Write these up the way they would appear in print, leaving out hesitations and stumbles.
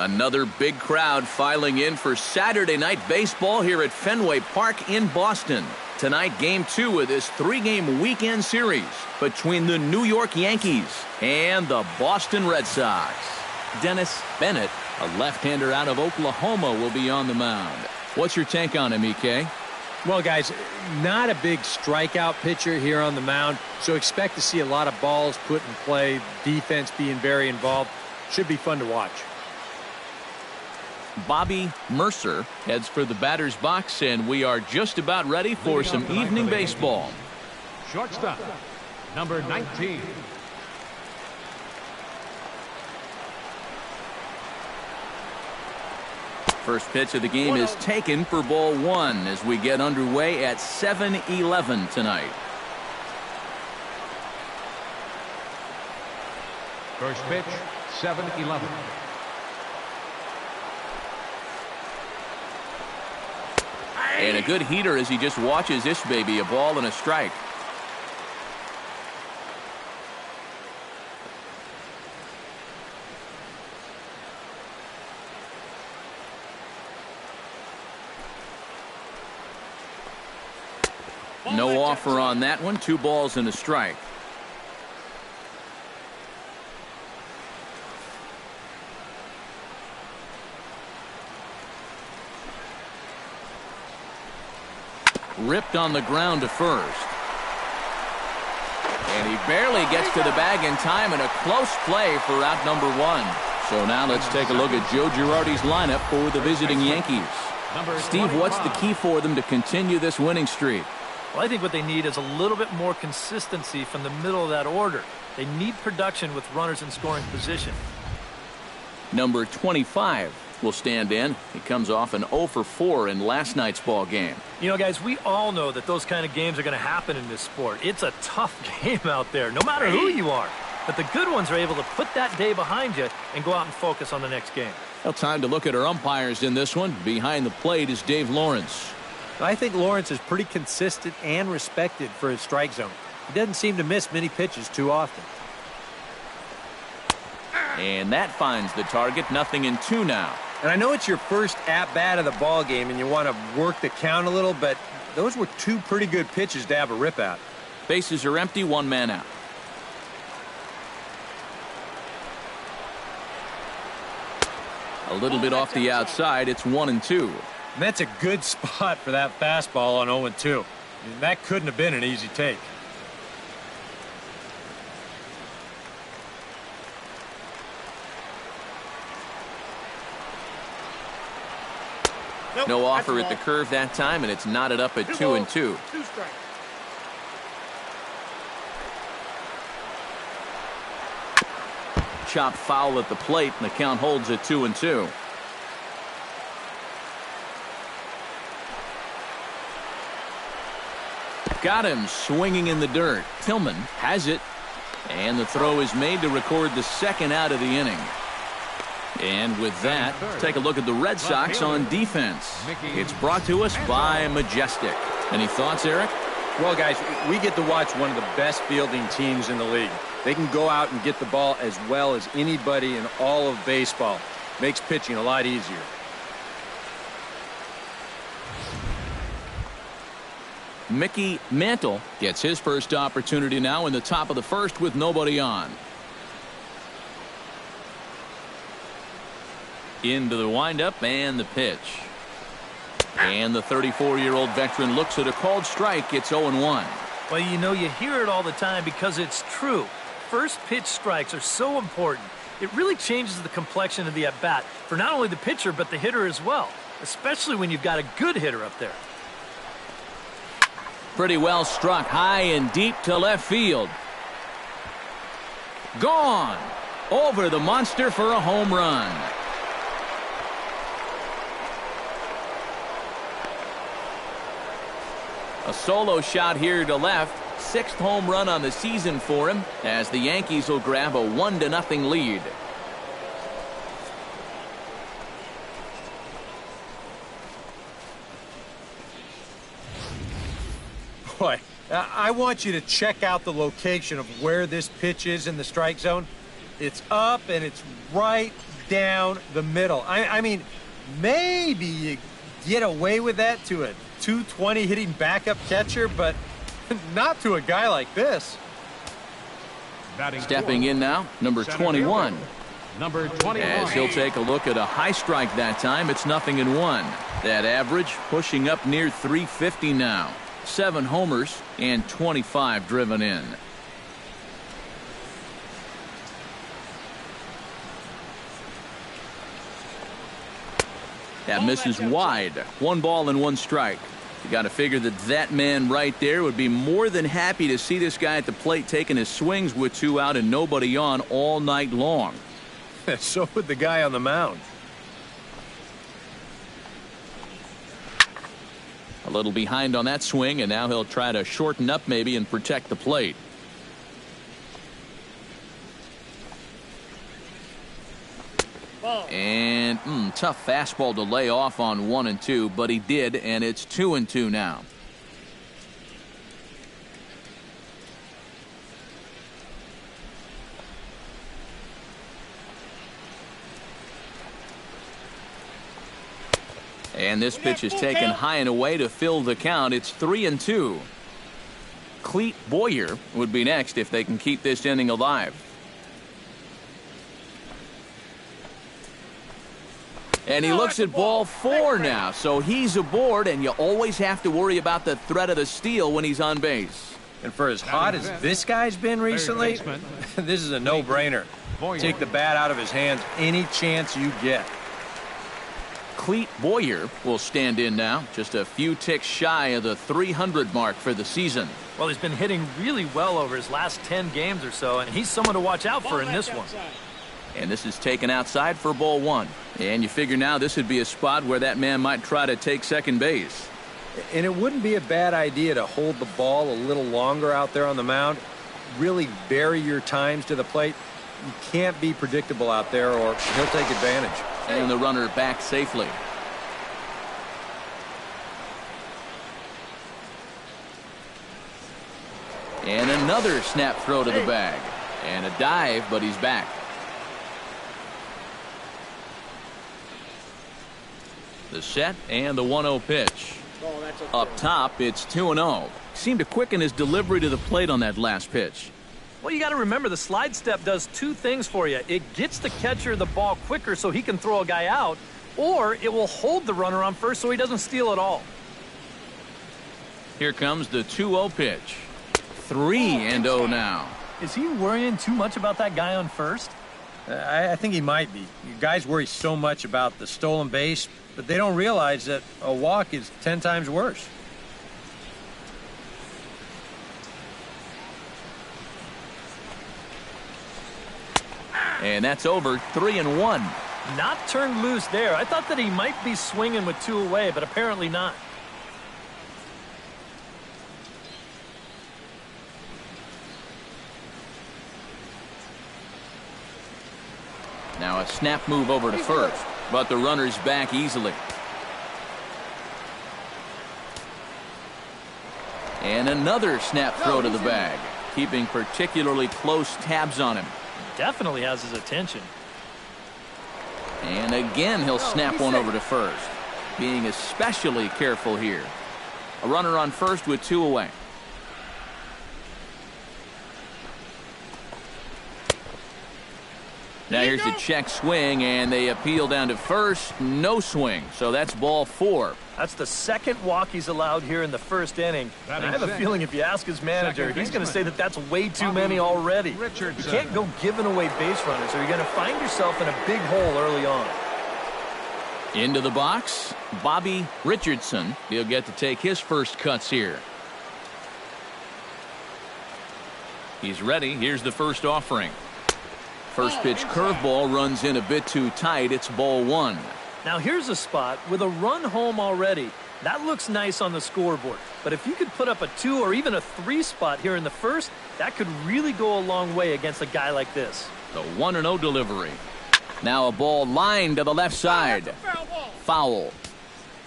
Another big crowd filing in for Saturday night baseball here at Fenway Park in Boston. Tonight, Game 2 of this 3-game weekend series between the New York Yankees and the Boston Red Sox. Dennis Bennett, a left-hander out of Oklahoma, will be on the mound. What's your take on him, EK? Well, guys, not a big strikeout pitcher here on the mound, so expect to see a lot of balls put in play, defense being very involved. Should be fun to watch. Bobby Mercer heads for the batter's box, and we are just about ready for some evening baseball. Shortstop, number 19. First pitch of the game is taken for ball 1 as we get underway at 7-11 tonight. First pitch, 7-11. And a good heater as he just watches this baby, a ball and a strike. No offer on that one. 2 balls and a strike. Ripped on the ground to first. And he barely gets to the bag in time, and a close play for out number 1. So now let's take a look at Joe Girardi's lineup for the visiting Yankees. Steve, what's the key for them to continue this winning streak? Well, I think what they need is a little bit more consistency from the middle of that order. They need production with runners in scoring position. Number 25 will stand in. He comes off an 0 for 4 in last night's ball game. You know, guys, we all know that those kind of games are going to happen in this sport. It's a tough game out there, no matter who you are. But the good ones are able to put that day behind you and go out and focus on the next game. Well, time to look at our umpires in this one. Behind the plate is Dave Lawrence. I think Lawrence is pretty consistent and respected for his strike zone. He doesn't seem to miss many pitches too often. And that finds the target. 0-2 now. And I know it's your first at-bat of the ball game and you want to work the count a little, but those were 2 pretty good pitches to have a rip out. Bases are empty, 1 man out. A little bit off the outside. It's 1-2. And that's a good spot for that fastball on 0-2. I mean, that couldn't have been an easy take. No offer at the curve that time, and it's knotted up at 2-2. 2 strikes. Chopped foul at the plate, and the count holds at 2-2. Got him swinging in the dirt. Tillman has it, and the throw is made to record the second out of the inning. And with that, take a look at the Red Sox on defense. It's brought to us by Majestic. Any thoughts, Eric? Well, guys, we get to watch one of the best fielding teams in the league. They can go out and get the ball as well as anybody in all of baseball. Makes pitching a lot easier. Mickey Mantle gets his first opportunity now in the top of the first with nobody on. Into the windup and the pitch. And the 34-year-old veteran looks at a called strike. It's 0-1. Well, you know, you hear it all the time because it's true. First pitch strikes are so important. It really changes the complexion of the at-bat for not only the pitcher but the hitter as well, especially when you've got a good hitter up there. Pretty well struck high and deep to left field. Gone. Over the monster for a home run. A solo shot here to left. 6th home run on the season for him as the Yankees will grab a 1-0 lead. Boy, I want you to check out the location of where this pitch is in the strike zone. It's up and it's right down the middle. I mean, maybe you get away with that to a 220 hitting backup catcher, but not to a guy like this. Stepping in now, number 21. Number 21. As he'll take a look at a high strike that time, it's 0-1. That average pushing up near 350 now. 7 homers and 25 driven in. That misses wide. 1 ball and 1 strike. You got to figure that that man right there would be more than happy to see this guy at the plate taking his swings with 2 out and nobody on all night long. So would the guy on the mound. A little behind on that swing, and now he'll try to shorten up maybe and protect the plate. And tough fastball to lay off on 1 and 2, but he did, and it's 2 and 2 now. And this pitch is taken high and away to fill the count. It's 3 and 2. Clete Boyer would be next if they can keep this inning alive. And he looks at ball 4 now, so he's aboard, and you always have to worry about the threat of the steal when he's on base. And for as hot as this guy's been recently, this is a no-brainer. Take the bat out of his hands any chance you get. Clete Boyer will stand in now, just a few ticks shy of the 300 mark for the season. Well, he's been hitting really well over his last 10 games or so, and he's someone to watch out for in this one. And this is taken outside for ball 1. And you figure now this would be a spot where that man might try to take second base. And it wouldn't be a bad idea to hold the ball a little longer out there on the mound. Really vary your times to the plate. You can't be predictable out there or he'll take advantage. And the runner back safely. And another snap throw to the bag. And a dive, but he's back. The set and the 1-0 pitch. Up top, it's 2-0. Seemed to quicken his delivery to the plate on that last pitch. Well, you got to remember the slide step does 2 things for you. It gets the catcher the ball quicker so he can throw a guy out, or it will hold the runner on first so he doesn't steal at all. Here comes the 2-0 pitch. 3-0 now. Is he worrying too much about that guy on first? I think he might be. Guys worry so much about the stolen base, but they don't realize that a walk is 10 times worse. And that's over. 3-1. Not turned loose there. I thought that he might be swinging with 2 away, but apparently not. Now a snap move over to first, but the runner's back easily. And another snap throw to the bag, keeping particularly close tabs on him. Definitely has his attention. And again he'll snap one over to first, being especially careful here. A runner on first with 2 away. Now here's a check swing, and they appeal down to first. No swing, so that's ball 4. That's the second walk he's allowed here in the first inning. And I have a feeling if you ask his manager, he's going to say that that's way too many already. You can't go giving away base runners, or you're going to find yourself in a big hole early on. Into the box, Bobby Richardson. He'll get to take his first cuts here. He's ready. Here's the first offering. First pitch curveball runs in a bit too tight. It's ball 1. Now here's a spot with a run home already. That looks nice on the scoreboard. But if you could put up a 2 or even a 3 spot here in the first, that could really go a long way against a guy like this. The 1-0 delivery. Now a ball lined to the left side. Foul.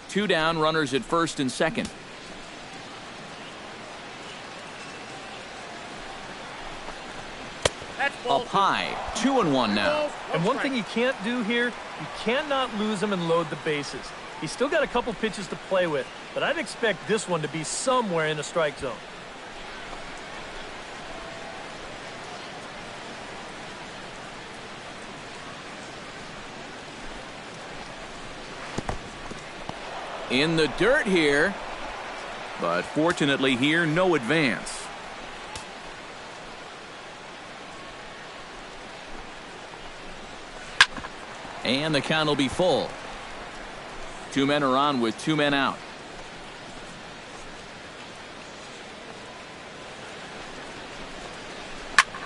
2 down, runners at first and second. Up high, 2-1 now. And one thing you can't do here, you cannot lose him and load the bases. He's still got a couple pitches to play with, but I'd expect this one to be somewhere in the strike zone. In the dirt here, but fortunately here, no advance. And the count will be full. 2 men are on with 2 men out.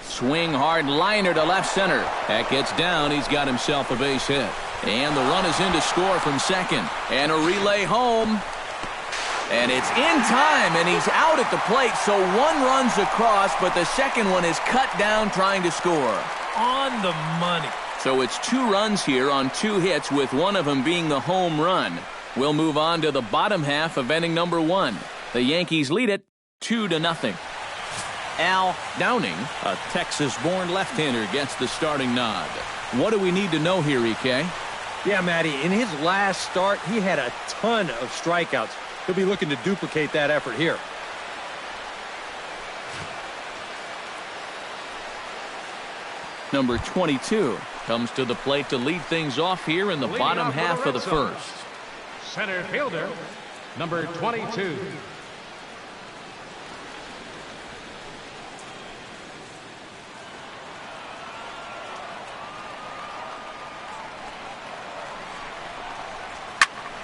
Swing hard liner to left center. That gets down. He's got himself a base hit. And the run is in to score from second. And a relay home. And it's in time, and he's out at the plate, so 1 runs across, but the second one is cut down trying to score. On the money. So it's 2 runs here on 2 hits, with one of them being the home run. We'll move on to the bottom half of inning number 1. The Yankees lead it 2-0. Al Downing, a Texas-born left-hander, gets the starting nod. What do we need to know here, EK? Yeah, Matty, in his last start, he had a ton of strikeouts. He'll be looking to duplicate that effort here. Number 22 comes to the plate to lead things off here in the bottom half of the first. Center fielder, number 22.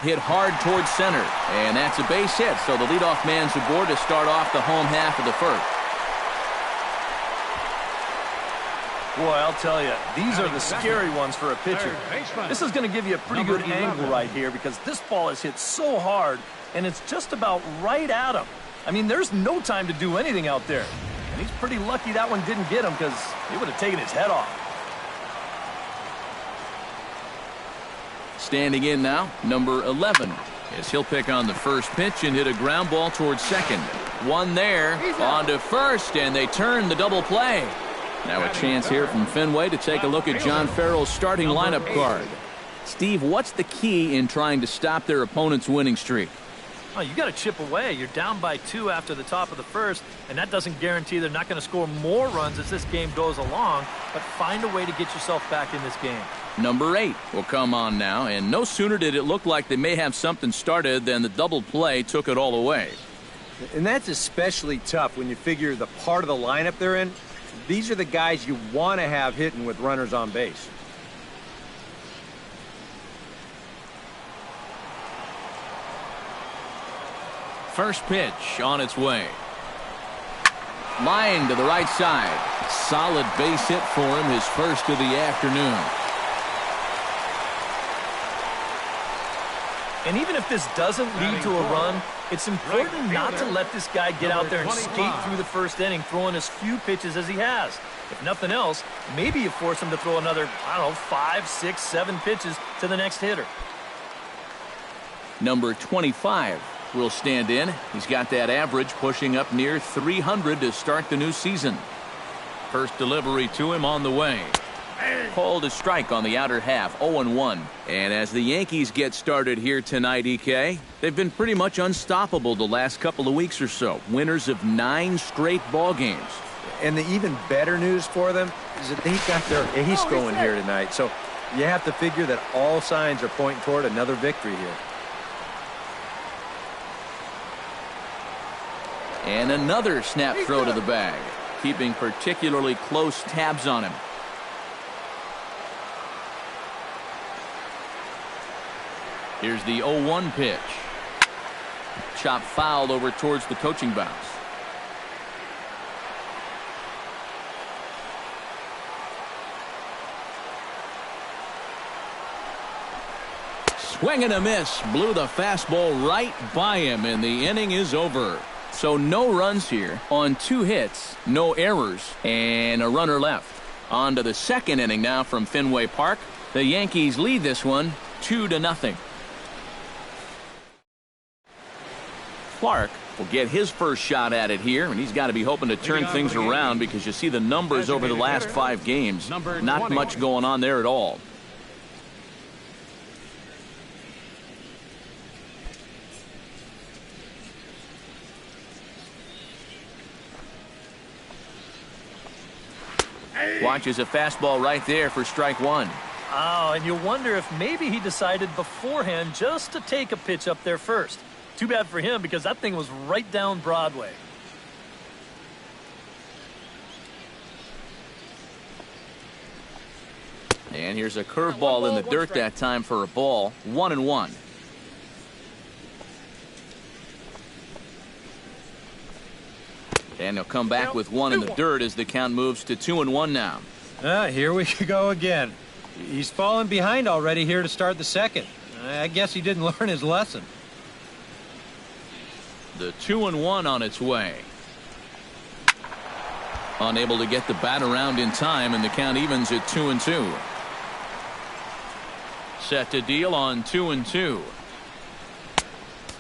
Hit hard towards center, and that's a base hit, so the leadoff man's aboard to start off the home half of the first. Boy, I'll tell you, these are the scary ones for a pitcher. This is going to give you a pretty good angle right here because this ball is hit so hard, and it's just about right at him. I mean, there's no time to do anything out there. And he's pretty lucky that one didn't get him because he would have taken his head off. Standing in now, number 11, as he'll pick on the first pitch and hit a ground ball towards second. One there, on to first, and they turn the double play. Now a chance here from Fenway to take a look at John Farrell's starting lineup card. Steve, what's the key in trying to stop their opponent's winning streak? Oh, you got to chip away. You're down by 2 after the top of the first, and that doesn't guarantee they're not going to score more runs as this game goes along, but find a way to get yourself back in this game. Number 8 will come on now, and no sooner did it look like they may have something started than the double play took it all away. And that's especially tough when you figure the part of the lineup they're in. These are the guys you want to have hitting with runners on base. First pitch on its way. Line to the right side. Solid base hit for him, his first of the afternoon. And even if this doesn't lead to a run, it's important not to let this guy get out there and skate through the first inning, throwing as few pitches as he has. If nothing else, maybe you force him to throw another, 5, 6, 7 pitches to the next hitter. Number 25 will stand in. He's got that average pushing up near 300 to start the new season. First delivery to him on the way. Called a strike on the outer half, 0-1. And as the Yankees get started here tonight, EK, they've been pretty much unstoppable the last couple of weeks or so. Winners of 9 straight ball games. And the even better news for them is that they've got their ace going here tonight. So you have to figure that all signs are pointing toward another victory here. And another snap throw to the bag, keeping particularly close tabs on him. Here's the 0-1 pitch. Chop fouled over towards the coaching box. Swing and a miss. Blew the fastball right by him, and the inning is over. So no runs here on 2 hits, no errors, and a runner left. On to the second inning now from Fenway Park. The Yankees lead this one 2-0. Clark will get his first shot at it here, and he's got to be hoping to turn things around because you see the numbers over the last 5 games. Not much going on there at all. Watches a fastball right there for strike 1. Oh, and you wonder if maybe he decided beforehand just to take a pitch up there first. Too bad for him because that thing was right down Broadway. And here's a curveball in the dirt that time for a ball. 1-1. And he'll come back with one in the dirt as the count moves to 2-1 now. Here we go again. He's fallen behind already here to start the second. I guess he didn't learn his lesson. The 2-1 on its way. Unable to get the bat around in time, and the count evens at 2-2. Set to deal on 2-2.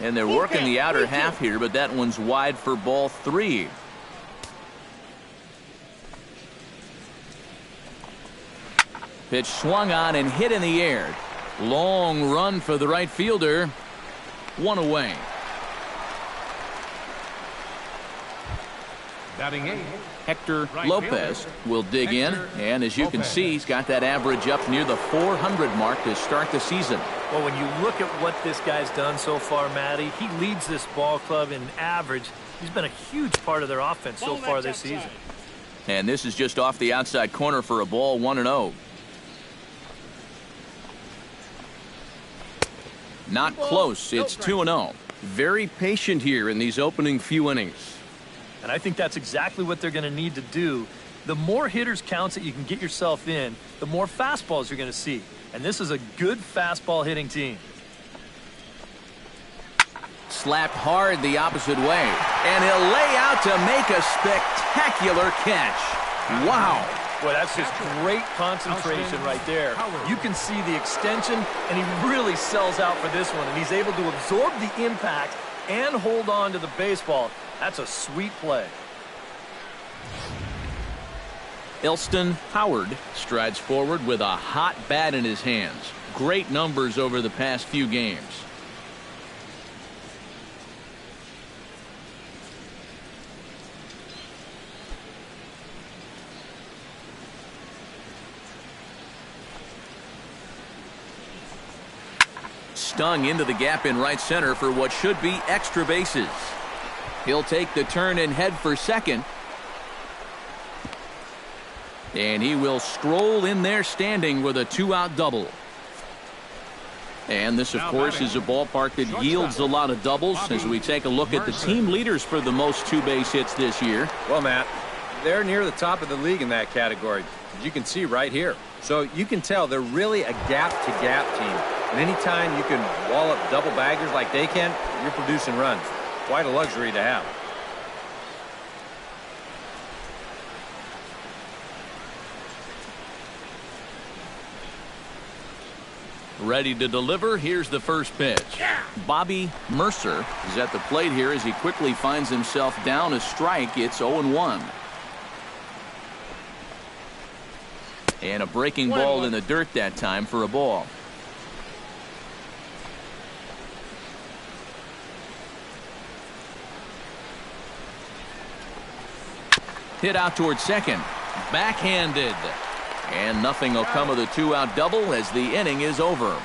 And they're working the outer half here, but that one's wide for ball 3. Pitch swung on and hit in the air. Long run for the right fielder. 1 away. Batting 8. Hector Right Lopez fielder. will dig in, Hector and as you can Lopez. see, he's got that average up near the 400 mark to start the season. Well, when you look at what this guy's done so far, Matty, he leads this ball club in average. He's been a huge part of their offense so far this season. And this is just off the outside corner for a ball. 1-0. Not close. It's 2-0. Very patient here in these opening few innings. And I think that's exactly what they're going to need to do. The more hitters counts that you can get yourself in, the more fastballs you're going to see. And this is a good fastball hitting team. Slapped hard the opposite way. And he'll lay out to make a spectacular catch. Wow. Boy, that's just great concentration right there. You can see the extension, and he really sells out for this one. And he's able to absorb the impact and hold on to the baseball. That's a sweet play. Elston Howard strides forward with a hot bat in his hands. Great numbers over the past few games. Stung into the gap in right center for what should be extra bases. He'll take the turn and head for second. And he will stroll in there standing with a 2-out double. And this, of course, is a ballpark that yields a lot of doubles as we take a look at the team leaders for the most 2-base hits this year. Well, Matt, they're near the top of the league in that category, as you can see right here. So you can tell they're really a gap-to-gap team. And anytime you can wall up double baggers like they can, you're producing runs. Quite a luxury to have. Ready to deliver. Here's the first pitch. Bobby Mercer is at the plate here as he quickly finds himself down a strike. It's 0-1. And a breaking ball in the dirt that time for a ball. Hit out towards second. Backhanded. And nothing will come of the 2-out double as the inning is over.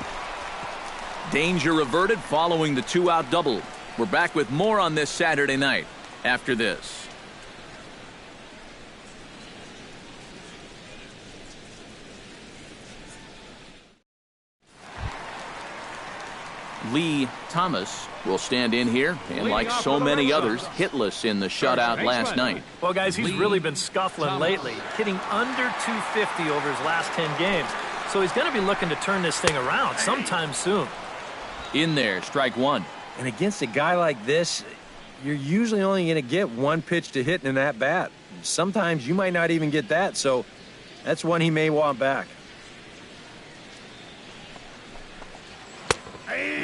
Danger averted following the 2-out double. We're back with more on this Saturday night after this. Lee Thomas will stand in here, and like so many others, hitless in the shutout last night. Well, guys, he's really been scuffling lately, hitting under 250 over his last 10 games. So he's going to be looking to turn this thing around sometime soon. In there, strike 1. And against a guy like this, you're usually only going to get one pitch to hit in that bat. Sometimes you might not even get that, so that's one he may want back.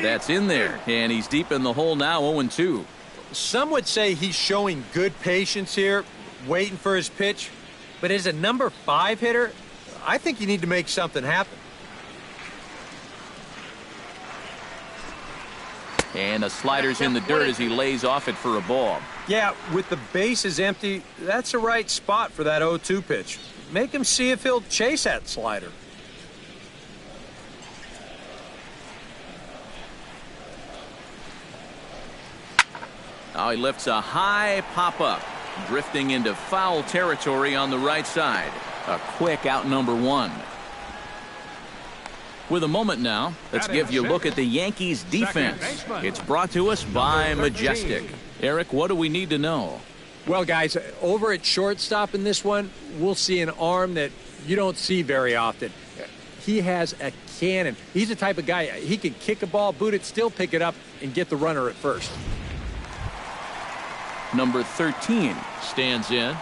That's in there, and he's deep in the hole now, 0-2. some would say he's showing good patience here, waiting for his pitch. But as a number 5 hitter, I think you need to make something happen. And the slider's in the dirt as he lays off it for a ball. Yeah, with the bases empty, that's the right spot for that 0-2 pitch. Make him see if he'll chase that slider. Now he lifts a high pop-up, drifting into foul territory on the right side. A quick out number 1. With a moment now, let's give you a look at the Yankees defense. It's brought to us by Majestic. Eric, what do we need to know? Well, guys, over at shortstop in this one, we'll see an arm that you don't see very often. He has a cannon. He's the type of guy, he can kick a ball, boot it, still pick it up, and get the runner at first. Number 13 stands in.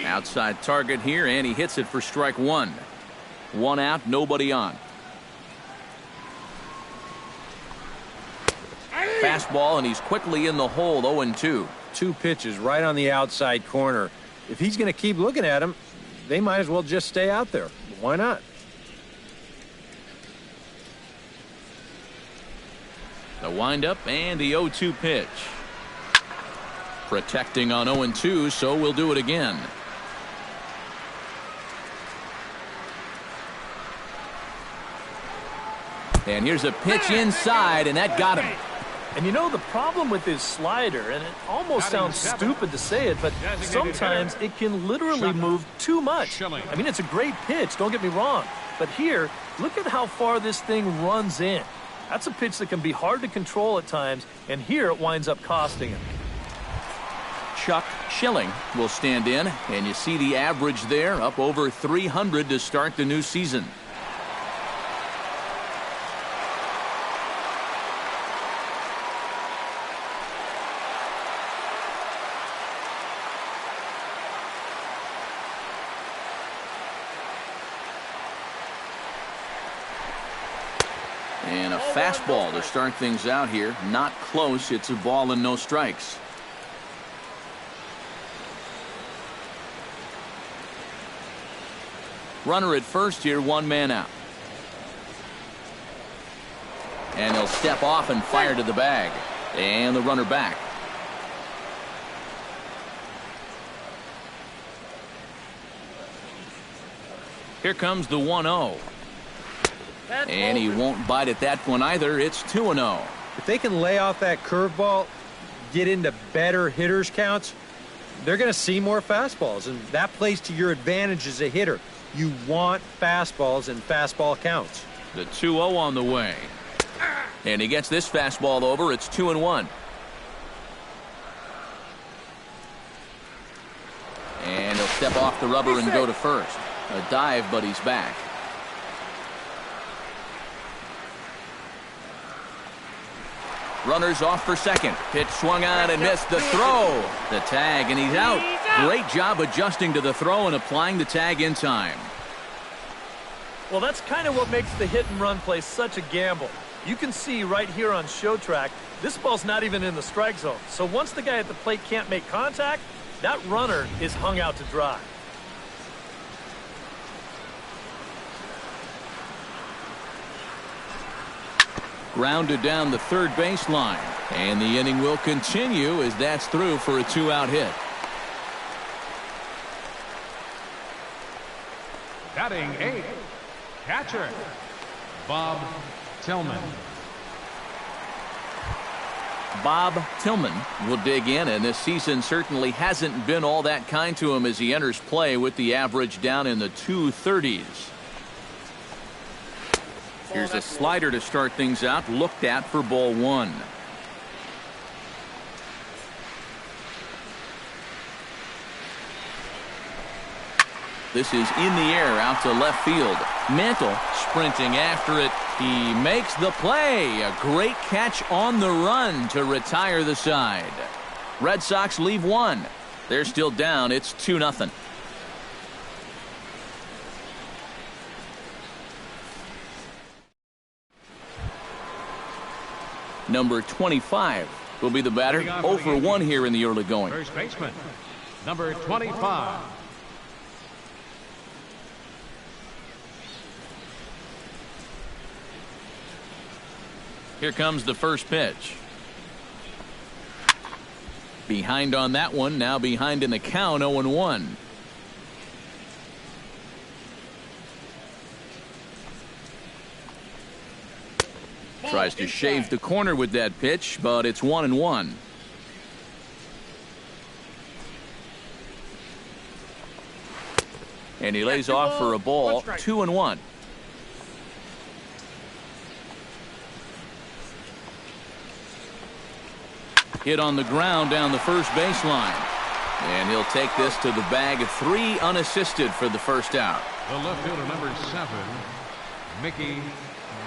Outside target here, and he hits it for strike 1. 1 out, nobody on. Fastball, and he's quickly in the hole, 0-2. 2 pitches right on the outside corner. If he's going to keep looking at him, they might as well just stay out there. Why not? The windup and the 0-2 pitch. Protecting on 0-2, so we'll do it again. And here's a pitch inside, and that got him. And you know the problem with his slider, and it almost sounds stupid to say it, but sometimes it can literally move too much. I mean, it's a great pitch, don't get me wrong. But here, look at how far this thing runs in. That's a pitch that can be hard to control at times, and here it winds up costing him. Chuck Schilling will stand in, and you see the average there, up over 300 to start the new season. And a fastball to start things out here. Not close. It's a ball and no strikes. Runner at first here, 1 man out. And he'll step off and fire to the bag. And the runner back. Here comes the 1-0. And he won't bite at that one either. It's 2-0. If they can lay off that curveball, get into better hitters counts, they're going to see more fastballs, and that plays to your advantage as a hitter. You want fastballs and fastball counts. The 2-0 on the way. And he gets this fastball over. It's 2-1. And he'll step off the rubber and go to first. A dive, but he's back. Runners off for second. Pitch swung on and missed. The throw. The tag, and he's out. Great job adjusting to the throw and applying the tag in time. Well, that's kind of what makes the hit and run play such a gamble. You can see right here on show track, this ball's not even in the strike zone. So once the guy at the plate can't make contact, that runner is hung out to dry. Grounded down the third baseline. And the inning will continue as that's through for a 2-out hit. Batting 8, catcher, Bob Tillman. Bob Tillman will dig in, and this season certainly hasn't been all that kind to him as he enters play with the average down in the 230s. Here's a slider to start things out, looked at for ball 1. This is in the air out to left field. Mantle sprinting after it. He makes the play. A great catch on the run to retire the side. Red Sox leave 1. They're still down. It's 2-0. Number 25 will be the batter. 0 for 1 here in the early going. First baseman, number 25. Here comes the first pitch. Behind on that one, now behind in the count, 0-1. Tries to shave the corner with that pitch, but it's 1-1. And he lays off for a ball, 2-1. Hit on the ground down the first baseline. And he'll take this to the bag. 3 unassisted for the first out. The left fielder, number 7, Mickey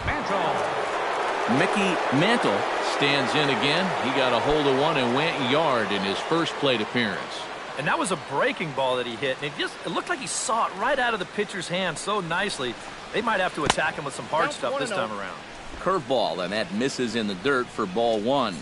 Mantle. Mickey Mantle stands in again. He got a hold of one and went yard in his first plate appearance. And that was a breaking ball that he hit. And it looked like he saw it right out of the pitcher's hand so nicely. They might have to attack him with some hard stuff this time around. Curveball, and that misses in the dirt for ball 1.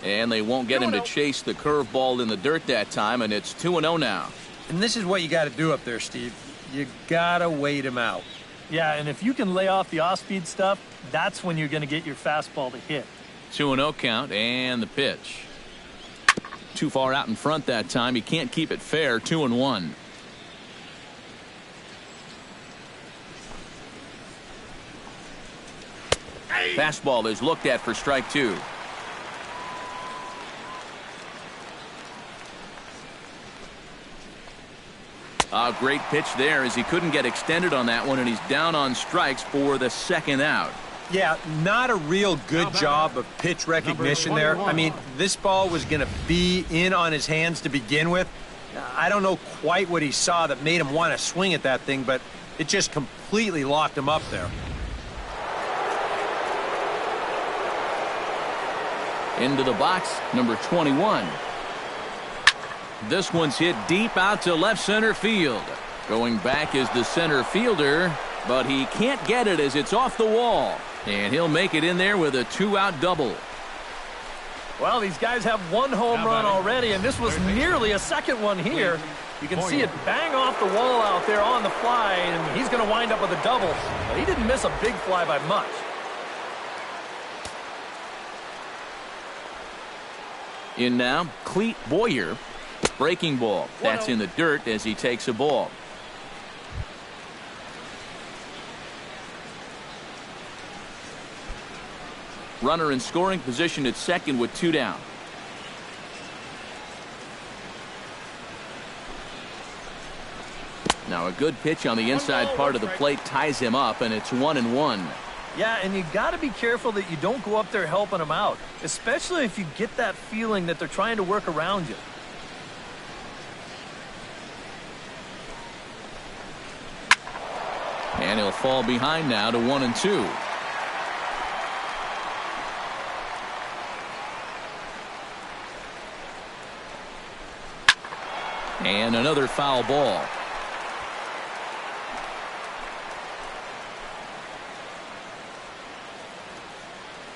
And they won't get him to chase the curveball in the dirt that time, and it's 2-0 now. And this is what you got to do up there, Steve. You got to wait him out. Yeah, and if you can lay off the off-speed stuff, that's when you're going to get your fastball to hit. 2-0 count, and the pitch. Too far out in front that time. He can't keep it fair. 2-1. Fastball is looked at for strike 2. A great pitch there as he couldn't get extended on that one, and he's down on strikes for the second out. Yeah, not a real good job of pitch recognition there. I mean, this ball was going to be in on his hands to begin with. I don't know quite what he saw that made him want to swing at that thing, but it just completely locked him up there. Into the box, number 21. This one's hit deep out to left center field. Going back is the center fielder, but he can't get it as it's off the wall. And he'll make it in there with a 2-out double. Well, these guys have 1 home run already, and this was nearly a second one here. You can see it bang off the wall out there on the fly, and he's going to wind up with a double. But he didn't miss a big fly by much. In now, Cleet Boyer. Breaking ball. That's in the dirt as he takes a ball. Runner in scoring position at second with 2 down. Now a good pitch on the inside part of the plate ties him up, and it's 1-1. Yeah, and you got to be careful that you don't go up there helping him out, especially if you get that feeling that they're trying to work around you. And he'll fall behind now to 1-2. And another foul ball.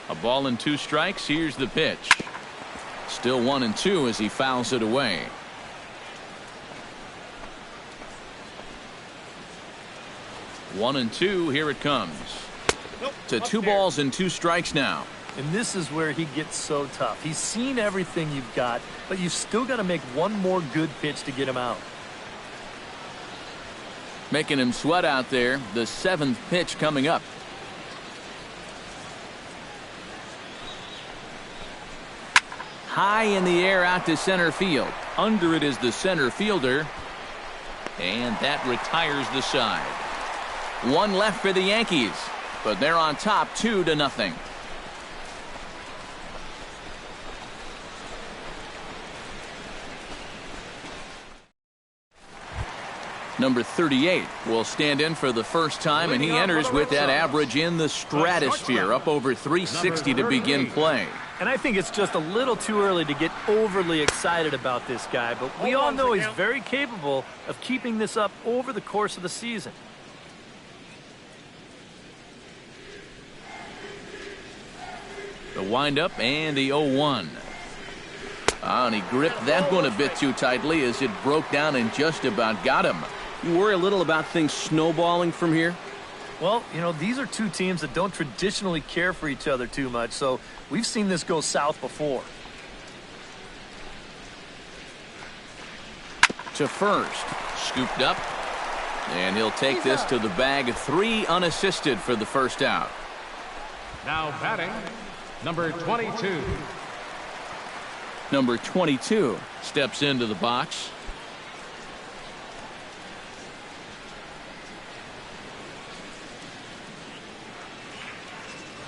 A ball and 2 strikes. Here's the pitch. Still 1-2 as he fouls it away. One and 2. Here it comes. To 2 balls and 2 strikes now. And this is where he gets so tough. He's seen everything you've got, but you've still got to make one more good pitch to get him out. Making him sweat out there. The 7th pitch coming up. High in the air out to center field. Under it is the center fielder. And that retires the side. 1 left for the Yankees, but they're on top 2-0. Number 38 will stand in for the first time, and he enters with that average in the stratosphere, up over 360 to begin play. And I think it's just a little too early to get overly excited about this guy, but we all know he's very capable of keeping this up over the course of the season. The windup and the 0-1. And he gripped that one a bit too tightly as it broke down and just about got him. You worry a little about things snowballing from here? Well, you know, these are two teams that don't traditionally care for each other too much, so we've seen this go south before. To first. Scooped up. And he'll take this to the bag. 3 unassisted for the first out. Now batting, number 22. Number 22 steps into the box.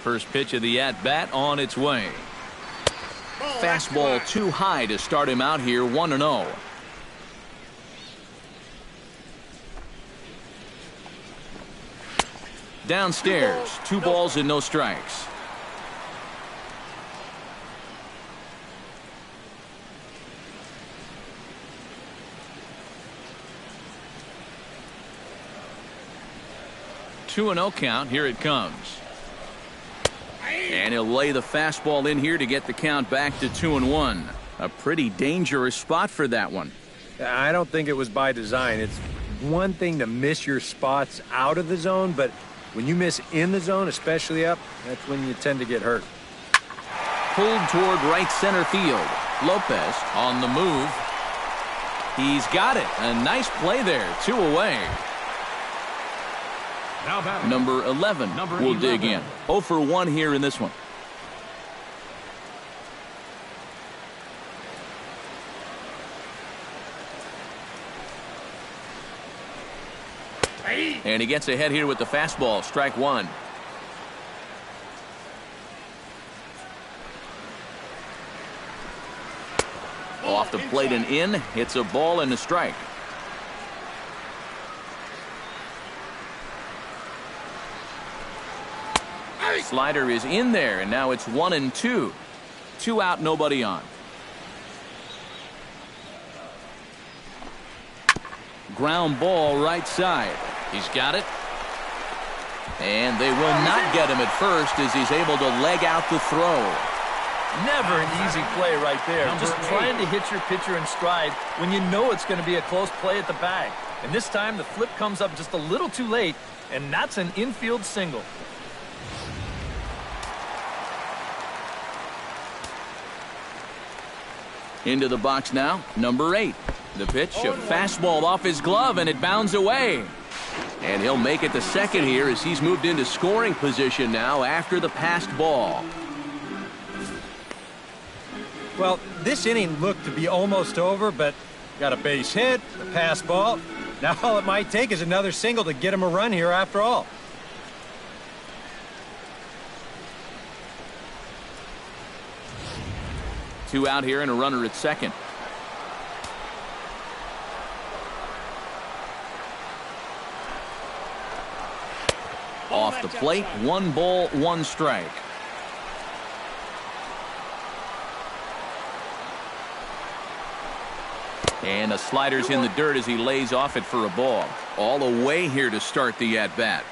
First pitch of the at-bat on its way. Fastball too high to start him out here, 1-0. Downstairs, 2 balls and no strikes. Two and 0 count. Here it comes. And he'll lay the fastball in here to get the count back to 2-1. A pretty dangerous spot for that one. I don't think it was by design. It's one thing to miss your spots out of the zone, but when you miss in the zone, especially up, that's when you tend to get hurt. Pulled toward right center field. Lopez on the move. He's got it. A nice play there. 2 away. Now batting, Number 11 will dig in. 0 for 1 here in this one. And he gets ahead here with the fastball. Strike 1. Off the plate and in. It's a ball and a strike. Slider is in there, and now it's 1-2. 2 out, nobody on. Ground ball right side. He's got it. And they will not get him at first as he's able to leg out the throw. Never an easy play right there. Just trying to hit your pitcher in stride when you know it's going to be a close play at the bag. And this time the flip comes up just a little too late, and that's an infield single. Into the box now, number 8. The pitch, a fastball off his glove, and it bounds away. And he'll make it to second here as he's moved into scoring position now after the passed ball. Well, this inning looked to be almost over, but got a base hit, a pass ball. Now all it might take is another single to get him a run here after all. Two out here and a runner at second. Off the plate, 1 ball, 1 strike. And the slider's in the dirt as he lays off it for a ball. All away here to start the at-bat.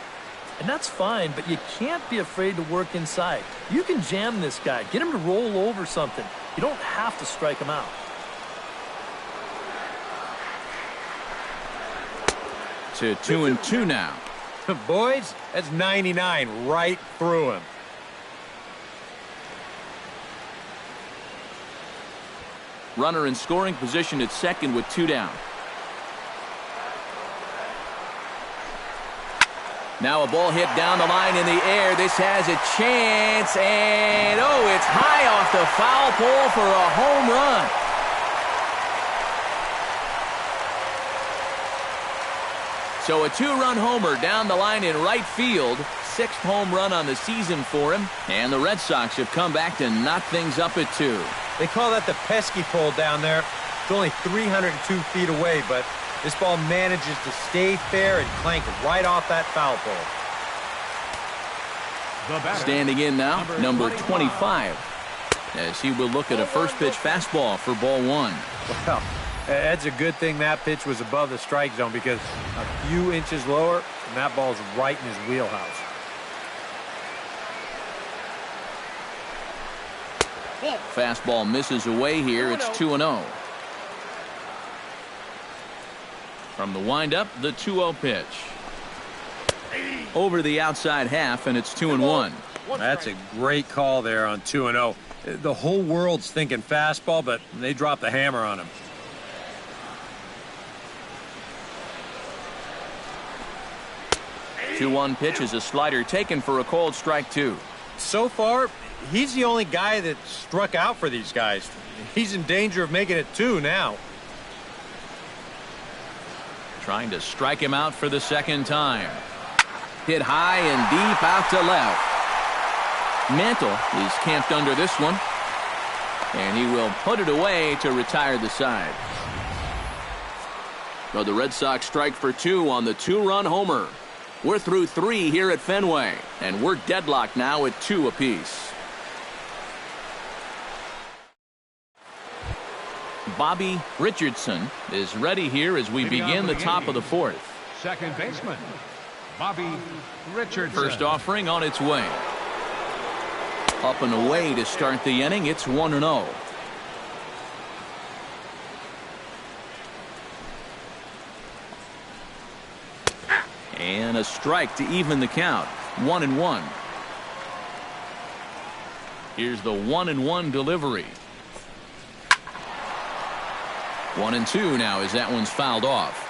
And that's fine, but you can't be afraid to work inside. You can jam this guy, get him to roll over something. You don't have to strike him out. To 2-2 now. Boys, that's 99 right through him. Runner in scoring position at second with 2 down. Now a ball hit down the line in the air. This has a chance, and oh, it's high off the foul pole for a home run. So a 2-run homer down the line in right field. 6th home run on the season for him. And the Red Sox have come back to knock things up at 2. They call that the pesky pole down there. It's only 302 feet away, but this ball manages to stay fair and clank right off that foul pole. Standing in now, number 25. As he will look at a first pitch fastball for ball 1. Well, that's a good thing that pitch was above the strike zone, because a few inches lower and that ball's right in his wheelhouse. Fastball misses away here. It's 2-0. From the windup, the 2-0 pitch. Over the outside half, and it's 2-1. That's a great call there on 2-0. The whole world's thinking fastball, but they dropped the hammer on him. 2-1 pitch is a slider taken for a called strike 2. So far, he's the only guy that struck out for these guys. He's in danger of making it 2 now. Trying to strike him out for the second time. Hit high and deep out to left. Mantle is camped under this one. And he will put it away to retire the side. So the Red Sox strike for 2 on the 2-run homer. We're through 3 here at Fenway, and we're deadlocked now at 2 apiece. Bobby Richardson is ready here as we begin the top of the 4th. Second baseman, Bobby Richardson. First offering on its way. Up and away to start the inning. It's 1-0. And a strike to even the count. 1-1. Here's the 1-1 delivery. 1-2 now as that one's fouled off.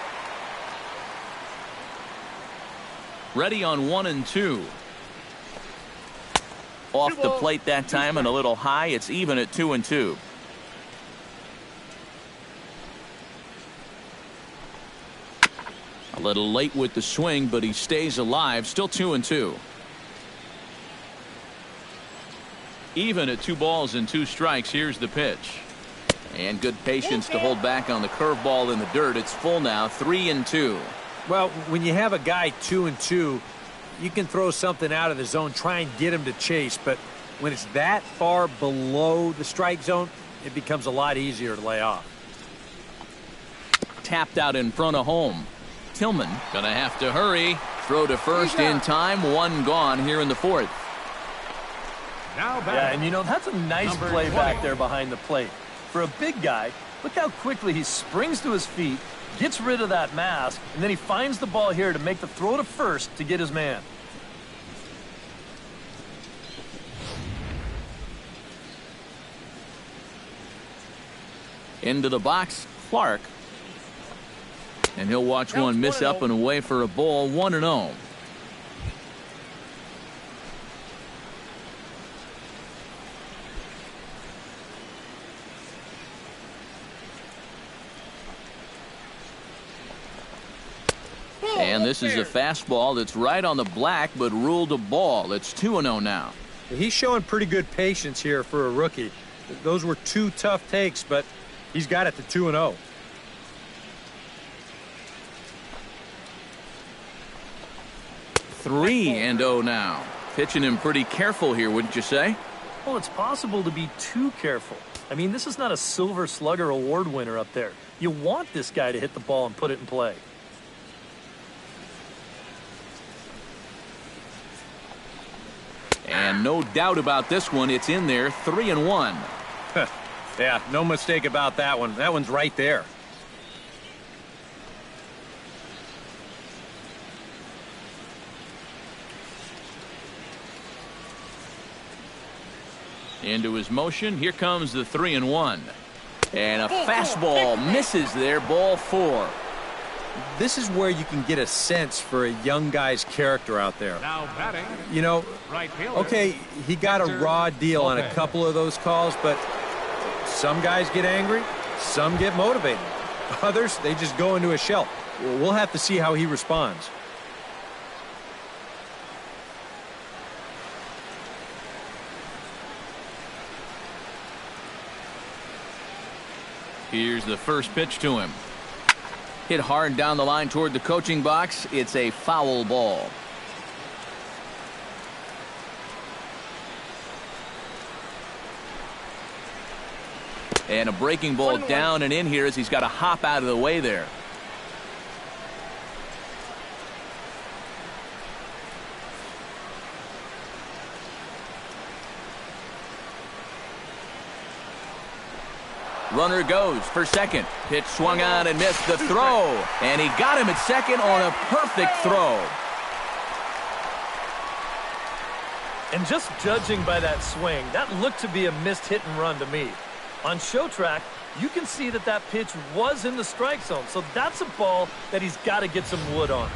Ready on 1-2. Off the plate that time and a little high. It's even at 2-2. A little late with the swing, but he stays alive. Still 2-2. Even at 2 balls and 2 strikes. Here's the pitch. And good patience to hold back on the curveball in the dirt. It's full now. 3-2. Well, when you have a guy 2-2, you can throw something out of the zone, try and get him to chase. But when it's that far below the strike zone, it becomes a lot easier to lay off. Tapped out in front of home. Tillman gonna have to hurry. Throw to first in time. 1 gone here in the 4th. Now back. Yeah, and you know, that's a nice Number play 20. back there behind the plate. For a big guy, look how quickly he springs to his feet, gets rid of that mask, and then he finds the ball here to make the throw to first to get his man. Into the box, Clark. And he'll watch one miss up and away for a ball. 1-0. And this is a fastball that's right on the black, but ruled a ball. It's 2-0 now. He's showing pretty good patience here for a rookie. Those were 2 tough takes, but he's got it to 2-0. Three and 0 now. Pitching him pretty careful here, wouldn't you say? Well, it's possible to be too careful. I mean, this is not a Silver Slugger award winner up there. You want this guy to hit the ball and put it in play. And no doubt about this one. It's in there. 3-1. Yeah, no mistake about that one. That one's right there. Into his motion. Here comes the 3-1. And a fastball misses there. Ball 4. This is where you can get a sense for a young guy's character out there. Now batting. You know, Right fielder. okay, he got a raw deal on a couple of those calls, but some guys get angry, some get motivated. Others, they just go into a shell. We'll have to see how he responds. Here's the first pitch to him. Hit hard down the line toward the coaching box. It's a foul ball. And a breaking ball down and in here as he's got to hop out of the way there. Runner goes for second. Pitch swung on and missed the throw. And he got him at second on a perfect throw. And just judging by that swing, that looked to be a missed hit and run to me. On show track, you can see that that pitch was in the strike zone. So that's a ball that he's got to get some wood on.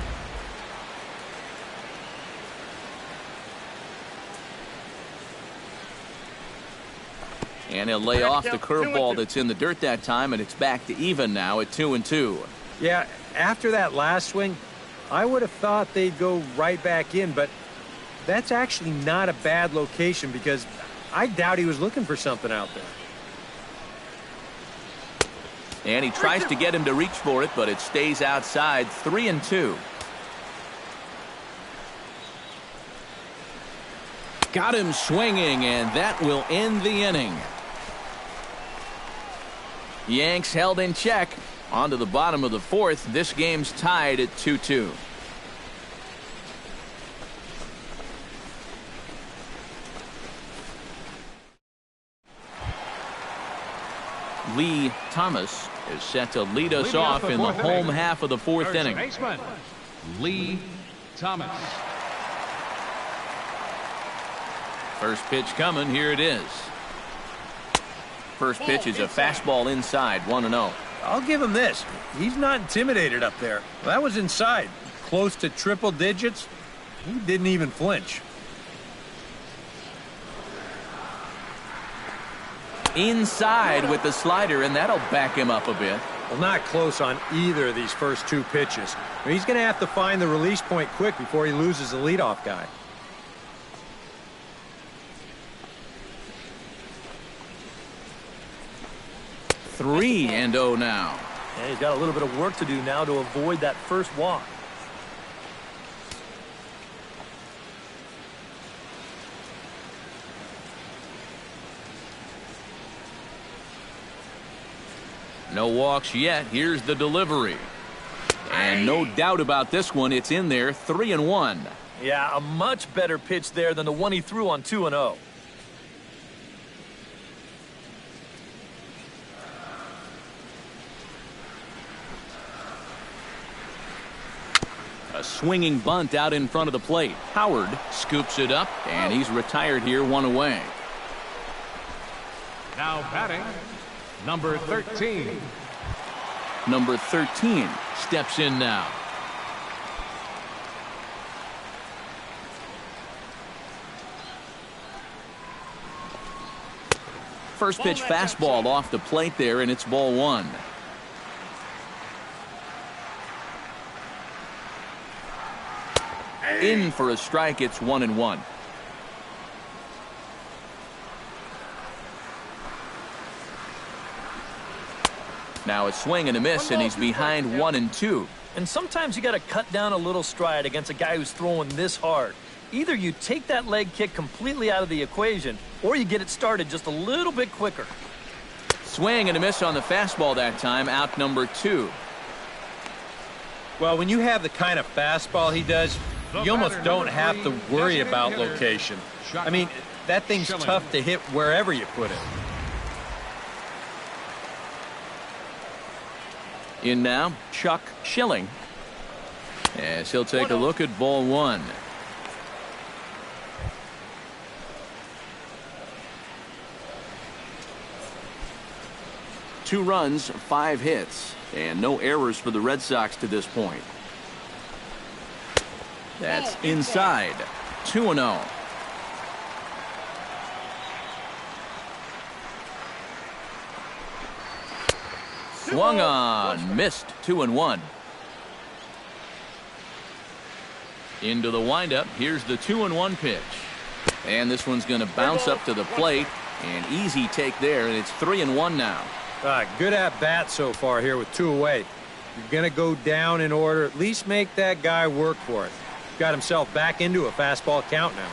And he'll lay off the curveball that's in the dirt that time, and it's back to even now at 2-2. Yeah, after that last swing, I would have thought they'd go right back in, but that's actually not a bad location because I doubt he was looking for something out there. And he tries to get him to reach for it, but it stays outside. 3-2. Got him swinging, and that will end the inning. Yanks held in check. On to the bottom of the fourth. This game's tied at 2-2. Lee Thomas is set to lead us off in the home half of the fourth inning. Baseman, Lee Thomas. First pitch coming. Here it is. First pitch is a fastball inside. 1-0. I'll give him this. He's not intimidated up there. That was inside. Close to triple digits. He didn't even flinch. Inside with the slider, and that'll back him up a bit. Well, not close on either of these first two pitches. He's going to have to find the release point quick before he loses the leadoff guy. Three and 0 now. And he's got a little bit of work to do now to avoid that first walk. No walks yet. Here's the delivery. And no doubt about this one. It's in there. 3-1. Yeah, a much better pitch there than the one he threw on 2-0. A swinging bunt out in front of the plate. Howard scoops it up, and he's retired here, one away. Now batting, number 13. Number 13 steps in now. First pitch fastball off the plate there, and it's ball one. In for a strike. It's 1-1. Now a swing and a miss, and he's behind 1-2. And sometimes you got to cut down a little stride against a guy who's throwing this hard. Either you take that leg kick completely out of the equation, or you get it started just a little bit quicker. Swing and a miss on the fastball that time. Out number 2. Well, when you have the kind of fastball he does, you almost don't have to worry about location. I mean, that thing's tough to hit wherever you put it. In now, Chuck Schilling. As he'll take a look at ball one. Two runs, 5 hits, and no errors for the Red Sox to this point. That's inside. 2-0. Swung on, missed. 2-1. Into the windup. Here's the 2-1 pitch. And this one's going to bounce up to the plate. An easy take there, and it's 3-1 now. Good at bat so far here with 2 away. You're going to go down in order. At least make that guy work for it. Got himself back into a fastball count now.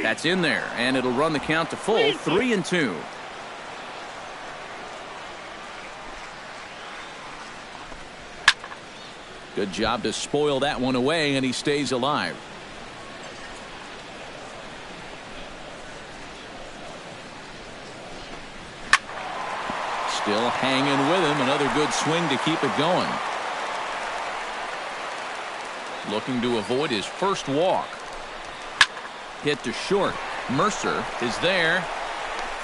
That's in there, and it'll run the count to full. 3-2. Good job to spoil that one away, and he stays alive. Still hanging with him. Another good swing to keep it going. Looking to avoid his first walk. Hit to short. Mercer is there.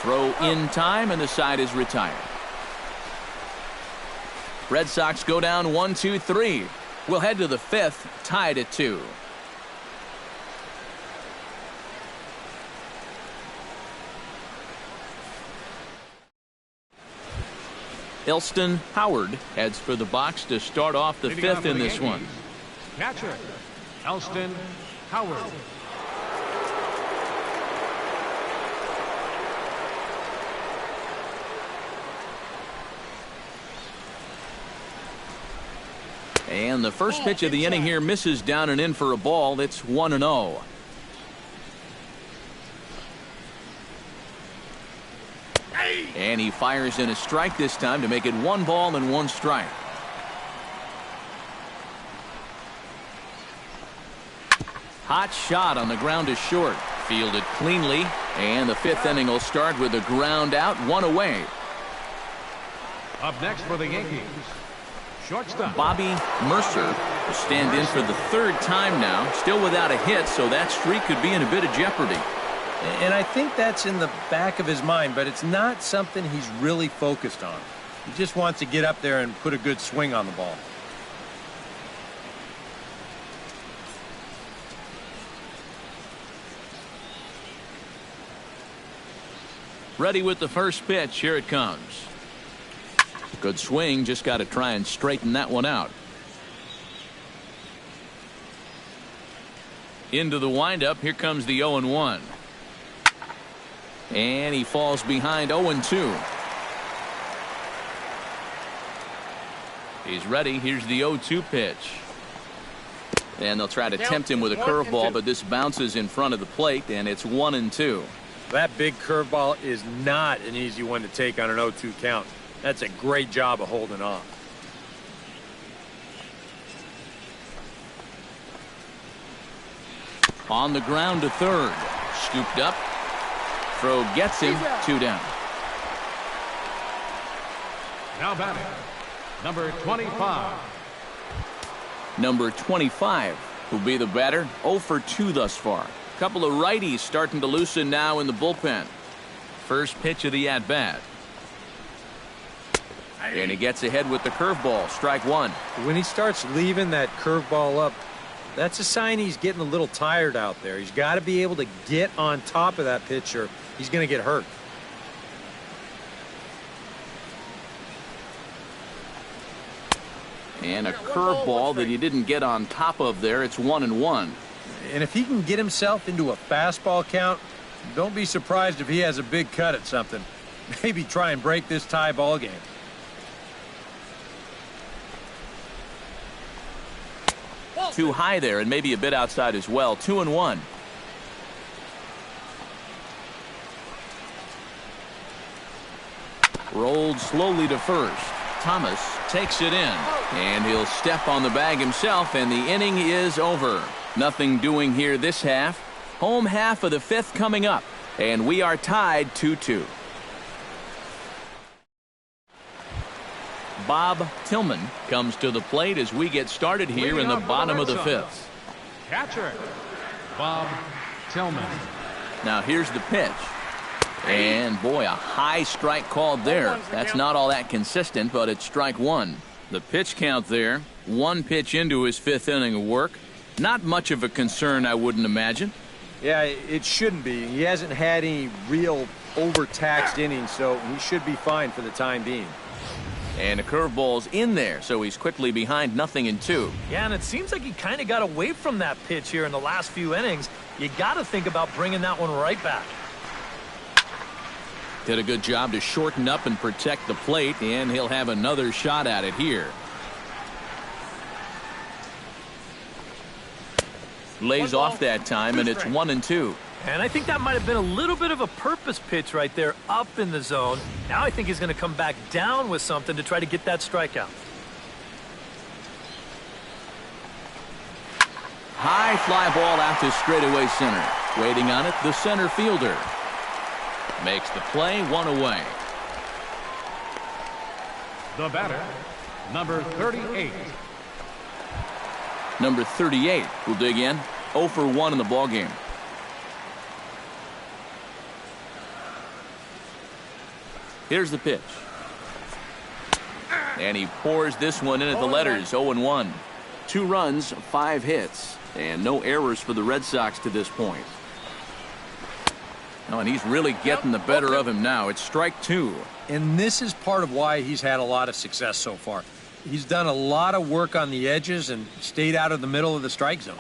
Throw in time, and the side is retired. Red Sox go down 1-2-3. We'll head to the fifth, tied at 2. Elston Howard heads for the box to start off the fifth in this one. Catcher, Elston Howard. And the first pitch of the inning here misses down and in for a ball. It's 1-0. And he fires in a strike this time to make it 1 ball and 1 strike. Hot shot on the ground to short. Fielded cleanly. And the fifth inning will start with a ground out, 1 away. Up next for the Yankees, shortstop Bobby Mercer will stand in for the 3rd time now. Still without a hit, so that streak could be in a bit of jeopardy. And I think that's in the back of his mind, but it's not something he's really focused on. He just wants to get up there and put a good swing on the ball. Ready with the first pitch. Here it comes. Good swing. Just got to try and straighten that one out. Into the windup. Here comes the 0-1. And he falls behind 0-2. He's ready. Here's the 0-2 pitch. And they'll try to tempt him with a curveball, but this bounces in front of the plate, and it's 1-2. That big curveball is not an easy one to take on an 0-2 count. That's a great job of holding off. On the ground to third. Scooped up. Throw gets him. 2 down. now batting, number 25. Number 25 will be the batter. 0 for 2 thus far. Couple of righties starting to loosen now in the bullpen. First pitch of the at-bat. And he gets ahead with the curveball. Strike one. When he starts leaving that curveball up, that's a sign he's getting a little tired out there. He's got to be able to get on top of that pitcher. He's going to get hurt. And a curveball that he didn't get on top of there. It's 1-1. And if he can get himself into a fastball count, don't be surprised if he has a big cut at something. Maybe try and break this tie ball game. Too high there and maybe a bit outside as well. 2-1. Rolled slowly to first. Thomas takes it in, and he'll step on the bag himself, and the inning is over. Nothing doing here this half. Home half of the fifth coming up, and we are tied 2-2. Bob Tillman comes to the plate as we get started here in the bottom of the fifth. Catcher, Bob Tillman. Now here's the pitch. And boy, a high strike called there. That's not all that consistent, but it's strike one. The pitch count there, 1 pitch into his 5th inning of work. Not much of a concern, I wouldn't imagine. Yeah, it shouldn't be. He hasn't had any real overtaxed innings, so he should be fine for the time being. And a curveball's in there, so he's quickly behind 0-2. Yeah, and it seems like he kind of got away from that pitch here in the last few innings. You got to think about bringing that one right back. Did a good job to shorten up and protect the plate, and he'll have another shot at it here. Lays off that time, and it's 1-2. And I think that might have been a little bit of a purpose pitch right there up in the zone. Now I think he's going to come back down with something to try to get that strikeout. High fly ball out to straightaway center. Waiting on it, the center fielder. Makes the play, 1 away. The batter, number 38. Number 38 will dig in. 0 for 1 in the ballgame. Here's the pitch. And he pours this one in at the letters, 0-1. 2 runs, 5 hits, and no errors for the Red Sox to this point. Oh, and he's really getting the better of him now. It's strike 2. And this is part of why he's had a lot of success so far. He's done a lot of work on the edges and stayed out of the middle of the strike zone.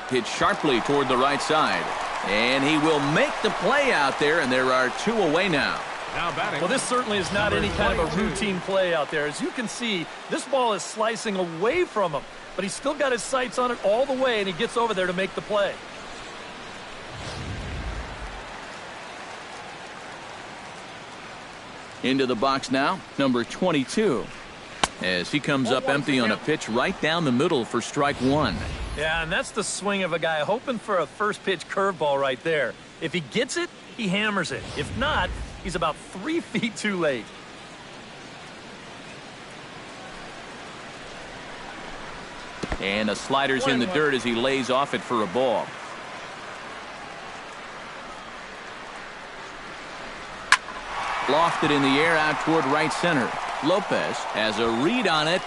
Hit sharply toward the right side. And he will make the play out there, and there are 2 away now. Now batting. Well, this certainly is not any kind of a routine play out there. As you can see, this ball is slicing away from him, but he's still got his sights on it all the way, and he gets over there to make the play. Into the box now, number 22. As he comes up empty on a pitch right down the middle for strike 1. Yeah, and that's the swing of a guy hoping for a first pitch curveball right there. If he gets it, he hammers it. If not, he's about 3 feet too late. And a slider's in the dirt as he lays off it for a ball. Lofted in the air out toward right center. Lopez has a read on it.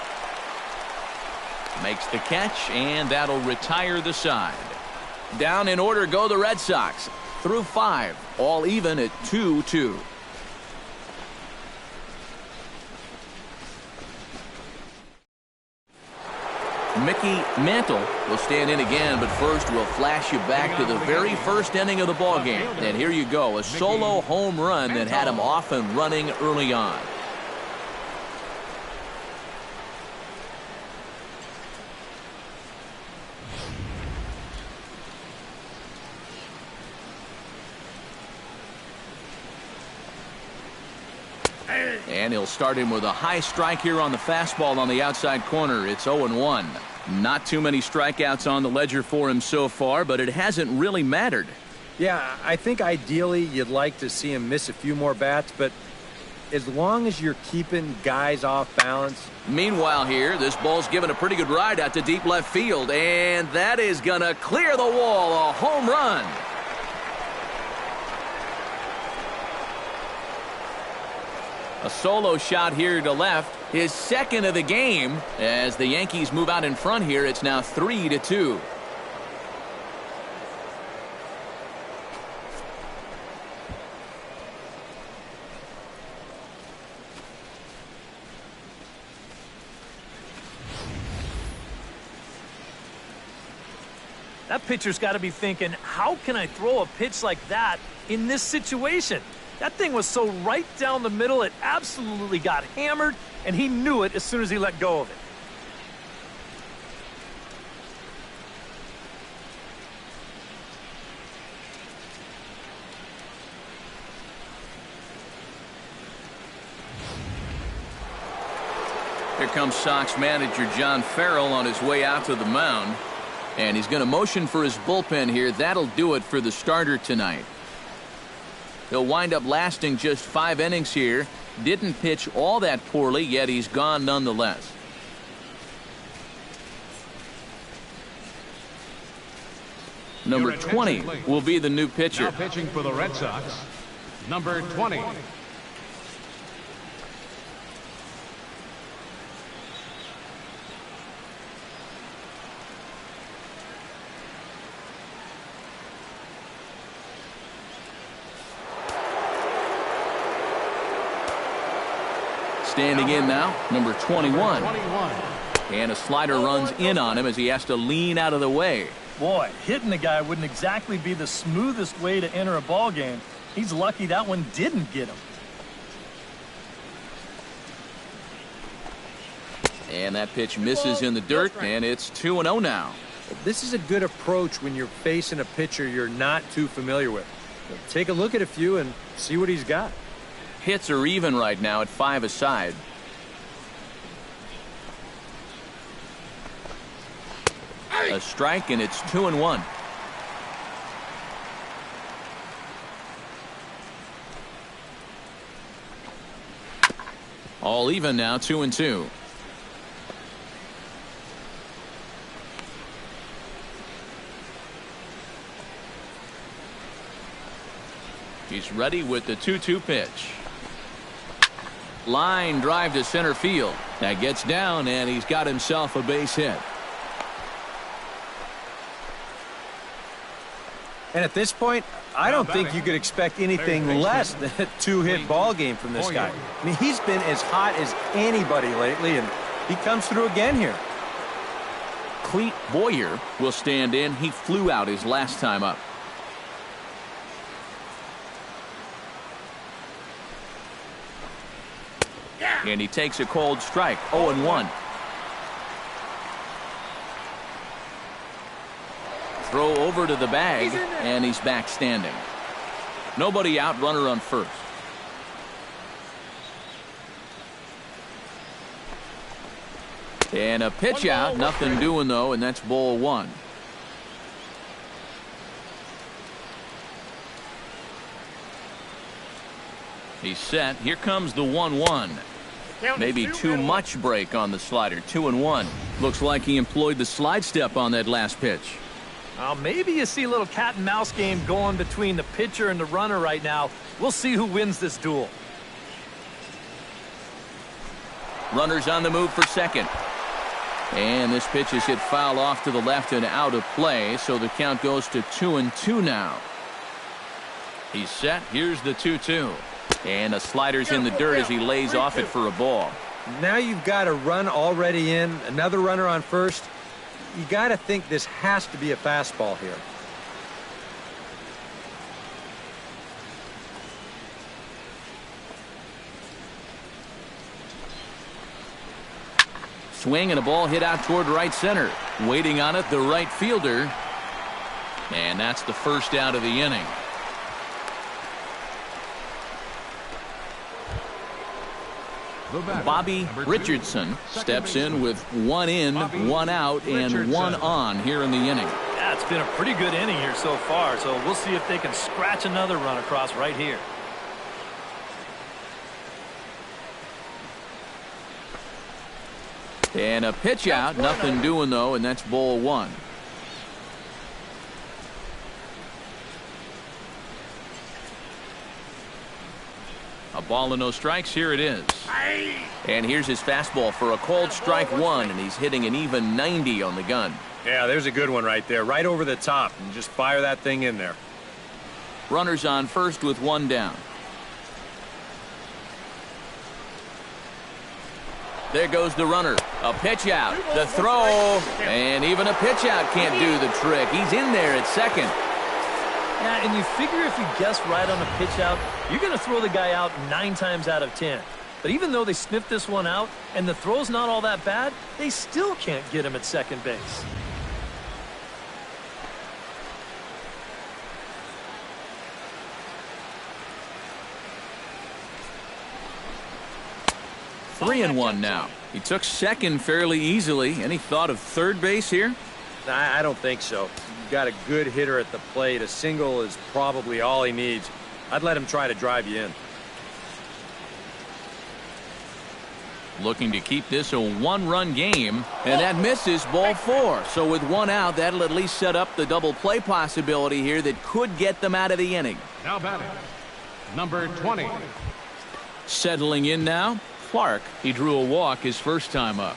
Makes the catch, and that'll retire the side. Down in order go the Red Sox. Through 5, all even at 2-2. Mickey Mantle will stand in again, but first we'll flash you back to the very first inning of the ballgame. And here you go, a solo home run that had him off and running early on. And he'll start him with a high strike here on the fastball on the outside corner. It's 0-1. Not too many strikeouts on the ledger for him so far, but it hasn't really mattered. Yeah, I think ideally you'd like to see him miss a few more bats, but as long as you're keeping guys off balance. Meanwhile here, this ball's given a pretty good ride out to deep left field, and that is going to clear the wall. A home run. A solo shot here to left, his second of the game. As the Yankees move out in front here, it's now 3-2. That pitcher's got to be thinking, how can I throw a pitch like that in this situation? That thing was so right down the middle, it absolutely got hammered, and he knew it as soon as he let go of it. Here comes Sox manager John Farrell on his way out to the mound. And he's going to motion for his bullpen here. That'll do it for the starter tonight. He'll wind up lasting just 5 innings here. Didn't pitch all that poorly, yet he's gone nonetheless. Number 20 will be the new pitcher. Now pitching for the Red Sox, number 20. Standing in now, number 21. And a slider runs in on him as he has to lean out of the way. Boy, hitting the guy wouldn't exactly be the smoothest way to enter a ball game. He's lucky that one didn't get him. And that pitch misses in the dirt, and it's 2-0 now. This is a good approach when you're facing a pitcher you're not too familiar with. Take a look at a few and see what he's got. Hits are even right now at 5 aside. A strike, and it's 2-1. All even now, 2-2. He's ready with the 2-2 pitch. Line drive to center field. That gets down, and he's got himself a base hit. And at this point, I don't think you could expect anything less than a two-hit ball game from this guy. I mean, he's been as hot as anybody lately, and he comes through again here. Cleet Boyer will stand in. He flew out his last time up. And he takes a cold strike. 0-1. Throw over to the bag, and he's back standing. Nobody out, runner on first. And a pitch out, nothing doing though, and that's ball one. He's set. Here comes the 1-1. Maybe too much break on the slider. 2-1. Looks like he employed the slide step on that last pitch. Maybe you see a little cat and mouse game going between the pitcher and the runner right now. We'll see who wins this duel. Runners on the move for second. And this pitch is hit foul off to the left and out of play, so the count goes to 2-2 now. He's set. Here's the 2-2. And the slider's in the dirt as he lays off it for a ball. Now you've got a run already in, another runner on first. You got to think this has to be a fastball here. Swing and a ball hit out toward right center. Waiting on it, the right fielder. And that's the first out of the inning. Bobby Richardson steps in with one in, one out, and one on here in the inning. Yeah, it's been a pretty good inning here so far, so we'll see if they can scratch another run across right here. And a pitch out, nothing doing though, and that's ball one. A ball and no strikes. Here it is. And here's his fastball for a called strike one, and he's hitting an even 90 on the gun. Yeah, there's a good one right there, right over the top, and just fire that thing in there. Runners on first with one down. There goes the runner. A pitch out. The throw. And even a pitch out can't do the trick. He's in there at second. Yeah, and you figure if you guess right on a pitch out, you're going to throw the guy out 9 times out of 10. But even though they sniffed this one out and the throw's not all that bad, they still can't get him at second base. Three and one now. He took second fairly easily. Any thought of third base here? I don't think so. You've got a good hitter at the plate. A single is probably all he needs. I'd let him try to drive you in. Looking to keep this a one-run game, and that misses ball four. So with one out, that'll at least set up the double play possibility here that could get them out of the inning. Now batting, number 20. Settling in now, Clark. He drew a walk his first time up.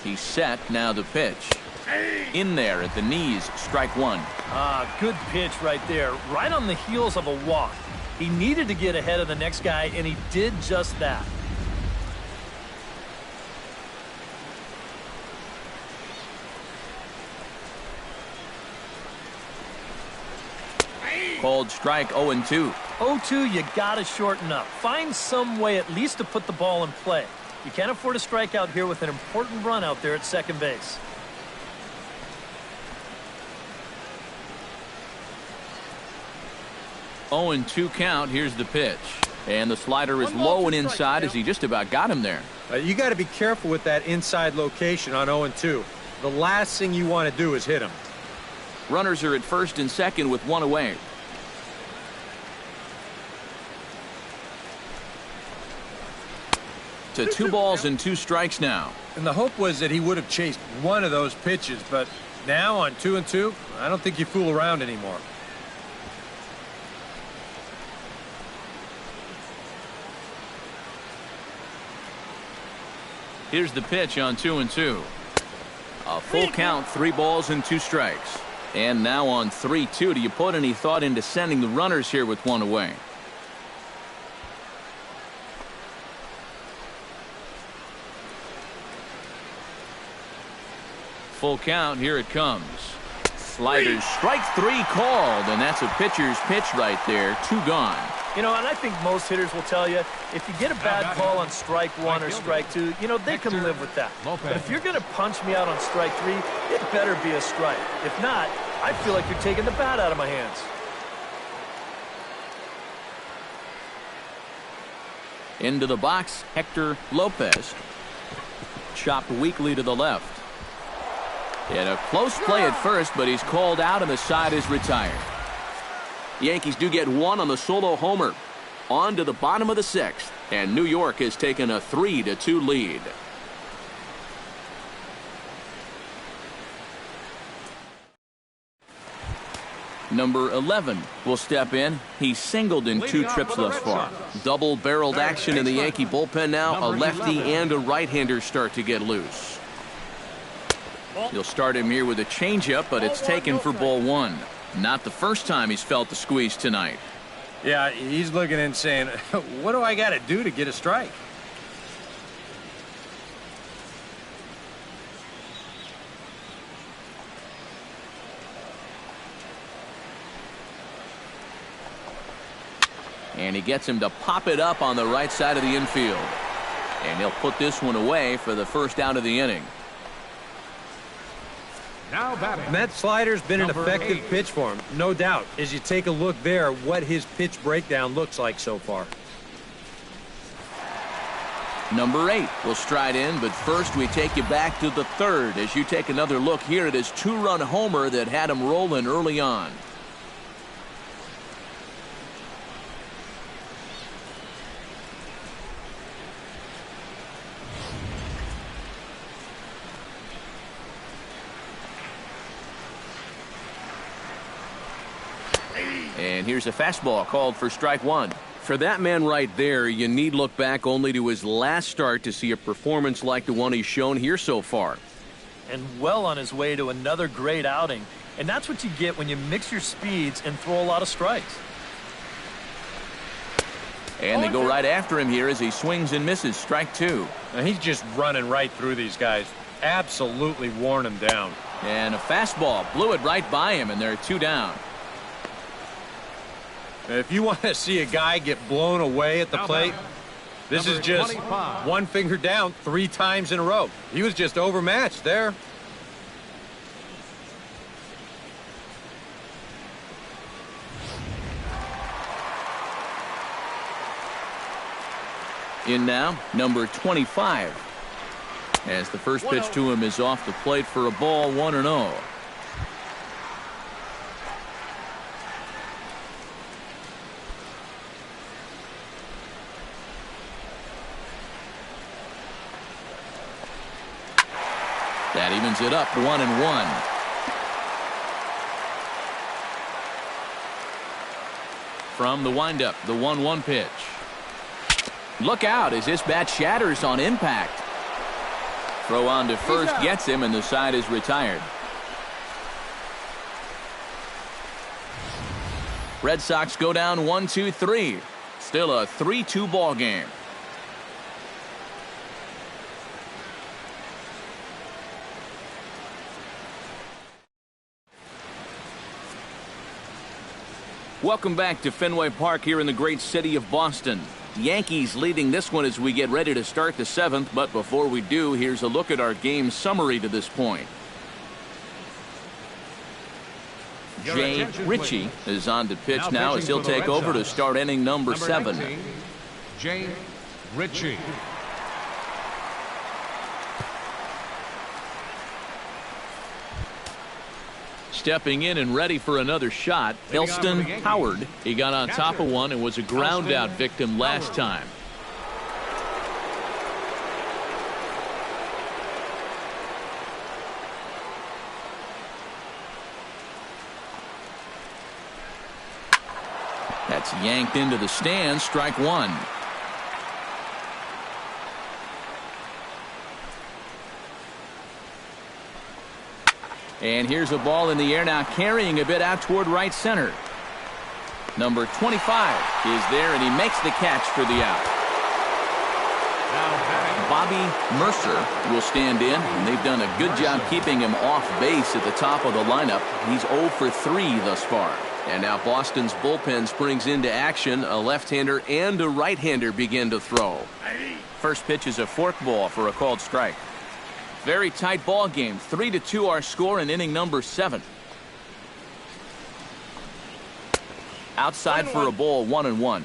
He's set. Now the pitch. In there at the knees. Strike one. Good pitch right there. Right on the heels of a walk. He needed to get ahead of the next guy, and he did just that. Called strike. 0-2. 0-2, you got to shorten up. Find some way at least to put the ball in play. You can't afford a strikeout here with an important run out there at second base. Oh, and 2 count. Here's the pitch. And the slider is low and inside as he just about got him there. You got to be careful with that inside location on 0-2. The last thing you want to do is hit him. Runners are at first and second with one away. To 2 balls and 2 strikes now. And the hope was that he would have chased one of those pitches, but now on 2-2, I don't think you fool around anymore. Here's the pitch on 2-2. A full count, 3 balls and 2 strikes. And now on 3-2, do you put any thought into sending the runners here with 1 away? Full count, here it comes. Sliders, strike 3 called, and that's a pitcher's pitch right there. 2 gone. You know, and I think most hitters will tell you, if you get a bad call on strike 1 or strike 2, you know, they can live with that. But if you're going to punch me out on strike 3, it better be a strike. If not, I feel like you're taking the bat out of my hands. Into the box, Hector Lopez. Chopped weakly to the left. And a close play at first, but he's called out and the side is retired. Yankees do get 1 on the solo homer. On to the bottom of the 6th, and New York has taken a 3-2 lead. Number 11 will step in. He's singled in 2 trips thus far. Double-barreled action in the Yankee bullpen now. A lefty and a right-hander start to get loose. You'll start him here with a changeup, but it's taken for ball 1. Not the first time he's felt the squeeze tonight. Yeah, he's looking and saying, what do I got to do to get a strike? And he gets him to pop it up on the right side of the infield. And he'll put this one away for the first out of the inning. Now batting. And that slider's been an effective pitch for him, no doubt. As you take a look there, what his pitch breakdown looks like so far. Number 8 will stride in, but first we take you back to the 3rd as you take another look here at his 2-run homer that had him rolling early on. And here's a fastball called for strike 1. For that man right there, you need look back only to his last start to see a performance like the one he's shown here so far. And well on his way to another great outing. And that's what you get when you mix your speeds and throw a lot of strikes. And they go right after him here as he swings and misses. Strike 2. Now he's just running right through these guys. Absolutely worn them down. And a fastball blew it right by him, and they're 2 down. If you want to see a guy get blown away at the plate, this is just 25. 1 finger down 3 times in a row. He was just overmatched there. In now, number 25. As the first pitch to him is off the plate for a ball, 1-0. That evens it up, 1-1. From the windup, the 1-1 pitch. Look out as this bat shatters on impact. Throw on to first gets him, and the side is retired. Red Sox go down 1-2-3. Still a 3-2 ball game. Welcome back to Fenway Park here in the great city of Boston. Yankees leading this one as we get ready to start the 7th, but before we do, here's a look at our game summary to this point. Jay Ritchie is on to pitch now as he'll take over to start inning number 7. 19, Jay Ritchie. Stepping in and ready for another shot, Elston Howard. He got on top of one and was a ground out victim last time. That's yanked into the stands. Strike one. And here's a ball in the air now, carrying a bit out toward right center. Number 25 is there, and he makes the catch for the out. Bobby Mercer will stand in, and they've done a good job keeping him off base at the top of the lineup. He's 0 for 3 thus far. And now Boston's bullpen springs into action. A left-hander and a right-hander begin to throw. First pitch is a forkball for a called strike. Very tight ball game. 3-2 our score in inning number 7. Outside for a ball, 1-1.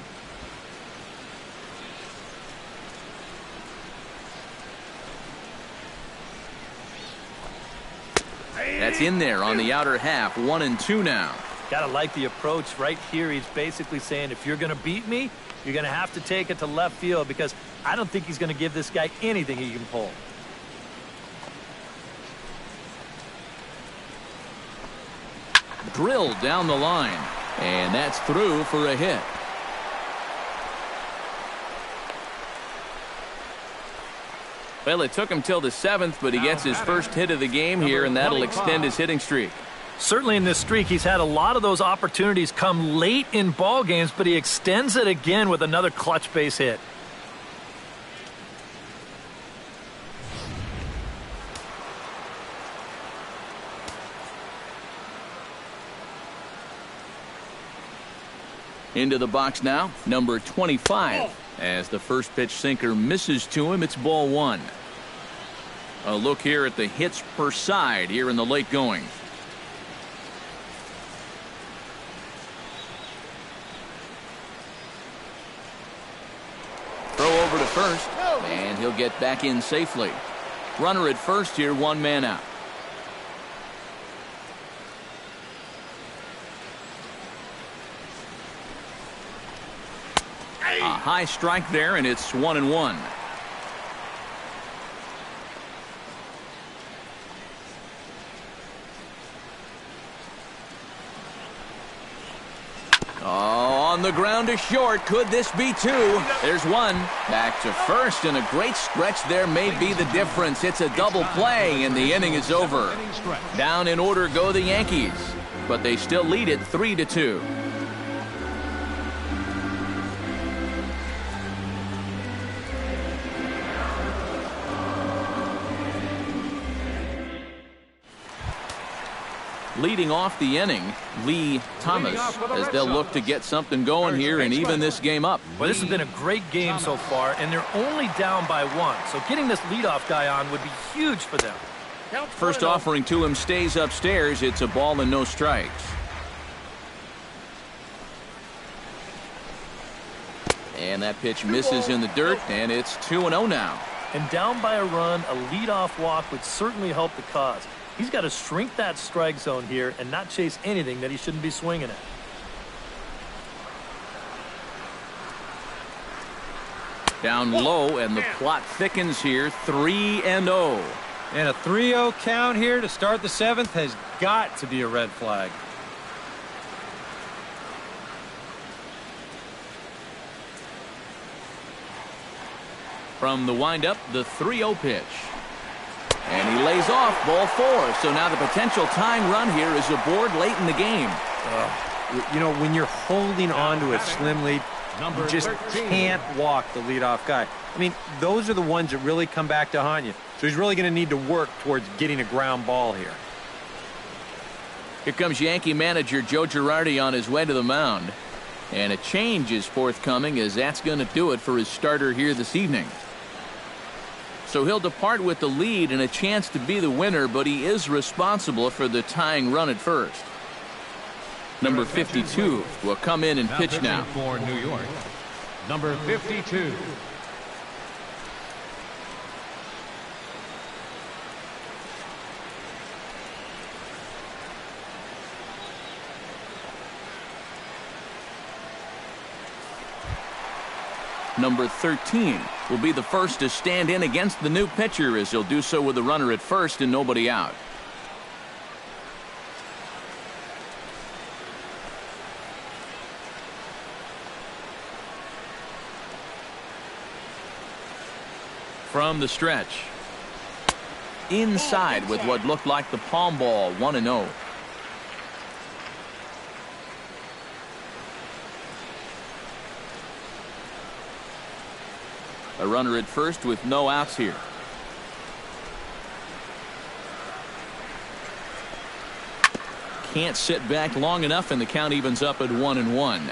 That's in there on the outer half. 1-2 now. Gotta like the approach right here. He's basically saying, if you're gonna beat me, you're gonna have to take it to left field, because I don't think he's gonna give this guy anything he can pull. Drilled down the line, and that's through for a hit. Well, it took him till the 7th, but he gets his first hit of the game here, and that'll extend his hitting streak. Certainly in this streak, he's had a lot of those opportunities come late in ball games, but he extends it again with another clutch base hit. Into the box now, number 25. As the first pitch sinker misses to him, it's ball 1. A look here at the hits per side here in the late going. Throw over to first, and he'll get back in safely. Runner at first here, 1 man out. A high strike there, and it's 1-1. Oh, on the ground to short. Could this be 2? There's 1. Back to first, and a great stretch there may be the difference. It's a double play, and the inning is over. Down in order go the Yankees, but they still lead it 3-2. Leading off the inning, Lee Thomas, as they'll look to get something going here and even this game up. Well, this has been a great game so far, and they're only down by 1. So getting this leadoff guy on would be huge for them. First offering to him stays upstairs. It's a ball and no strikes. And that pitch misses in the dirt, and it's 2-0 now. And down by a run, a leadoff walk would certainly help the cause. He's got to shrink that strike zone here and not chase anything that he shouldn't be swinging at. Down low, and the plot thickens here. 3-0. And a 3-0 count here to start the 7th has got to be a red flag. From the windup, the 3-0 pitch. And he lays off, ball 4. So now the potential tying run here is aboard late in the game. You know, when you're holding on to a slim lead, you just can't walk the leadoff guy. I mean, those are the ones that really come back to haunt you. So he's really going to need to work towards getting a ground ball here. Here comes Yankee manager Joe Girardi on his way to the mound. And a change is forthcoming, as that's going to do it for his starter here this evening. So he'll depart with the lead and a chance to be the winner, but he is responsible for the tying run at first. Number 52 will come in and pitch now. For New York, number 52. Number 13 will be the first to stand in against the new pitcher, as he'll do so with a runner at first and nobody out. from the stretch. Inside with what looked like the palm ball, 1-0. A runner at first with no outs here. Can't sit back long enough, and the count evens up at 1-1.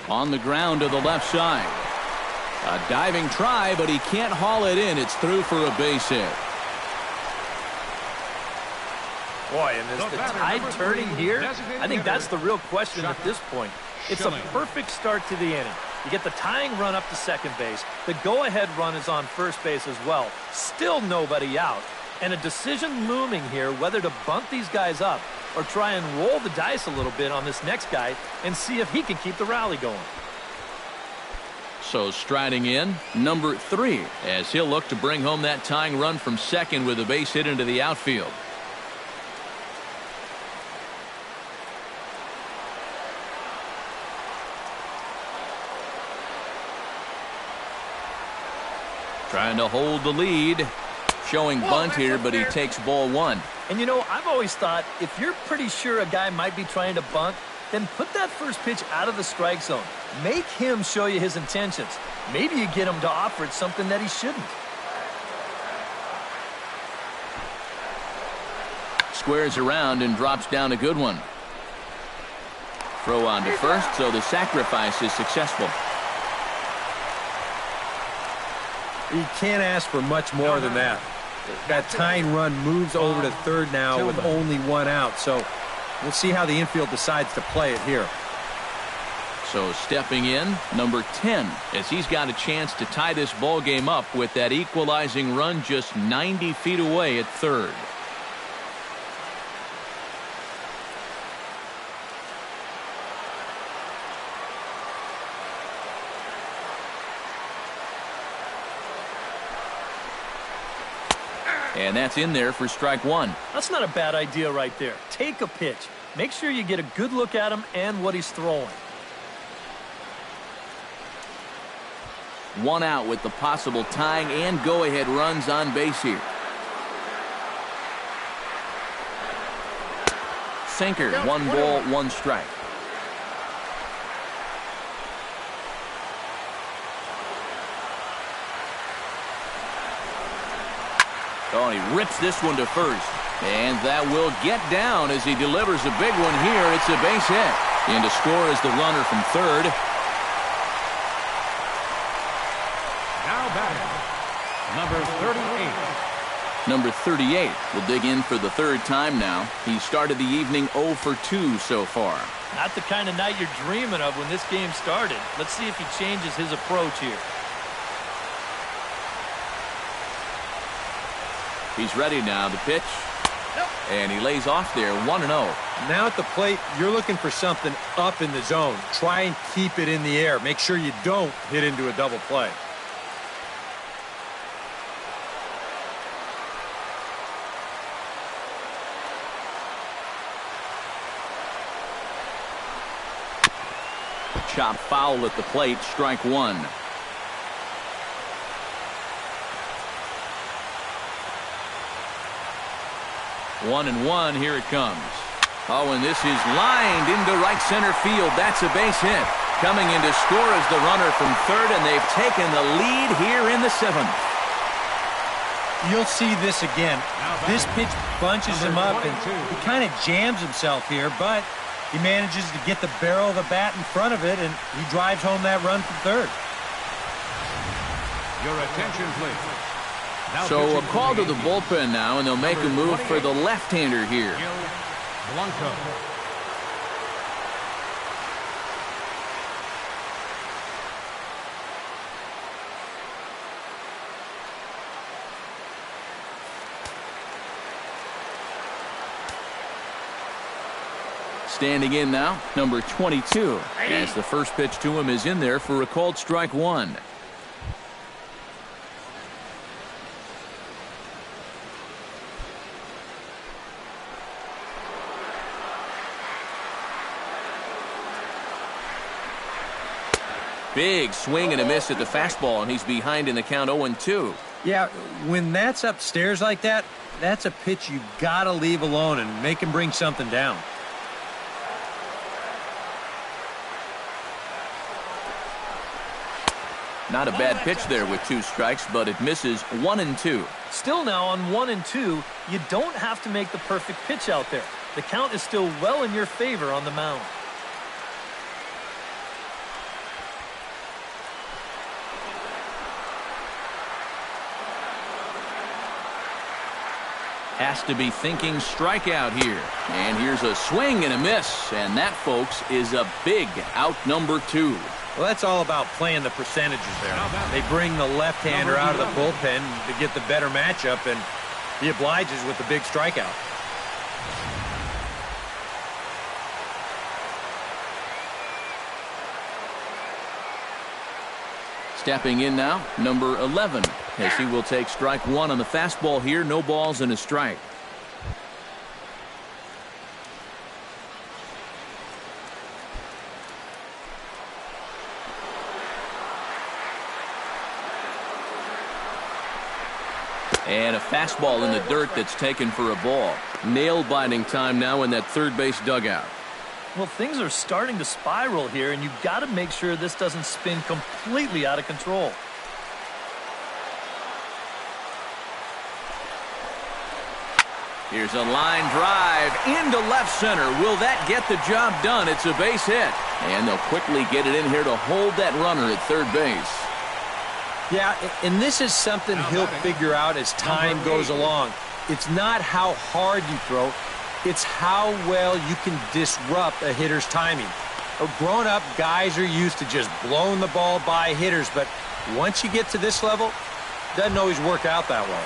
On the ground to the left side. A diving try, but he can't haul it in. It's through for a base hit. Boy, and is the tide turning here? I think that's the real question at this point. It's a perfect start to the inning. You get the tying run up to second base. The go-ahead run is on first base as well. Still nobody out. And a decision looming here whether to bunt these guys up or try and roll the dice a little bit on this next guy and see if he can keep the rally going. So striding in, number 3, as he'll look to bring home that tying run from second with a base hit into the outfield. Trying to hold the lead. Showing bunt here, but he takes ball 1. And you know, I've always thought if you're pretty sure a guy might be trying to bunt, then put that first pitch out of the strike zone. Make him show you his intentions. Maybe you get him to offer it something that he shouldn't. Squares around and drops down a good one. Throw on to first, so the sacrifice is successful. You can't ask for much more than that. That tying run moves over to third now with only 1 out. So we'll see how the infield decides to play it here. So stepping in, number 10, as he's got a chance to tie this ball game up with that equalizing run just 90 feet away at third. And that's in there for strike 1. That's not a bad idea right there. Take a pitch. Make sure you get a good look at him and what he's throwing. 1 out with the possible tying and go-ahead runs on base here. Sinker, 1 ball, 1 strike. Oh, and he rips this one to first. And that will get down as he delivers a big one here. It's a base hit. And to score is the runner from third. Now batting, number 38. Number 38 will dig in for the third time now. He started the evening 0 for 2 so far. Not the kind of night you're dreaming of when this game started. Let's see if he changes his approach here. He's ready now. The pitch. And he lays off there, 1-0. Now at the plate, you're looking for something up in the zone. Try and keep it in the air. Make sure you don't hit into a double play. Chop foul at the plate, strike 1. 1-1, here it comes. Oh, and this is lined into right center field. That's a base hit. Coming in to score is the runner from third, and they've taken the lead here in the 7th. You'll see this again. This pitch bunches him up, and he kind of jams himself here, but he manages to get the barrel of the bat in front of it, and he drives home that run from third. Your attention, please. So a call to the bullpen now, and they'll make a move for the left-hander here. Blanco. Standing in now, number 22, as the first pitch to him is in there for a called strike 1. Big swing and a miss at the fastball, and he's behind in the count 0-2. Yeah, when that's upstairs like that, that's a pitch you got to leave alone and make him bring something down. Not a bad pitch there with 2 strikes, but it misses 1-2. Still now on 1-2, you don't have to make the perfect pitch out there. The count is still well in your favor on the mound. Has to be thinking strikeout here. And here's a swing and a miss. And that, folks, is a big out number 2. Well, that's all about playing the percentages there. They bring the left-hander out of the bullpen to get the better matchup, and he obliges with the big strikeout. Stepping in now, number 11, as he will take strike 1 on the fastball here. No balls and a strike. And a fastball in the dirt that's taken for a ball. Nail-biting time now in that third base dugout. Well, things are starting to spiral here, and you've got to make sure this doesn't spin completely out of control. Here's a line drive into left center. Will that get the job done? It's a base hit. And they'll quickly get it in here to hold that runner at third base. Yeah, and this is something he'll figure out as time goes along. It's not how hard you throw, it's how well you can disrupt a hitter's timing. Growing up, guys are used to just blowing the ball by hitters, but once you get to this level, it doesn't always work out that way.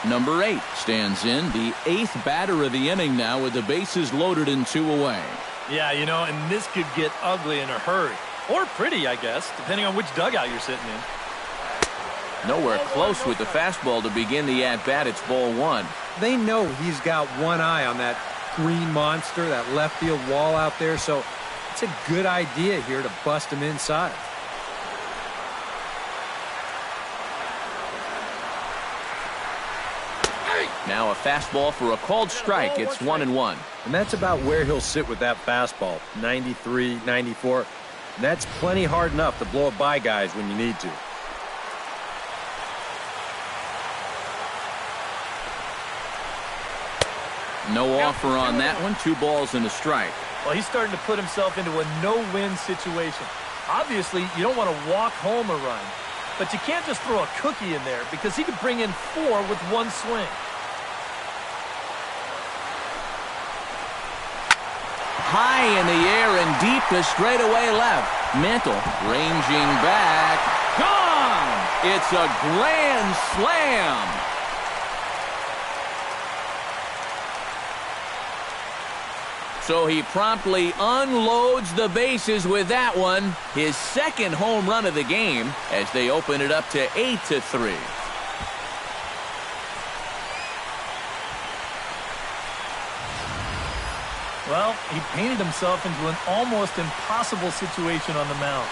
Number 8 stands in, the 8th batter of the inning now with the bases loaded and 2 away. Yeah, you know, and this could get ugly in a hurry. Or pretty, I guess, depending on which dugout you're sitting in. Nowhere close with the fastball to begin the at-bat. It's ball 1. They know he's got one eye on that green monster, that left field wall out there, so it's a good idea here to bust him inside. Now a fastball for a called strike. It's 1-1. And that's about where he'll sit with that fastball, 93, 94. And that's plenty hard enough to blow it by guys when you need to. No offer on that one. 2 balls and a strike. Well, he's starting to put himself into a no-win situation. Obviously, you don't want to walk home a run, but you can't just throw a cookie in there because he could bring in 4 with 1 swing. High in the air and deep to straightaway left. Mantle ranging back. Gone! It's a grand slam. So he promptly unloads the bases with that one. His second home run of the game as they open it up to 8-3. Well, he painted himself into an almost impossible situation on the mound.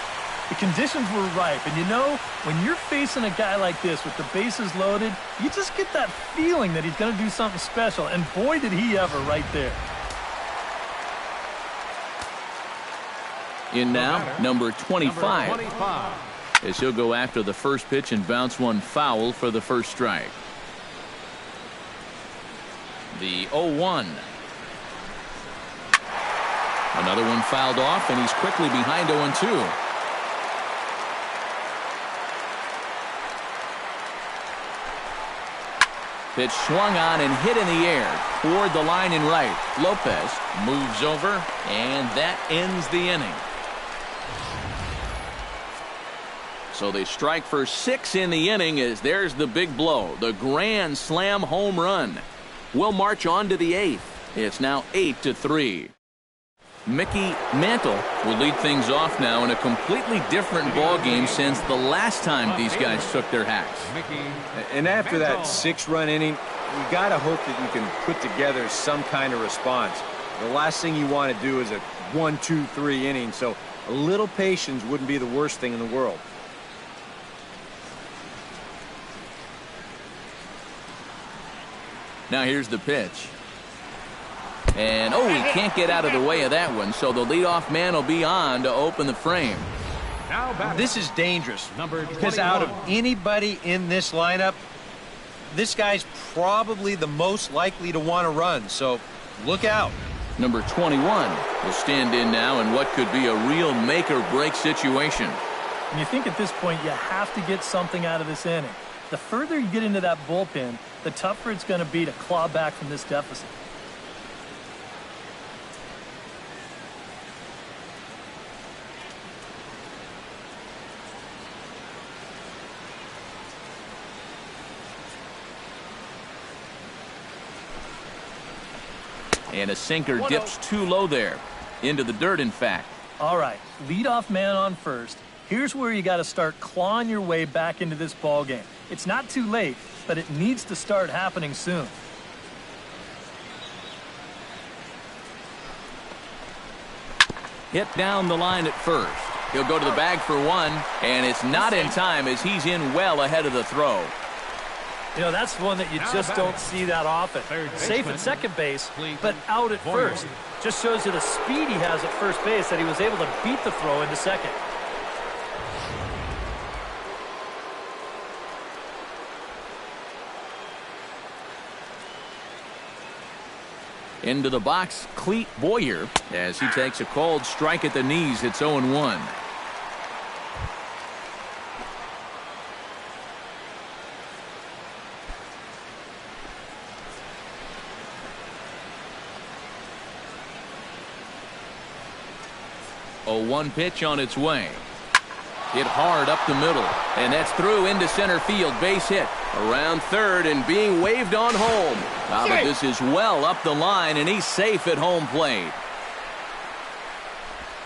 The conditions were ripe, and you know, when you're facing a guy like this with the bases loaded, you just get that feeling that he's going to do something special, and boy, did he ever right there. In now, number 25. As he'll go after the first pitch and bounce one foul for the first strike. The 0-1. Another one fouled off, and he's quickly behind 0-2. Pitch swung on and hit in the air toward the line in right. Lopez moves over, and that ends the inning. So they strike for 6 in the inning as there's the big blow, the grand slam home run. We'll march on to the 8th. It's now 8-3. Mickey Mantle will lead things off now in a completely different ball game since the last time these guys took their hacks. And after that 6-run inning, you got to hope that you can put together some kind of response. The last thing you want to do is a 1, 2, 3 inning, so a little patience wouldn't be the worst thing in the world. Now here's the pitch. And, oh, he can't get out of the way of that one, so the leadoff man will be on to open the frame. This is dangerous because 21. out of anybody in this lineup, this guy's probably the most likely to want to run, so look out. Number 21 will stand in now in what could be a real make-or-break situation. And you think at this point you have to get something out of this inning. The further you get into that bullpen, the tougher it's going to be to claw back from this deficit. And a sinker dips too low there. Into the dirt, in fact. All right, leadoff man on first. Here's where you got to start clawing your way back into this ball game. It's not too late, but it needs to start happening soon. Hit down the line at first. He'll go to the bag for one, and it's not in time as he's in well ahead of the throw. You know, that's one that you just don't see that often. Safe at second base, but out at first. Just shows you the speed he has at first base that he was able to beat the throw into second. Into the box, Cleet Boyer, as he takes a cold strike at the knees. It's 0-1. A 1 pitch on its way. Hit hard up the middle, and that's through into center field. Base hit around third and being waved on home. But this is well up the line, and he's safe at home plate.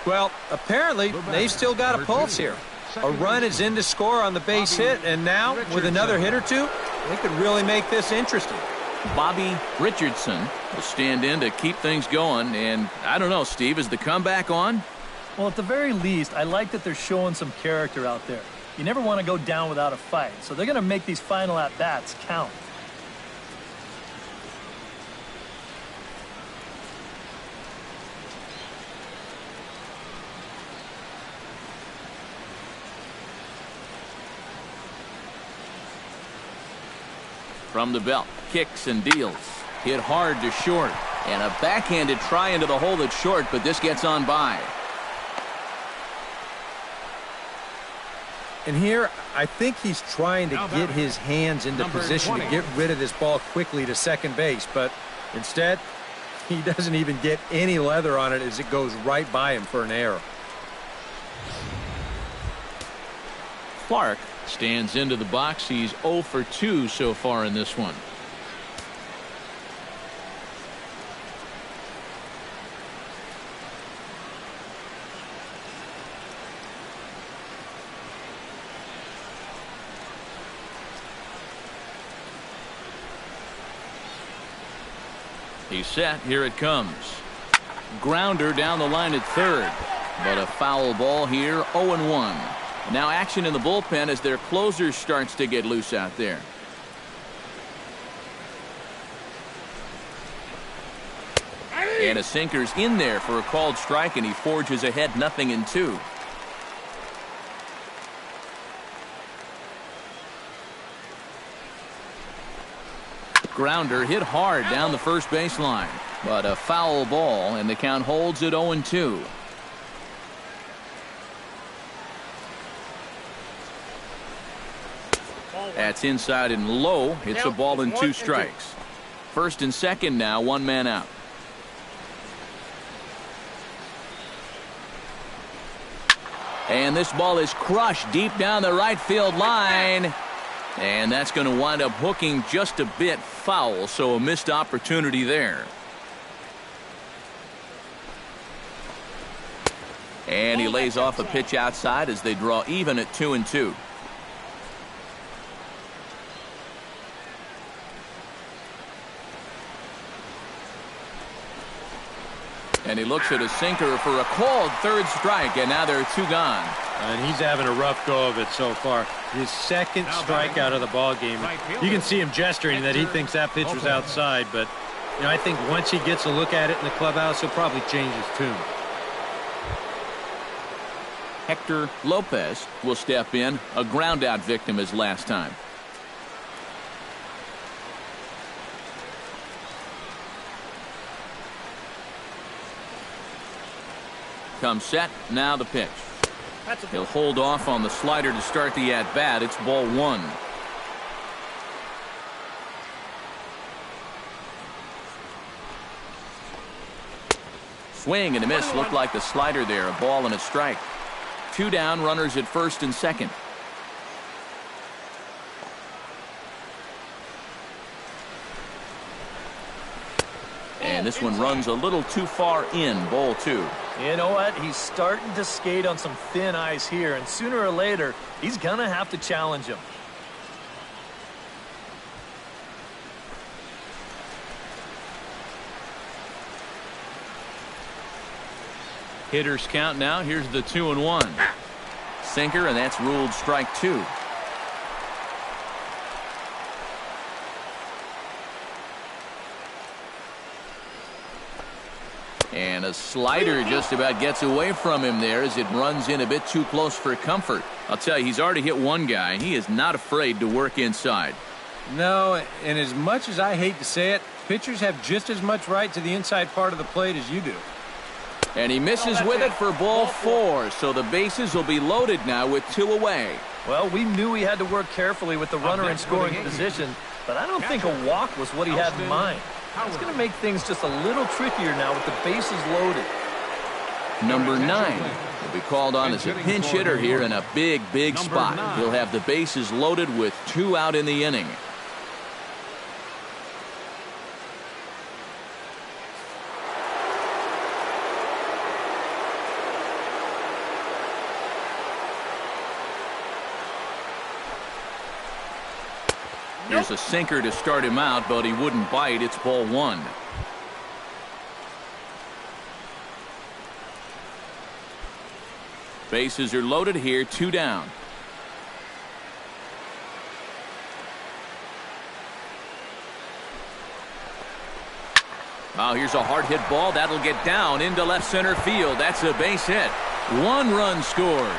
Well, apparently they've still got a pulse here. A run is in to score on the base hit, and now with another hit or two, they could really make this interesting. Bobby Richardson will stand in to keep things going, and I don't know, Steve, is the comeback on? Well, at the very least, I like that they're showing some character out there. You never want to go down without a fight, so they're going to make these final at-bats count. From the belt, kicks and deals. Hit hard to short, and a backhanded try into the hole that's short, but this gets on by. And here, I think he's trying to get his hands into position to get rid of this ball quickly to second base, but instead, he doesn't even get any leather on it as it goes right by him for an error. Clark stands into the box. He's 0 for 2 so far in this one. He's set. Here it comes. Grounder down the line at third. But a foul ball here. 0-1. Now action in the bullpen as their closer starts to get loose out there. And a sinker's in there for a called strike, and he forges ahead 0-2. Grounder hit hard down the first baseline, but a foul ball, and the count holds at 0-2. That's inside and low. It's a ball and 2 strikes. First and second now, 1 man out. And this ball is crushed deep down the right field line. And that's going to wind up hooking just a bit foul, so a missed opportunity there. And he lays off a pitch outside as they draw even at 2-2. And he looks at a sinker for a called third strike, and now there are 2 gone. And he's having a rough go of it so far. His second strikeout of the ball game. You can see him gesturing that he thinks that pitch was outside, but I think once he gets a look at it in the clubhouse, he'll probably change his tune. Hector Lopez will step in, a ground-out victim as last time. Comes set, now the pitch. He'll hold off on the slider to start the at-bat. It's ball 1. Swing and a miss. Looked like the slider there. A ball and a strike. 2 down, runners at first and second. And this one runs a little too far in, ball 2. You know what? He's starting to skate on some thin ice here, and sooner or later, he's going to have to challenge him. Hitters count now. Here's the 2-1. Sinker, and that's ruled strike 2. And a slider just about gets away from him there as it runs in a bit too close for comfort. I'll tell you, he's already hit one guy. He is not afraid to work inside. No, and as much as I hate to say it, pitchers have just as much right to the inside part of the plate as you do. And he misses with it for ball 4, so the bases will be loaded now with 2 away. Well, we knew he had to work carefully with the runner in scoring position, but I don't think a walk was what he had in mind. It's going to make things just a little trickier now with the bases loaded. Number 9 will be called on as a pinch hitter here in a big spot. He'll have the bases loaded with 2 out in the inning. Here's a sinker to start him out, but he wouldn't bite. It's ball 1. Bases are loaded here, 2 down. Oh, here's a hard hit ball. That'll get down into left center field. That's a base hit. 1 run scores.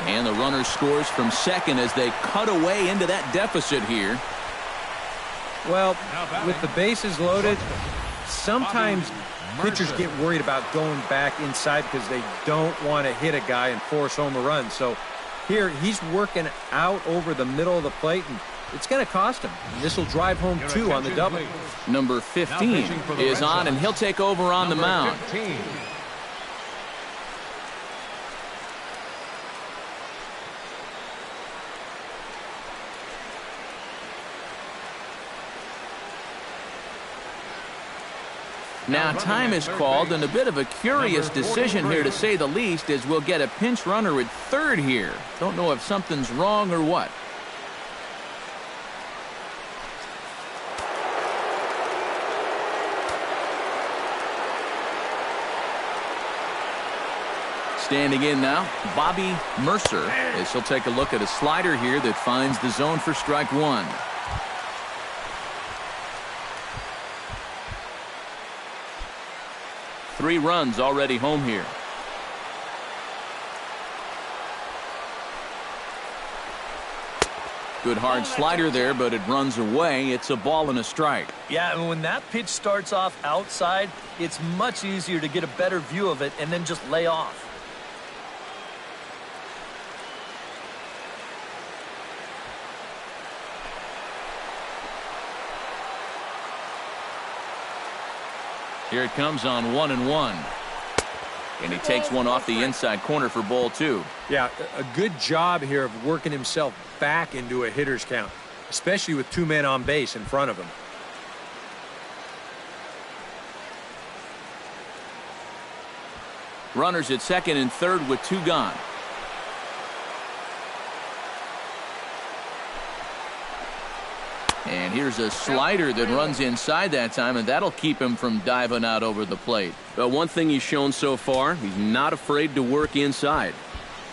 And the runner scores from second as they cut away into that deficit here. Well, with the bases loaded, sometimes pitchers get worried about going back inside because they don't want to hit a guy and force home a run. So here he's working out over the middle of the plate, and it's going to cost him. This will drive home 2 on the double. Number 15 is on, and he'll take over on the mound. 15. Now time is called, and a bit of a curious decision here to say the least, as we'll get a pinch runner at third here. Don't know if something's wrong or what. Standing in now, Bobby Mercer, as he'll take a look at a slider here that finds the zone for strike 1. Three runs already home here. Good hard slider there, but it runs away. It's a ball and a strike. Yeah, and when that pitch starts off outside, it's much easier to get a better view of it and then just lay off. Here it comes on 1-1. And he takes one off the inside corner for ball 2. Yeah, a good job here of working himself back into a hitter's count, especially with 2 men on base in front of him. Runners at second and third with 2 gone. And here's a slider that runs inside that time, and that'll keep him from diving out over the plate. Well, one thing he's shown so far, he's not afraid to work inside.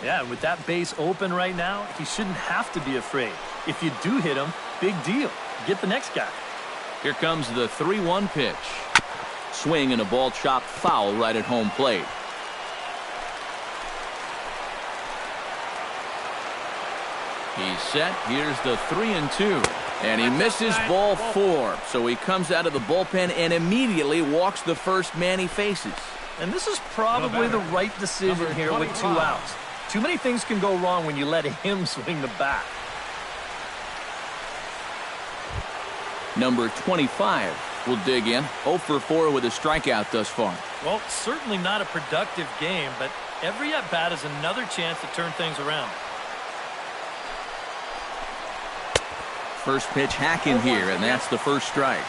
Yeah, with that base open right now, he shouldn't have to be afraid. If you do hit him, big deal. Get the next guy. Here comes the 3-1 pitch. Swing and a ball chopped foul right at home plate. He's set. Here's the 3-2. And he misses ball 4. So he comes out of the bullpen and immediately walks the first man he faces. And this is probably the right decision here with 2 outs. Too many things can go wrong when you let him swing the bat. Number 25 will dig in. 0 for 4 with a strikeout thus far. Well, certainly not a productive game, but every at-bat is another chance to turn things around. First pitch hacking here, and that's the first strike.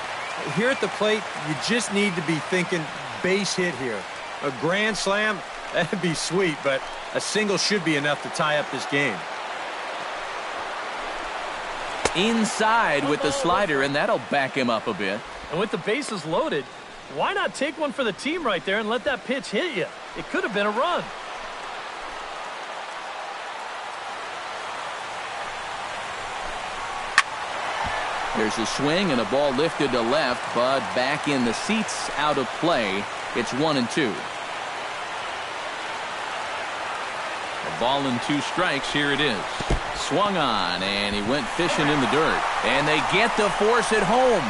Here at the plate, you just need to be thinking base hit here. A grand slam, that'd be sweet, but a single should be enough to tie up this game. Inside with the slider, and that'll back him up a bit. And with the bases loaded, why not take one for the team right there and let that pitch hit you? It could have been a run. There's a swing and a ball lifted to left, but back in the seats, out of play. It's 1-2. A ball and 2 strikes. Here it is. Swung on, and he went fishing in the dirt. And they get the force at home.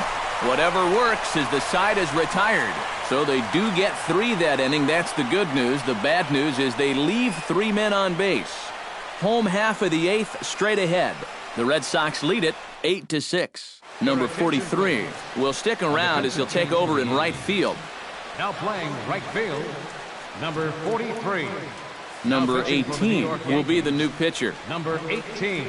Whatever works as the side is retired. So they do get 3 that inning. That's the good news. The bad news is they leave 3 men on base. Home half of the 8th straight ahead. The Red Sox lead it 8-6. Number 43 will stick around as he'll take over in right field. Now playing right field, number 43. Number 18 will be the new pitcher. Number 18.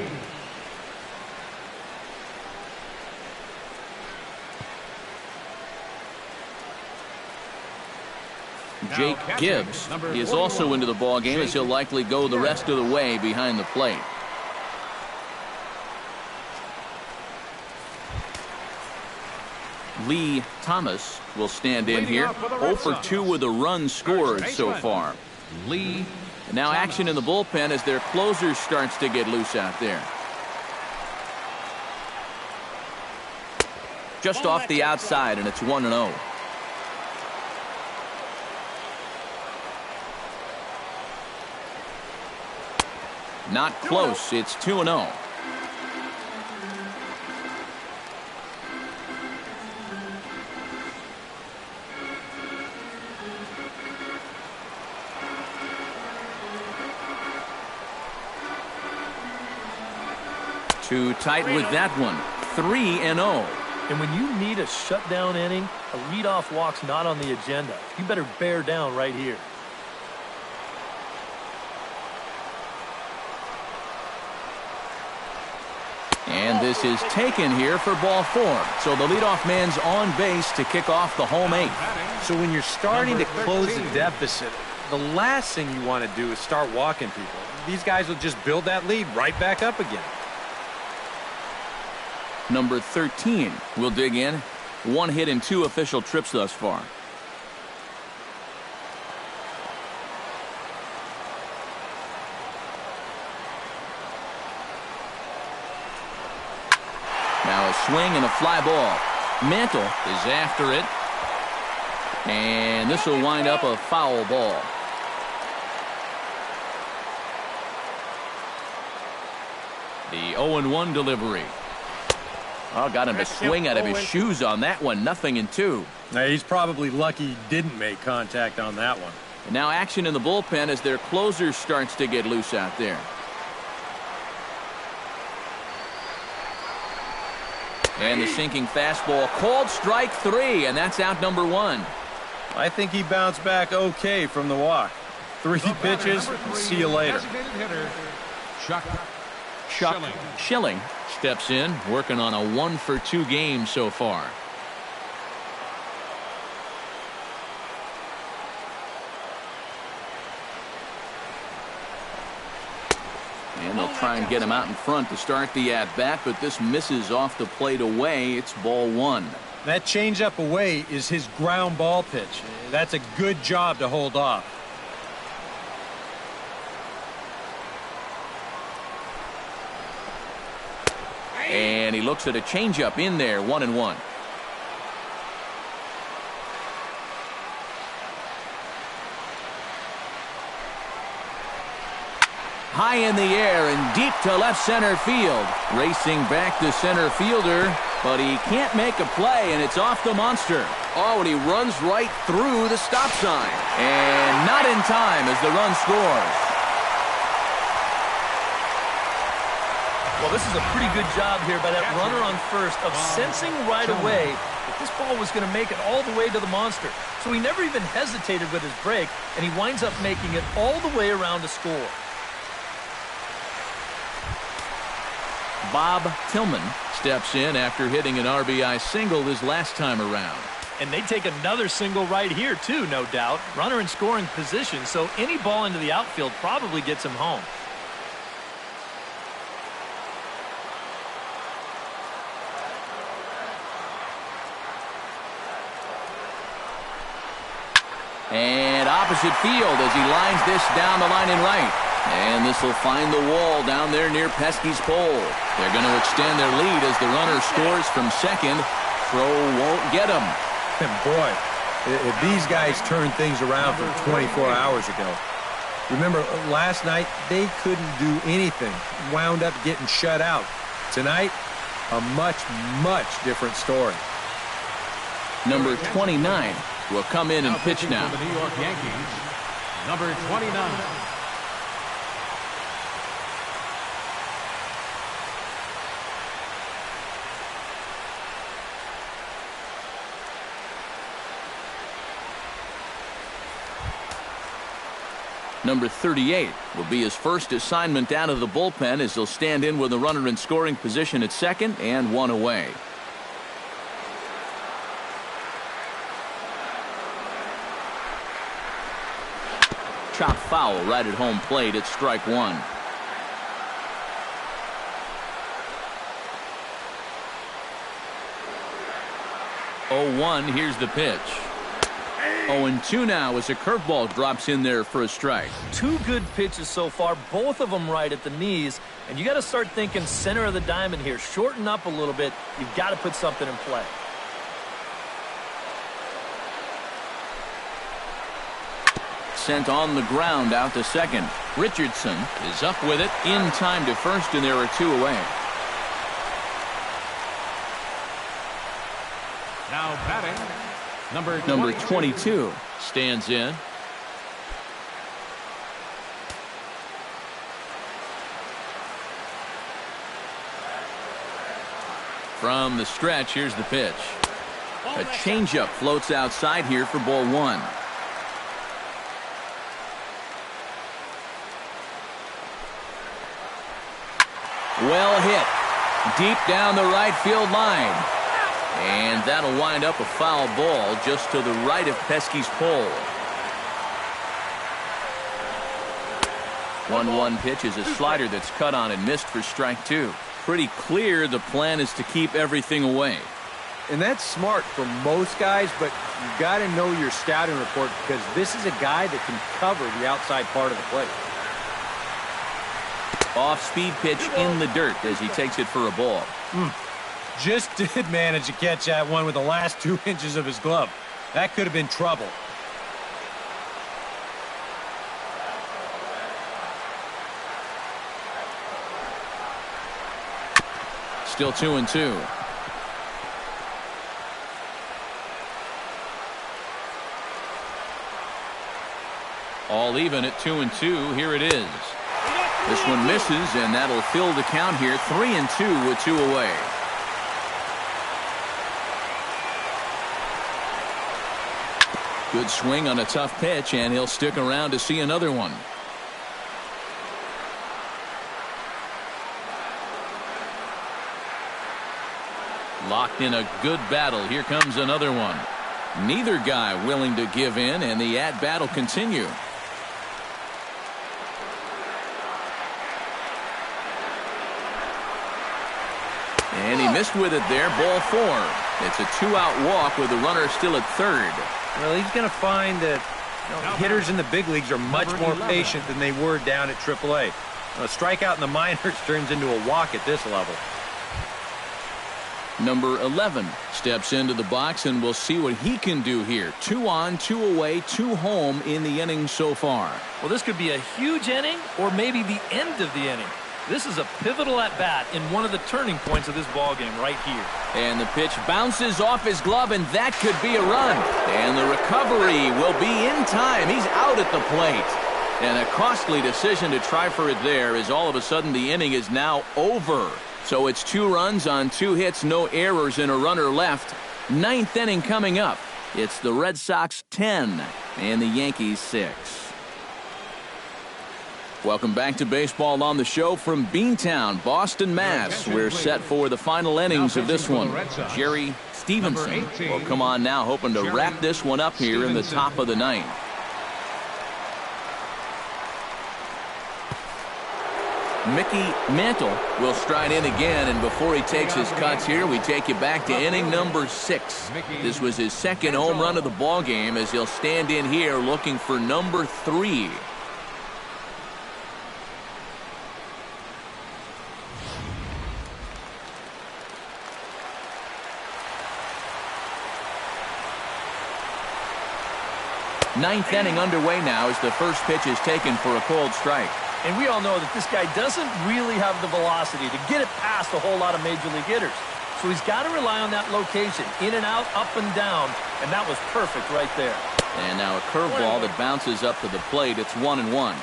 Jake Gibbs is also into the ball game as he'll likely go the rest of the way behind the plate. Lee Thomas will stand in here. 0 for 2 with a run scored so far. Lee. Now action in the bullpen as their closer starts to get loose out there. Just off the outside, and it's 1-0. Not close. It's 2-0. Too tight with that one. 3-0. And when you need a shutdown inning, a leadoff walk's not on the agenda. You better bear down right here. And this is taken here for ball 4. So the leadoff man's on base to kick off the home 8th. So when you're starting to close the deficit, the last thing you want to do is start walking people. These guys will just build that lead right back up again. Number 13 will dig in. 1 hit and 2 official trips thus far. Now a swing and a fly ball. Mantle is after it. And this will wind up a foul ball. The 0-1 delivery. Oh, got him to swing out of his shoes on that one. 0-2. Now, he's probably lucky he didn't make contact on that one. And now action in the bullpen as their closer starts to get loose out there. And the sinking fastball called strike 3, and that's out number 1. I think he bounced back okay from the walk. 3 pitches, see you later. Chuck Schilling steps in, working on a 1-for-2 game so far. And And they'll try and get him out in front to start the at-bat, but this misses off the plate away. It's ball one. That changeup away is his ground ball pitch. That's a good job to hold off. And he looks at a changeup in there, 1-1. High in the air and deep to left center field. Racing back to center fielder, but he can't make a play, and it's off the monster. Oh, and he runs right through the stop sign. And not in time as the run scores. Well, this is a pretty good job here by that runner on first of sensing right away that this ball was going to make it all the way to the monster. So he never even hesitated with his break, and he winds up making it all the way around to score. Bob Tillman steps in after hitting an RBI single his last time around. And they take another single right here, too, no doubt. Runner in scoring position, so any ball into the outfield probably gets him home. And opposite field as he lines this down the line in right. And this will find the wall down there near Pesky's pole. They're going to extend their lead as the runner scores from second. Throw won't get him. And boy, if these guys turn things around from 24 hours ago. Remember, last night, they couldn't do anything. Wound up getting shut out. Tonight, a much, much different story. Number 29 will come in and pitch now. For the New York Yankees, number 29. Number 38 will be his first assignment out of the bullpen as he'll stand in with a runner in scoring position at second and one away. Chop foul right at home plate at strike one. Oh, 1, here's the pitch. 0-2 now as a curveball drops in there for a strike. Two good pitches so far, both of them right at the knees. And you got to start thinking center of the diamond here. Shorten up a little bit. You've got to put something in play. Sent on the ground out to second. Richardson is up with it in time to first, and there are two away. Now batting, Number 22 stands in. From the stretch, here's the pitch. A changeup floats outside here for ball one. Well hit. Deep down the right field line. And that'll wind up a foul ball just to the right of Pesky's pole. 1-1 pitch is a slider that's cut on and missed for strike two. Pretty clear the plan is to keep everything away. And that's smart for most guys, but you've got to know your scouting report because this is a guy that can cover the outside part of the plate. Off-speed pitch in the dirt as he takes it for a ball. Just did manage to catch that one with the last 2 inches of his glove. That could have been trouble. Still 2-2. All even at 2-2. Here it is. This one misses, and that'll fill the count here. 3-2 with two away. Good swing on a tough pitch, and he'll stick around to see another one. Locked in a good battle. Here comes another one. Neither guy willing to give in, and the at-bat will continue. missed with it there. Ball 4. It's a 2-out walk with the runner still at third. Well, he's going to find that hitters in the big leagues are much more patient than they were down at AAA. A strikeout in the minors turns into a walk at this level. Number 11 steps into the box, and we'll see what he can do here. 2 on, 2 away, 2 home in the inning so far. Well, this could be a huge inning or maybe the end of the inning. This is a pivotal at-bat in one of the turning points of this ballgame right here. And the pitch bounces off his glove, and that could be a run. And the recovery will be in time. He's out at the plate. And a costly decision to try for it there, as all of a sudden the inning is now over. So it's 2 runs on 2 hits, no errors, and a runner left. 9th inning coming up. It's the Red Sox 10 and the Yankees 6. Welcome back to Baseball on the Show from Beantown, Boston, Mass. We're set for the final innings of this one. Jerry Stevenson will come on now, hoping to wrap this one up here in the top of the 9th. Mickey Mantle will stride in again, and before he takes his cuts here, we take you back to inning number 6. This was his 2nd home run of the ball game, as he'll stand in here looking for number 3. Ninth inning underway now as the first pitch is taken for a cold strike. And we all know that this guy doesn't really have the velocity to get it past a whole lot of major league hitters. So he's got to rely on that location, in and out, up and down, and that was perfect right there. And now a curveball that bounces up to the plate. It's 1-1.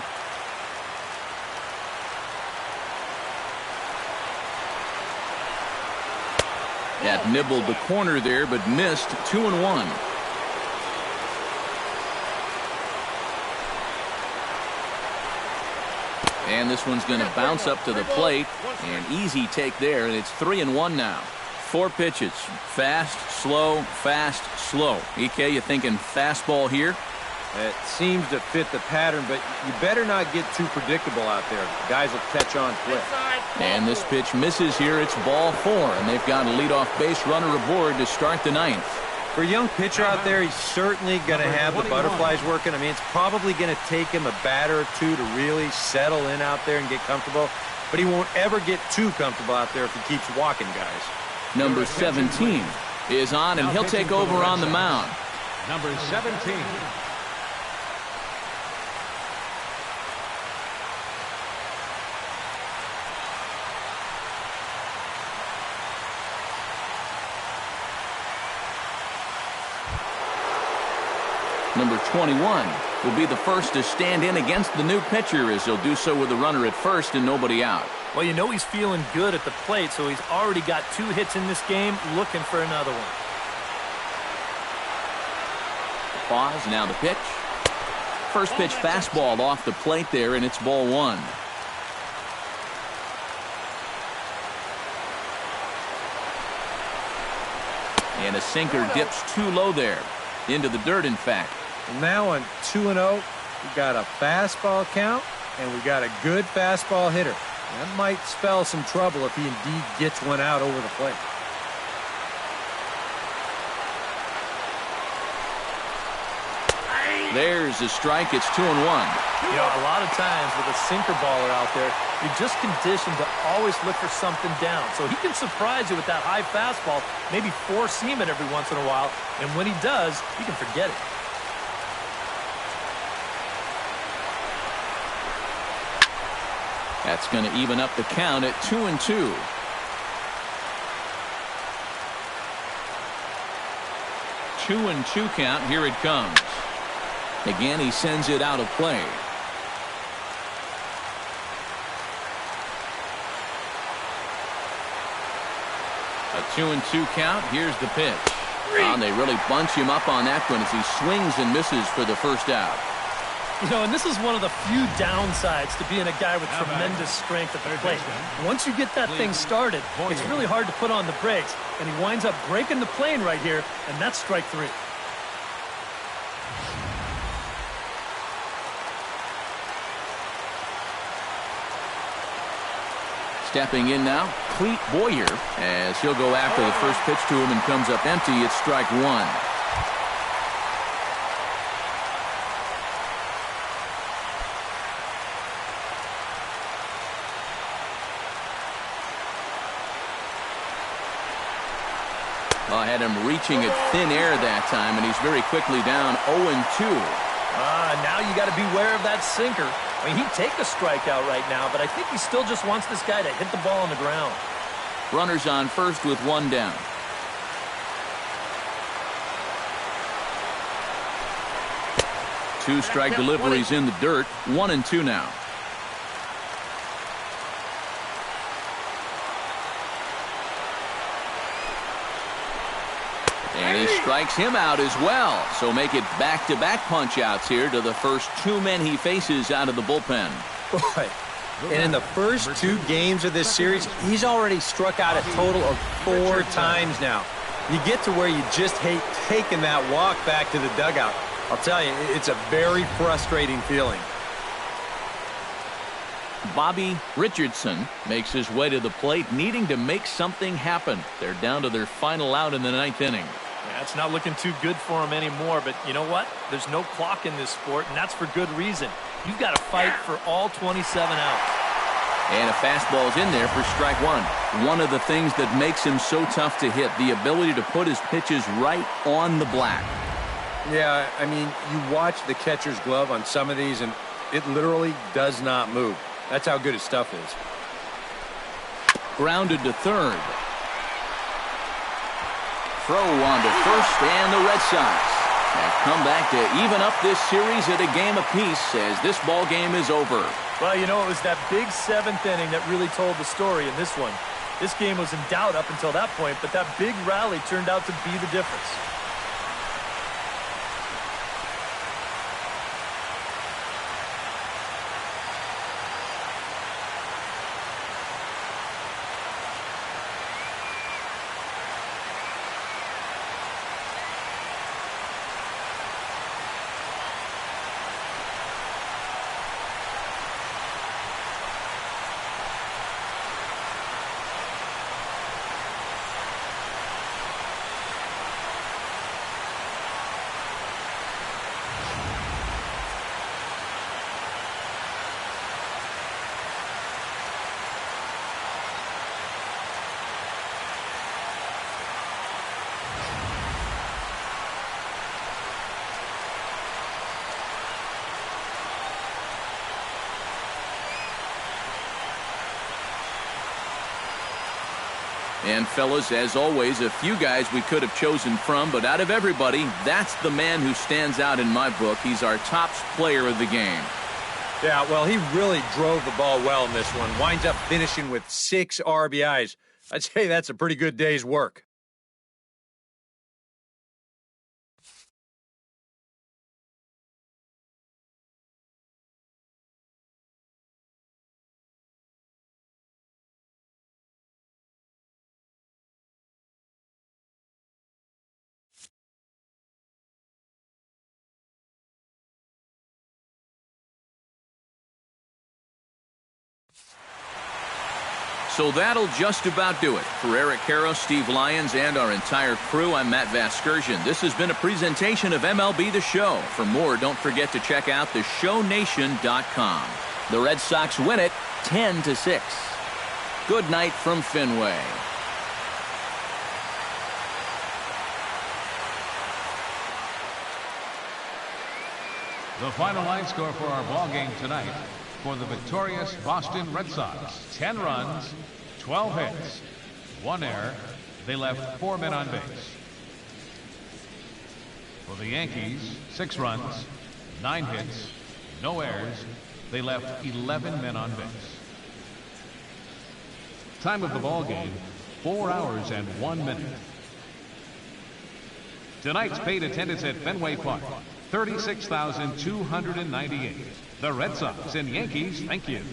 That nibbled the corner there, but missed. 2-1. And this one's going to bounce up to the plate. An easy take there, and it's 3-1 now. 4 pitches. Fast, slow, fast, slow. EK, you thinking fastball here? It seems to fit the pattern, but you better not get too predictable out there. Guys will catch on quick. And this pitch misses here. It's ball 4, and they've got a leadoff base runner aboard to start the 9th. For a young pitcher out there, he's certainly going to have the butterflies working. I mean, it's probably going to take him a batter or 2 to really settle in out there and get comfortable. But he won't ever get too comfortable out there if he keeps walking, guys. Number 17 is on, and he'll take over on the mound. Number 17. Number 21 will be the first to stand in against the new pitcher, as he'll do so with a runner at first and nobody out. Well, you know he's feeling good at the plate, so he's already got 2 hits in this game, looking for another one. Pause, now the pitch. First pitch fastball off the plate there, and it's ball 1. And a sinker dips too low there. Into the dirt, in fact. Now on 2-0, we got a fastball count, and we got a good fastball hitter. That might spell some trouble if he indeed gets one out over the plate. There's a strike. It's 2-1. You know, a lot of times with a sinker baller out there, you're just conditioned to always look for something down. So he can surprise you with that high fastball, maybe 4-seam it every once in a while. And when he does, you can forget it. That's going to even up the count at 2-2. Two and 2 count. Here it comes. Again, he sends it out of play. A 2-2 count. Here's the pitch. And they really bunch him up on that one as he swings and misses for the first out. You know, and this is one of the few downsides to being a guy with tremendous strength at the plate. Once you get that thing started, it's really hard to put on the brakes, and he winds up breaking the plane right here, and that's strike 3. Stepping in now, Clete Boyer, as he'll go after the first pitch to him and comes up empty. It's strike one. I had him reaching at thin air that time, and he's very quickly down 0-2. Now you got to beware of that sinker. I mean, he'd take a strikeout right now, but I think he still just wants this guy to hit the ball on the ground. Runners on first with one down. Two strike deliveries in the dirt. 1-2 now. And he strikes him out as well. So make it back-to-back punch-outs here to the first two men he faces out of the bullpen. Boy. And in the first two games of this series, he's already struck out a total of 4 times now. You get to where you just hate taking that walk back to the dugout. I'll tell you, it's a very frustrating feeling. Bobby Richardson makes his way to the plate, needing to make something happen. They're down to their final out in the 9th inning. Yeah, it's not looking too good for him anymore, but you know what? There's no clock in this sport, and that's for good reason. You've got to fight for all 27 outs. And a fastball's in there for strike one. One of the things that makes him so tough to hit, the ability to put his pitches right on the black. Yeah, I mean, you watch the catcher's glove on some of these, and it literally does not move. That's how good his stuff is. Grounded to third. Throw on to first, and the Red Sox have come back to even up this series at a game apiece as this ball game is over. Well, you know, it was that big 7th inning that really told the story in this one. This game was in doubt up until that point, but that big rally turned out to be the difference. And fellas, as always, a few guys we could have chosen from, but out of everybody, that's the man who stands out in my book. He's our top player of the game. Yeah, well, he really drove the ball well in this one. Winds up finishing with 6 RBIs. I'd say that's a pretty good day's work. So that'll just about do it. For Eric Karros, Steve Lyons, and our entire crew, I'm Matt Vasgersian. This has been a presentation of MLB The Show. For more, don't forget to check out theshownation.com. The Red Sox win it 10-6. Good night from Fenway. The final line score for our ball game tonight. For the victorious Boston Red Sox, 10 runs, 12 hits, 1 error. They left 4 men on base. For the Yankees, 6 runs, 9 hits, no errors. They left 11 men on base. Time of the ball game, 4 hours and 1 minute. Tonight's paid attendance at Fenway Park, 36,298. The Red Sox and Yankees, thank you.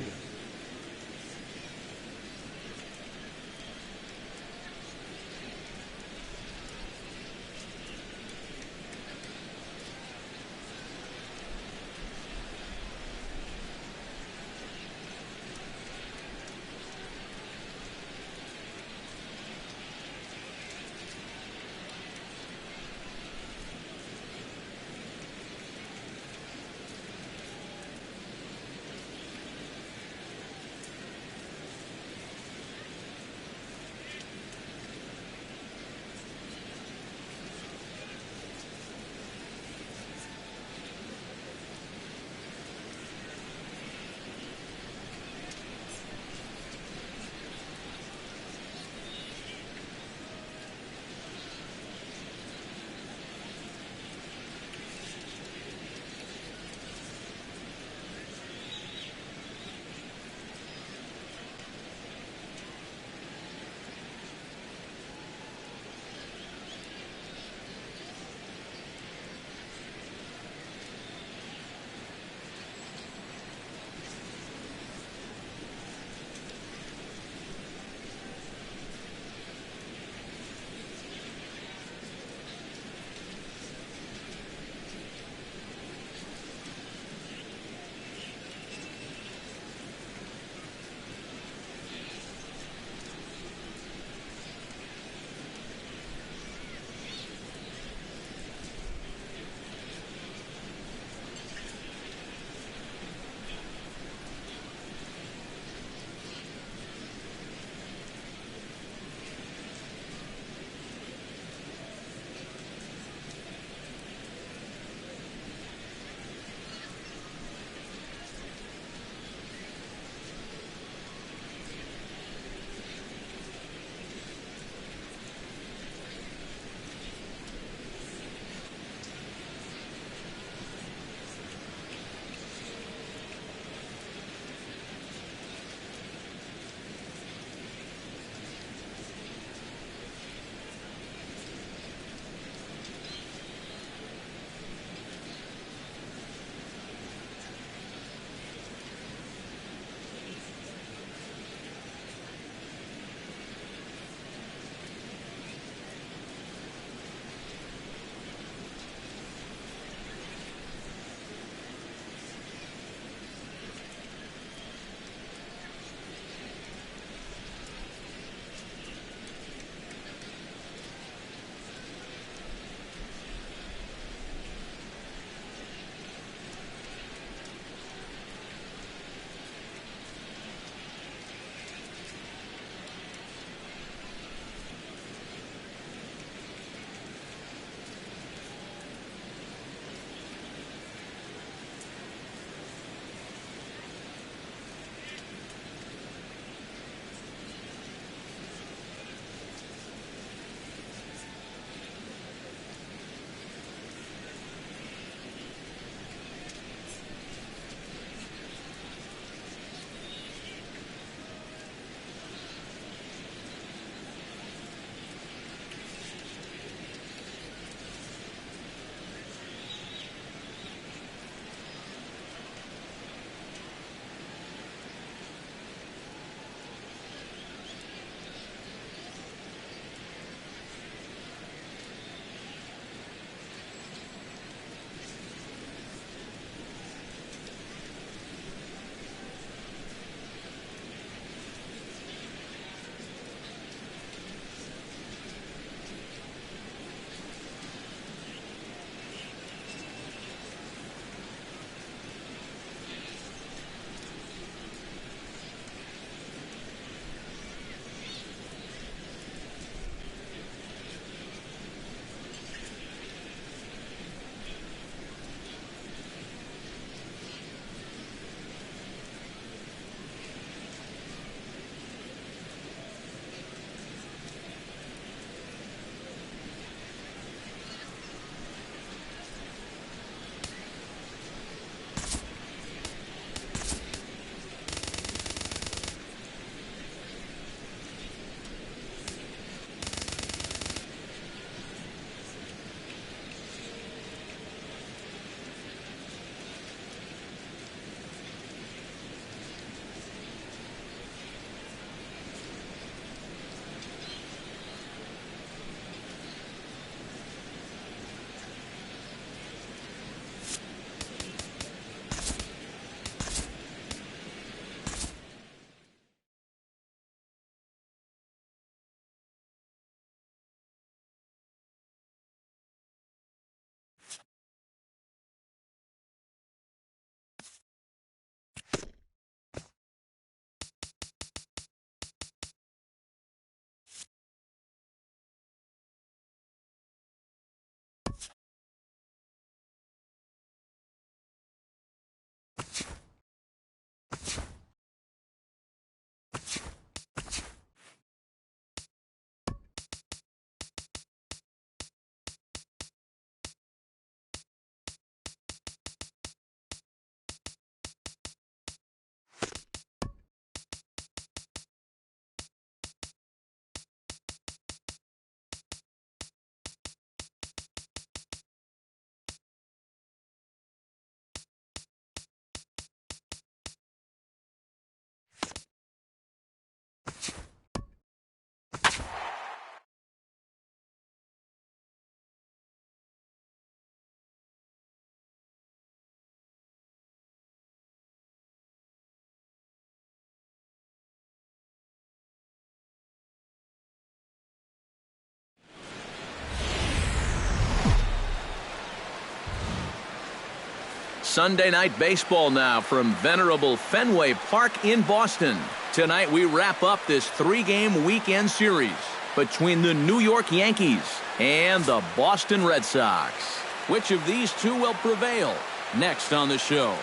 Sunday night baseball now from venerable Fenway Park in Boston. Tonight we wrap up this three-game weekend series between the New York Yankees and the Boston Red Sox. Which of these two will prevail? Next on the show.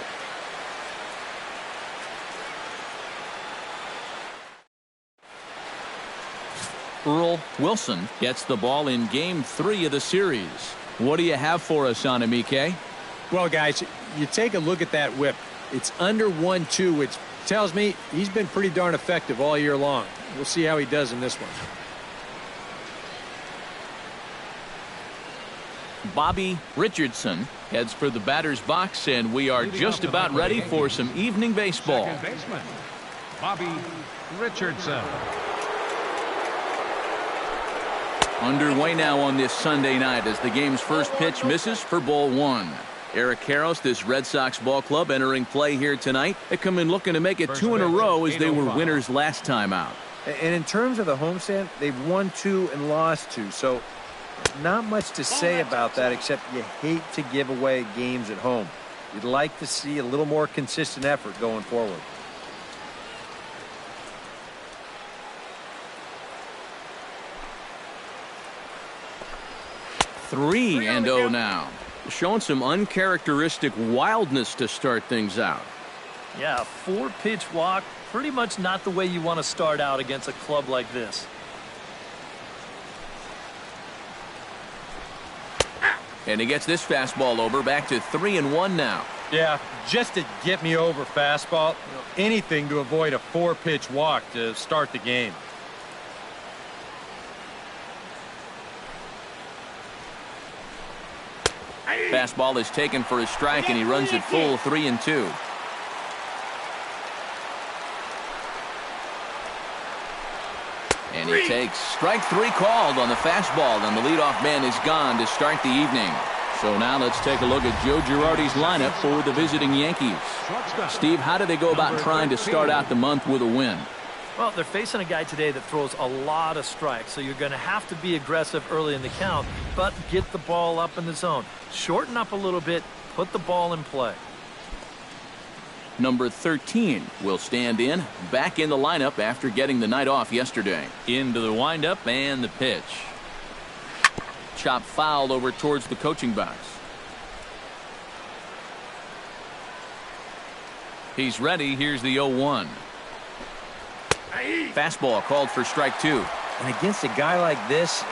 Earl Wilson gets the ball in Game 3 of the series. What do you have for us on him, EK? Well, guys, you take a look at that whip. It's under 1-2, which tells me he's been pretty darn effective all year long. We'll see how he does in this one. Bobby Richardson heads for the batter's box, and we are just about ready for some evening baseball. Second baseman, Bobby Richardson. Underway now on this Sunday night as the game's first pitch misses for ball one. Eric Karros, this Red Sox ball club, entering play here tonight. They come in looking to make it two in a row as they were winners last time out. And in terms of the homestand, they've won 2 and lost 2. So not much to say about that, except you hate to give away games at home. You'd like to see a little more consistent effort going forward. Three and 0 now. Showing some uncharacteristic wildness to start things out. Yeah, a 4-pitch walk. Pretty much not the way you want to start out against a club like this. And he gets this fastball over, back to 3-1 now. Yeah, just to get me over fastball, anything to avoid a 4-pitch walk to start the game. Fastball is taken for a strike, and he runs it full 3-2. And he takes strike 3 called on the fastball, and the leadoff man is gone to start the evening. So now let's take a look at Joe Girardi's lineup for the visiting Yankees. Steve, how do they go about trying to start out the month with a win? Well, they're facing a guy today that throws a lot of strikes, so you're going to have to be aggressive early in the count, but get the ball up in the zone. Shorten up a little bit, put the ball in play. Number 13 will stand in, back in the lineup after getting the night off yesterday. Into the windup and the pitch. Chop foul over towards the coaching box. He's ready. Here's the 0-1. Fastball called for strike 2. And against a guy like this,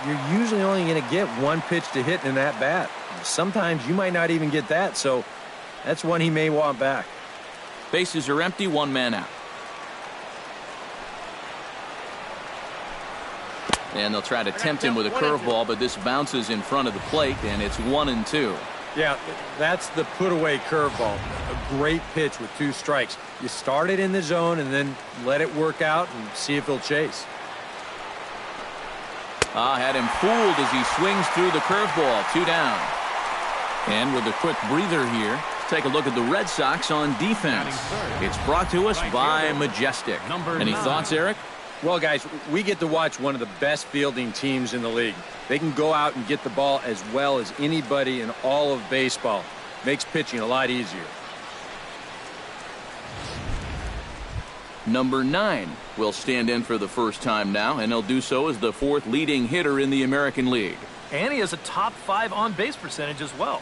you're usually only going to get 1 pitch to hit in that bat. Sometimes you might not even get that, so that's one he may want back. Bases are empty, 1 man out. And they'll try to tempt him with a curveball, but this bounces in front of the plate, and it's 1-2. Yeah, that's the put-away curveball. A great pitch with 2 strikes. You start it in the zone and then let it work out and see if he'll chase. Had him fooled as he swings through the curveball. 2 down. And with a quick breather here, take a look at the Red Sox on defense. It's brought to us by Majestic. Any thoughts, Eric? Well, guys, we get to watch one of the best fielding teams in the league. They can go out and get the ball as well as anybody in all of baseball. Makes pitching a lot easier. Number 9 will stand in for the first time now, and he'll do so as the 4th leading hitter in the American League. And he has a top 5 on-base percentage as well.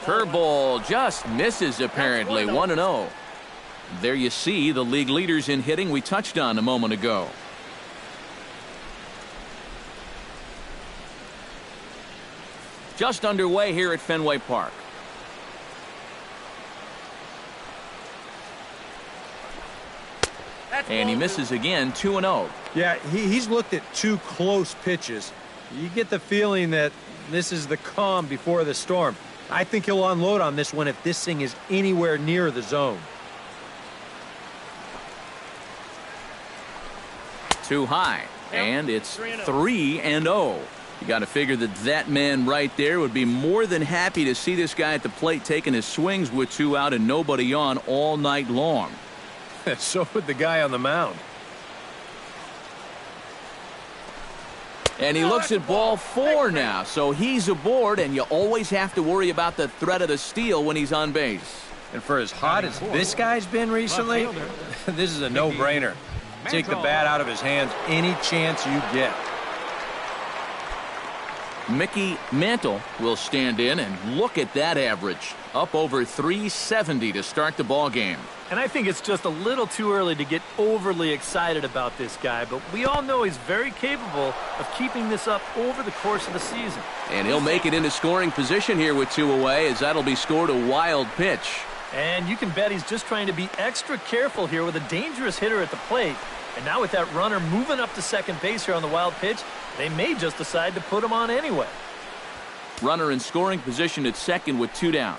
Curveball just misses, apparently. 1-0. There you see the league leaders in hitting we touched on a moment ago. Just underway here at Fenway Park. And he misses again, 2-0. Yeah, he's looked at 2 close pitches. You get the feeling that this is the calm before the storm. I think he'll unload on this one if this thing is anywhere near the zone. Too high, and it's 3-0. You got to figure that that man right there would be more than happy to see this guy at the plate taking his swings with 2 out and nobody on all night long. So would the guy on the mound. And he looks at ball 4 now, so he's aboard, and you always have to worry about the threat of the steal when he's on base. And for as hot as this guy's been recently, this is a no-brainer. Take the bat out of his hands any chance you get. Mickey Mantle will stand in, and look at that average. Up over 370 to start the ball game. And I think it's just a little too early to get overly excited about this guy, but we all know he's very capable of keeping this up over the course of the season. And he'll make it into scoring position here with 2 away, as that'll be scored a wild pitch. And you can bet he's just trying to be extra careful here with a dangerous hitter at the plate. And now with that runner moving up to second base here on the wild pitch, they may just decide to put him on anyway. Runner in scoring position at second with 2 down.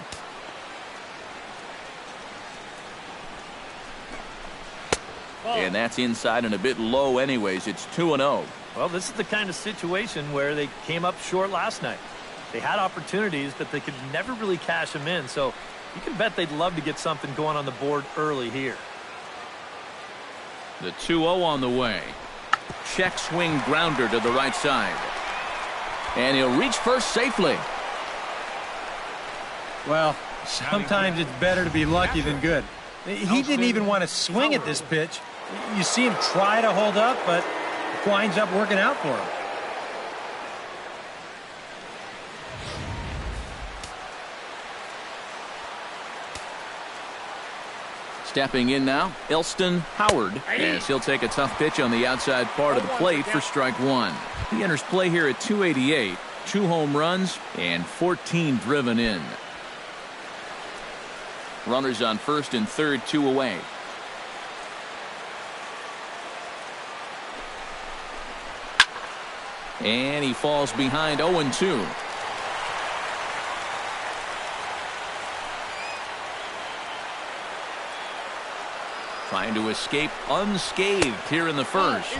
And that's inside and a bit low anyways. It's 2-0. Well, this is the kind of situation where they came up short last night. They had opportunities, but they could never really cash them in. So you can bet they'd love to get something going on the board early here. The 2-0 on the way. Check swing grounder to the right side. And he'll reach first safely. Well, sometimes it's better to be lucky than good. He didn't even want to swing at this pitch. You see him try to hold up, but it winds up working out for him. Stepping in now, Elston Howard, as he'll take a tough pitch on the outside part of the plate for strike 1. He enters play here at 288, 2 home runs, and 14 driven in. Runners on first and third, 2 away. And he falls behind 0-2. Trying to escape unscathed here in the first.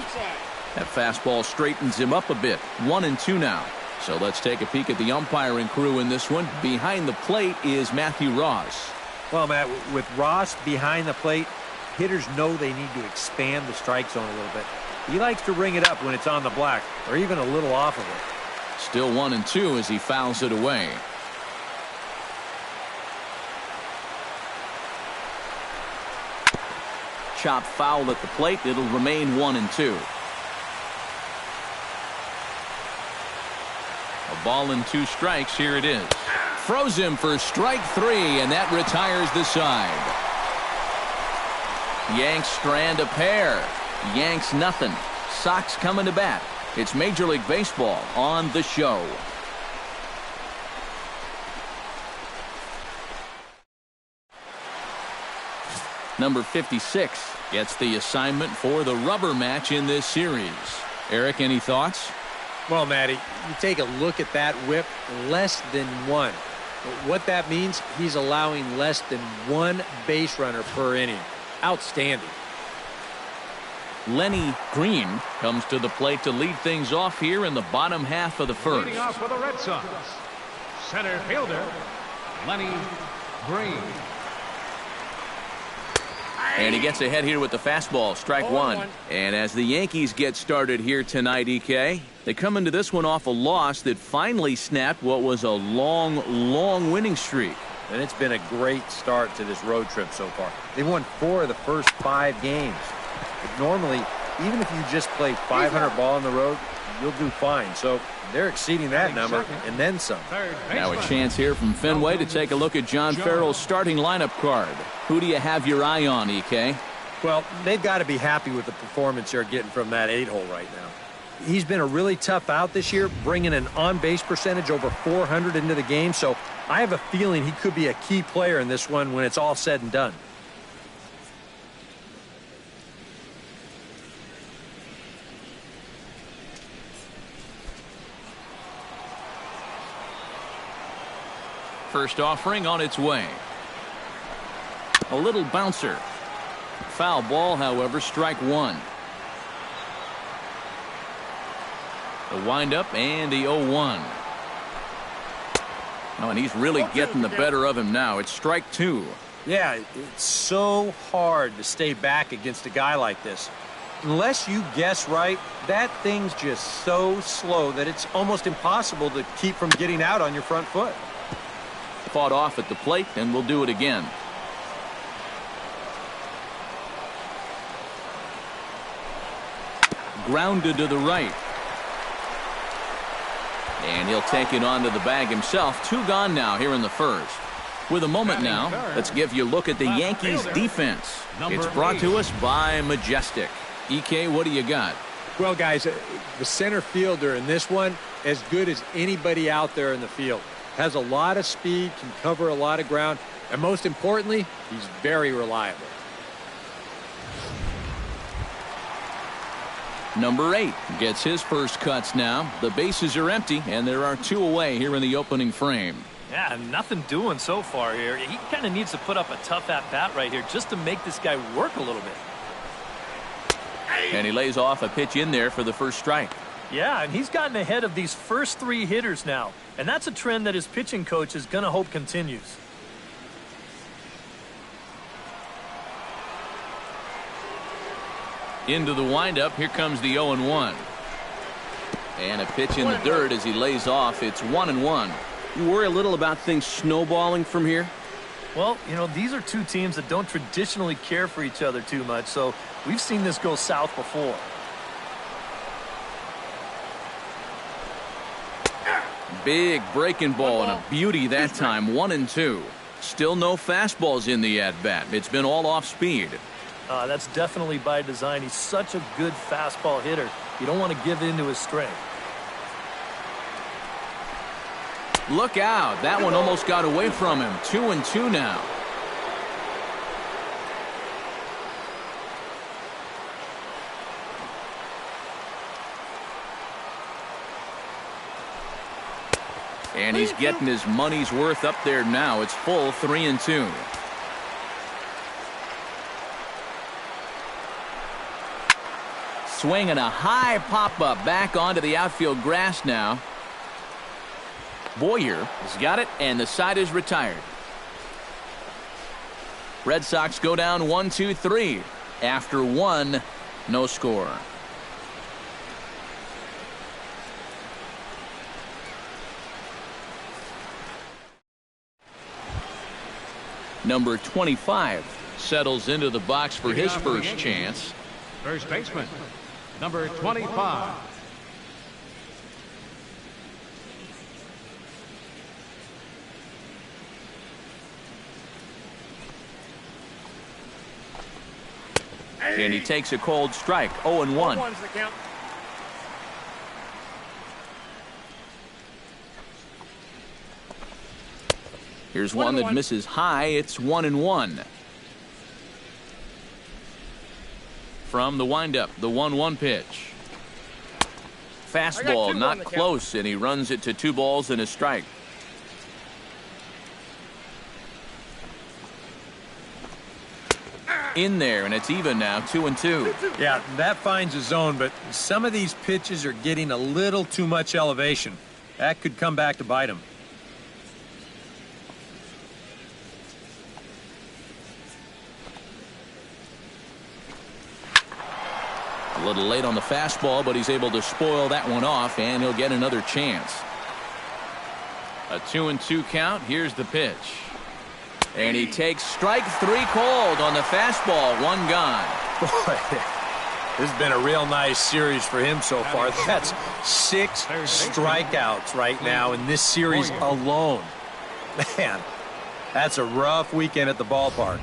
That fastball straightens him up a bit. 1-2 now. So let's take a peek at the umpiring crew in this one. Behind the plate is Matthew Ross. Well, Matt, with Ross behind the plate, hitters know they need to expand the strike zone a little bit. He likes to ring it up when it's on the black, or even a little off of it. Still 1-2 as he fouls it away. Chop foul at the plate. It'll remain 1-2. A ball and 2 strikes. Here it is. Froze him for strike 3, and that retires the side. Yanks strand a pair. Yanks nothing. Sox coming to bat. It's Major League Baseball on the show. Number 56 gets the assignment for the rubber match in this series. Eric, any thoughts? Well, Matty, you take a look at that whip, less than 1. What that means, he's allowing less than 1 base runner per inning. Outstanding. Lenny Green comes to the plate to lead things off here in the bottom half of the first. Leading off for the Red Sox, center fielder Lenny Green. And he gets ahead here with the fastball, strike 1. And as the Yankees get started here tonight, EK, they come into this one off a loss that finally snapped what was a long winning streak. And it's been a great start to this road trip so far. They've won 4 of the first 5 games. But normally, even if you just play 500 ball on the road, you'll do fine. So they're exceeding that number and then some. Now a chance here from Fenway to take a look at John Farrell's starting lineup card. Who do you have your eye on, EK? Well, they've got to be happy with the performance they're getting from that 8-hole right now. He's been a really tough out this year, bringing an on-base percentage over 400 into the game. So I have a feeling he could be a key player in this one when it's all said and done. First offering on its way. A little bouncer. Foul ball, however, strike 1. The windup and the 0-1. Oh, and he's really getting the better of him now. It's strike 2. Yeah, it's so hard to stay back against a guy like this. Unless you guess right, that thing's just so slow that it's almost impossible to keep from getting out on your front foot. Fought off at the plate, and we'll do it again. Grounded to the right. And he'll take it onto the bag himself. 2 gone now here in the first. With a moment now, let's give you a look at the Yankees defense. It's brought to us by Majestic. EK, what do you got? Well, guys, the center fielder in this one, as good as anybody out there in the field. Has a lot of speed, can cover a lot of ground, and most importantly, he's very reliable. Number 8 gets his first cuts now. The bases are empty, and there are 2 away here in the opening frame. Yeah, nothing doing so far here. He kind of needs to put up a tough at-bat right here just to make this guy work a little bit. And he lays off a pitch in there for the first strike. Yeah, and he's gotten ahead of these first 3 hitters now. And that's a trend that his pitching coach is going to hope continues. Into the windup. Here comes the 0-1. And a pitch in the dirt as he lays off. It's 1-1. You worry a little about things snowballing from here? Well, you know, these are 2 teams that don't traditionally care for each other too much, so we've seen this go south before. Big breaking ball and a beauty that time. 1-2. Still no fastballs in the at-bat. It's been all off speed. That's definitely by design. He's such a good fastball hitter. You don't want to give in to his strength. Look out. That one almost got away from him. 2-2 now. And he's getting his money's worth up there now. It's full 3-2. Swinging a high pop-up back onto the outfield grass now. Boyer has got it, and the side is retired. Red Sox go down 1-2-3. After 1, no score. Number 25 settles into the box for his first chance. First baseman, number 25. And he takes a cold strike. 0-1. Here's one that misses high. It's 1-1. From the windup, the 1-1 pitch. Fastball not close, and he runs it to 2 balls and a strike. In there, and it's even now, 2-2. Yeah, that finds a zone, but some of these pitches are getting a little too much elevation. That could come back to bite him. A little late on the fastball, but he's able to spoil that one off, and he'll get another chance. A 2-2 count. Here's the pitch. And he takes strike 3 cold on the fastball. 1 gone. Boy, this has been a real nice series for him so far. That's 6 strikeouts right now in this series alone. Man, that's a rough weekend at the ballpark.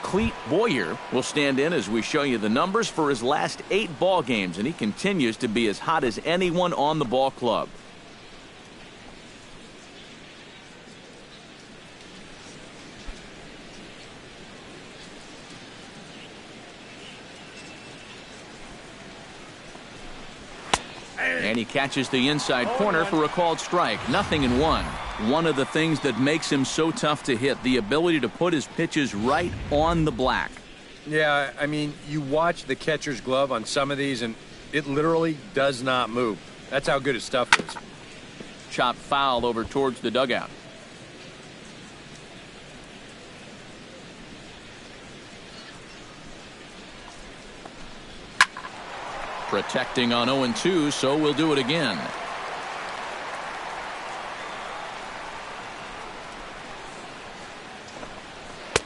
Clete Boyer will stand in as we show you the numbers for his last 8 ball games, and he continues to be as hot as anyone on the ball club. And he catches the inside corner for a called strike. 0-1. One of the things that makes him so tough to hit, the ability to put his pitches right on the black. Yeah, I mean, you watch the catcher's glove on some of these, and It literally does not move. That's how good his stuff is. Chopped foul over towards the dugout. Protecting on 0-2, so we'll do it again.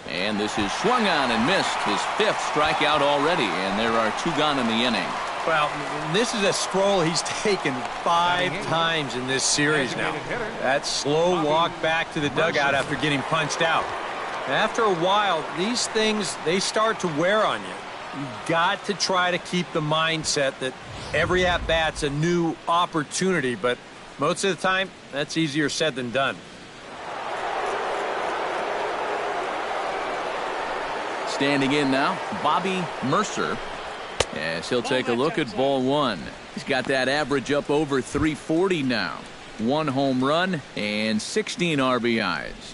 And this is swung on and missed. His 5th strikeout already, and there are 2 gone in the inning. Well, this is a stroll he's taken 5 times in this series now. That slow walk back to the dugout after getting punched out. After a while, these things, they start to wear on you. You've got to try to keep the mindset that every at-bat's a new opportunity, but most of the time, that's easier said than done. Standing in now, Bobby Mercer. As he'll take a look at ball 1. He's got that average up over 340 now. 1 home run and 16 RBIs.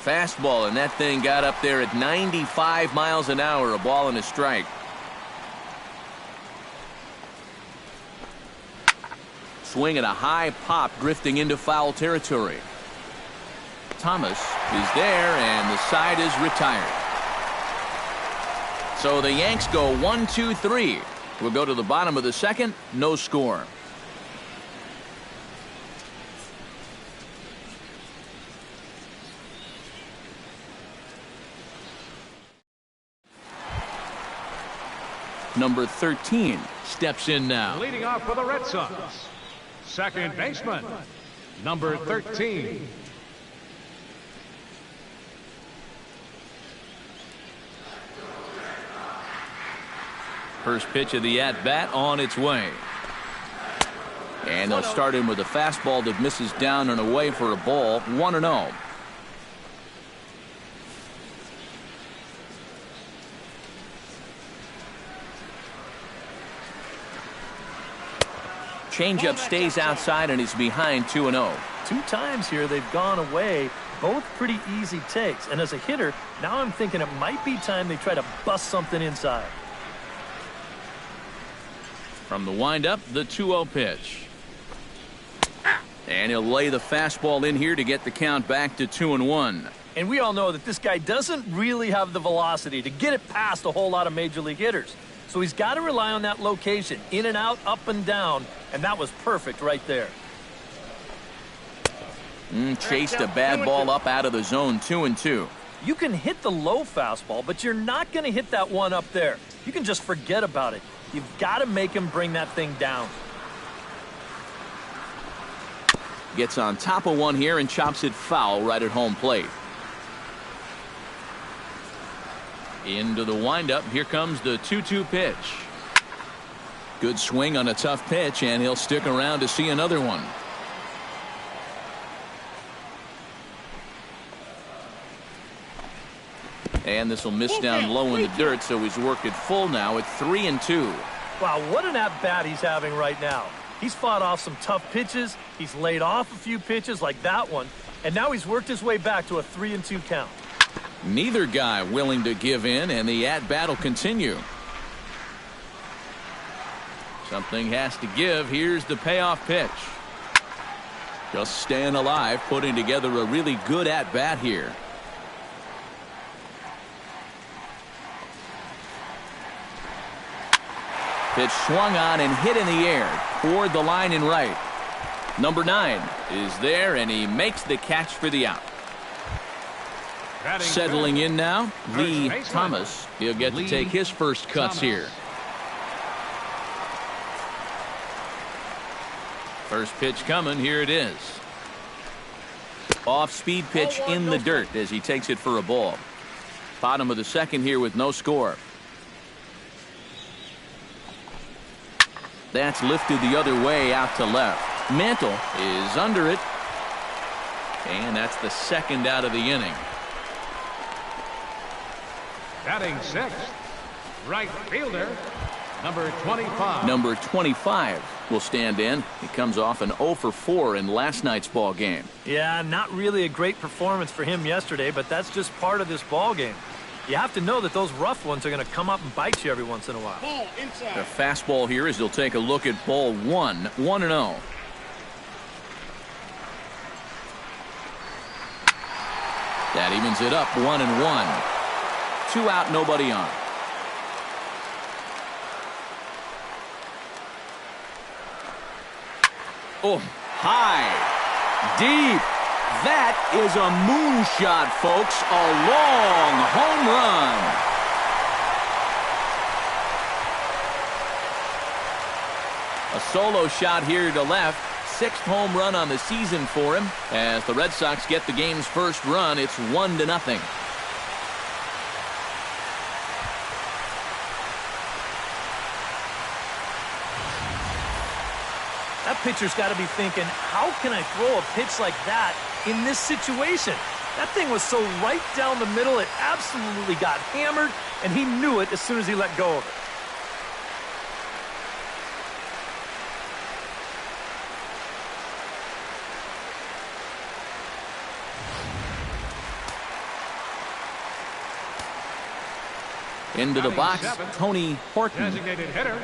Fastball, and that thing got up there at 95 miles an hour. A ball and a strike. Swing at a high pop, drifting into foul territory. Thomas is there, and the side is retired. So the Yanks go 1-2-3. We'll go to the bottom of the 2nd. No score. Number 13 steps in now. Leading off for the Red Sox, second baseman, number 13. First pitch of the at-bat on its way. And they'll start him with a fastball that misses down and away for a ball. 1-0. Changeup stays outside and he's behind 2-0. 2 times here they've gone away. Both pretty easy takes. And as a hitter, now I'm thinking it might be time they try to bust something inside. From the windup, the 2-0 pitch. And he'll lay the fastball in here to get the count back to 2-1. And we all know that this guy doesn't really have the velocity to get it past a whole lot of major league hitters. So he's got to rely on that location, in and out, up and down, and that was perfect right there. Chased a bad ball up out of the zone, 2-2. You can hit the low fastball, but you're not going to hit that one up there. You can just forget about it. You've got to make him bring that thing down. Gets on top of one here and chops it foul right at home plate. Into the windup. Here comes the 2-2 pitch. Good swing on a tough pitch, and he'll stick around to see another one. And this will miss down low in the dirt, so he's worked it full now at 3-2. Wow, what an at-bat he's having right now. He's fought off some tough pitches. He's laid off a few pitches like that one, and now he's worked his way back to a 3-2 count. Neither guy willing to give in, and the at-bat will continue. Something has to give. Here's the payoff pitch. Just staying alive, putting together a really good at-bat here. Pitch swung on and hit in the air toward the line and right. Number 9 is there, and he makes the catch for the out. Settling in now, Lee Thomas. He'll get to take his first cuts here. First pitch coming. Here it is. Off-speed pitch in the dirt as he takes it for a ball. Bottom of the 2nd here with no score. That's lifted the other way out to left. Mantle is under it. And that's the 2nd out of the inning. Batting 6th, right fielder, Number 25. Number 25 will stand in. He comes off an 0 for 4 in last night's ball game. Yeah, not really a great performance for him yesterday, but that's just part of this ball game. You have to know that those rough ones are going to come up and bite you every once in a while. Ball inside. The fastball here as he'll take a look at ball 1, 1-0. That evens it up, 1-1. 2 out, nobody on. Oh, high, deep. That is a moonshot, folks. A long home run. A solo shot here to left. 6th home run on the season for him. As the Red Sox get the game's first run, it's 1-0. That pitcher's got to be thinking, how can I throw a pitch like that in this situation? That thing was so right down the middle, it absolutely got hammered, and he knew it as soon as he let go of it. Into the box, Tony Horton. Designated hitter.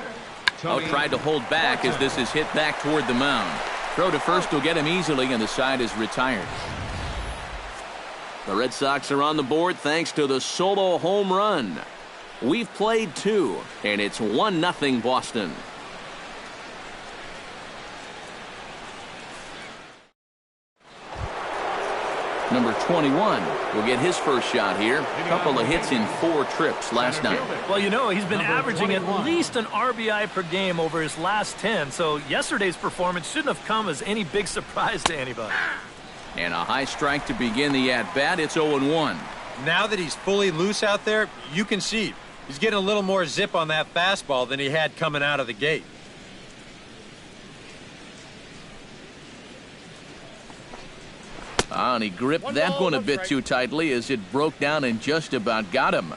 Tried to hold back as this is hit back toward the mound. Throw to first will get him easily, and the side is retired. The Red Sox are on the board thanks to the solo home run. We've played 2, and it's 1-0 Boston. Number 21 will get his first shot here. A couple of hits in 4 trips last night. Well, you know, he's been Number averaging 21. at least an RBI per game over his last 10, so yesterday's performance shouldn't have come as any big surprise to anybody. And a high strike to begin the at-bat. It's 0-1. Now that he's fully loose out there, you can see he's getting a little more zip on that fastball than he had coming out of the gate. And he gripped that one a bit too tightly as it broke down and just about got him.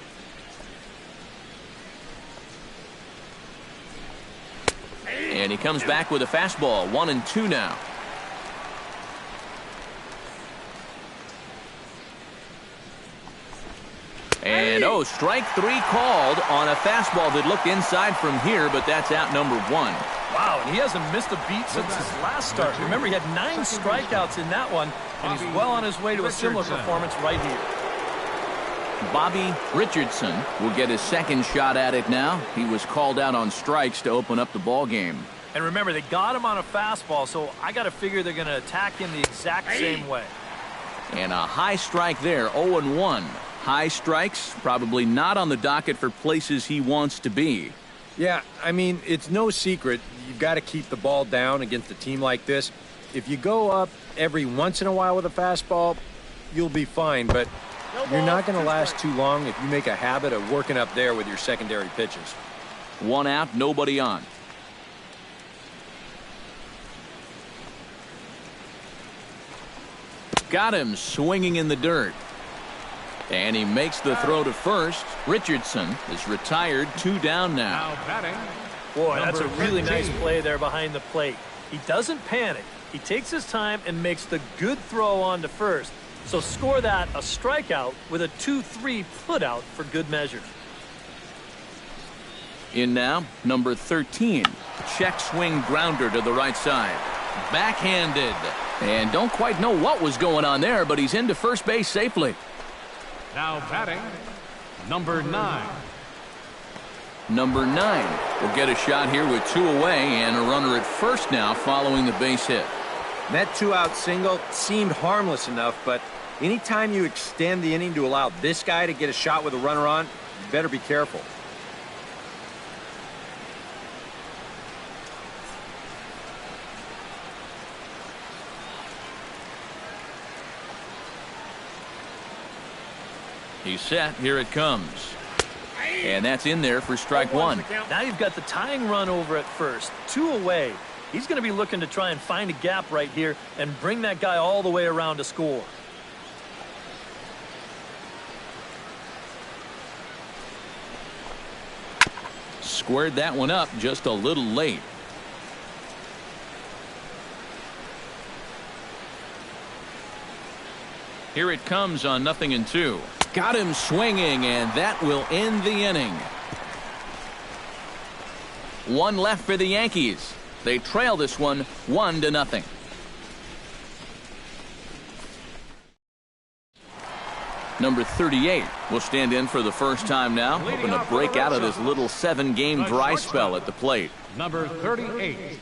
And he comes back with a fastball, 1-2 now. And strike 3 called on a fastball that looked inside from here, but that's out number 1. Wow, and he hasn't missed a beat since his last start. Remember, he had 9 strikeouts in that one, and he's well on his way to a similar performance right here. Bobby Richardson will get his second shot at it now. He was called out on strikes to open up the ball game. And remember, they got him on a fastball, so I got to figure they're going to attack him the exact same way. And a high strike there, 0-1. High strikes, probably not on the docket for places he wants to be. Yeah, I mean, it's no secret. You've got to keep the ball down against a team like this. If you go up every once in a while with a fastball, you'll be fine, but you're not going to last too long if you make a habit of working up there with your secondary pitches. 1 out, nobody on. Got him swinging in the dirt. And he makes the throw to first. Richardson is retired, 2 down now. Now batting. Boy, that's a Number really 13. nice play there behind the plate. He doesn't panic. He takes his time and makes the good throw on to first. So score that a strikeout with a 2-3 putout for good measure. In now, number 13. Check swing grounder to the right side. Backhanded. And don't quite know what was going on there, but he's into first base safely. Now batting. Number 9. Number 9 will get a shot here with 2 away and a runner at first now following the base hit. That 2-out single seemed harmless enough, but anytime you extend the inning to allow this guy to get a shot with a runner on, you better be careful. He's set. Here it comes. And that's in there for strike 1. Now you've got the tying run over at first. 2 away. He's going to be looking to try and find a gap right here and bring that guy all the way around to score. squared that one up just a little late. Here it comes on 0-2. Got him swinging, and that will end the inning. One left for the Yankees. They trail this one 1-0. Number 38 will stand in for the first time now, hoping to break out of this little 7-game dry spell at the plate. Number 38.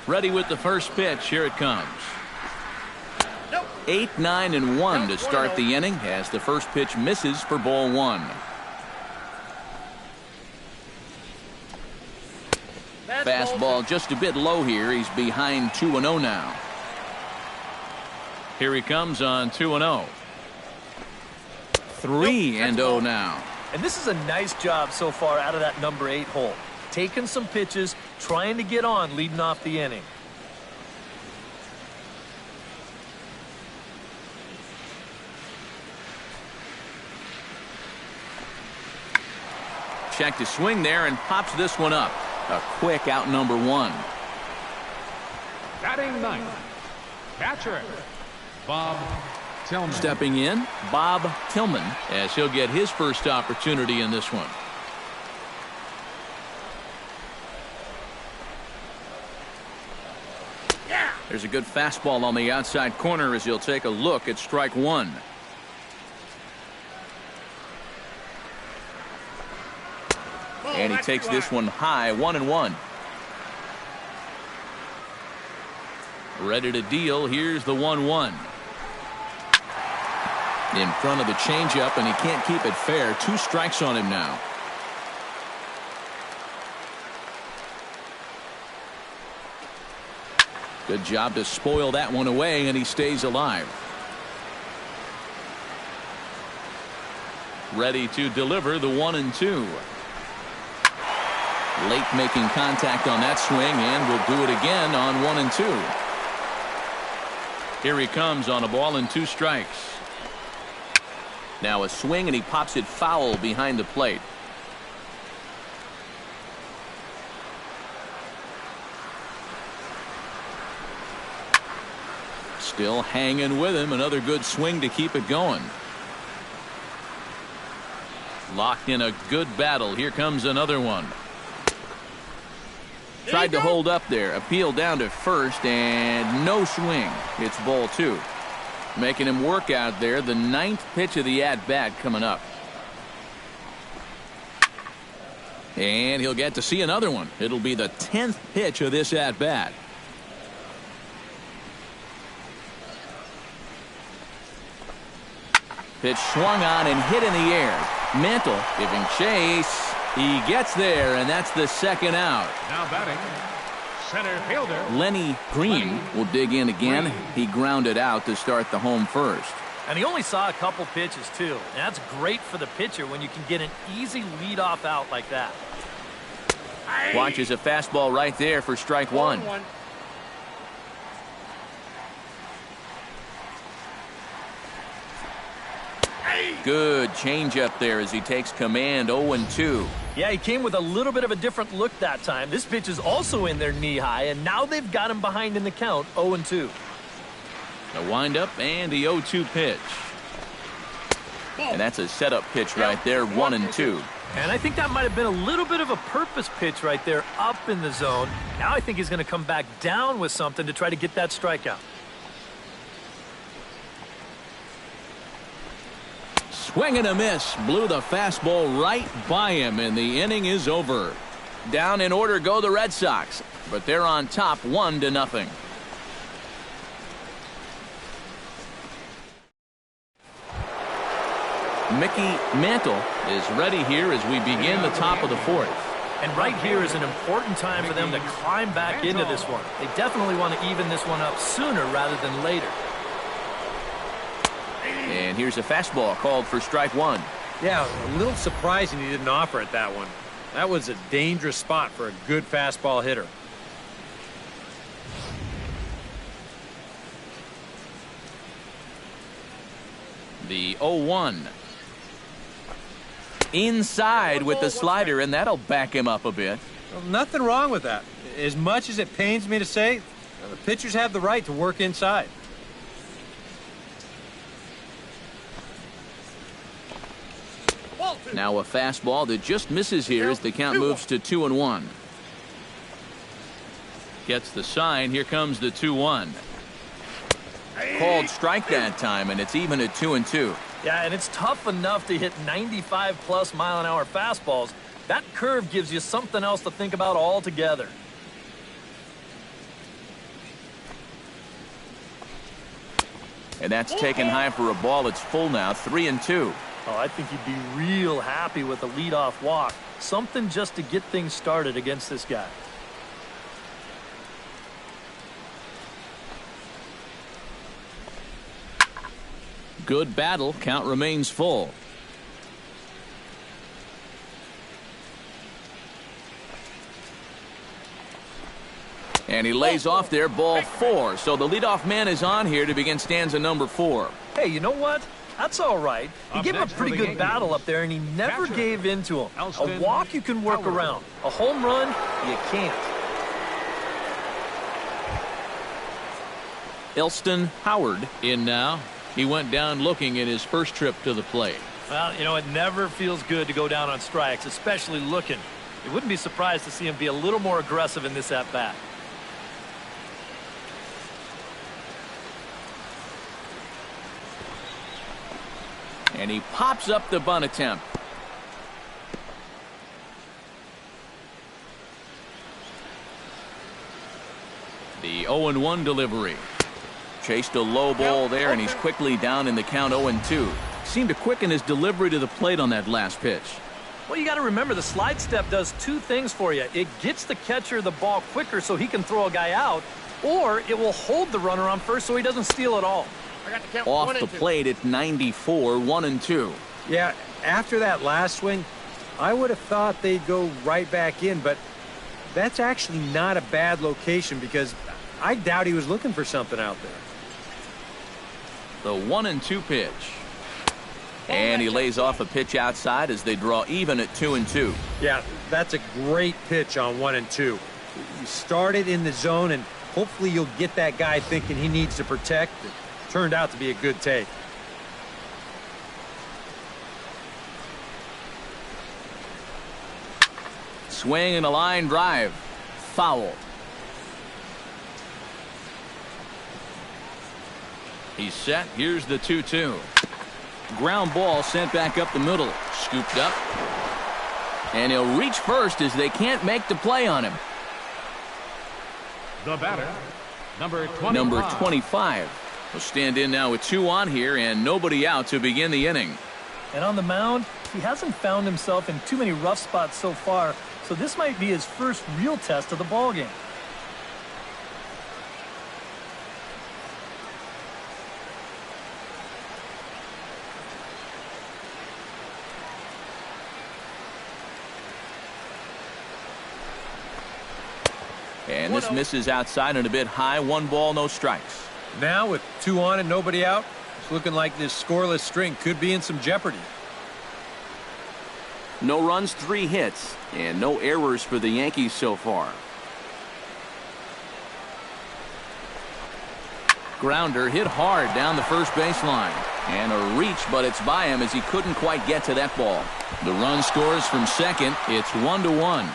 Ready with the first pitch. Here it comes. 8, 9, and 1 to start the inning as the first pitch misses for ball 1. Fastball just a bit low here. He's behind 2-0 now. Here he comes on 2-0. 3-0 now. And this is a nice job so far out of that number 8 hole. Taking some pitches, trying to get on leading off the inning. Check to swing there and pops this one up. A quick out number 1. Batting ninth, catcher, Bob Tillman. Stepping in, Bob Tillman, as he'll get his first opportunity in this one. There's a good fastball on the outside corner as he'll take a look at strike 1. And he takes this one high, 1-1. Ready to deal. Here's the 1-1. In front of the changeup, and he can't keep it fair. 2 strikes on him now. Good job to spoil that one away, and he stays alive. Ready to deliver the 1-2. Late making contact on that swing, and will do it again on 1-2. Here he comes on a ball and 2 strikes. Now a swing, and he pops it foul behind the plate. Still hanging with him. Another good swing to keep it going. Locked in a good battle. Here comes another one. Tried to hold up there. Appeal down to first, and no swing. It's ball 2. Making him work out there. The 9th pitch of the at-bat coming up. And he'll get to see another one. It'll be the 10th pitch of this at-bat. Pitch swung on and hit in the air. Mantle giving chase. He gets there, and that's the 2nd out. Now batting, center fielder Lenny Green will dig in again. He grounded out to start the home first. And he only saw a couple pitches, too. And that's great for the pitcher when you can get an easy leadoff out like that. Watches a fastball right there for strike 1. Good changeup there as he takes command. 0-2. Yeah, he came with a little bit of a different look that time. This pitch is also in there knee-high, and now they've got him behind in the count, 0-2. The windup and the 0-2 pitch. And that's a setup pitch right there, 1-2. And I think that might have been a little bit of a purpose pitch right there up in the zone. Now I think he's going to come back down with something to try to get that strikeout. Swing and a miss. Blew the fastball right by him, and the inning is over. Down in order go the Red Sox, but they're on top 1-0. Mickey Mantle is ready here as we begin the top of the 4th. And right here is an important time for them to climb back into this one. They definitely want to even this one up sooner rather than later. And here's a fastball called for strike 1. Yeah, a little surprising he didn't offer it that one. That was a dangerous spot for a good fastball hitter. The 0-1. Inside with the slider, and that'll back him up a bit. Well, nothing wrong with that. As much as it pains me to say, the pitchers have the right to work inside. Now a fastball that just misses here as the count moves to 2-1. Gets the sign. Here comes the 2-1. Called strike that time, and it's even at 2-2. Yeah, and it's tough enough to hit 95+ mile-an-hour fastballs. That curve gives you something else to think about altogether. And that's taken high for a ball. It's full now, 3-2. Oh, I think you'd be real happy with a leadoff walk. Something just to get things started against this guy. Good battle. Count remains full. And he lays off there, ball 4. So the leadoff man is on here to begin stanza number 4. Hey, you know what? That's all right. He gave him a pretty good battle up there, and he never gave in to him. A walk you can work around. A home run, you can't. Elston Howard in now. He went down looking at his first trip to the plate. Well, you know, it never feels good to go down on strikes, especially looking. You wouldn't be surprised to see him be a little more aggressive in this at-bat. And he pops up the bunt attempt. The 0-1 delivery. Chased a low ball there, and he's quickly down in the count 0-2. Seemed to quicken his delivery to the plate on that last pitch. Well, you got to remember the slide step does two things for you. It gets the catcher the ball quicker so he can throw a guy out, or it will hold the runner on first so he doesn't steal it all. Off the plate at 94, 1-2. Yeah, after that last swing, I would have thought they'd go right back in, but that's actually not a bad location because I doubt he was looking for something out there. The 1-2 pitch. And he lays off a pitch outside as they draw even at 2-2. Yeah, that's a great pitch on 1-2. You started in the zone, and hopefully you'll get that guy thinking he needs to protect. It turned out to be a good take. Swing and a line drive. Foul. He's set. Here's the 2-2. Ground ball sent back up the middle. Scooped up. And he'll reach first as they can't make the play on him. The batter, number 25. Number 25. Will stand in now with 2 on here and nobody out to begin the inning. And on the mound, he hasn't found himself in too many rough spots so far, so this might be his first real test of the ballgame. And this misses outside and a bit high. 1 ball, no strikes. Now with 2 on and nobody out, it's looking like this scoreless string could be in some jeopardy. No runs, 3 hits, and no errors for the Yankees so far. Grounder hit hard down the first baseline. And a reach, but it's by him as he couldn't quite get to that ball. The run scores from second. It's 1-1.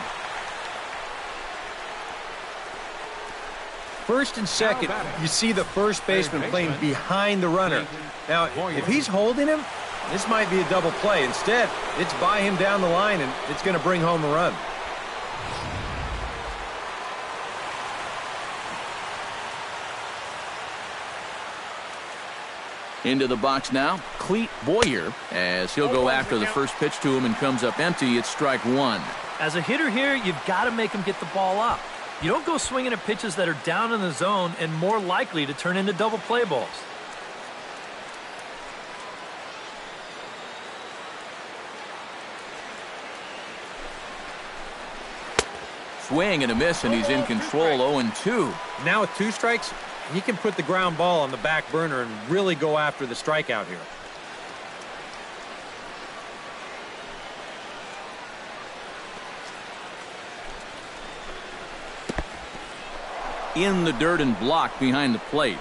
First and second, you see the first baseman playing behind the runner. Now, if he's holding him, this might be a double play. Instead, it's by him down the line, and it's going to bring home a run. Into the box now, Cleet Boyer, as he'll go after the first pitch to him and comes up empty. It's strike 1. As a hitter here, you've got to make him get the ball up. You don't go swinging at pitches that are down in the zone and more likely to turn into double play balls. Swing and a miss, and he's in control. 0-2. Now with 2 strikes, he can put the ground ball on the back burner and really go after the strikeout here. in the dirt and blocked behind the plate.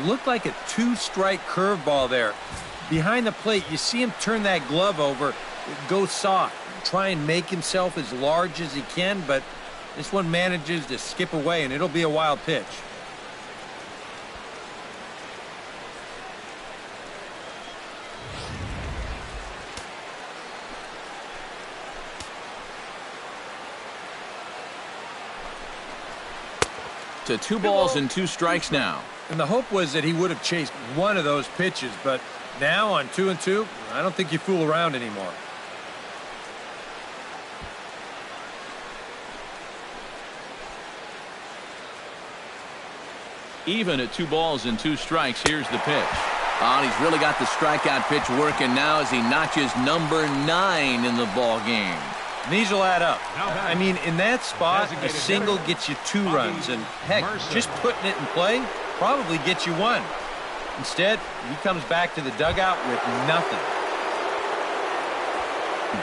Looked like a 2-strike curveball there. Behind the plate, you see him turn that glove over, go soft, try and make himself as large as he can, but this one manages to skip away, and it'll be a wild pitch. To 2 balls and 2 strikes now. And the hope was that he would have chased one of those pitches, but now on 2-2, I don't think you fool around anymore. Even at 2 balls and 2 strikes, here's the pitch. Oh, and he's really got the strikeout pitch working now as he notches number 9 in the ball game. These will add up. I mean, in that spot, a single gets you 2 runs, and heck, just putting it in play probably gets you 1. Instead, he comes back to the dugout with nothing.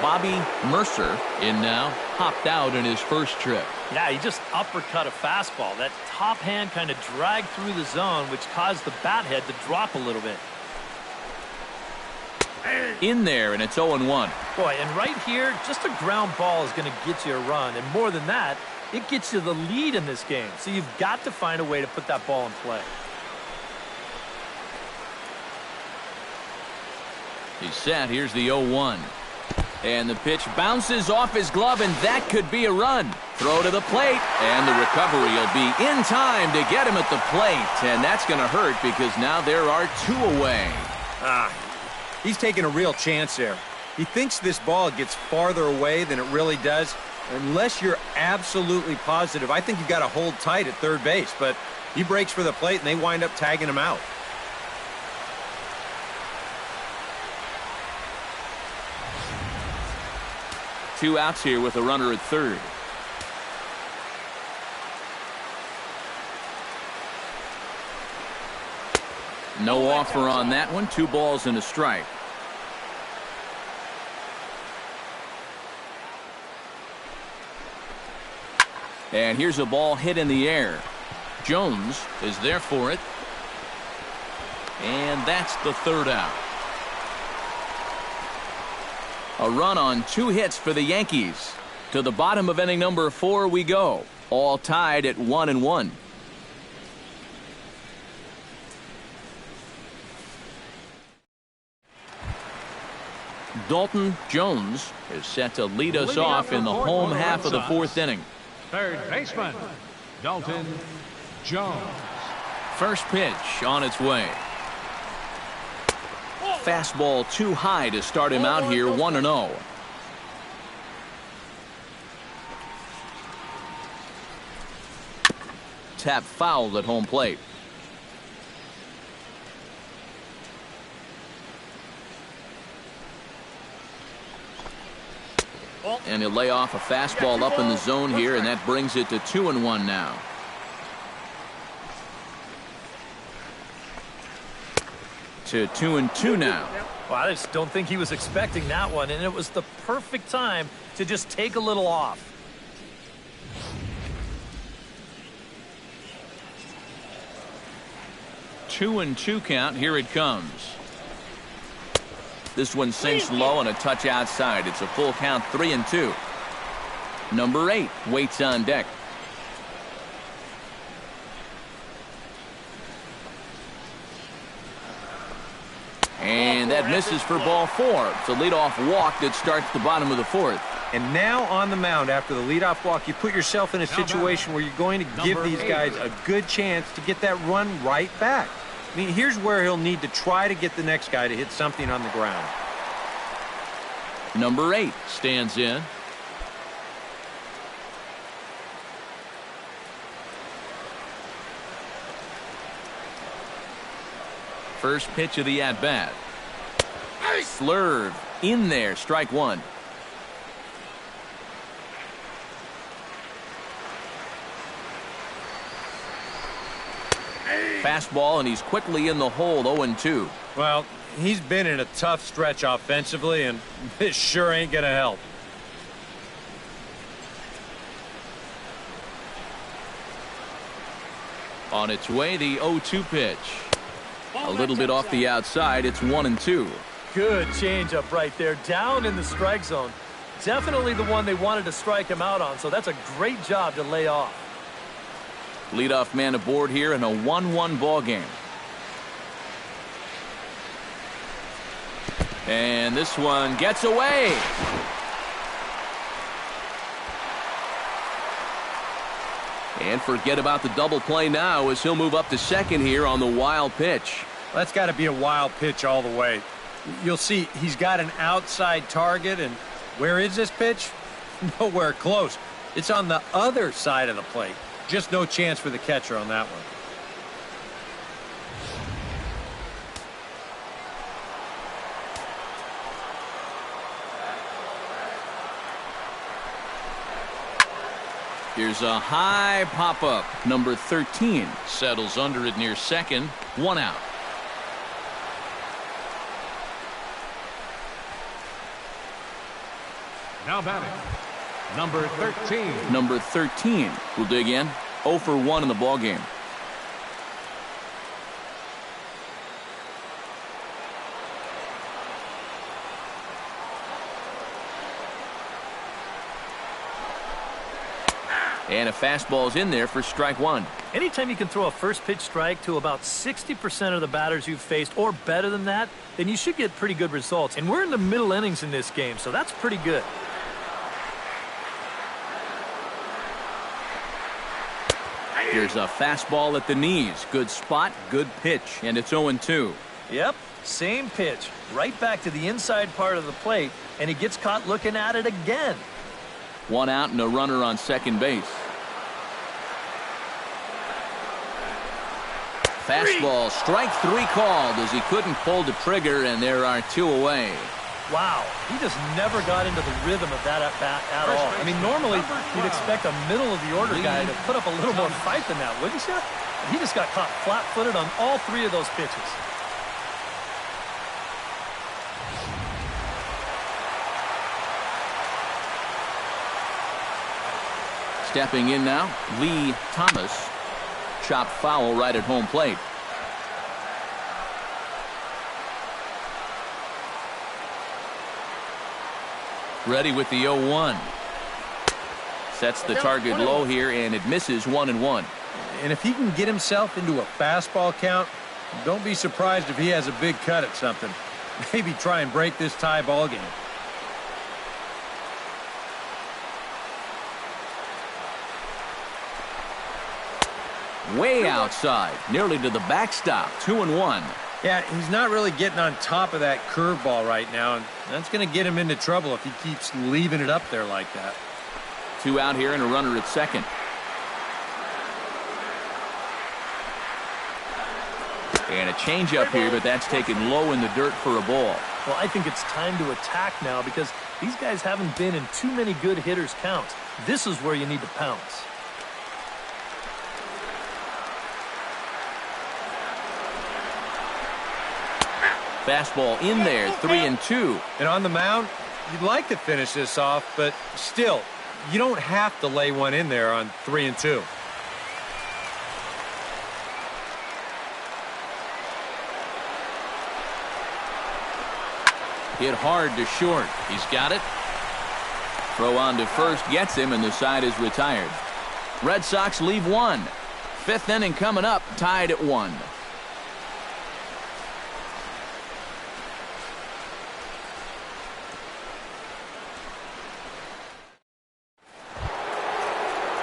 Bobby Mercer in now, hopped out in his first trip. Yeah, he just uppercut a fastball. That top hand kind of dragged through the zone, which caused the bat head to drop a little bit. In there, and it's 0-1. Boy, and right here, just a ground ball is going to get you a run. And more than that, it gets you the lead in this game. So you've got to find a way to put that ball in play. He's set. Here's the 0-1. And the pitch bounces off his glove, and that could be a run. Throw to the plate, and the recovery will be in time to get him at the plate. And that's going to hurt because now there are 2 away. He's taking a real chance there. He thinks this ball gets farther away than it really does. Unless you're absolutely positive, I think you've got to hold tight at third base. But he breaks for the plate, and they wind up tagging him out. Two outs here with a runner at third. No offer on that one. 2 balls and a strike. And here's a ball hit in the air. Jones is there for it. And that's the 3rd out. A run on 2 hits for the Yankees. To the bottom of inning number 4 we go. All tied at 1-1. Dalton Jones is set to lead us off in the home half of the 4th inning. Third baseman, Dalton Jones. First pitch on its way. Fastball too high to start him out here, 1-0. Tap fouled at home plate. And he'll lay off a fastball up in the zone here, and that brings it to 2-1 now. To 2-2 now. Well, I just don't think he was expecting that one, and it was the perfect time to just take a little off. Two and 2 count. Here it comes. This one sinks low and a touch outside. It's a full count, 3-2. Number 8 waits on deck. And that misses for ball 4. It's a leadoff walk that starts the bottom of the 4th. And now on the mound after the leadoff walk, you put yourself in a situation where you're going to give these guys a good chance to get that run right back. I mean, here's where he'll need to try to get the next guy to hit something on the ground. Number 8 stands in. First pitch of the at-bat. Slurve in there, strike 1. Fastball, and he's quickly in the hole, 0-2. Well, he's been in a tough stretch offensively, and this sure ain't going to help. On its way, the 0-2 pitch. A little bit off the outside. It's 1-2. Good changeup right there, down in the strike zone. Definitely the one they wanted to strike him out on, so that's a great job to lay off. Leadoff man aboard here in a 1-1 ball game. And this one gets away. And forget about the double play now as he'll move up to second here on the wild pitch. That's got to be a wild pitch all the way. You'll see he's got an outside target, and where is this pitch? Nowhere close. It's on the other side of the plate. Just no chance for the catcher on that one. Here's a high pop-up. Number 13 settles under it near second. 1 out. Now batting, number 13. Number 13 will dig in. 0 for 1 in the ball game. And a fastball's in there for strike 1. Anytime you can throw a first pitch strike to about 60% of the batters you've faced or better than that, then you should get pretty good results. And we're in the middle innings in this game, so that's pretty good. Here's a fastball at the knees. Good spot, good pitch, and it's 0-2. Yep, same pitch. Right back to the inside part of the plate, and he gets caught looking at it again. 1 out and a runner on second base. Fastball, strike 3 called as he couldn't pull the trigger, and there are 2 away. Wow, he just never got into the rhythm of that at-bat at all. I mean, normally you'd expect a middle-of-the-order guy to put up a little more fight than that, wouldn't you? He just got caught flat-footed on all 3 of those pitches. Stepping in now, Lee Thomas. Chopped foul right at home plate. Ready with the 0-1. Sets the target low here, and it misses 1-1. And if he can get himself into a fastball count, don't be surprised if he has a big cut at something. Maybe try and break this tie ball game. Way outside, nearly to the backstop. 2-1. Yeah, he's not really getting on top of that curveball right now, and that's going to get him into trouble if he keeps leaving it up there like that. 2 out here and a runner at second. And a changeup here, but that's taken low in the dirt for a ball. Well, I think it's time to attack now because these guys haven't been in too many good hitters' counts. This is where you need to pounce. Fastball in there, 3-2. And on the mound, you'd like to finish this off, but still, you don't have to lay one in there on 3-2. Hit hard to short. He's got it. Throw on to first gets him, and the side is retired. Red Sox leave 1. 5th inning coming up, tied at 1.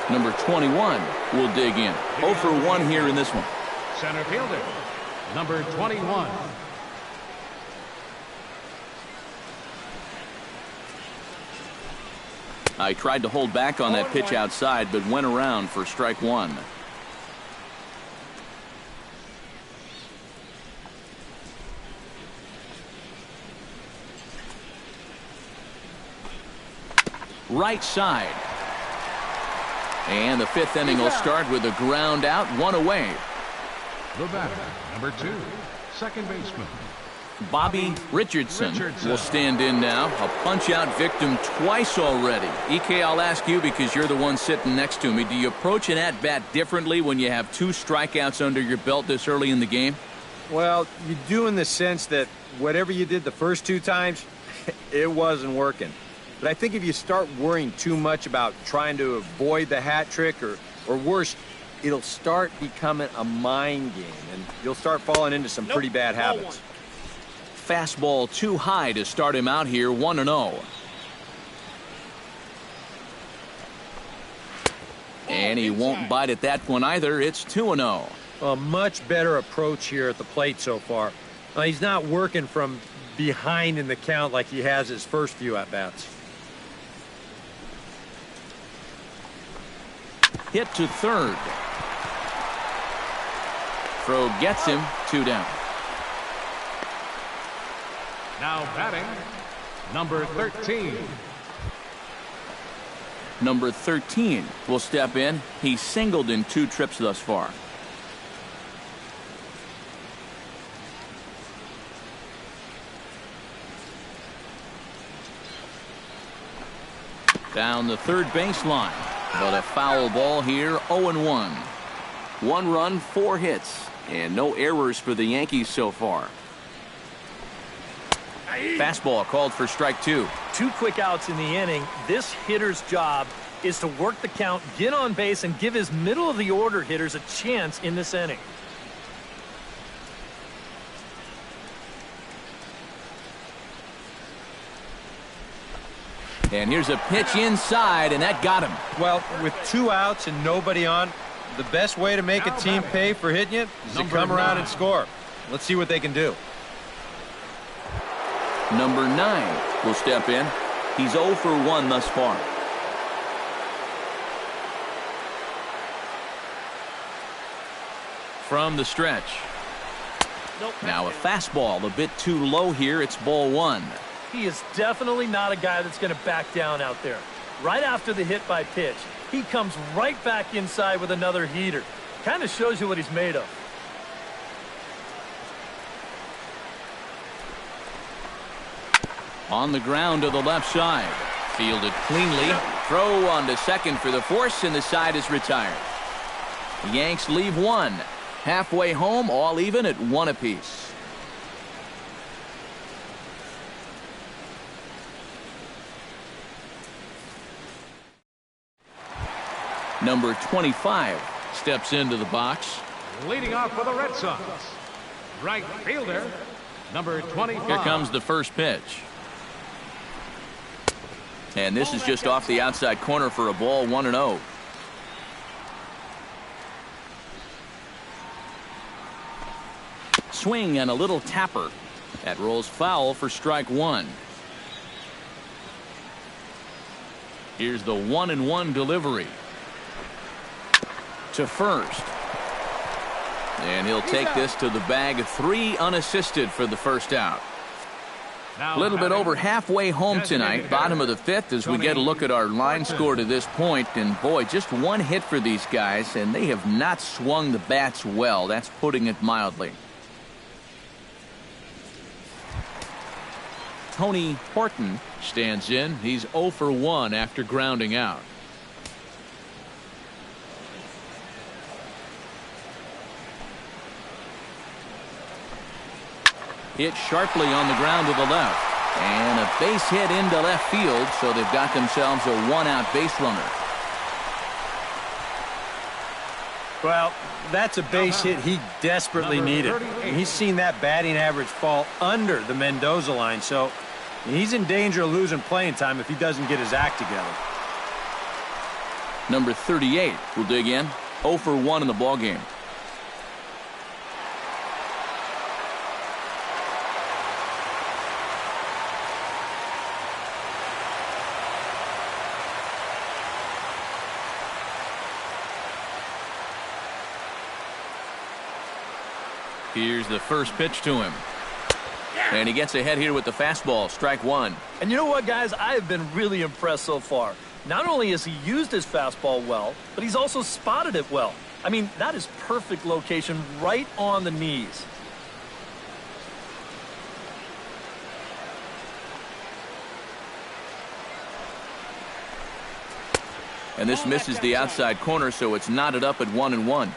Number 21 will dig in. 0 for 1 here in this one. Center fielder, number 21. I tried to hold back on that pitch outside, but went around for strike 1. Right side. And the 5th inning will start with a ground out, 1 away. The batter, number 2, second baseman, Bobby Richardson will stand in now. A punch-out victim twice already. EK, I'll ask you because you're the one sitting next to me. Do you approach an at-bat differently when you have 2 strikeouts under your belt this early in the game? Well, you do in the sense that whatever you did the first 2 times, it wasn't working. But I think if you start worrying too much about trying to avoid the hat trick or worse, it'll start becoming a mind game, and you'll start falling into some pretty bad habits. Fastball too high to start him out here, 1-0. And he won't bite at that one either. It's 2-0. A much better approach here at the plate so far. He's not working from behind in the count like he has his first few at-bats. Hit to third. Throw gets him, 2 down. Now batting, number 13. Number 13 will step in. He's singled in 2 trips thus far. Down the third baseline, but a foul ball here, 0-1. 1 run, 4 hits, and no errors for the Yankees so far. Fastball called for strike 2. 2 quick outs in the inning. This hitter's job is to work the count, get on base, and give his middle of the order hitters a chance in this inning. And here's a pitch inside, and that got him. Well, with 2 outs and nobody on, the best way to make a team pay for hitting you is to come around and score. Let's see what they can do. Number 9 will step in. He's 0 for 1 thus far. From the stretch. Now a fastball a bit too low here. It's ball 1. He is definitely not a guy that's going to back down out there. Right after the hit by pitch, he comes right back inside with another heater. Kind of shows you what he's made of. On the ground to the left side. Fielded cleanly. Throw on to second for the force, and the side is retired. The Yanks leave 1. Halfway home, all even at 1 apiece. Number 25 steps into the box. Leading off for the Red Sox, right fielder, number 25. Here comes the first pitch. And this is just off the outside corner for a ball, 1-0. Swing and a little tapper. That rolls foul for strike 1. Here's the 1-1 delivery. To first. And he'll take this to the bag. 3 unassisted for the first out. A little bit over halfway home tonight, bottom of the 5th, as we get a look at our line score to this point. And boy, just 1 hit for these guys, and they have not swung the bats well. That's putting it mildly. Tony Horton stands in. He's 0 for 1 after grounding out. Hit sharply on the ground to the left. And a base hit into left field, so they've got themselves a 1-out base runner. Well, that's a base hit he desperately needed. He's seen that batting average fall under the Mendoza line, so he's in danger of losing playing time if he doesn't get his act together. Number 38 will dig in. 0 for 1 in the ballgame. Here's the first pitch to him. And he gets ahead here with the fastball, strike 1. And you know what, guys? I have been really impressed so far. Not only has he used his fastball well, but he's also spotted it well. I mean, that is perfect location right on the knees. And this misses the outside corner, so it's knotted up at 1-1.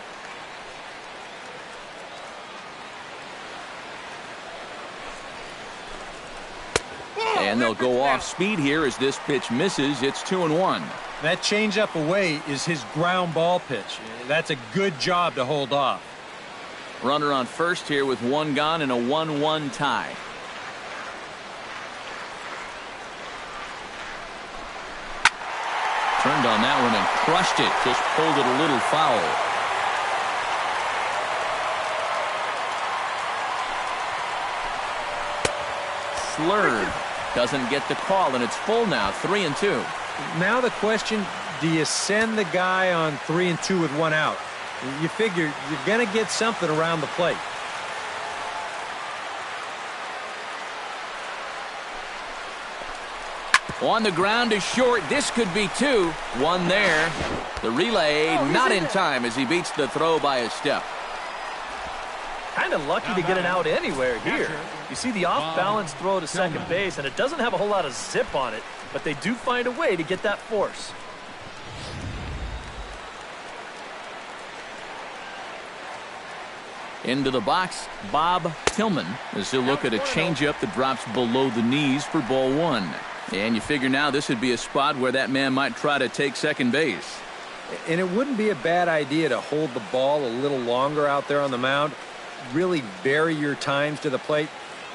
And they'll go off speed here as this pitch misses. It's 2-1. That changeup away is his ground ball pitch. That's a good job to hold off. Runner on first here with one gone and a 1-1 tie. Turned on that one and crushed it. Just pulled it a little foul. Slurred. Doesn't get the call, and it's full now. 3-2. Now the question, do you send the guy on 3-2 with one out? You figure you're going to get something around the plate. On the ground is short. This could be two. One there. The relay not in time as he beats the throw by a step. Kind of lucky to get it out anywhere here. You see the off-balance throw to second base, and it doesn't have a whole lot of zip on it, but they do find a way to get that force. Into the box, Bob Tillman, as he'll look at a changeup that drops below the knees for ball one. And you figure now this would be a spot where that man might try to take second base. And it wouldn't be a bad idea to hold the ball a little longer out there on the mound. Really vary your times to the plate.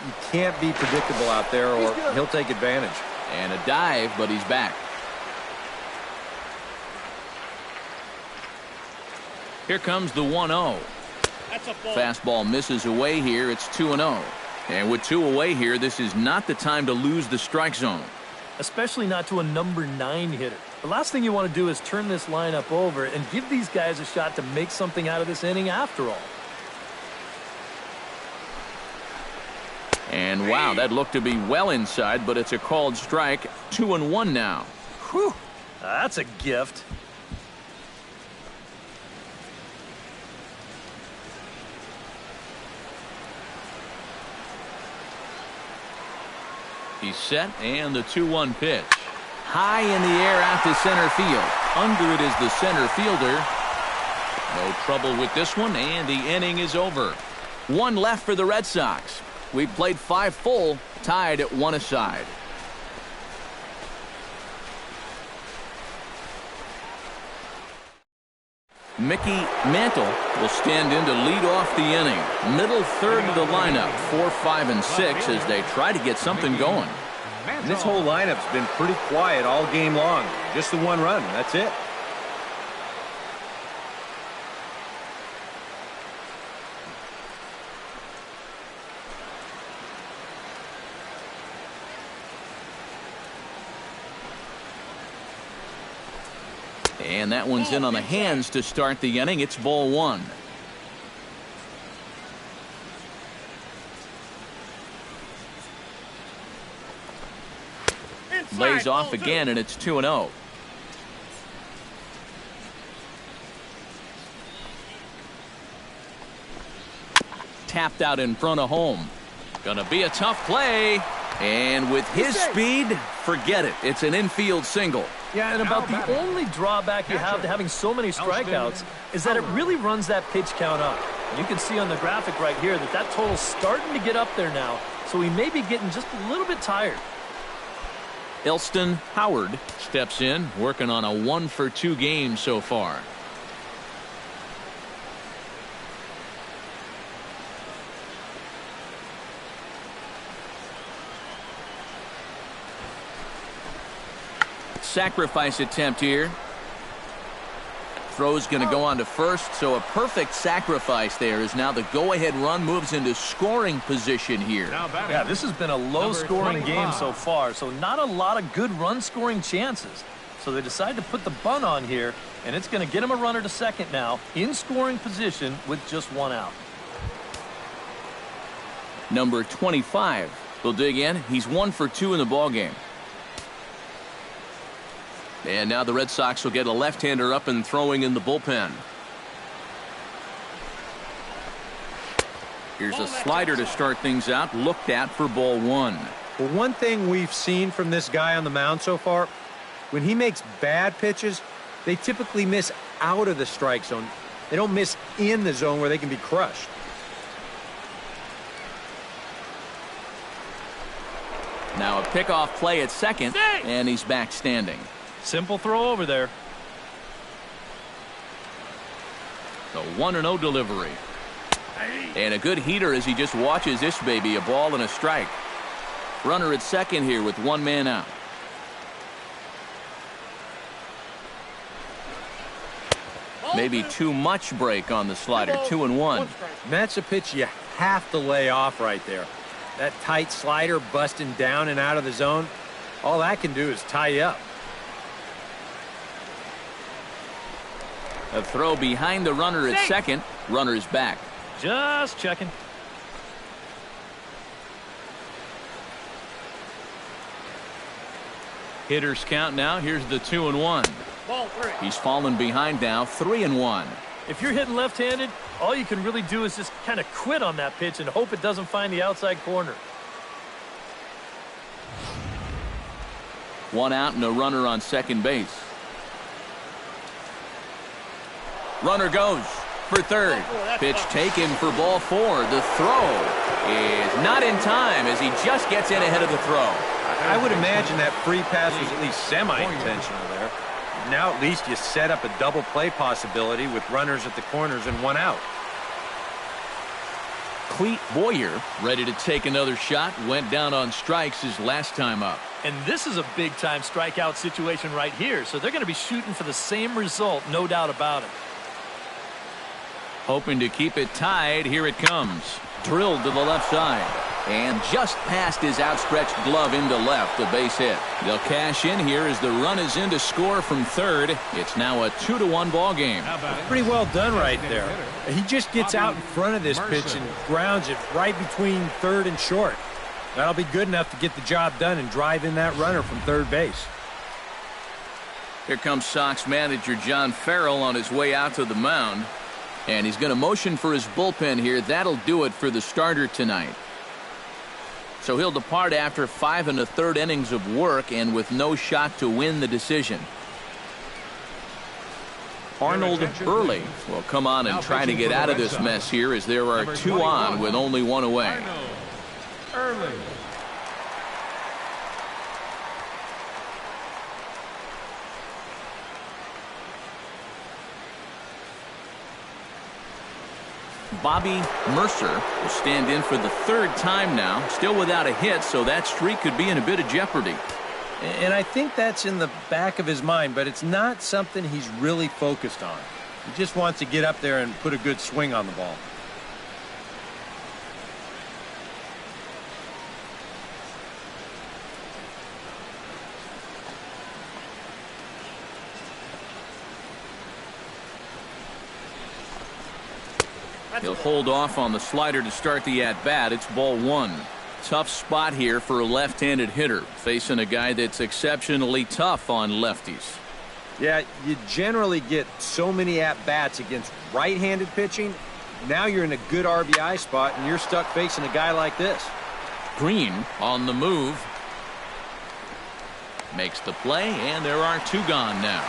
You can't be predictable out there or he'll take advantage. And a dive, but he's back. Here comes the 1-0. Fastball misses away here. It's 2-0. And with two away here, this is not the time to lose the strike zone. Especially not to a number 9 hitter. The last thing you want to do is turn this lineup over and give these guys a shot to make something out of this inning after all. And wow, that looked to be well inside, but it's a called strike. 2-1 now. Whew, that's a gift. He's set, and the 2-1 pitch. High in the air out to center field. Under it is the center fielder. No trouble with this one, and the inning is over. One left for the Red Sox. We played 5 full, tied at 1 aside. Mickey Mantle will stand in to lead off the inning. Middle third of the lineup, 4, 5, and 6 as they try to get something going. And this whole lineup's been pretty quiet all game long. Just the one run, that's it. And that one's in on the hands to start the inning. It's ball one. Lays off again, and it's 2-0. Tapped out in front of home. Gonna be a tough play. And with his speed, forget it. It's an infield single. Yeah, and about the only drawback you have to having so many strikeouts is that it really runs that pitch count up. And you can see on the graphic right here that that total's starting to get up there now, so he may be getting just a little bit tired. Elston Howard steps in, working on a 1-for-2 game so far. Sacrifice attempt here. Throw's going to go on to first, so a perfect sacrifice there is now the go-ahead run moves into scoring position here. Yeah, this has been a low-scoring game so far, so not a lot of good run-scoring chances. So they decide to put the bunt on here, and it's going to get him a runner to second now, in scoring position with just one out. Number 25 will dig in. He's 1-for-2 in the ballgame. And now the Red Sox will get a left-hander up and throwing in the bullpen. Here's a slider to start things out, looked at for ball one. Well, one thing we've seen from this guy on the mound so far, when he makes bad pitches, They typically miss out of the strike zone. They don't miss in the zone where they can be crushed. Now a pickoff play at second, and he's back standing. Simple throw over there. The 1-0 delivery. And a good heater as he just watches this baby, a ball and a strike. Runner at second here with one man out. Maybe too much break on the slider. 2-1. And that's a pitch you have to lay off right there. That tight slider busting down and out of the zone, all that can do is tie you up. A throw behind the runner at second. Runner's back. Just checking. Hitters count now. Here's the 2-1. He's fallen behind now. 3-1. If you're hitting left-handed, all you can really do is just kind of quit on that pitch and hope it doesn't find the outside corner. One out and a runner on second base. Runner goes for third. Pitch taken for ball 4. The throw is not in time as he just gets in ahead of the throw. I would imagine that free pass was at least semi-intentional there. Now at least you set up a double play possibility with runners at the corners and one out. Cleat Boyer ready to take another shot. Went down on strikes his last time up. And this is a big-time strikeout situation right here, so they're going to be shooting for the same result, no doubt about it. Hoping to keep it tied. Here it comes. Drilled to the left side. And just past his outstretched glove into left. A base hit. They'll cash in here as the run is in to score from third. It's now a 2-1 ball game. Pretty well done right there. He just gets out in front of this pitch and grounds it right between third and short. That'll be good enough to get the job done and drive in that runner from third base. Here comes Sox manager John Farrell on his way out to the mound. And he's going to motion for his bullpen here. That'll do it for the starter tonight. So he'll depart after 5 1/3 innings of work and with no shot to win the decision. Arnold Early will come on and try to get out of this mess here as there are 2 on with only 1 away. Early. Bobby Mercer will stand in for the 3rd time now, still without a hit, so that streak could be in a bit of jeopardy. And I think that's in the back of his mind, but it's not something he's really focused on. He just wants to get up there and put a good swing on the ball. He'll hold off on the slider to start the at-bat. It's ball 1. Tough spot here for a left-handed hitter, facing a guy that's exceptionally tough on lefties. Yeah, you generally get so many at-bats against right-handed pitching. Now you're in a good RBI spot, and you're stuck facing a guy like this. Green on the move. Makes the play, and there are 2 gone now.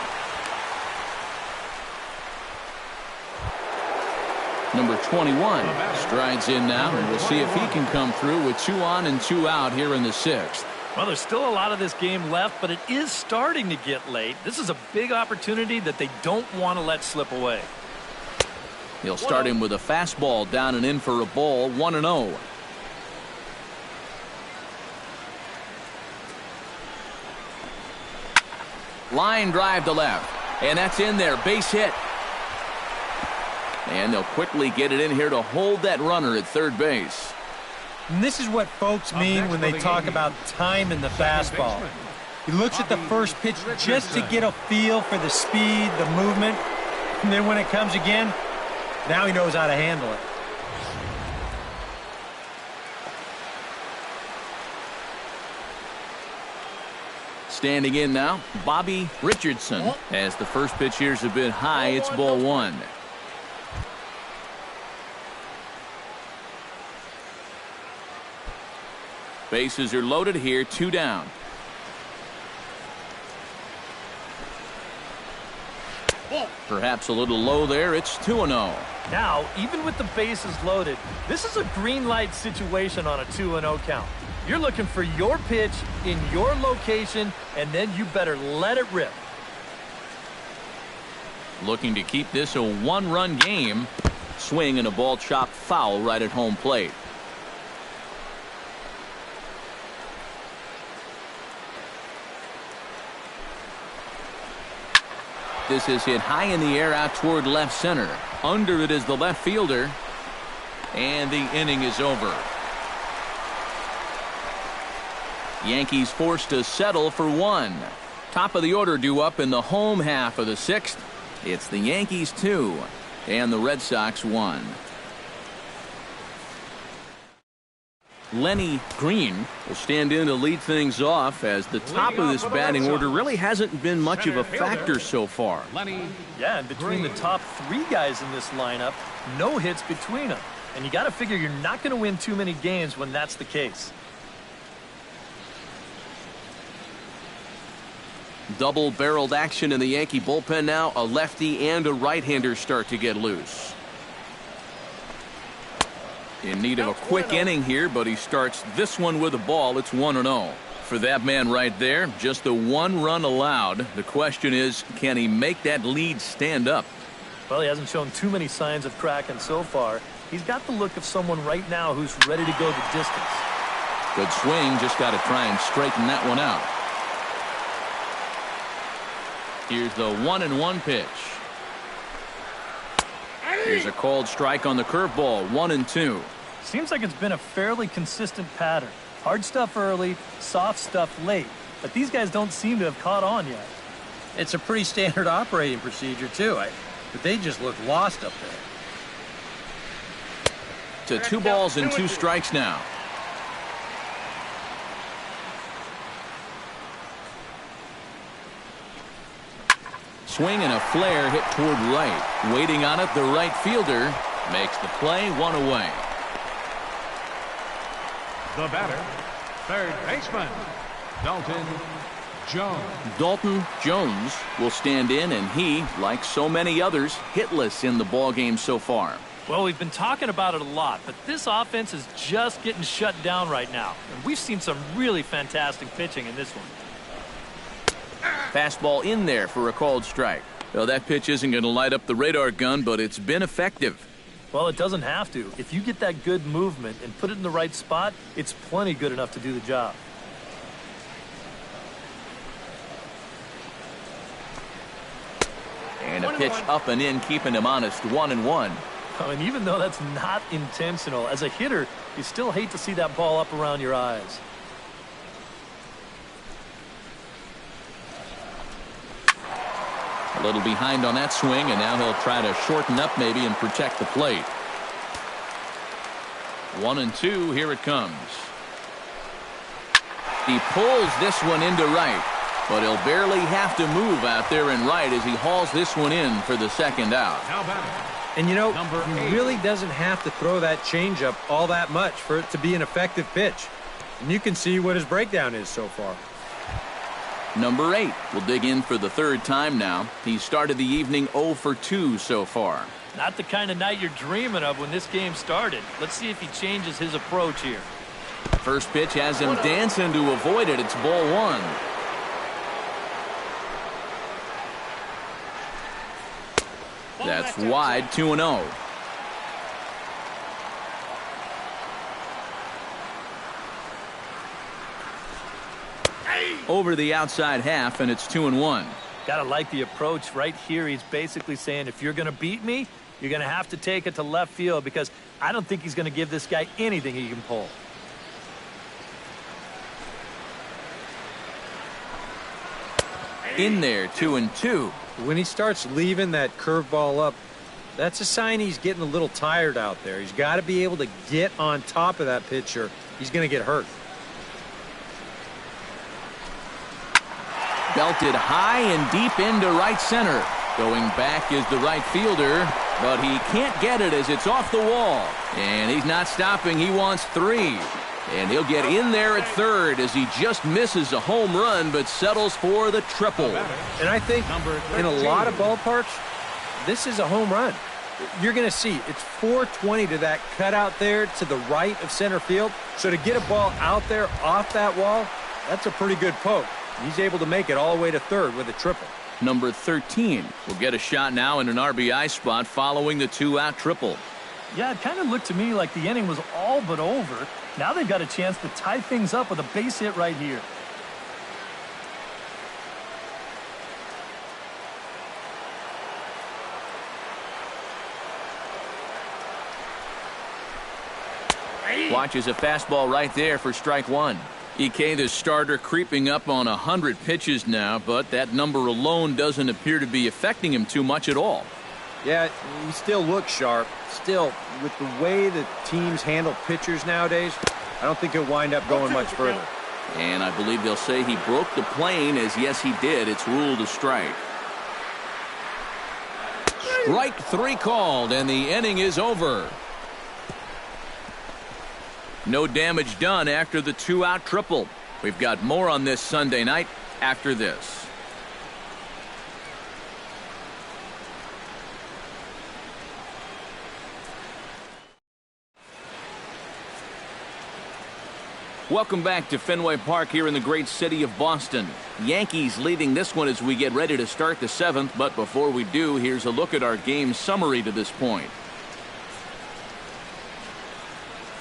Number 21 strides in now, and we'll see if he can come through with 2 on and 2 out here in the 6th. Well, there's still a lot of this game left, but it is starting to get late. This is a big opportunity that they don't want to let slip away. He'll start him with a fastball down and in for a ball. 1-0. Line drive to left, and that's in there. Base hit. And they'll quickly get it in here to hold that runner at third base. And this is what folks mean when they talk about time in the fastball. He looks at the first pitch just to get a feel for the speed, the movement, and then when it comes again, now he knows how to handle it. Standing in now, Bobby Richardson. As the first pitch here's a bit high, it's ball 1. Bases are loaded here, 2 down. Perhaps a little low there. It's 2-0. Now, even with the bases loaded, this is a green light situation on a 2-0 count. You're looking for your pitch in your location, and then you better let it rip. Looking to keep this a one-run game. Swing and a ball chopped foul right at home plate. This is hit high in the air out toward left center. Under it is the left fielder. And the inning is over. Yankees forced to settle for one. Top of the order due up in the home half of the sixth. It's the Yankees 2 and the Red Sox 1. Lenny Green will stand in to lead things off, as the top of this batting order really hasn't been much of a factor so far. Yeah, and between the top three guys in this lineup, no hits between them. And you got to figure you're not going to win too many games when that's the case. Double-barreled action in the Yankee bullpen now. A lefty and a right-hander start to get loose. In need of a quick inning here, but he starts this one with a ball. It's 1-0. For that man right there, just the one run allowed. The question is, can he make that lead stand up? Well, he hasn't shown too many signs of cracking so far. He's got the look of someone right now who's ready to go the distance. Good swing, just got to try and straighten that one out. Here's the 1-1 pitch. Here's a called strike on the curveball. 1-2. Seems like it's been a fairly consistent pattern. Hard stuff early, soft stuff late. But these guys don't seem to have caught on yet. It's a pretty standard operating procedure, too. But they just look lost up there. To 2 balls and 2 strikes now. Swing and a flare hit toward right. Waiting on it, the right fielder makes the play, 1 away. The batter, third baseman, Dalton Jones. Dalton Jones will stand in, and he, like so many others, hitless in the ballgame so far. Well, we've been talking about it a lot, but this offense is just getting shut down right now. And we've seen some really fantastic pitching in this one. Fastball in there for a called strike. Well, that pitch isn't going to light up the radar gun, but it's been effective. Well, it doesn't have to. If you get that good movement and put it in the right spot, it's plenty good enough to do the job. And a pitch up and in, keeping him honest. 1-1. Oh, and even though that's not intentional, as a hitter, you still hate to see that ball up around your eyes. A little behind on that swing, and now he'll try to shorten up maybe and protect the plate. 1-2, here it comes. He pulls this one into right, but he'll barely have to move out there in right as he hauls this one in for the second out. And you know, he really doesn't have to throw that changeup all that much for it to be an effective pitch. And you can see what his breakdown is so far. Number 8 will dig in for the third time now. He started the evening 0 for 2 so far. Not the kind of night you're dreaming of when this game started. Let's see if he changes his approach here. First pitch has him dancing to avoid it. It's ball 1. That's wide, 2-0. Over the outside half, and it's 2-1. Gotta like the approach right here. He's basically saying, if you're gonna beat me, you're gonna have to take it to left field, because I don't think he's gonna give this guy anything he can pull. In there, 2-2. When he starts leaving that curveball up, that's a sign he's getting a little tired out there. He's got to be able to get on top of that pitcher. He's going to get hurt. Belted high and deep into right center. Going back is the right fielder, but he can't get it as it's off the wall. And he's not stopping. He wants 3. And he'll get in there at third as he just misses a home run but settles for the triple. And I think in a lot of ballparks, this is a home run. You're going to see it's 420 to that cutout there to the right of center field. So to get a ball out there off that wall, that's a pretty good poke. He's able to make it all the way to third with a triple. Number 13 will get a shot now in an RBI spot following the 2-out triple. Yeah, it kind of looked to me like the inning was all but over. Now they've got a chance to tie things up with a base hit right here. Watches a fastball right there for strike one. EK, the starter, creeping up on 100 pitches now, but that number alone doesn't appear to be affecting him too much at all. Yeah, he still looks sharp. Still, with the way that teams handle pitchers nowadays, I don't think he'll wind up going much further. And I believe they'll say he broke the plane, as yes, he did. It's ruled a strike. Strike three called, and the inning is over. No damage done after the 2-out triple. We've got more on this Sunday night after this. Welcome back to Fenway Park here in the great city of Boston. Yankees leading this one as we get ready to start the 7th, but before we do, here's a look at our game summary to this point.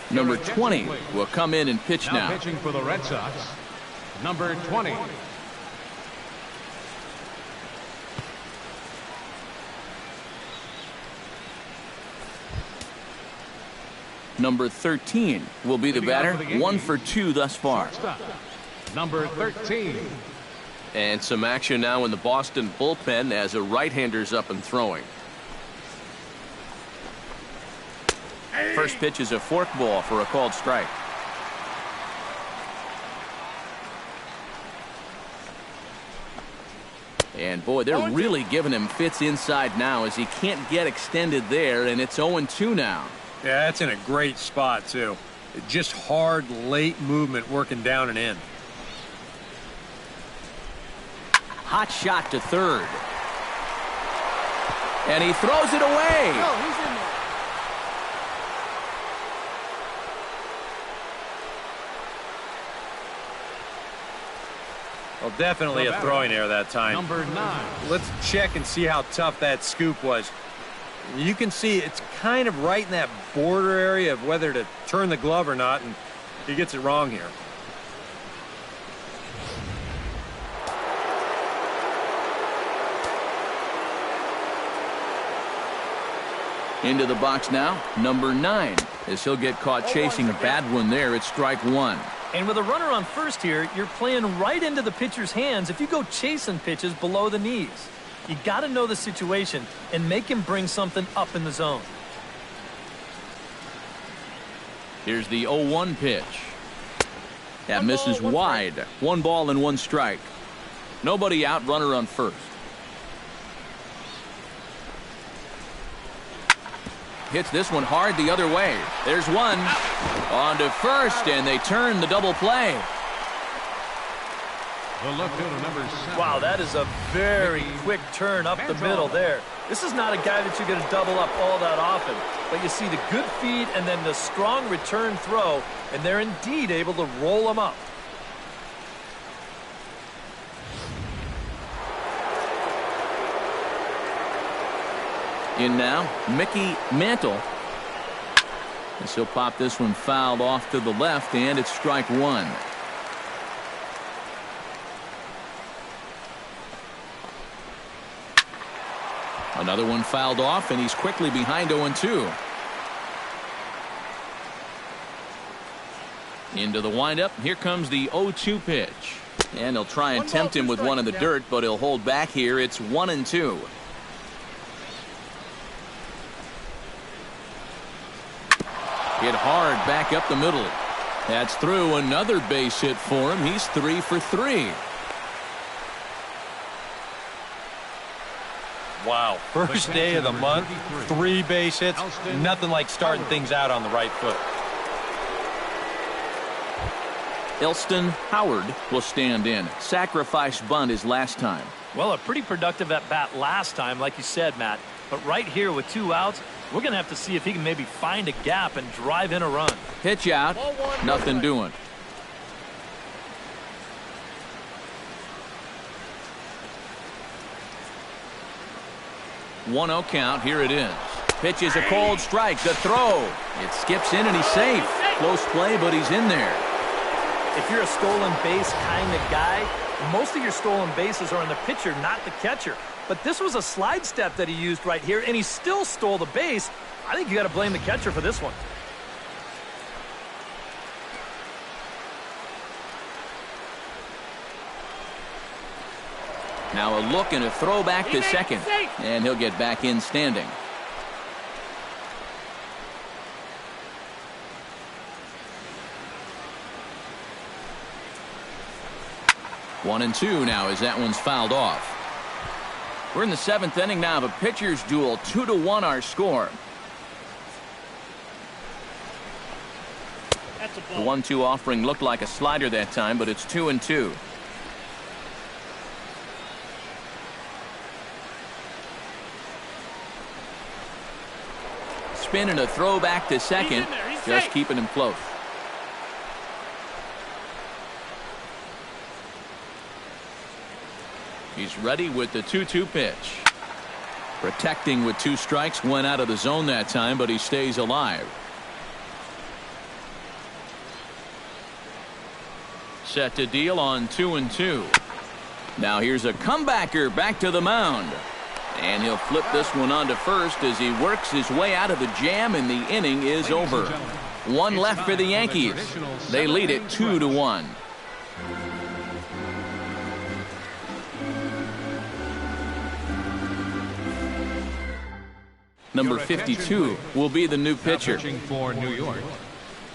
Number 20 will come in and pitch now. Pitching for the Red Sox, number 20. Number 13 will be the batter. 1 for 2 thus far. Number 13. And some action now in the Boston bullpen as a right-hander's up and throwing. First pitch is a forkball for a called strike. And boy, they're really giving him fits inside now as he can't get extended there, and it's 0-2 now. Yeah, that's in a great spot, too. Just hard, late movement working down and in. Hot shot to third. And he throws it away. Oh, he's in there. Well, definitely a throwing error that time. Number 9. Let's check and see how tough that scoop was. You can see it's kind of right in that border area of whether to turn the glove or not, and he gets it wrong here. Into the box now, number 9, as he'll get caught chasing a bad one there. It's strike one. And with a runner on first here, you're playing right into the pitcher's hands if you go chasing pitches below the knees. You got to know the situation and make him bring something up in the zone. Here's the 0-1 pitch. That misses wide. 1 ball and 1 strike. Nobody out, runner on first. Hits this one hard the other way. There's one. On to first, and they turn the double play. The left fielder, number 7. Wow, that is a very quick turn up the middle there. This is not a guy that you're going to double up all that often. But you see the good feed and then the strong return throw, and they're indeed able to roll him up. In now, Mickey Mantle. And he'll pop this one fouled off to the left, and it's strike one. Another one fouled off, and he's quickly behind 0-2. Into the windup. Here comes the 0-2 pitch. And he'll try and tempt him with one in the dirt, but he'll hold back here. It's 1-2. Hit hard back up the middle. That's through. Another base hit for him. He's 3 for 3. Wow. First day of the month, 3 base hits. Nothing like starting things out on the right foot. Elston Howard will stand in. Sacrifice bunt his last time. Well, a pretty productive at bat last time, like you said, Matt. But right here with 2 outs, we're going to have to see if he can maybe find a gap and drive in a run. Pitch out. Nothing doing. One-zero count. Here it is. Pitch is a cold strike. The throw. It skips in and he's safe. Close play, but he's in there. If you're a stolen base kind of guy, most of your stolen bases are on the pitcher, not the catcher. But this was a slide step that he used right here, and he still stole the base. I think you got to blame the catcher for this one. Now a look and a throw back to second. And he'll get back in standing. One and two now as that one's fouled off. We're in the 7th inning now of a pitcher's duel. 2-1 our score. The 1-2 offering looked like a slider that time, but it's 2-2. Spin and a throw back to second. Just keeping him close. He's ready with the 2-2 pitch. Protecting with 2 strikes. Went out of the zone that time, but he stays alive. Set to deal on 2-2. Now here's a comebacker back to the mound. And he'll flip this one on to first as he works his way out of the jam, and the inning is over. One left for the Yankees. They lead it 2-1. Number 52 will be the new pitcher. Pitching for New York,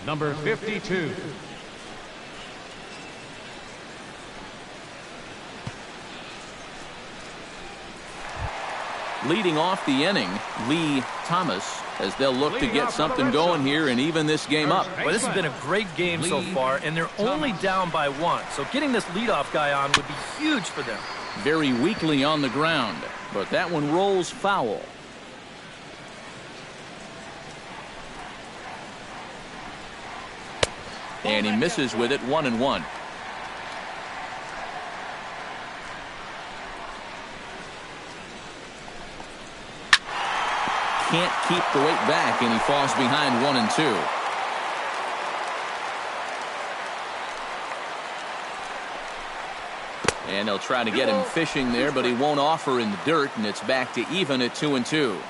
number 52. Leading off the inning, Lee Thomas, as they'll look to get something going here and even this game up. Well, this has been a great game so far, and they're only down by 1. So getting this leadoff guy on would be huge for them. Very weakly on the ground, but that one rolls foul. And he misses with it. 1-1. Can't keep the weight back, and he falls behind 1-2. And they'll try to get him fishing there, but he won't offer in the dirt, and it's back to even at 2-2.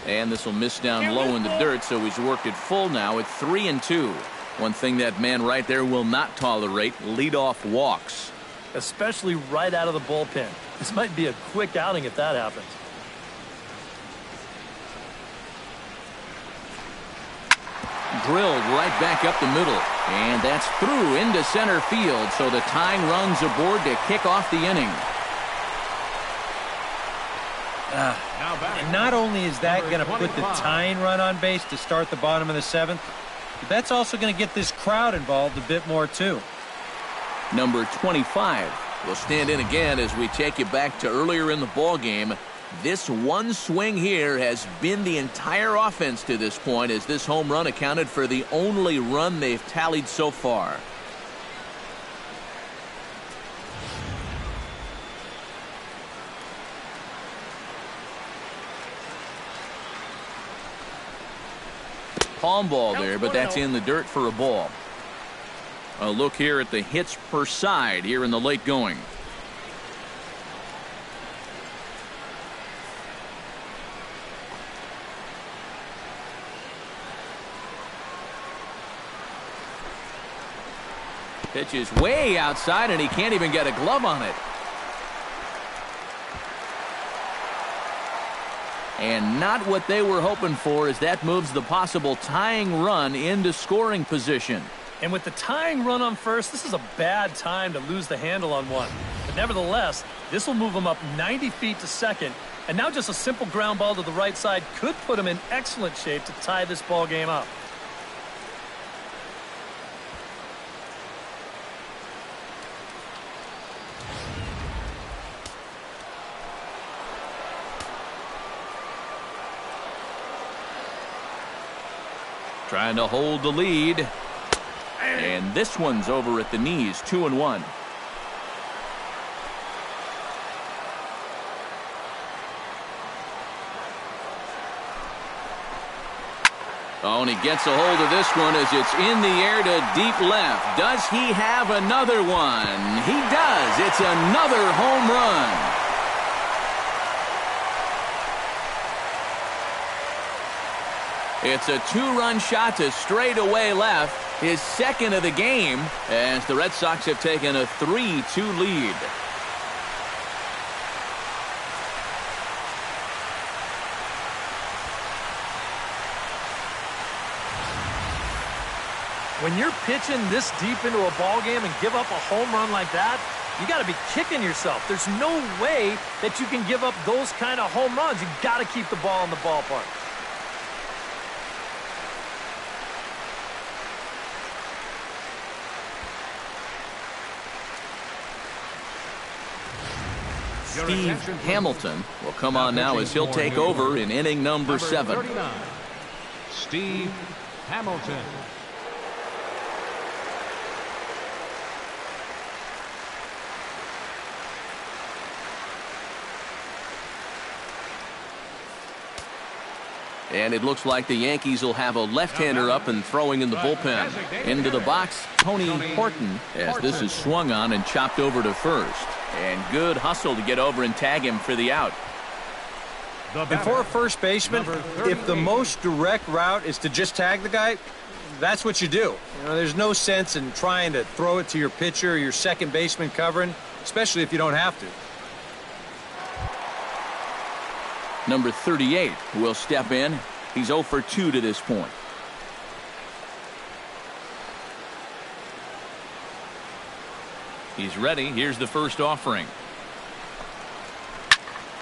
And this will miss down low in the dirt, so he's worked it full now at 3-2. One thing that man right there will not tolerate: leadoff walks. Especially right out of the bullpen. This might be a quick outing if that happens. Drilled right back up the middle. And that's through into center field, so the tying run's aboard to kick off the inning. And not only is that going to put the tying run on base to start the bottom of the 7th, but that's also going to get this crowd involved a bit more too. Number 25 will stand in again as we take you back to earlier in the ball game. This one swing here has been the entire offense to this point, as this home run accounted for the only run they've tallied so far. Palm ball there, but that's in the dirt for a ball. A look here at the hits per side here in the late going. Pitch is way outside, and he can't even get a glove on it. And not what they were hoping for, as that moves the possible tying run into scoring position. And with the tying run on first, this is a bad time to lose the handle on one. But nevertheless, this will move him up 90 feet to second. And now just a simple ground ball to the right side could put him in excellent shape to tie this ball game up. Trying to hold the lead. And this one's over at the knees, 2-1. Oh, and he gets a hold of this one as it's in the air to deep left. Does he have another one? He does. It's another home run. It's a two-run shot to straightaway left, his second of the game, as the Red Sox have taken a 3-2 lead. When you're pitching this deep into a ball game and give up a home run like that, you got to be kicking yourself. There's no way that you can give up those kind of home runs. You got to keep the ball in the ballpark. Steve Hamilton will come on now as he'll take over in inning number 7. 39, Steve Hamilton. And it looks like the Yankees will have a left-hander up and throwing in the bullpen. Into the box, Tony Horton, as this is swung on and chopped over to first. And good hustle to get over and tag him for the out. And for a first baseman, if the most direct route is to just tag the guy, that's what you do. There's no sense in trying to throw it to your pitcher or your second baseman covering, especially if you don't have to. Number 38 will step in. He's 0 for 2 to this point. He's ready. Here's the first offering.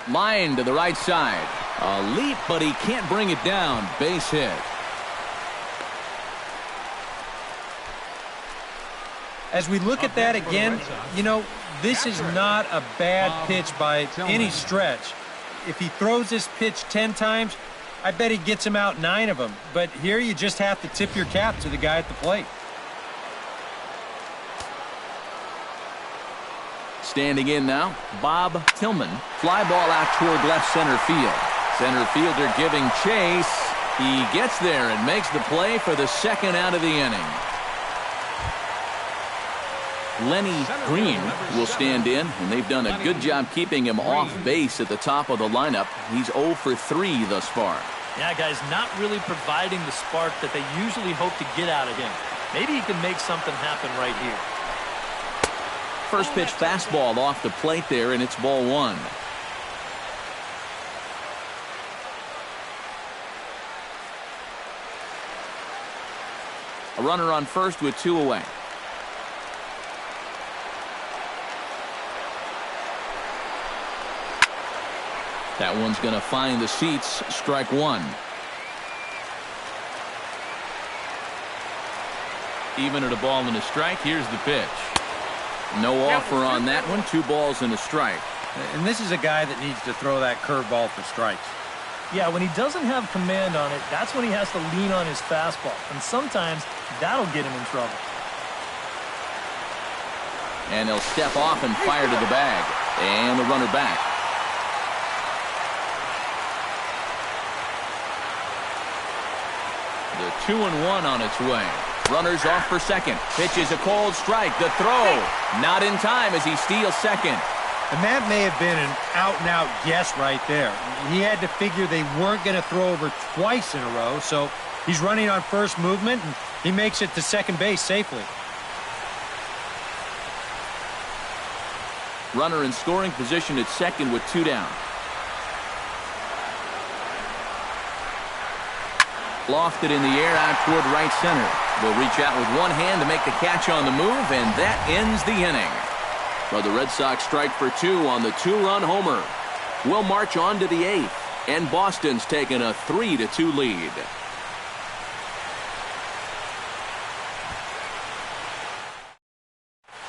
Line to the right side. A leap, but he can't bring it down. Base hit. As we look at that again, this is not a bad pitch by any stretch. If he throws this pitch 10 times, I bet he gets him out 9 of them. But here you just have to tip your cap to the guy at the plate. Standing in now, Bob Tillman. Fly ball out toward left center field. Center fielder giving chase. He gets there and makes the play for the second out of the inning. Lenny Green will stand in, and they've done a good job keeping him off base at the top of the lineup. He's 0 for 3 thus far. Yeah, guys, not really providing the spark that they usually hope to get out of him. Maybe he can make something happen right here. First pitch fastball off the plate there, and it's ball 1. A runner on first with 2 away. That one's going to find the seats. Strike 1. Even at a ball and a strike. Here's the pitch. No offer on that one. 2 balls and a strike. And this is a guy that needs to throw that curveball for strikes. Yeah, when he doesn't have command on it, that's when he has to lean on his fastball. And sometimes that'll get him in trouble. And he'll step off and fire to the bag. And the runner back. The 2-1 on its way. Runners off for second. Pitch is a cold strike. The throw not in time as he steals second. And that may have been an out-and-out guess right there. He had to figure they weren't going to throw over twice in a row, so he's running on first movement, and he makes it to second base safely. Runner in scoring position at second with 2 down. Lofted in the air out toward right center. Will reach out with one hand to make the catch on the move, and that ends the inning. But the Red Sox strike for 2 on the 2-run homer. We'll march on to the 8th, and Boston's taken a 3-2 lead.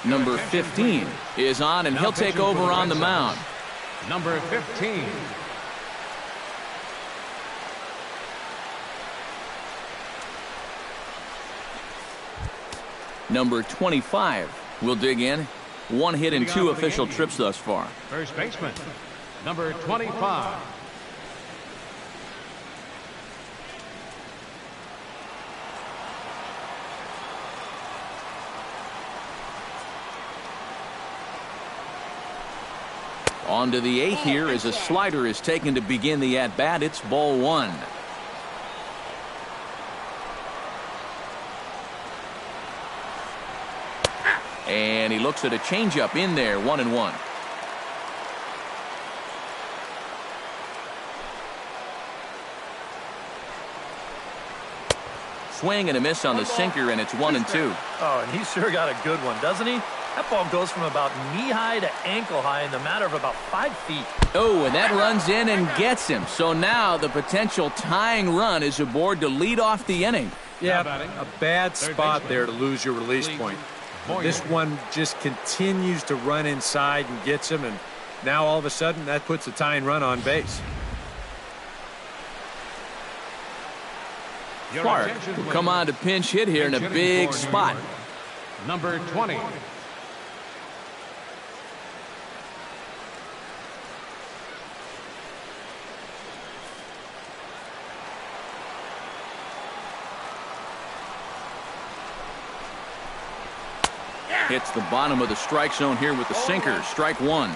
Number 15 is on, and he'll take over on the mound. Number 15. Number 25 will dig in. 1 hit and 2 official trips thus far. First baseman, number 25. On to the 8th here as a slider is taken to begin the at-bat. It's ball 1. And he looks at a changeup in there, 1-1. Swing and a miss on the sinker, and it's 1-2. Oh, and he sure got a good one, doesn't he? That ball goes from about knee-high to ankle-high in the matter of about 5 feet. Oh, and that runs in and gets him. So now the potential tying run is aboard to lead off the inning. Yeah, a bad spot there to lose your release point. This one just continues to run inside and gets him, and now all of a sudden that puts a tying run on base. Clark will come on to pinch hit here in a big spot. Number 20. Hits the bottom of the strike zone here with the sinker. Strike 1.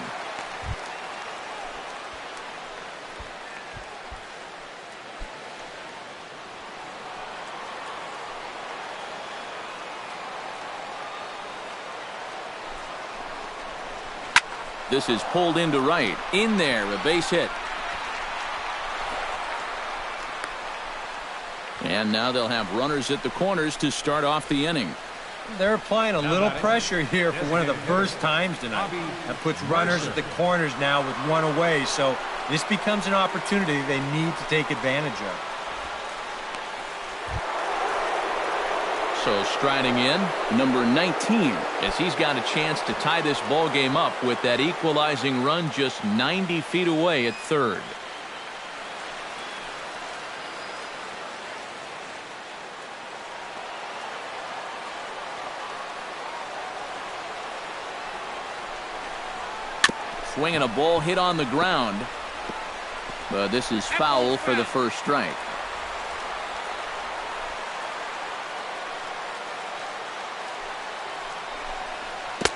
This is pulled into right. In there, a base hit. And now they'll have runners at the corners to start off the inning. They're applying a little pressure here for one of the first times tonight. That puts runners at the corners now with 1 away, so this becomes an opportunity they need to take advantage of. So striding in, number 19, as he's got a chance to tie this ball game up with that equalizing run just 90 feet away at third. Swinging a ball hit on the ground, but this is foul for the first strike.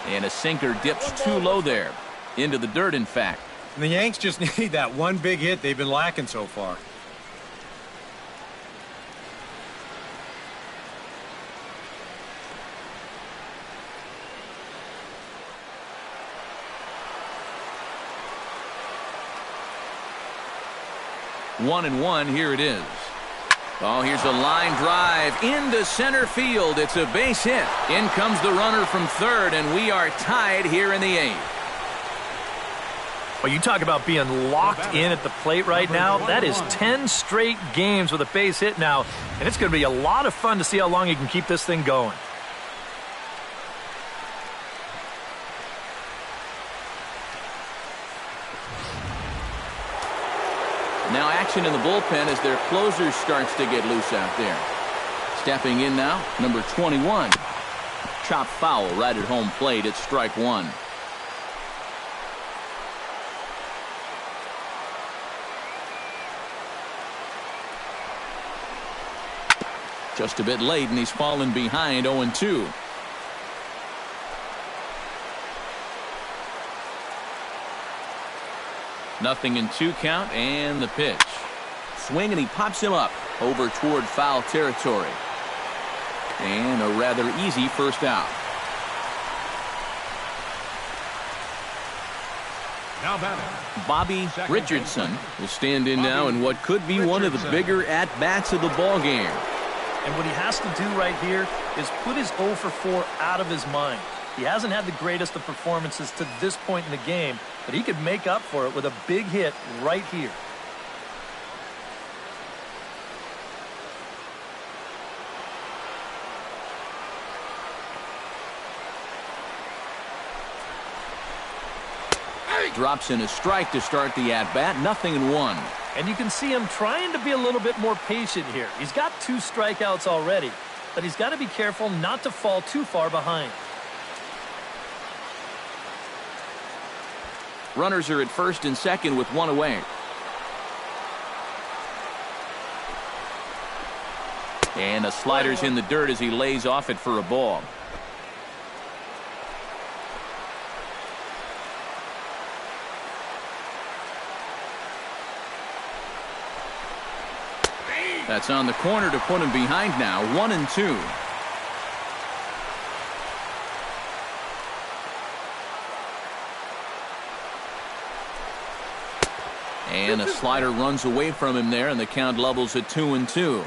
And a sinker dips too low there. Into the dirt, in fact. And the Yanks just need that one big hit they've been lacking so far. One and one, here it is. Oh, here's a line drive into center field. It's a base hit. In comes the runner from third, and we are tied here in the 8th. Well, you talk about being locked in at the plate right now. That is 10 straight games with a base hit now, and it's going to be a lot of fun to see how long he can keep this thing going. Now action in the bullpen as their closer starts to get loose out there. Stepping in now, number 21. Chop foul right at home plate. It's strike 1. Just a bit late, and he's fallen behind 0-2. Nothing in 2 count, and the pitch. Swing, and he pops him up over toward foul territory. And a rather easy first out. Now batting, Bobby Richardson will stand in now in what could be one of the bigger at-bats of the ball game. And what he has to do right here is put his 0 for 4 out of his mind. He hasn't had the greatest of performances to this point in the game, but he could make up for it with a big hit right here. Drops in a strike to start the at-bat. 0-1. And you can see him trying to be a little bit more patient here. He's got 2 strikeouts already. but he's got to be careful not to fall too far behind. Runners are at first and second with one away. And a slider's in the dirt as he lays off it for a ball. That's on the corner to put him behind now, 1-2. And a slider runs away from him there, and the count levels at 2-2.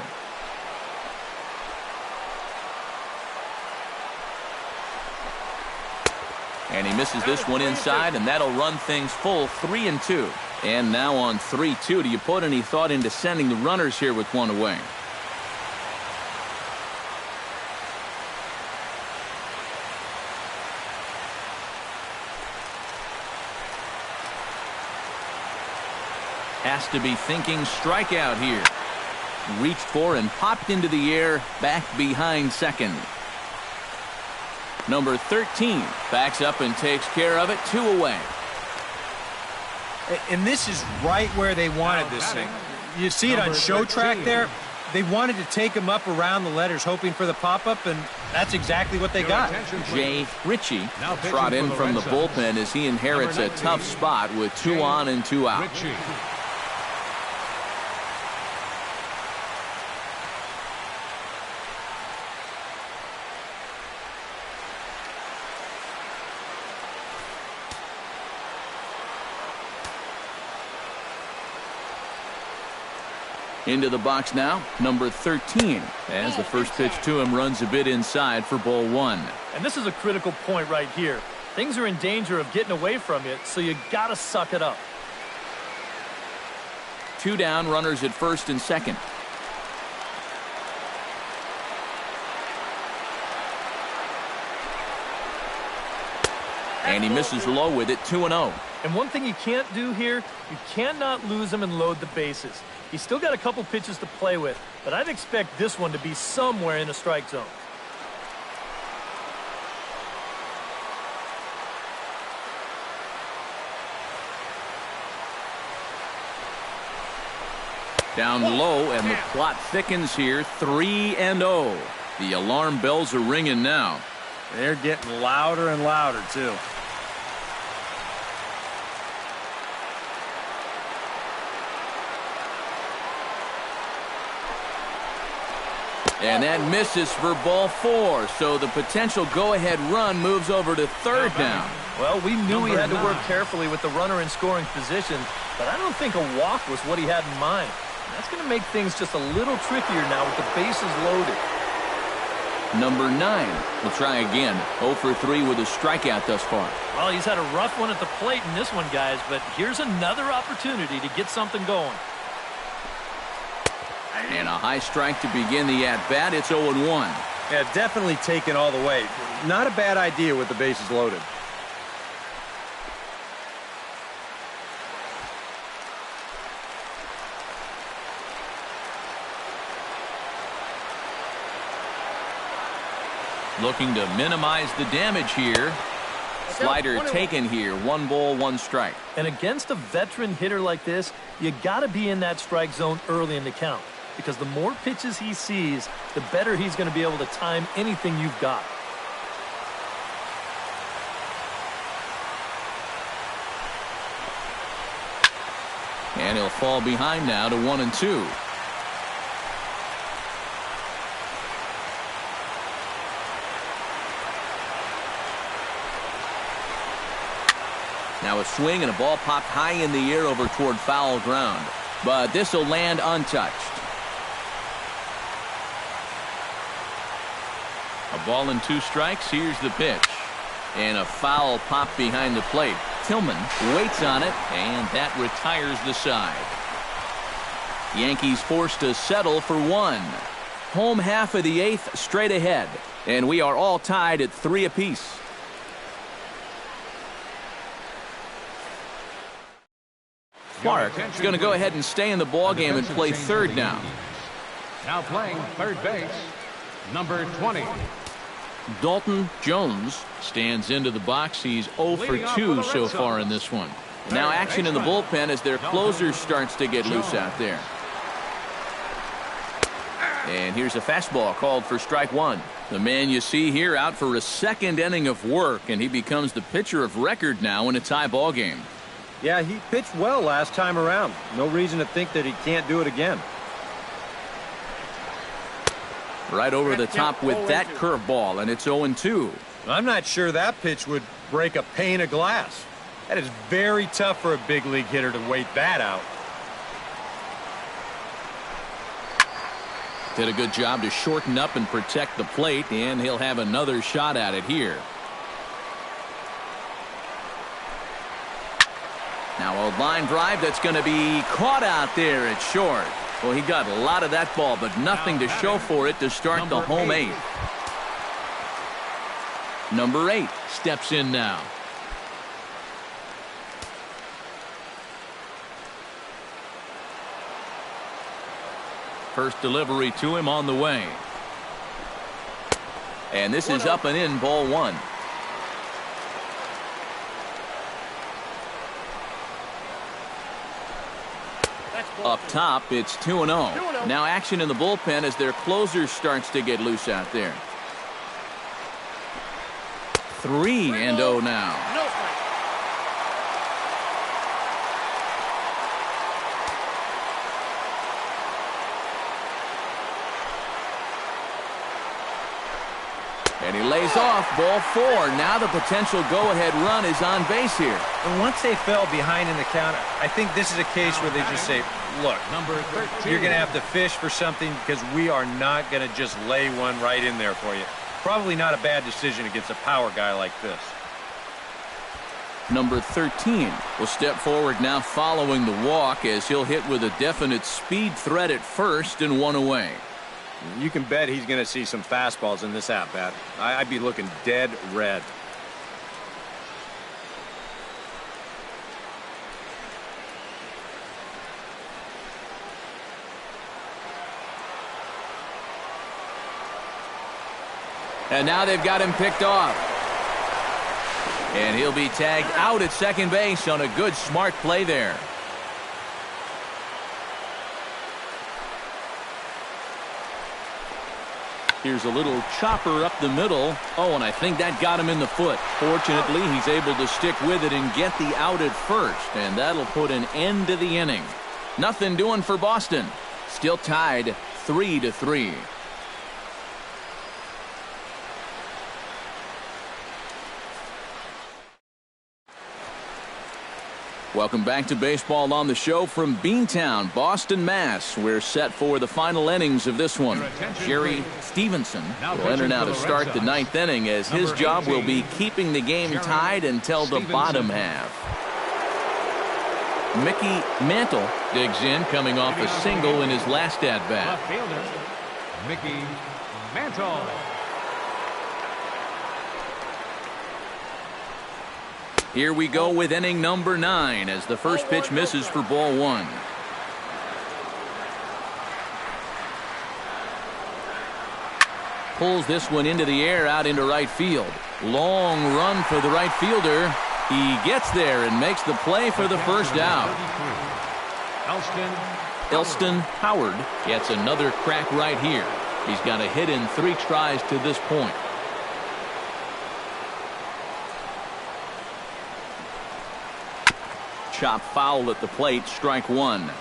And he misses this one inside, and that'll run things full 3-2. And now on 3-2, do you put any thought into sending the runners here with one away? Has to be thinking strikeout here. Reached for and popped into the air, back behind second. Number 13 backs up and takes care of it, 2 away. And this is right where they wanted this thing. You see it on show track there. They wanted to take him up around the letters, hoping for the pop-up, and that's exactly what they got. Jay Ritchie trot in from the bullpen as he inherits a tough spot with 2 on and 2 out. Into the box now, number 13, as the first pitch to him runs a bit inside for ball 1. And this is a critical point right here. Things are in danger of getting away from you, so you got to suck it up. 2 down, runners at first and second. And he misses low with it, 2-0. And one thing you can't do here, you cannot lose him and load the bases. He's still got a couple pitches to play with, but I'd expect this one to be somewhere in the strike zone. Down low, and the plot thickens here, 3-0. The alarm bells are ringing now. They're getting louder and louder, too. And that misses for ball 4, so the potential go-ahead run moves over to third down. Well, we knew he had to work carefully with the runner in scoring position, but I don't think a walk was what he had in mind. That's going to make things just a little trickier now with the bases loaded. Number 9 will try again. 0 for 3 with a strikeout thus far. Well, he's had a rough one at the plate in this one, guys, but here's another opportunity to get something going. And a high strike to begin the at-bat. It's 0-1. Yeah, definitely taken all the way. Not a bad idea with the bases loaded. Looking to minimize the damage here. Slider taken here. 1 ball, 1 strike. And against a veteran hitter like this, you got to be in that strike zone early in the count, because the more pitches he sees, the better he's going to be able to time anything you've got. And he'll fall behind now to 1-2. Now a swing and a ball popped high in the air over toward foul ground. But this will land untouched. A ball and 2 strikes. Here's the pitch. And a foul pop behind the plate. Tillman waits on it, and that retires the side. Yankees forced to settle for 1. Home half of the 8th straight ahead. And we are all tied at 3 apiece. Clark is going to go ahead and stay in the ball game and play third now. Now playing third base, number 20. Dalton Jones stands into the box. He's 0 for 2 so far in this one. Now action in the bullpen as their closer starts to get loose out there. And here's a fastball called for strike one. The man you see here out for a second inning of work, and he becomes the pitcher of record now in a tie ball game. Yeah, he pitched well last time around. No reason to think that he can't do it again. Right over the top with that curveball, and it's 0-2. I'm not sure that pitch would break a pane of glass. That is very tough for a big league hitter to wait that out. Did a good job to shorten up and protect the plate, and he'll have another shot at it here. Now a line drive that's going to be caught out there at short. Well, he got a lot of that ball, but nothing to show for it to start the home eighth. Number 8 steps in now. First delivery to him on the way. And this is up and in, ball one. Up top, it's 2-0. Now action in the bullpen as their closer starts to get loose out there. 3-0 now. And he lays off, ball 4. Now the potential go-ahead run is on base here. And once they fell behind in the count, I think this is a case where they just say, look, Number 13. you're going to have to fish for something because we are not going to just lay one right in there for you. Probably not a bad decision against a power guy like this. Number 13 will step forward now following the walk as he'll hit with a definite speed threat at first and one away. You can bet he's going to see some fastballs in this at-bat. I'd be looking dead red. And now they've got him picked off. And he'll be tagged out at second base on a good, smart play there. Here's a little chopper up the middle. Oh, and I think that got him in the foot. Fortunately, he's able to stick with it and get the out at first, and that'll put an end to the inning. Nothing doing for Boston. Still tied 3-3. Welcome back to Baseball on the Show from Beantown, Boston, Mass. We're set for the final innings of this one. Jerry Stevenson will enter now to start the 9th inning as his job will be keeping the game tied until the bottom half. Mickey Mantle digs in, coming off a single in his last at-bat. Left fielder, Mickey Mantle. Here we go with inning number 9 as the first pitch misses for ball 1. Pulls this one into the air out into right field. Long run for the right fielder. He gets there and makes the play for the first out. Elston Howard gets another crack right here. He's got a hit in 3 tries to this point. Chop foul at the plate, strike 1.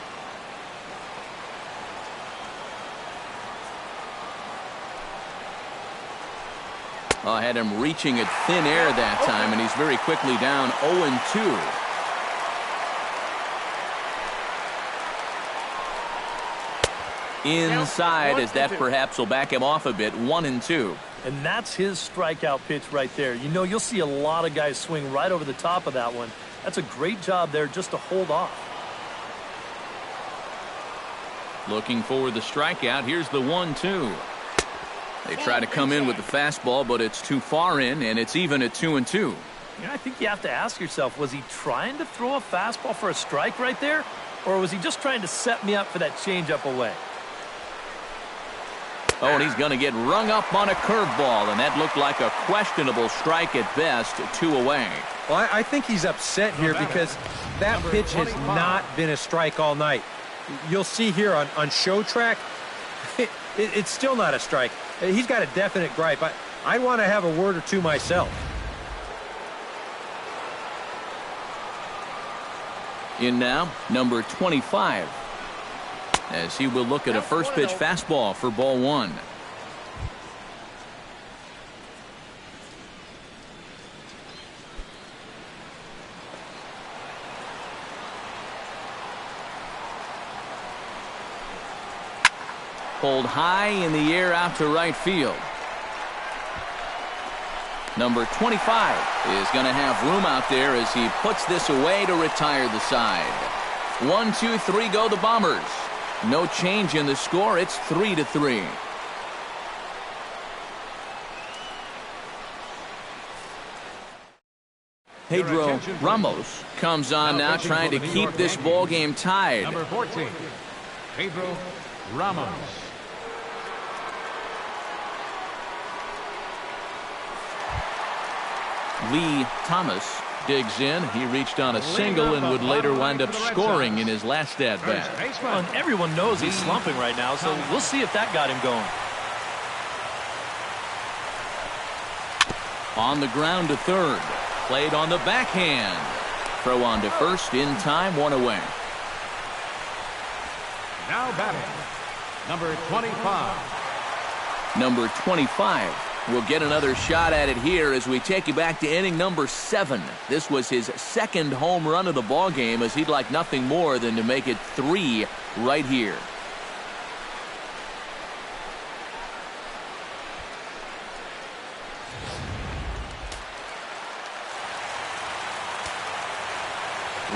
I had him reaching at thin air that time, and he's very quickly down 0-2. Inside, as that perhaps will back him off a bit, 1-2. And that's his strikeout pitch right there. You know, you'll see a lot of guys swing right over the top of that one. That's a great job there just to hold off. Looking for the strikeout. Here's the 1-2. They try to come in with the fastball, but it's too far in, and it's even at 2-2. You know, I think you have to ask yourself, was he trying to throw a fastball for a strike right there? Or was he just trying to set me up for that changeup away? Oh, and he's going to get rung up on a curveball, and that looked like a questionable strike at best, 2 away. Well, I think he's upset here because that pitch has not been a strike all night. You'll see here on show track, it's still not a strike. He's got a definite gripe. I want to have a word or two myself. In now, number 25. As he will look at a first pitch fastball for ball 1. Pulled high in the air out to right field. Number 25 is going to have room out there as he puts this away to retire the side. 1, 2, 3 go the Bombers. No change in the score. It's 3-3. Pedro Ramos comes on now trying to keep this ball game tied. Number 14, Pedro Ramos. Lee Thomas digs in. He reached on a single and would later wind up scoring in his last at-bat. And everyone knows he's slumping right now, so we'll see if that got him going. On the ground to third. Played on the backhand. Throw on to first in time, 1 away. Now batting, number 25. Number 25 will get another shot at it here as we take you back to inning number 7. This was his second home run of the ball game, as he'd like nothing more than to make it 3 right here.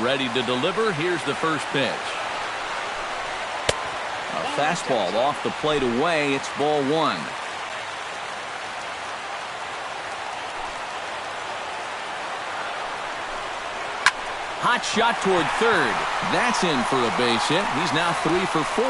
Ready to deliver. Here's the first pitch. A fastball off the plate away. It's ball 1. Hot shot toward third. That's in for a base hit. He's now 3 for 4.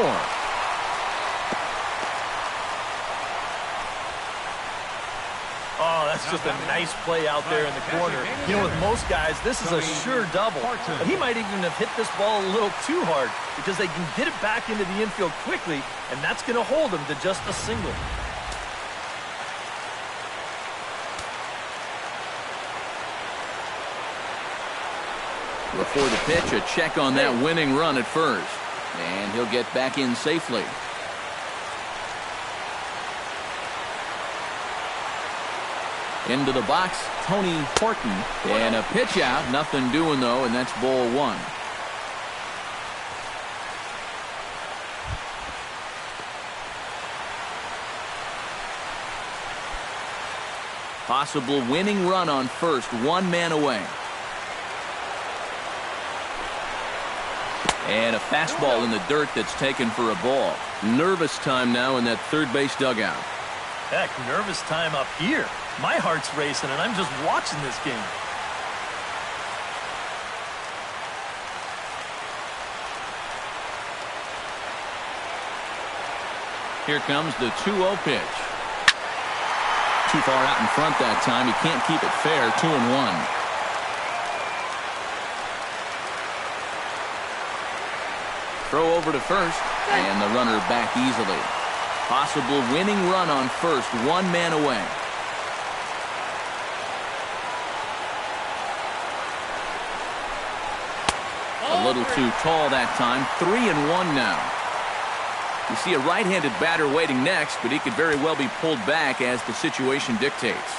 Oh, that's just a nice play out there in the corner. You know, with most guys, this is a sure double. But he might even have hit this ball a little too hard because they can get it back into the infield quickly, and that's going to hold him to just a single. Before the pitch, a check on that winning run at first. And he'll get back in safely. Into the box, Tony Horton. And a pitch out. Nothing doing, though, and that's ball 1. Possible winning run on first. 1 man away. And a fastball in the dirt that's taken for a ball. Nervous time now in that third base dugout. Heck, nervous time up here. My heart's racing, and I'm just watching this game. Here comes the 2-0 pitch. Too far out in front that time. He can't keep it fair. 2-1. Throw over to first, and the runner back easily. Possible winning run on first, 1 man away. A little too tall that time. 3-1 now. You see a right-handed batter waiting next, but he could very well be pulled back as the situation dictates.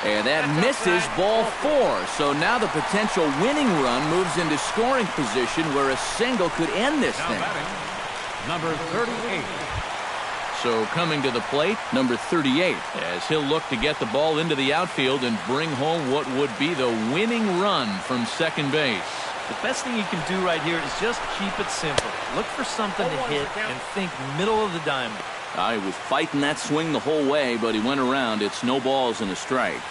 And that misses, ball 4. So now the potential winning run moves into scoring position where a single could end this thing. Number 38. So coming to the plate, number 38, as he'll look to get the ball into the outfield and bring home what would be the winning run from second base. The best thing you can do right here is just keep it simple. Look for something to hit and think middle of the diamond. He was fighting that swing the whole way, but he went around. It's no balls and a strike.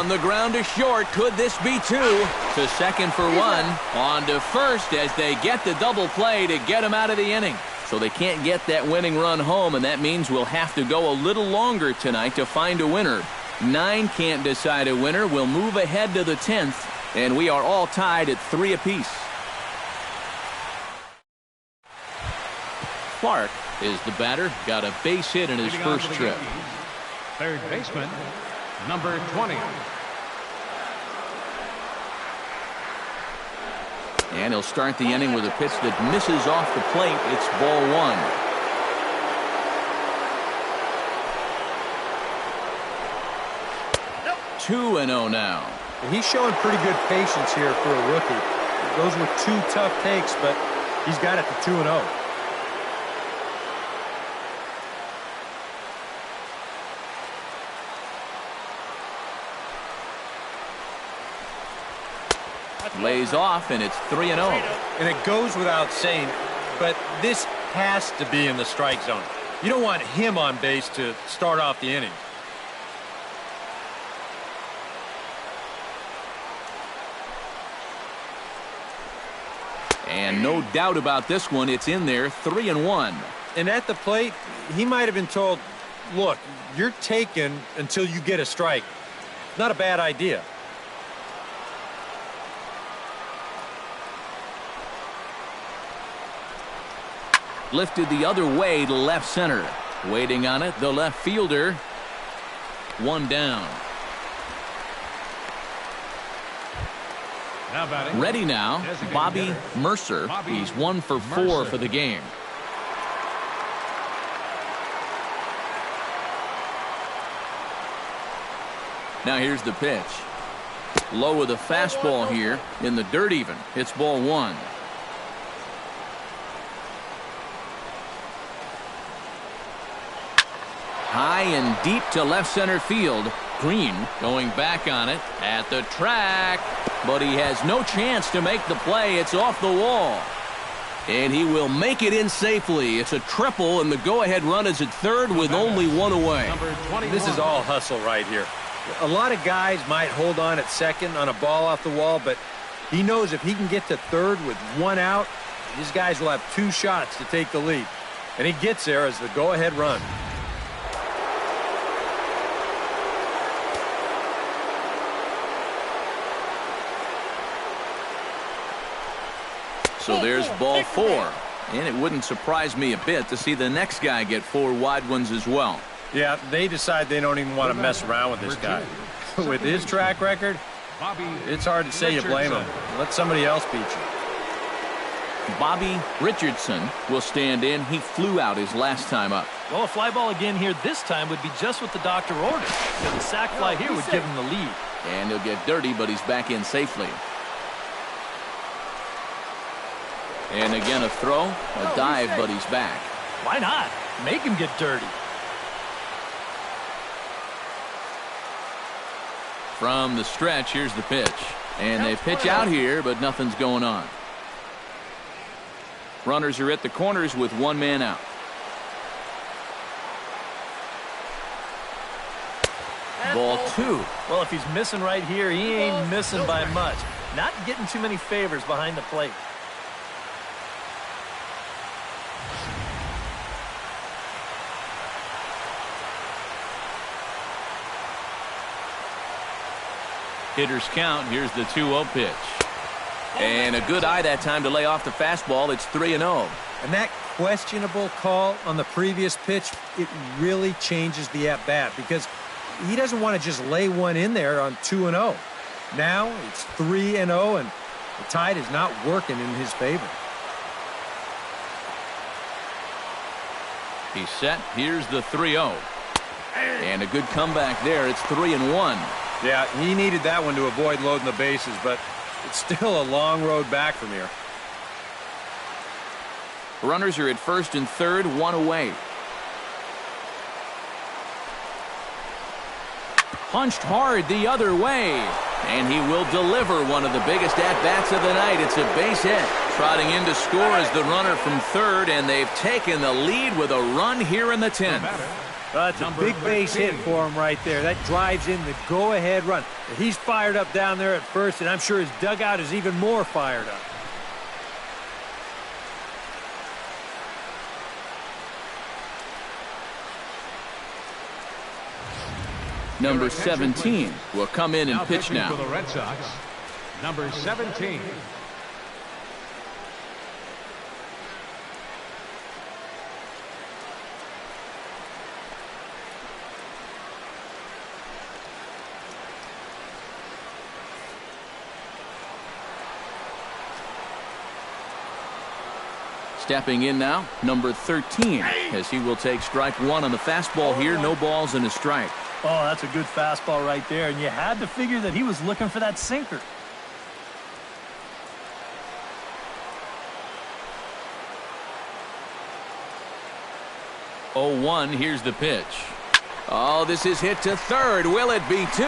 On the ground to short. Could this be two? To second for one. On to first as they get the double play to get him out of the inning. So they can't get that winning run home, and that means we'll have to go a little longer tonight to find a winner. 9 can't decide a winner. We'll move ahead to the 10th, and we are all tied at 3 apiece. Clark is the batter. Got a base hit in his first trip. Third baseman, number 20. And he'll start the inning with a pitch that misses off the plate. It's ball 1. Nope. 2-0 now. He's showing pretty good patience here for a rookie. Those were 2 tough takes, but he's got it to 2-0. Lays off, and it's 3-0. And it goes without saying, but this has to be in the strike zone. You don't want him on base to start off the inning. And no doubt about this one, it's in there, 3-1. And at the plate, he might have been told, look, you're taken until you get a strike. Not a bad idea. Lifted the other way to left center. Waiting on it, the left fielder. 1 down. Now batting. Ready now, Bobby Mercer. He's 1 for 4 for the game. Now here's the pitch. Low with a fastball here in the dirt even. It's ball 1. High and deep to left center field. Green going back on it at the track. But he has no chance to make the play. It's off the wall. And he will make it in safely. It's a triple, and the go-ahead run is at third with only 1 away. This is all hustle right here. A lot of guys might hold on at second on a ball off the wall, but he knows if he can get to third with 1 out, these guys will have 2 shots to take the lead. And he gets there as the go-ahead run. So there's ball 4. And it wouldn't surprise me a bit to see the next guy get 4 wide ones as well. Yeah, they decide they don't even want to mess around with this guy. With his track record, it's hard to say you blame him. Let somebody else beat you. Bobby Richardson will stand in. He flew out his last time up. Well, a fly ball again here this time would be just what the doctor ordered. Because a sac fly here would give him the lead. And he'll get dirty, but he's back in safely. And again a throw, a dive, but he's back. Why not? Make him get dirty. From the stretch, here's the pitch. And they pitch out here, but nothing's going on. Runners are at the corners with 1 man out. Ball 2. Well, if he's missing right here, he ain't missing by much. Not getting too many favors behind the plate. Hitters count. Here's the 2-0 pitch. And a good eye that time to lay off the fastball. It's 3-0. And that questionable call on the previous pitch, it really changes the at-bat because he doesn't want to just lay one in there on 2-0. Now it's 3-0, and the tide is not working in his favor. He's set. Here's the 3-0. And a good comeback there. It's 3-1. Yeah, he needed that one to avoid loading the bases, but it's still a long road back from here. Runners are at first and third, 1 away. Punched hard the other way. And he will deliver one of the biggest at-bats of the night. It's a base hit. Trotting in to score is the runner from third, and they've taken the lead with a run here in the 10th. Well, that's a big base hit for him right there. That drives in the go-ahead run. He's fired up down there at first, and I'm sure his dugout is even more fired up. Number 17 will come in and pitch now. For the Red Sox, number 17. Stepping in now, number 13, as he will take strike one on the fastball here. No balls and a strike. Oh, that's a good fastball right there, and you had to figure that he was looking for that sinker. Oh, 1, here's the pitch. Oh, this is hit to third. Will it be 2?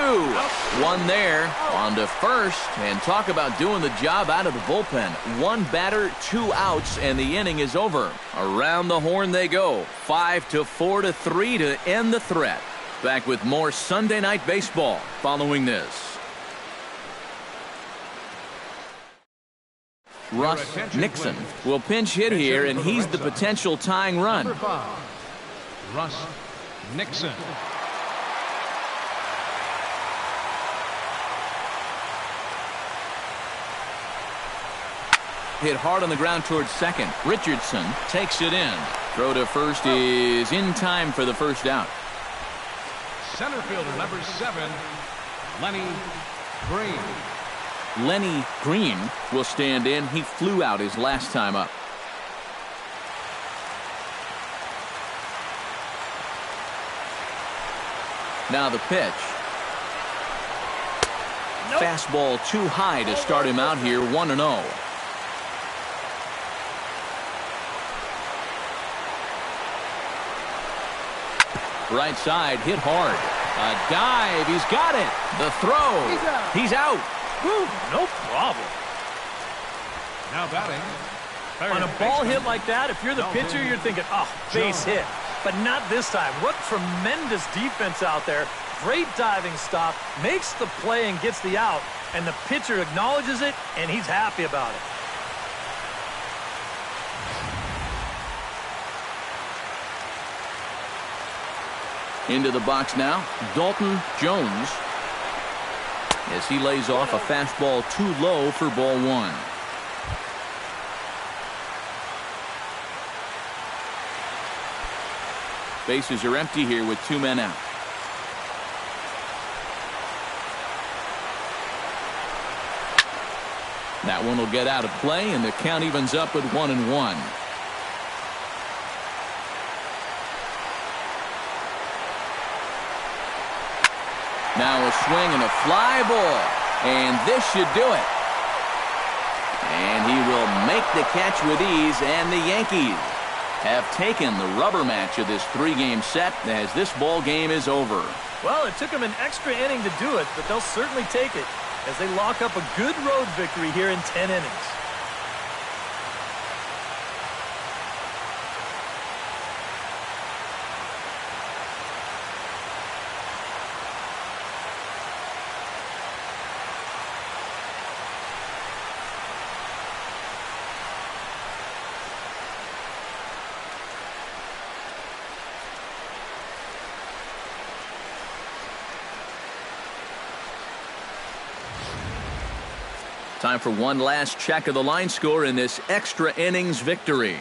One there on to first. And talk about doing the job out of the bullpen. One batter, 2 outs, and the inning is over. Around the horn they go. 5-4-3 to end the threat. Back with more Sunday Night Baseball following this. Russ Nixon will pinch hit here, and he's the potential tying run. Number 5, Russ Nixon. Hit hard on the ground towards second. Richardson takes it in. Throw to first is in time for the first out. Center fielder, number 7, Lenny Green. Lenny Green will stand in. He flew out his last time up. Now the pitch. Nope. Fastball too high to start him out here, 1-0. Right side, hit hard. A dive, he's got it. The throw, he's out. Woo, no problem. Now batting. On a ball hit like that, if you're the pitcher, you're thinking, oh, base hit. But not this time. What tremendous defense out there. Great diving stop, makes the play and gets the out, and the pitcher acknowledges it, and he's happy about it. Into the box now, Dalton Jones, as he lays off a fastball too low for ball 1. Bases are empty here with 2 men out. That one will get out of play, and the count evens up at 1-1. Now a swing and a fly ball, and this should do it. And he will make the catch with ease, and the Yankees have taken the rubber match of this 3-game set as this ball game is over. Well, it took them an extra inning to do it, but they'll certainly take it as they lock up a good road victory here in 10 innings. Time for one last check of the line score in this extra innings victory.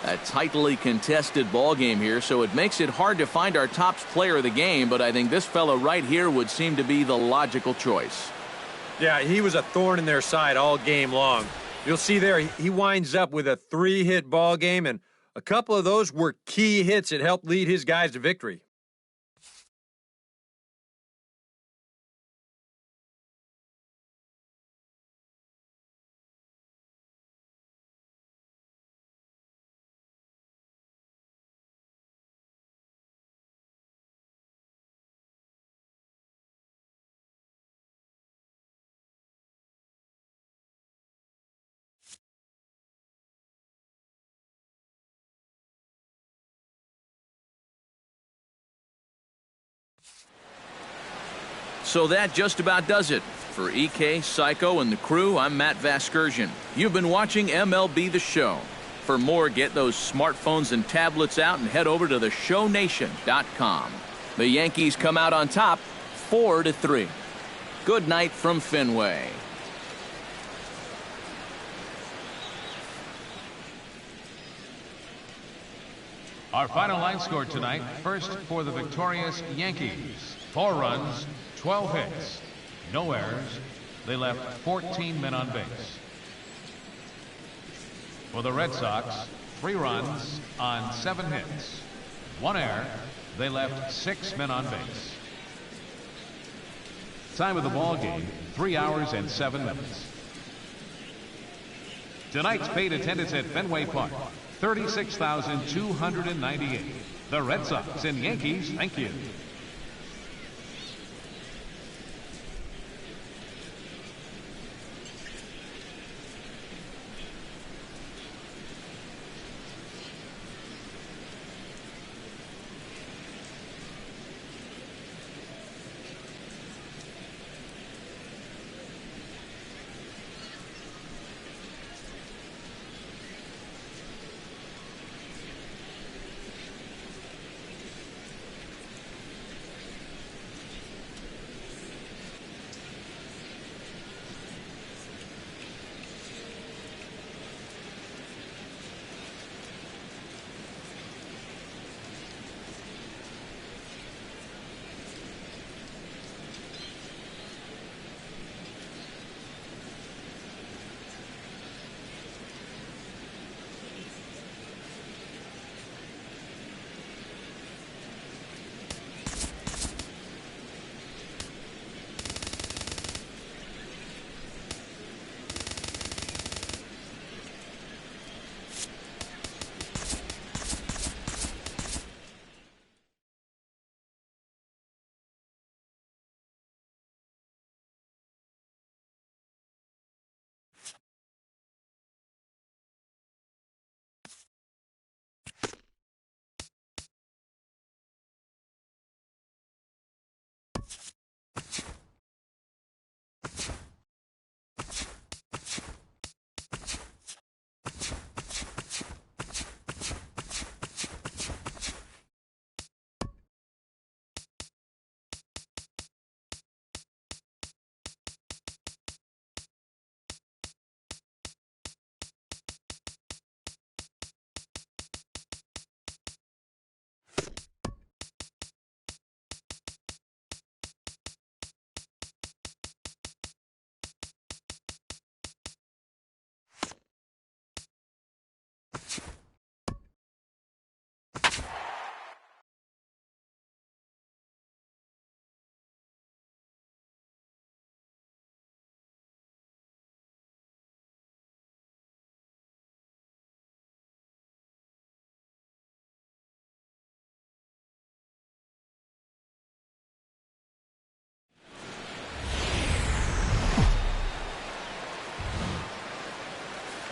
A tightly contested ball game here, so it makes it hard to find our top player of the game, but I think this fellow right here would seem to be the logical choice. Yeah, he was a thorn in their side all game long. You'll see there, he winds up with a 3-hit ball game, and a couple of those were key hits that helped lead his guys to victory. So that just about does it. For EK, Psycho, and the crew, I'm Matt Vasgersian. You've been watching MLB The Show. For more, get those smartphones and tablets out and head over to theshownation.com. The Yankees come out on top 4-3. Good night from Fenway. Our final line score tonight, first for the victorious Yankees. 4 runs, 12 hits, no errors. They left 14 men on base. For the Red Sox, 3 runs on 7 hits, 1 error. They left 6 men on base. Time of the ball game, 3 hours and 7 minutes. Tonight's paid attendance at Fenway Park, 36,298. The Red Sox and Yankees, thank you.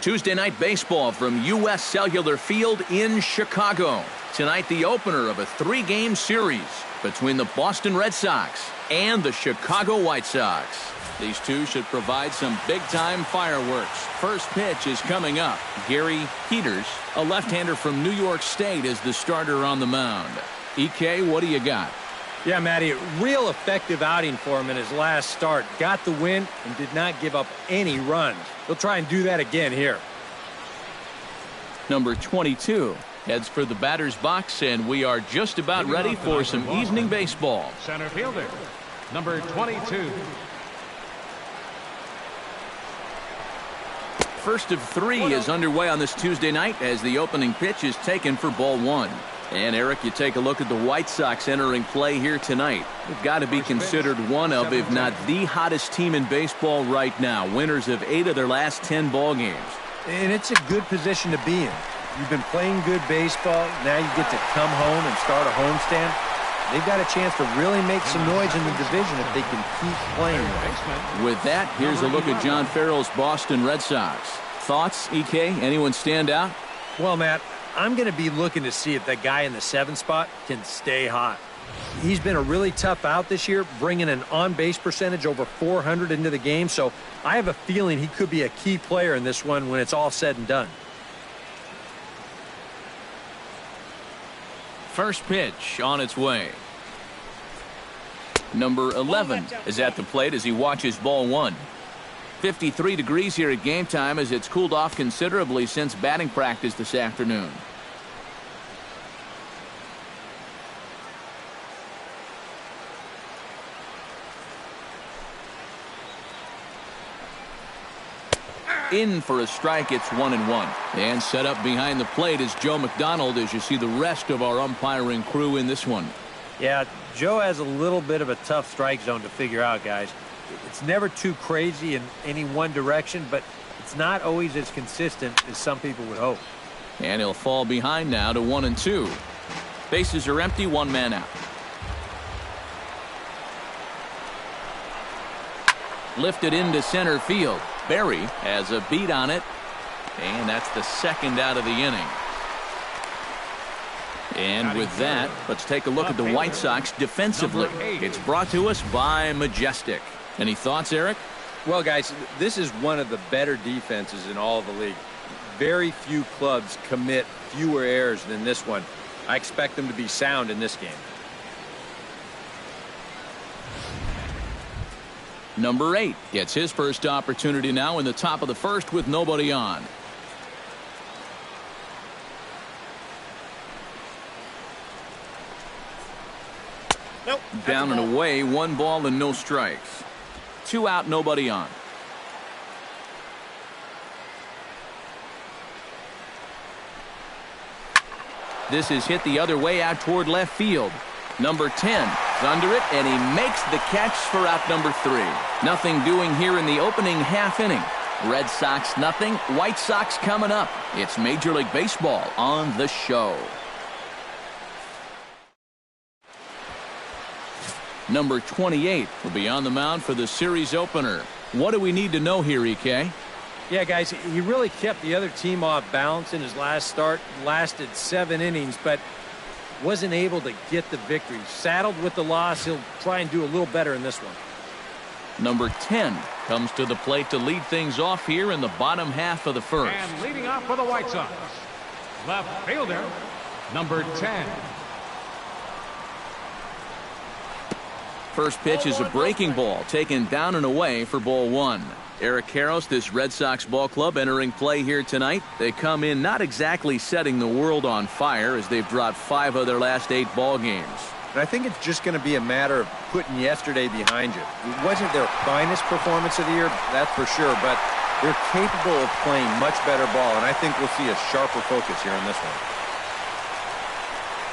Tuesday night baseball from U.S. Cellular Field in Chicago. Tonight, the opener of a 3-game series between the Boston Red Sox and the Chicago White Sox. These two should provide some big-time fireworks. First pitch is coming up. Gary Peters, a left-hander from New York State, is the starter on the mound. EK, what do you got? Yeah, Matty, real effective outing for him in his last start. Got the win and did not give up any runs. He'll try and do that again here. Number 22 heads for the batter's box, and we are just about ready for some evening baseball. Center fielder, number 22. First of 3 is underway on this Tuesday night as the opening pitch is taken for ball 1. And, Eric, you take a look at the White Sox entering play here tonight. They've got to be considered one of, if not the hottest team in baseball right now. Winners of 8 of their last 10 ball games. And it's a good position to be in. You've been playing good baseball. Now you get to come home and start a homestand. They've got a chance to really make some noise in the division if they can keep playing well. With that, here's a look at John Farrell's Boston Red Sox. Thoughts, EK? Anyone stand out? Well, Matt, I'm going to be looking to see if that guy in the 7th spot can stay hot. He's been a really tough out this year, bringing an on-base percentage over 400 into the game, so I have a feeling he could be a key player in this one when it's all said and done. First pitch on its way. Number 11 is at the plate as he watches ball one. 53 degrees here at game time as it's cooled off considerably since batting practice this afternoon. In for a strike. It's 1-1. And set up behind the plate is Joe McDonald as you see the rest of our umpiring crew in this one. Yeah, Joe has a little bit of a tough strike zone to figure out, guys. It's never too crazy in any one direction, but it's not always as consistent as some people would hope. And he'll fall behind now to 1-2. Bases are empty, one man out. Lifted into center field. Berry has a beat on it, and that's the second out of the inning. And with that, let's take a look at the White Sox defensively. It's brought to us by Majestic. Any thoughts, Eric? Well, guys, this is one of the better defenses in all of the league. Very few clubs commit fewer errors than this one. I expect them to be sound in this game. Number 8 gets his first opportunity now in the top of the first with nobody on. Nope. Down and away, 1 ball and no strikes. 2 out, nobody on. This is hit the other way out toward left field. Number 10 is under it, and he makes the catch for out number 3. Nothing doing here in the opening half inning. Red Sox nothing, White Sox coming up. It's Major League Baseball on the show. Number 28 will be on the mound for the series opener. What do we need to know here, EK? Yeah, guys, he really kept the other team off balance in his last start. Lasted 7 innings, but wasn't able to get the victory. Saddled with the loss, he'll try and do a little better in this one. Number 10 comes to the plate to lead things off here in the bottom half of the first. And leading off for the White Sox, left fielder, number 10. First pitch is a breaking ball taken down and away for ball 1. Eric Karros, this Red Sox ball club entering play here tonight. They come in not exactly setting the world on fire as they've dropped 5 of their last 8 ball games. And I think it's just going to be a matter of putting yesterday behind you. It wasn't their finest performance of the year, that's for sure, but they're capable of playing much better ball, and I think we'll see a sharper focus here on this one.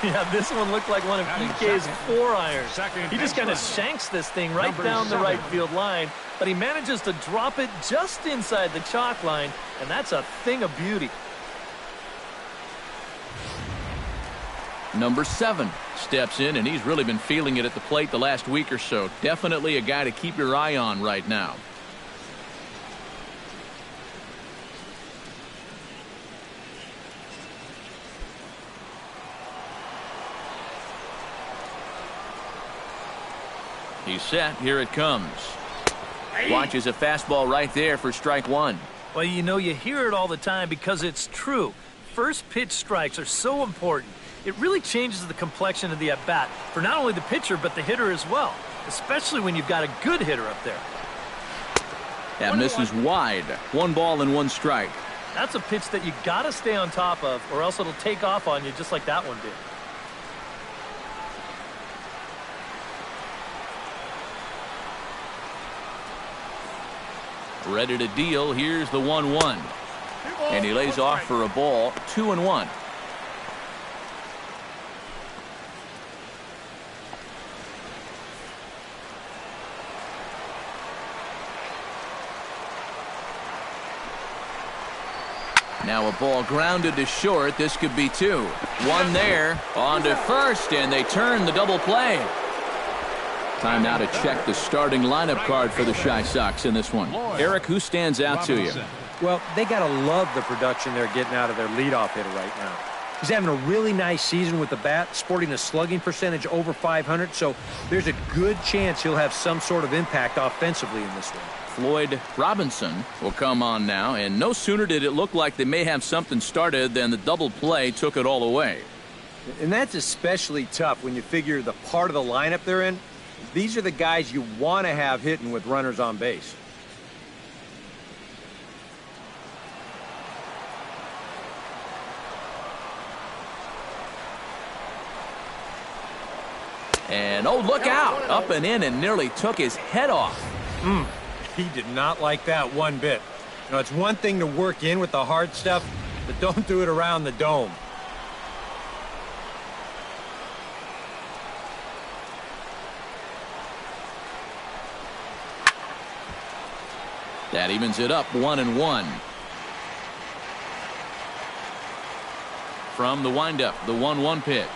Yeah, this one looked like one of EK's 4 irons. He just kind of shanks this thing right down the right field line, but he manages to drop it just inside the chalk line, and that's a thing of beauty. Number 7 steps in, and he's really been feeling it at the plate the last week or so. Definitely a guy to keep your eye on right now. He's set. Here it comes. Watches a fastball right there for strike 1. Well, you know, you hear it all the time because it's true. First pitch strikes are so important. It really changes the complexion of the at-bat for not only the pitcher but the hitter as well, especially when you've got a good hitter up there. That misses wide. 1 ball and 1 strike. That's a pitch that you got to stay on top of, or else it'll take off on you just like that one did. Ready to deal. Here's the 1-1. And he lays off for a ball. 2-1. Now a ball grounded to short. This could be 2. 1 there. On to first, and they turn the double play. Time now to check the starting lineup card for the Chi Sox in this one. Eric, who stands out to you? Well, they got to love the production they're getting out of their leadoff hitter right now. He's having a really nice season with the bat, sporting a slugging percentage over 500, so there's a good chance he'll have some sort of impact offensively in this one. Floyd Robinson will come on now, and no sooner did it look like they may have something started than the double play took it all away. And that's especially tough when you figure the part of the lineup they're in. These are the guys you want to have hitting with runners on base. And oh, look out! Up and in and nearly took his head off. He did not like that one bit. You know, it's one thing to work in with the hard stuff, but don't do it around the dome. That evens it up 1-1. From the windup, the 1-1 pitch.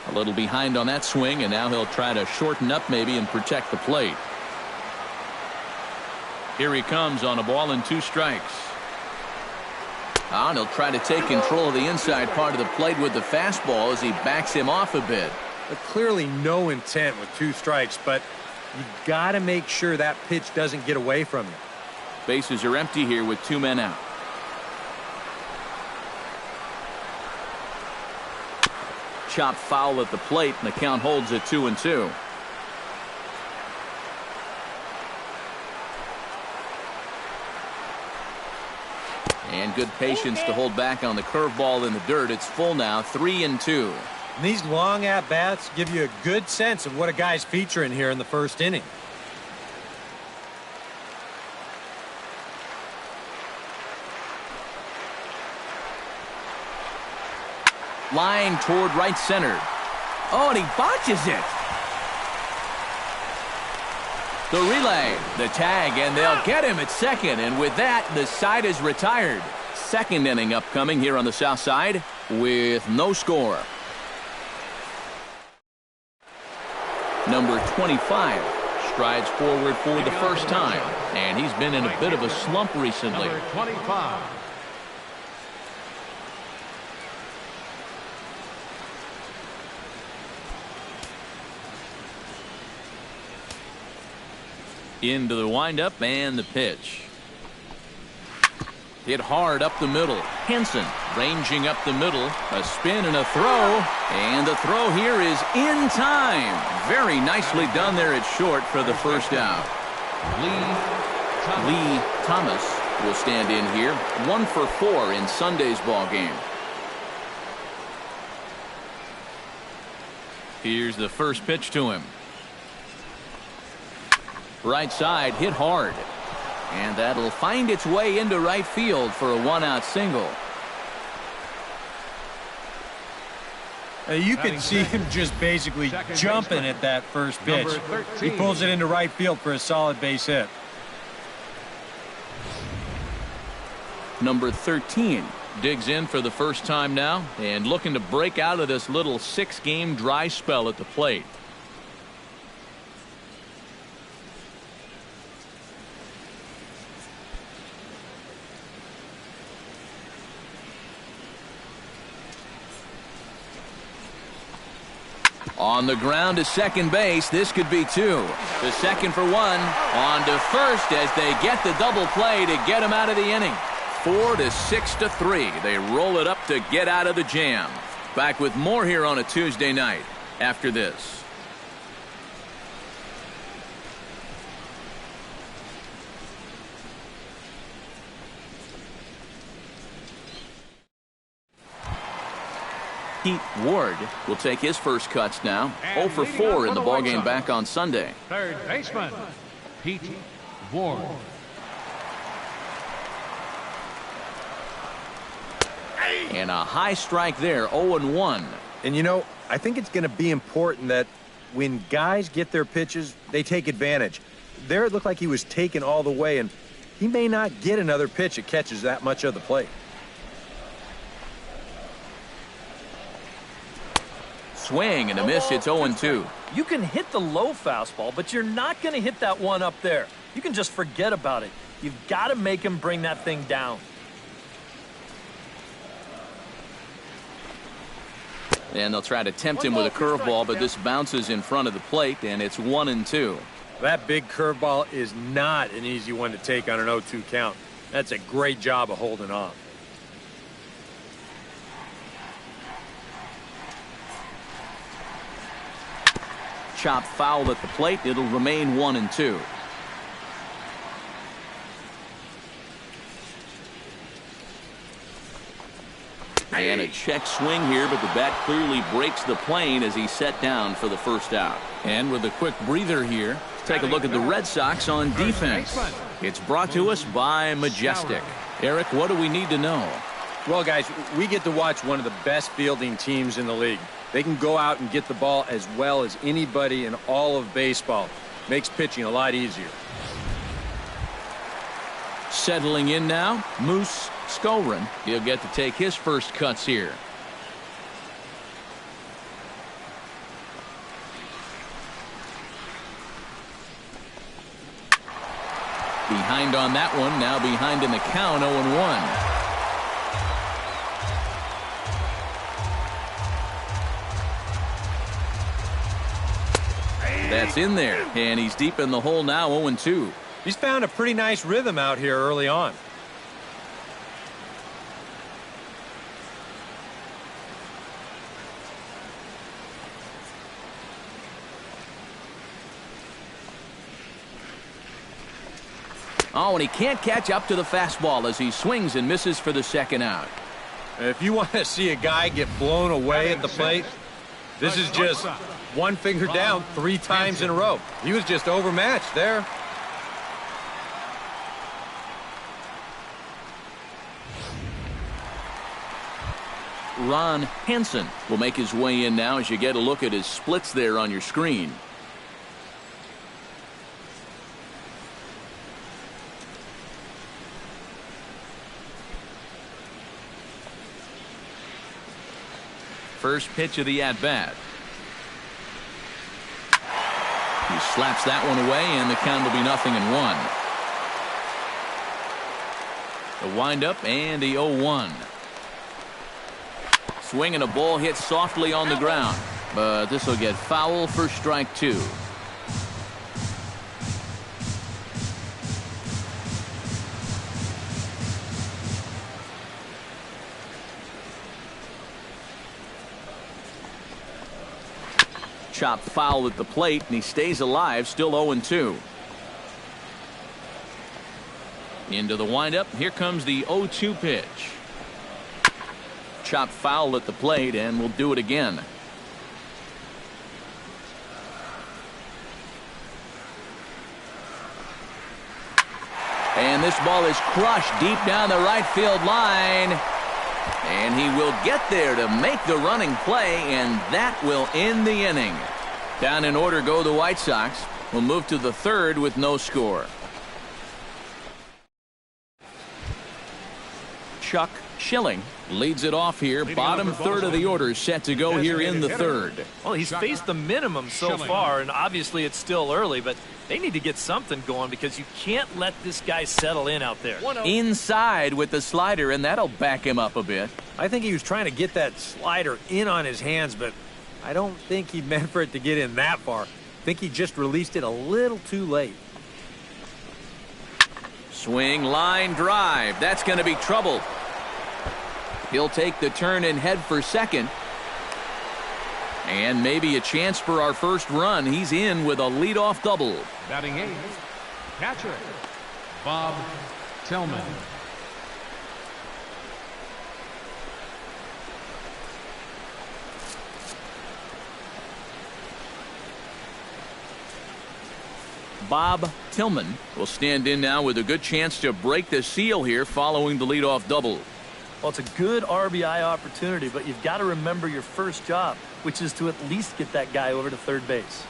A little behind on that swing, and now he'll try to shorten up maybe and protect the plate. Here he comes on a ball and 2 strikes. And he'll try to take control of the inside part of the plate with the fastball as he backs him off a bit. But clearly no intent with 2 strikes, but you got to make sure that pitch doesn't get away from you. Bases are empty here with 2 men out. Chop foul at the plate, and the count holds at 2-2. And good patience to hold back on the curveball in the dirt. It's full now, 3-2. And these long at-bats give you a good sense of what a guy's featuring here in the first inning. Line toward right center. Oh, and he botches it. The relay, the tag, and they'll get him at second. And with that, the side is retired. Second inning upcoming here on the south side with no score. Number 25 strides forward for the first time, and he's been in a bit of a slump recently. Number 25. Into the windup and the pitch. Hit hard up the middle. Henson ranging up the middle. A spin and a throw. And the throw here is in time. Very nicely done there at short for the first out. Lee Thomas will stand in here. 1 for 4 in Sunday's ball game. Here's the first pitch to him. Right side hit hard. And that'll find its way into right field for a 1-out single. You can see him just basically jumping at that first pitch. He pulls it into right field for a solid base hit. Number 13 digs in for the first time now and looking to break out of this little 6-game dry spell at the plate. On the ground to second base. This could be 2. The second for 1. On to first as they get the double play to get him out of the inning. 4 to 6 to 3. They roll it up to get out of the jam. Back with more here on a Tuesday night after this. Pete Ward will take his first cuts now. 0 for 4 in the ballgame back on Sunday. Third baseman, Pete Ward. And a high strike there, 0-1. And you know, I think it's going to be important that when guys get their pitches, they take advantage. There it looked like he was taken all the way, and he may not get another pitch that catches that much of the plate. Swing and a miss. It's 0-2. You can hit the low fastball, but you're not going to hit that one up there. You can just forget about it. You've got to make him bring that thing down. And they'll try to tempt him with a curveball, but this bounces in front of the plate, and it's 1-2. That big curveball is not an easy one to take on an 0-2 count. That's a great job of holding off. Chop foul at the plate. It'll remain 1-2. And a check swing here, but the bat clearly breaks the plane as he's set down for the first out. And with a quick breather here, take a look at the Red Sox on defense. It's brought to us by Majestic. Eric, what do we need to know? Well, guys, we get to watch one of the best fielding teams in the league. They can go out and get the ball as well as anybody in all of baseball. Makes pitching a lot easier. Settling in now, Moose Skowron. He'll get to take his first cuts here. Behind on that one, now behind in the count, 0-1. That's in there, and he's deep in the hole now, 0-2. He's found a pretty nice rhythm out here early on. Oh, and he can't catch up to the fastball as he swings and misses for the second out. If you want to see a guy get blown away at the plate, this is just one finger down 3 times in a row. He was just overmatched there. Ron Hansen will make his way in now as you get a look at his splits there on your screen. First pitch of the at-bat. He slaps that one away, and the count will be 0-1. The windup and the 0-1. Swinging a ball hit softly on the ground, but this will get foul for strike 2. Chop foul at the plate, and he stays alive, still 0-2. Into the windup. Here comes the 0-2 pitch. Chop foul at the plate, and we'll do it again. And this ball is crushed deep down the right field line. And he will get there to make the running play, and that will end the inning. Down in order go the White Sox. We'll move to the third with no score. Chuck Schilling leads it off here. Bottom third of the order set to go here in the third. Well, he's faced the minimum so far, and obviously it's still early, but they need to get something going because you can't let this guy settle in out there. Inside with the slider, and that'll back him up a bit. I think he was trying to get that slider in on his hands, but I don't think he meant for it to get in that far. I think he just released it a little too late. Swing, line, drive. That's going to be trouble. He'll take the turn and head for second. And maybe a chance for our first run. He's in with a leadoff double. Batting 8th, catcher, Bob Tillman. Bob Tillman will stand in now with a good chance to break the seal here following the leadoff double. Well, it's a good RBI opportunity, but you've got to remember your first job, which is to at least get that guy over to third base.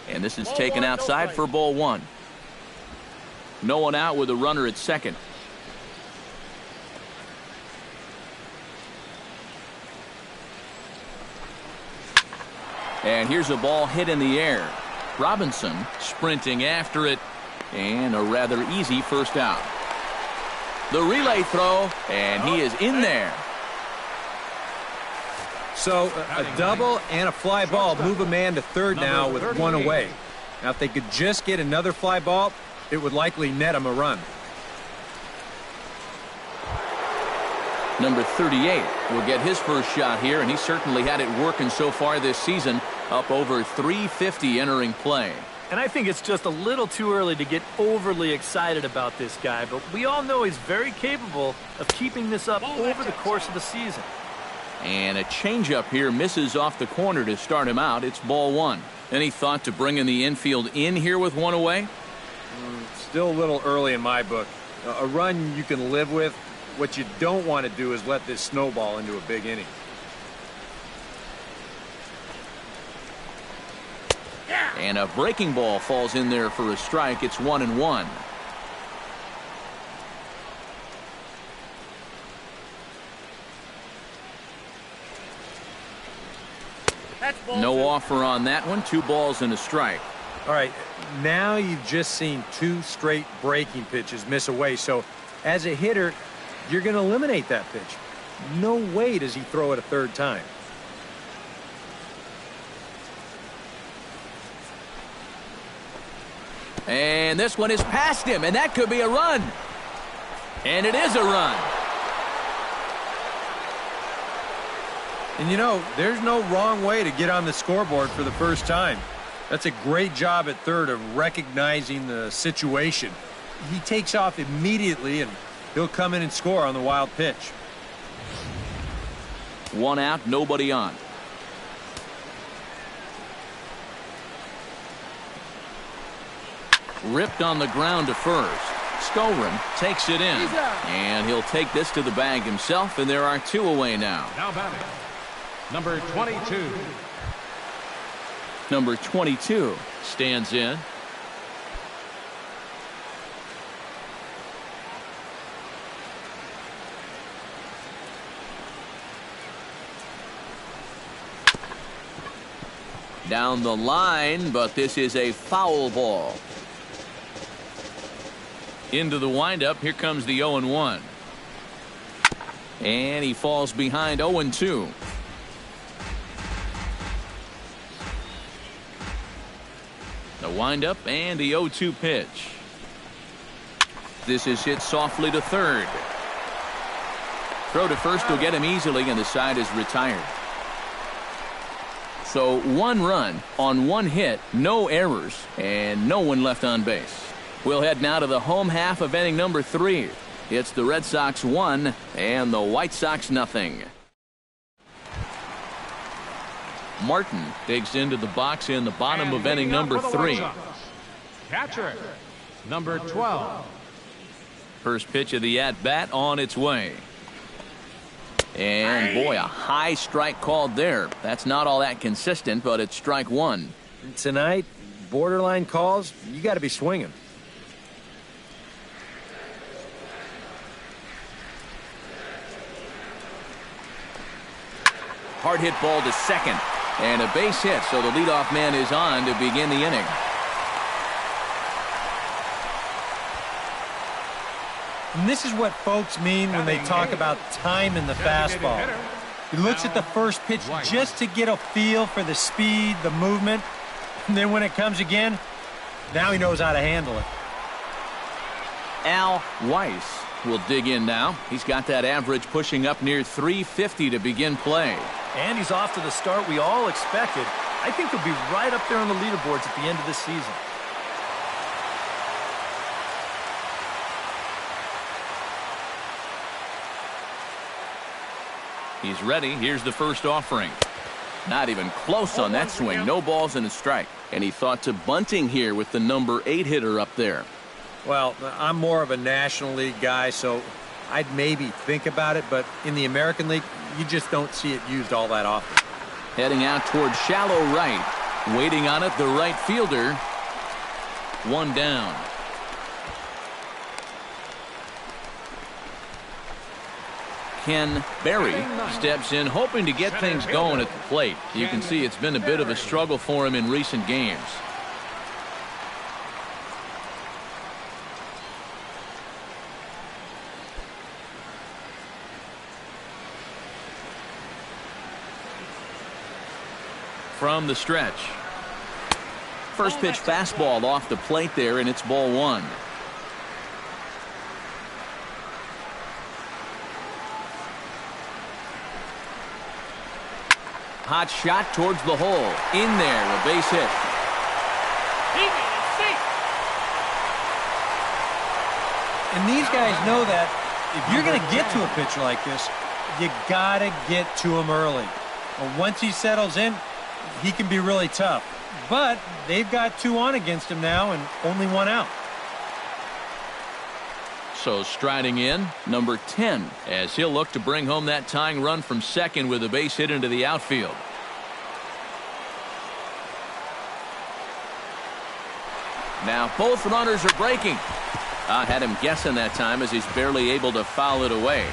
And this is taken outside for ball 1. No one out with a runner at second. And here's a ball hit in the air. Robinson sprinting after it, and a rather easy first out. The relay throw, and he is in there. So a double and a fly ball move a man to third now with one away. Now, if they could just get another fly ball, it would likely net him a run. Number 38 will get his first shot here, and he certainly had it working so far this season, up over 350 entering play. And I think it's just a little too early to get overly excited about this guy, but we all know he's very capable of keeping this up over the course of the season. And a changeup here misses off the corner to start him out. It's ball one. Any thought to bringing the infield in here with one away? Still a little early in my book. A run you can live with. What you don't want to do is let this snowball into a big inning. And a breaking ball falls in there for a strike. It's 1-1. No offer on that one. 2 balls and a strike. All right, now you've just seen 2 straight breaking pitches miss away. So as a hitter, you're going to eliminate that pitch. No way does he throw it a third time. And this one is past him, and that could be a run. And it is a run. And you know, there's no wrong way to get on the scoreboard for the first time. That's a great job at third of recognizing the situation. He takes off immediately, and he'll come in and score on the wild pitch. 1 out, nobody on. Ripped on the ground to first. Skowron takes it in. And he'll take this to the bag himself, and there are 2 away now. Now batting, number 22. Number 22 stands in. Down the line, but this is a foul ball. Into the windup, here comes the 0-1. And he falls behind 0-2. The windup and the 0-2 pitch. This is hit softly to third. Throw to first will get him easily, and the side is retired. So 1 run on 1 hit, no errors, and no one left on base. We'll head now to the home half of inning number 3. It's the Red Sox 1 and the White Sox nothing. Martin digs into the box in the bottom of inning number 3. Catcher, number 12. First pitch of the at-bat on its way. And boy, a high strike called there. That's not all that consistent, but it's strike 1. Tonight, borderline calls, you got to be swinging. Hard hit ball to second. And a base hit, so the leadoff man is on to begin the inning. And this is what folks mean when they talk about time in the fastball. He looks at the first pitch just to get a feel for the speed, the movement, and then when it comes again, now he knows how to handle it. Al Weiss will dig in now. He's got that average pushing up near 350 to begin play. And he's off to the start we all expected. I think he'll be right up there on the leaderboards at the end of this season. He's ready. Here's the first offering. Not even close on that swing. No balls and a strike. And he thought to bunting here with the number 8 hitter up there. Well, I'm more of a National League guy, so I'd maybe think about it, but in the American League, you just don't see it used all that often. Heading out toward shallow right. Waiting on it, the right fielder. 1 down. Ken Berry steps in, hoping to get things going at the plate. You can see it's been a bit of a struggle for him in recent games. From the stretch. First pitch fastball off the plate there, and it's ball one. Hot shot towards the hole. In there, a base hit. And these guys know that if you're going to get to a pitcher like this, you got to get to him early. But once he settles in, he can be really tough. But they've got 2 on against him now and only 1 out. So striding in, number 10, as he'll look to bring home that tying run from second with a base hit into the outfield. Now both runners are breaking. I had him guessing that time as he's barely able to foul it away.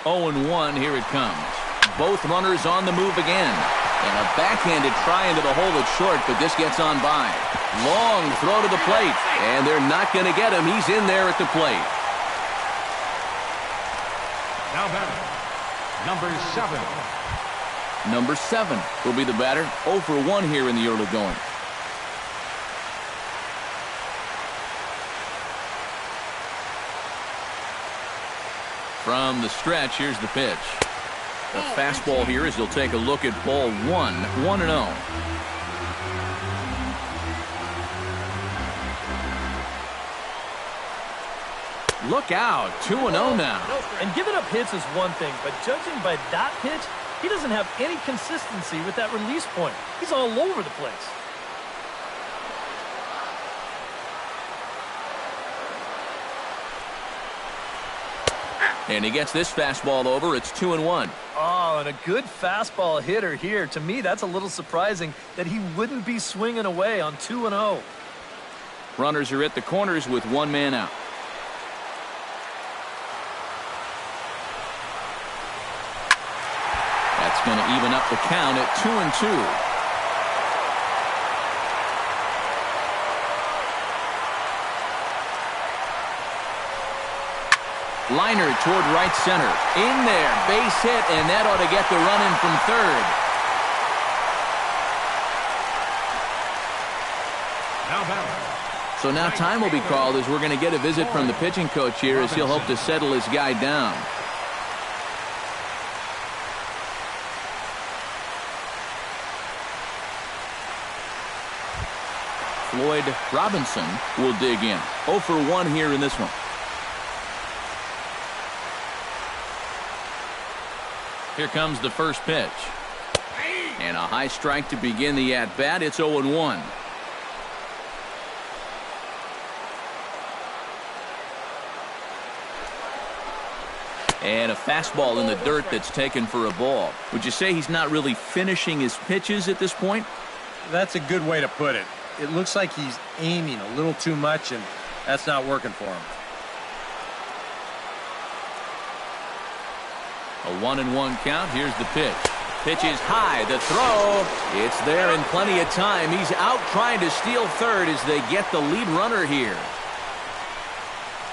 Oh, and 1, here it comes. Both runners on the move again. And a backhanded try into the hole at short, but this gets on by. Long throw to the plate, and they're not going to get him. He's in there at the plate. Now batting, number 7. Number 7 will be the batter. 0 for 1 here in the early going. From the stretch, here's the pitch. The fastball here as he'll take a look at ball 1, 1-0. Look out, 2-0 now. And giving up hits is one thing, but judging by that pitch, he doesn't have any consistency with that release point. He's all over the place. And he gets this fastball over. It's 2-1. Oh, and a good fastball hitter here. To me, that's a little surprising that he wouldn't be swinging away on 2-0. Runners are at the corners with 1 man out. That's going to even up the count at 2-2. Liner toward right center. In there, base hit, and that ought to get the run in from third. So now time will be called as we're going to get a visit from the pitching coach here as he'll hope to settle his guy down. Floyd Robinson will dig in. 0 for 1 here in this one. Here comes the first pitch. And a high strike to begin the at-bat. It's 0-1. And a fastball in the dirt that's taken for a ball. Would you say he's not really finishing his pitches at this point? That's a good way to put it. It looks like he's aiming a little too much, and that's not working for him. A 1-1 count. Here's the pitch. Pitch is high. The throw. It's there in plenty of time. He's out trying to steal third as they get the lead runner here.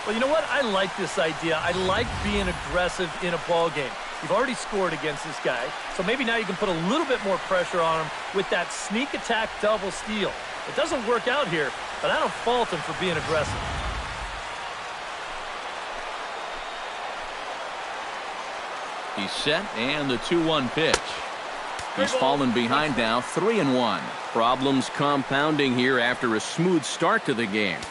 Well, you know what? I like this idea. I like being aggressive in a ball game. You've already scored against this guy, so maybe now you can put a little bit more pressure on him with that sneak attack double steal. It doesn't work out here, but I don't fault him for being aggressive. He's set, and the 2-1 pitch. He's fallen behind now, 3-1. Problems compounding here after a smooth start to the game.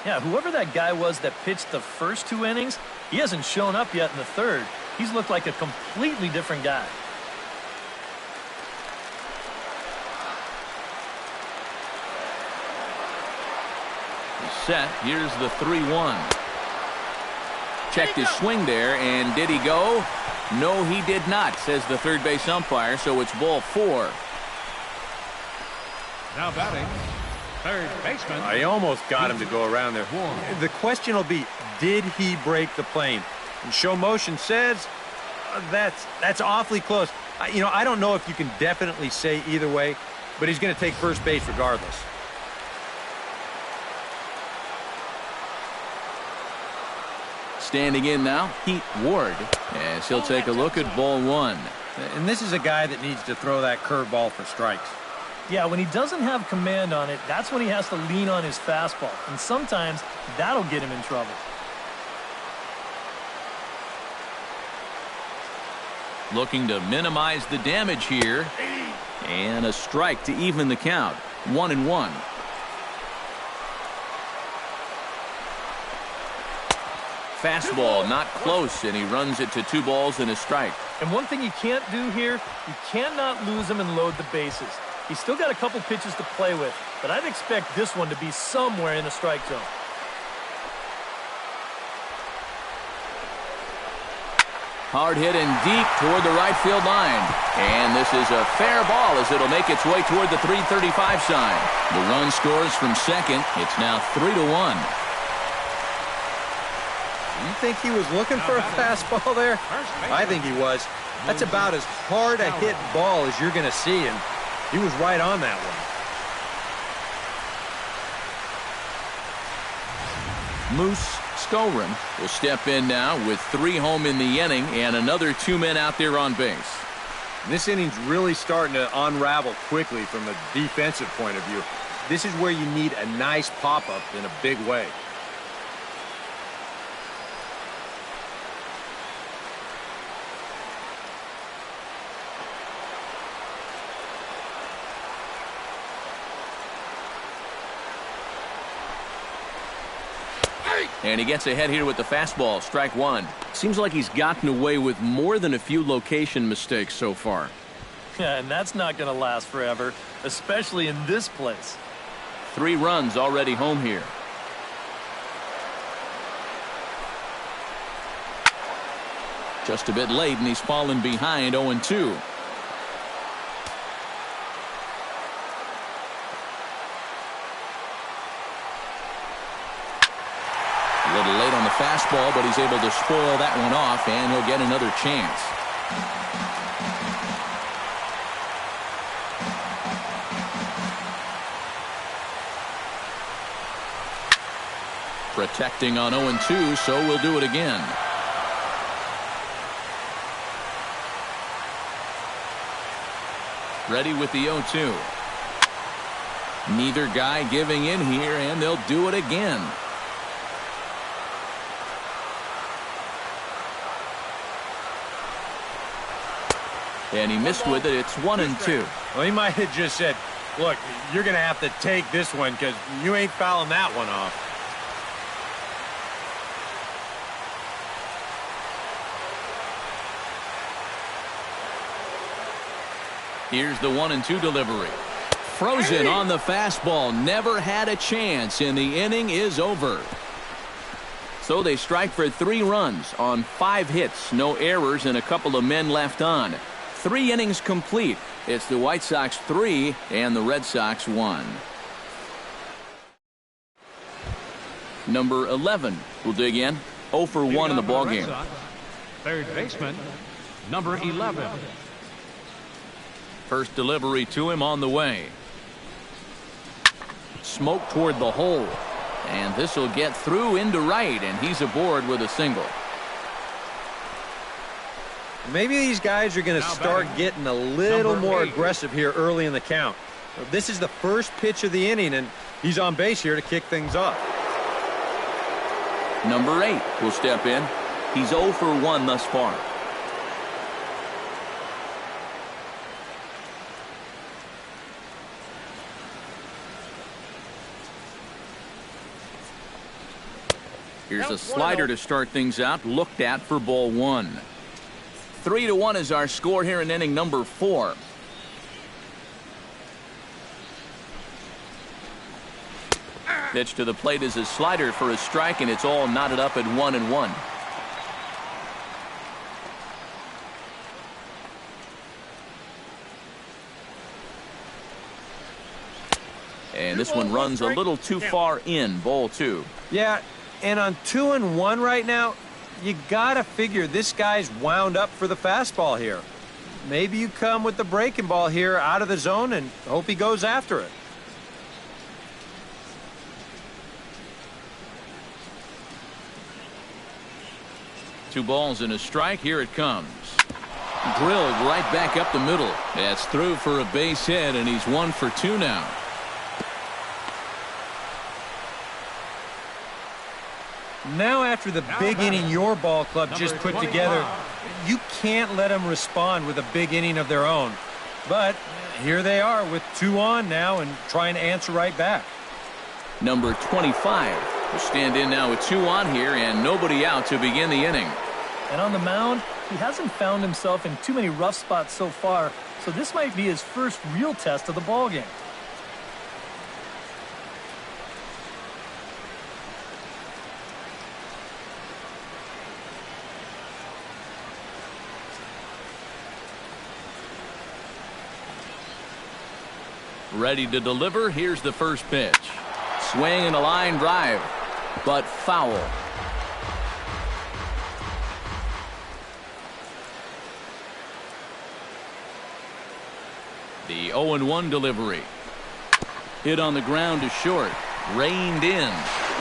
Yeah, whoever that guy was that pitched the first 2 innings, he hasn't shown up yet in the third. He's looked like a completely different guy. He's set. Here's the 3-1. Checked his swing there, and did he go? No, he did not, says the third base umpire, so it's ball 4. Now batting, Third baseman. He almost got him to go around there. The question will be, did he break the plane? And show motion says that's awfully close. I don't know if you can definitely say either way, but he's going to take first base regardless. Standing in now, Pete Ward, as he'll take a look at ball one. And this is a guy that needs to throw that curveball for strikes. Yeah, when he doesn't have command on it, that's when he has to lean on his fastball. And sometimes that'll get him in trouble. Looking to minimize the damage here. And a strike to even the count. 1-1. Fastball not close, and he runs it to 2 balls and a strike. And one thing you can't do here, you cannot lose him and load the bases. He's still got a couple pitches to play with, but I'd expect this one to be somewhere in the strike zone. Hard hit and deep toward the right field line. And this is a fair ball as it'll make its way toward the 335 sign. The run scores from second. It's now 3-1. You think he was looking for a fastball there? I think he was. That's about as hard a hit ball as you're going to see, and he was right on that one. Moose Skowron will step in now with 3 home in the inning and another 2 men out there on base. This inning's really starting to unravel quickly from a defensive point of view. This is where you need a nice pop-up in a big way. And he gets ahead here with the fastball, strike 1. Seems like he's gotten away with more than a few location mistakes so far. Yeah, and that's not going to last forever, especially in this place. 3 runs already home here. Just a bit late, and he's fallen behind 0-2. A little late on the fastball, but he's able to spoil that one off, and he'll get another chance. Protecting on 0-2, so we'll do it again. Ready with the 0-2. Neither guy giving in here, and they'll do it again. And he missed with it. It's 1-2. Well, he might have just said, look, you're going to have to take this one because you ain't fouling that one off. Here's the 1-2 delivery. Frozen on the fastball. Never had a chance, and the inning is over. So they strike for 3 runs on 5 hits. No errors and a couple of men left on. 3 innings complete. It's the White Sox 3 and the Red Sox 1. Number 11 will dig in. 0 for 1 in the ballgame. Third baseman, number 11. First delivery to him on the way. Smoke toward the hole. And this will get through into right, and he's aboard with a single. Maybe these guys are going to start getting a little more aggressive here early in the count. This is the first pitch of the inning, and he's on base here to kick things off. Number 8 will step in. He's 0 for 1 thus far. Here's a slider to start things out, looked at for ball 1. 3-1 is our score here in inning number 4. Pitch to the plate is a slider for a strike, and it's all knotted up at 1-1. And this one runs a little too far in, ball 2. Yeah, and on 2-1 right now, you got to figure this guy's wound up for the fastball here. Maybe you come with the breaking ball here out of the zone and hope he goes after it. Two balls and a strike. Here it comes. Drilled right back up the middle. That's through for a base hit, and he's 1 for 2 now. Now after the big inning your ball club just put together, you can't let them respond with a big inning of their own. But here they are with 2 on now and trying to answer right back. Number 25 will stand in now with 2 on here and nobody out to begin the inning. And on the mound, he hasn't found himself in too many rough spots so far, so this might be his first real test of the ballgame. Ready to deliver. Here's the first pitch. Swing and a line drive, but foul. The 0-1 delivery. Hit on the ground to short. Reined in.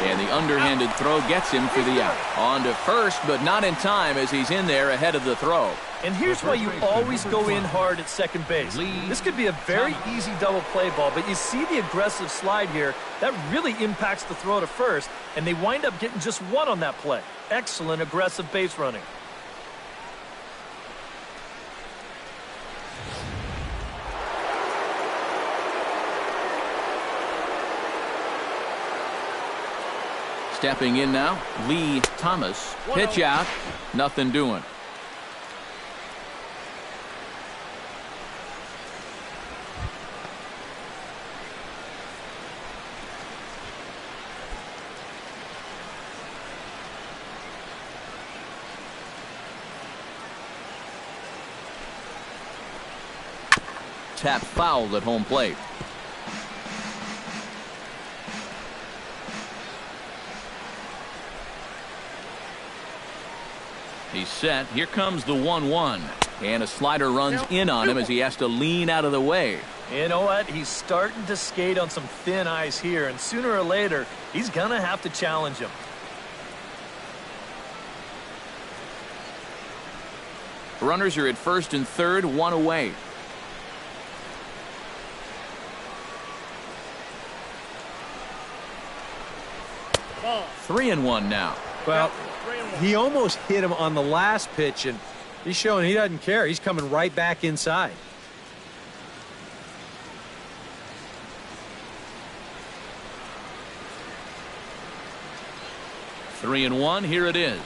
And the underhanded throw gets him for the out. On to first, but not in time as he's in there ahead of the throw. And here's why you always go in hard at second base. This could be a very easy double play ball, but you see the aggressive slide here. That really impacts the throw to first, and they wind up getting just 1 on that play. Excellent aggressive base running. Stepping in now, Lee Thomas. Pitch out. Nothing doing. Tap fouled at home plate. He's set. Here comes the 1-1. And a slider runs in on him as he has to lean out of the way. You know what? He's starting to skate on some thin ice here, and sooner or later, he's going to have to challenge him. Runners are at first and third, 1 away. Ball. 3-1 now. Well, he almost hit him on the last pitch, and he's showing he doesn't care. He's coming right back inside. Three and one. Here it is.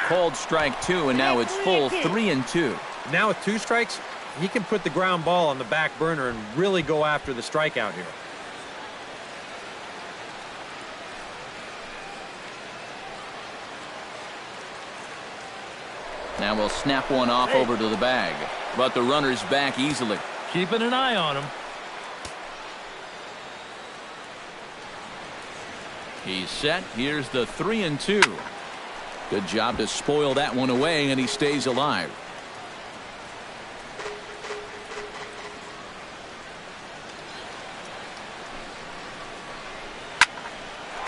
Called strike 2, and now it's full 3-2. Now with 2 strikes, he can put the ground ball on the back burner and really go after the strikeout here. Now we'll snap one off over to the bag, but the runner's back easily. Keeping an eye on him. He's set. Here's the 3-2. Good job to spoil that one away, and he stays alive.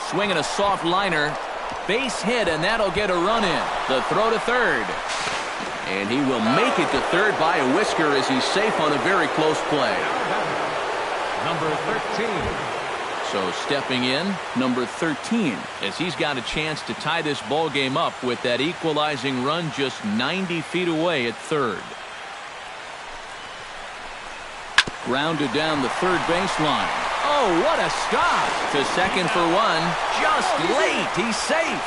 Swinging a soft liner. Base hit, and that'll get a run in. The throw to third. And he will make it to third by a whisker as he's safe on a very close play. Number 13. So stepping in, number 13, as he's got a chance to tie this ball game up with that equalizing run just 90 feet away at third. Grounded down the third baseline. Oh, what a stop! To second for 1. Just late. He's safe.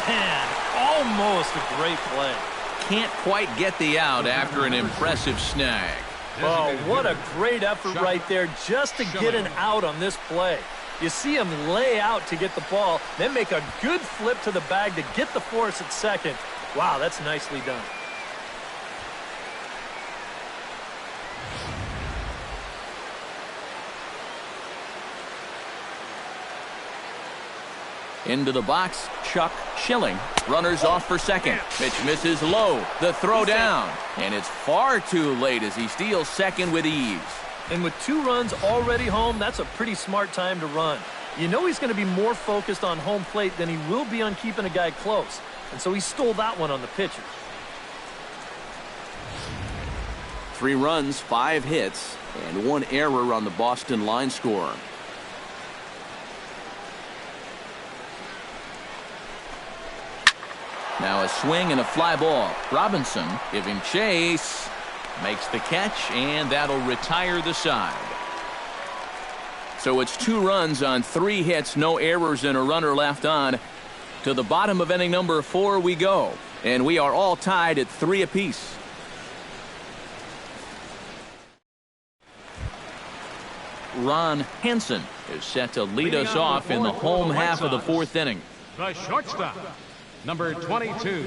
Man, almost a great play. Can't quite get the out after an impressive snag. Oh, what a great effort right there just to get an out on this play. You see him lay out to get the ball, then make a good flip to the bag to get the force at second. Wow, that's nicely done. Into the box, Chuck Schilling. Runners off for second. Pitch misses low. The throw down. And it's far too late as he steals second with ease. And with 2 runs already home, that's a pretty smart time to run. You know he's going to be more focused on home plate than he will be on keeping a guy close. And so he stole that one on the pitcher. 3 runs, 5 hits, and 1 error on the Boston line score. Now a swing and a fly ball. Robinson giving chase. Makes the catch, and that'll retire the side. So it's 2 runs on 3 hits, no errors, and a runner left on. To the bottom of inning number 4 we go. And we are all tied at 3 apiece. Ron Hansen is set to lead us off in the home half of the 4th inning. The shortstop, number 22.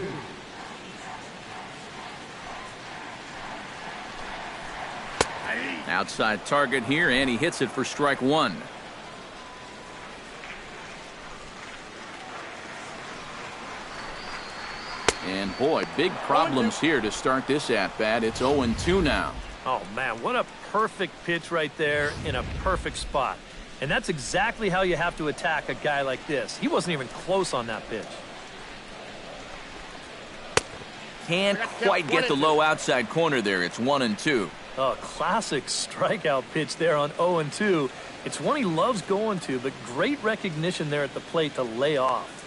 Outside target here, and he hits it for strike 1. And boy, big problems here to start this at-bat. It's 0-2 now. Oh, man, what a perfect pitch right there in a perfect spot. And that's exactly how you have to attack a guy like this. He wasn't even close on that pitch. Can't quite get the low outside corner there. It's 1-2. Oh, classic strikeout pitch there on 0-2. It's one he loves going to, but great recognition there at the plate to lay off.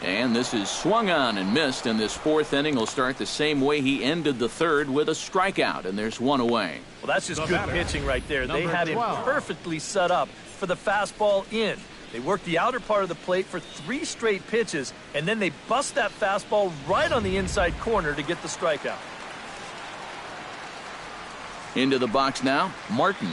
And this is swung on and missed, and this 4th inning will start the same way he ended the 3rd with a strikeout, and there's 1 away. Well, that's just good pitching right there. They had him perfectly set up for the fastball in. They worked the outer part of the plate for 3 straight pitches, and then they bust that fastball right on the inside corner to get the strikeout. Into the box now, Martin.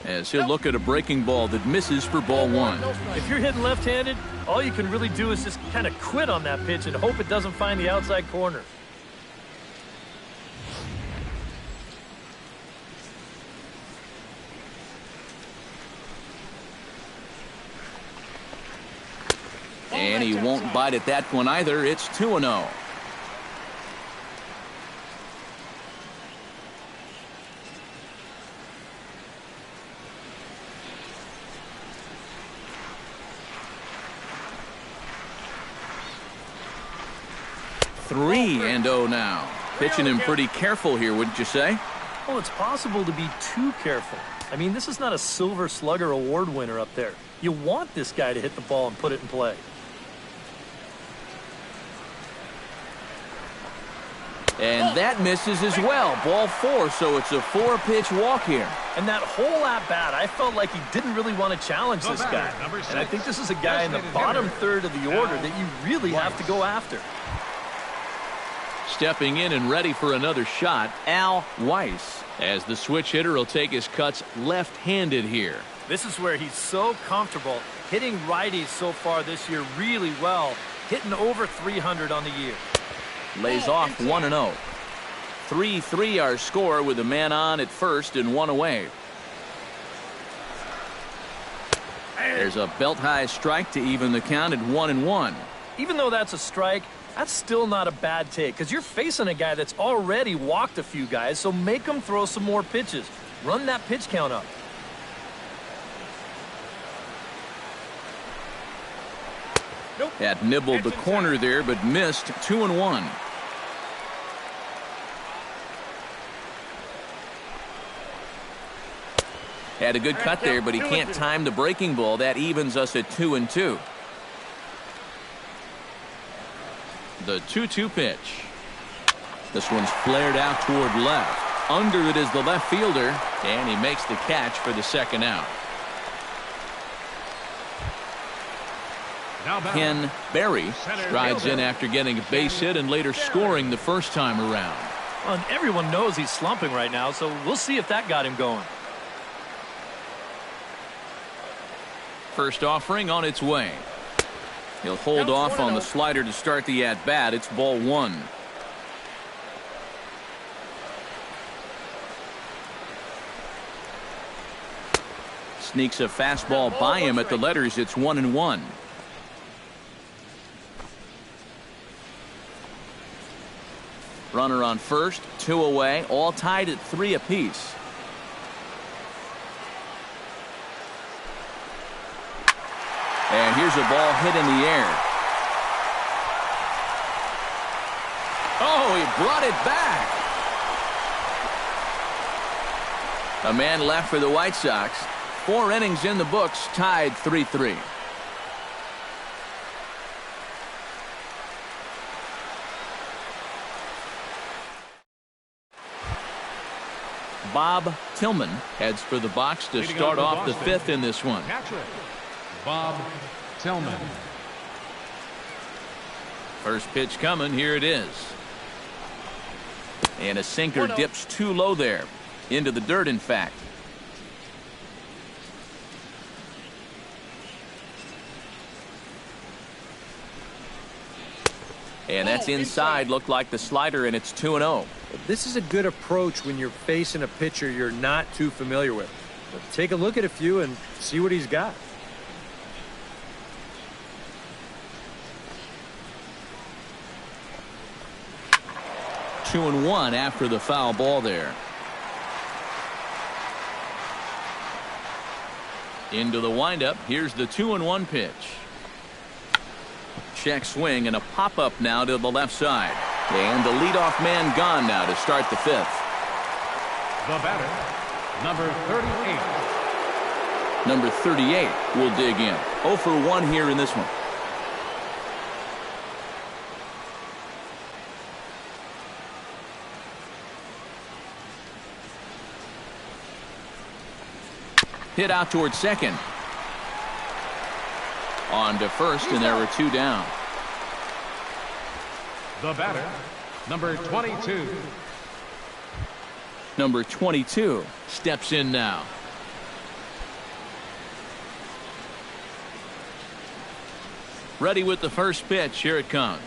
As he'll look at a breaking ball that misses for ball 1. If you're hitting left-handed, all you can really do is just kind of quit on that pitch and hope it doesn't find the outside corner. And he won't bite at that one either. It's 2-0. Three and 0 now. Pitching him pretty careful here, wouldn't you say? Well, it's possible to be too careful. I mean, this is not a Silver Slugger award winner up there. You want this guy to hit the ball and put it in play. And that misses as well. Ball 4, so it's a 4-pitch walk here. And that whole at-bat, I felt like he didn't really want to challenge this guy. And I think this is a guy in the bottom third of the order that you really have to go after. Stepping in and ready for another shot, Al Weiss. As the switch hitter will take his cuts left-handed here. This is where he's so comfortable hitting righties so far this year really well, hitting over 300 on the year. Lays off 1-0. 3-3 our score with a man on at first and 1 away. There's a belt-high strike to even the count at 1-1. Even though that's a strike, that's still not a bad take because you're facing a guy that's already walked a few guys, so make him throw some more pitches. Run that pitch count up. Had nibbled the corner there, but missed. 2-1. Had a good cut there, but he can't time the breaking ball. That evens us at 2-2. The 2-2 pitch. This one's flared out toward left. Under it is the left fielder, and he makes the catch for the second out. Ken Berry strides in after getting a base hit and later scoring the first time around. Well, and everyone knows he's slumping right now, so we'll see if that got him going. First offering on its way. He'll hold off on the slider to start the at-bat. It's ball 1. Sneaks a fastball by him at the letters. It's 1-1. Runner on first, 2 away, all tied at 3 apiece. And here's a ball hit in the air. Oh, he brought it back. A man left for the White Sox. 4 innings in the books, tied 3-3. Bob Tillman heads for the box to start off the 5th in this one. Bob Tillman. First pitch coming. Here it is. And a sinker dips too low there. Into the dirt, in fact. And that's inside. Looked like the slider, and it's 2-0. This is a good approach when you're facing a pitcher you're not too familiar with. But take a look at a few and see what he's got. Two and one after the foul ball there. Into the windup. Here's the 2-1 pitch. Check swing and a pop-up now to the left side. And the leadoff man gone now to start the 5th. The batter, number 38. Number 38 will dig in. 0 for 1 here in this one. Hit out towards second. On to first, and there were 2 down. The batter, number 22. Number 22 steps in now. Ready with the first pitch. Here it comes.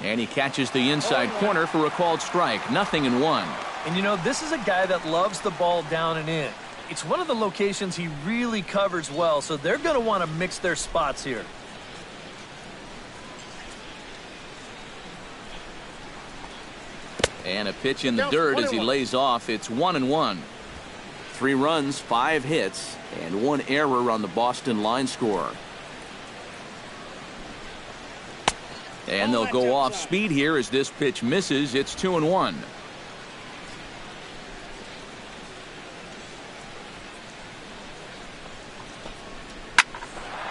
And he catches the inside corner for a called strike. 0-1. And you know, this is a guy that loves the ball down and in. It's one of the locations he really covers well, so they're going to want to mix their spots here. And a pitch in the dirt as he lays off. It's 1-1. 3 runs, 5 hits, and 1 error on the Boston line score. And they'll go off speed here as this pitch misses. It's 2-1.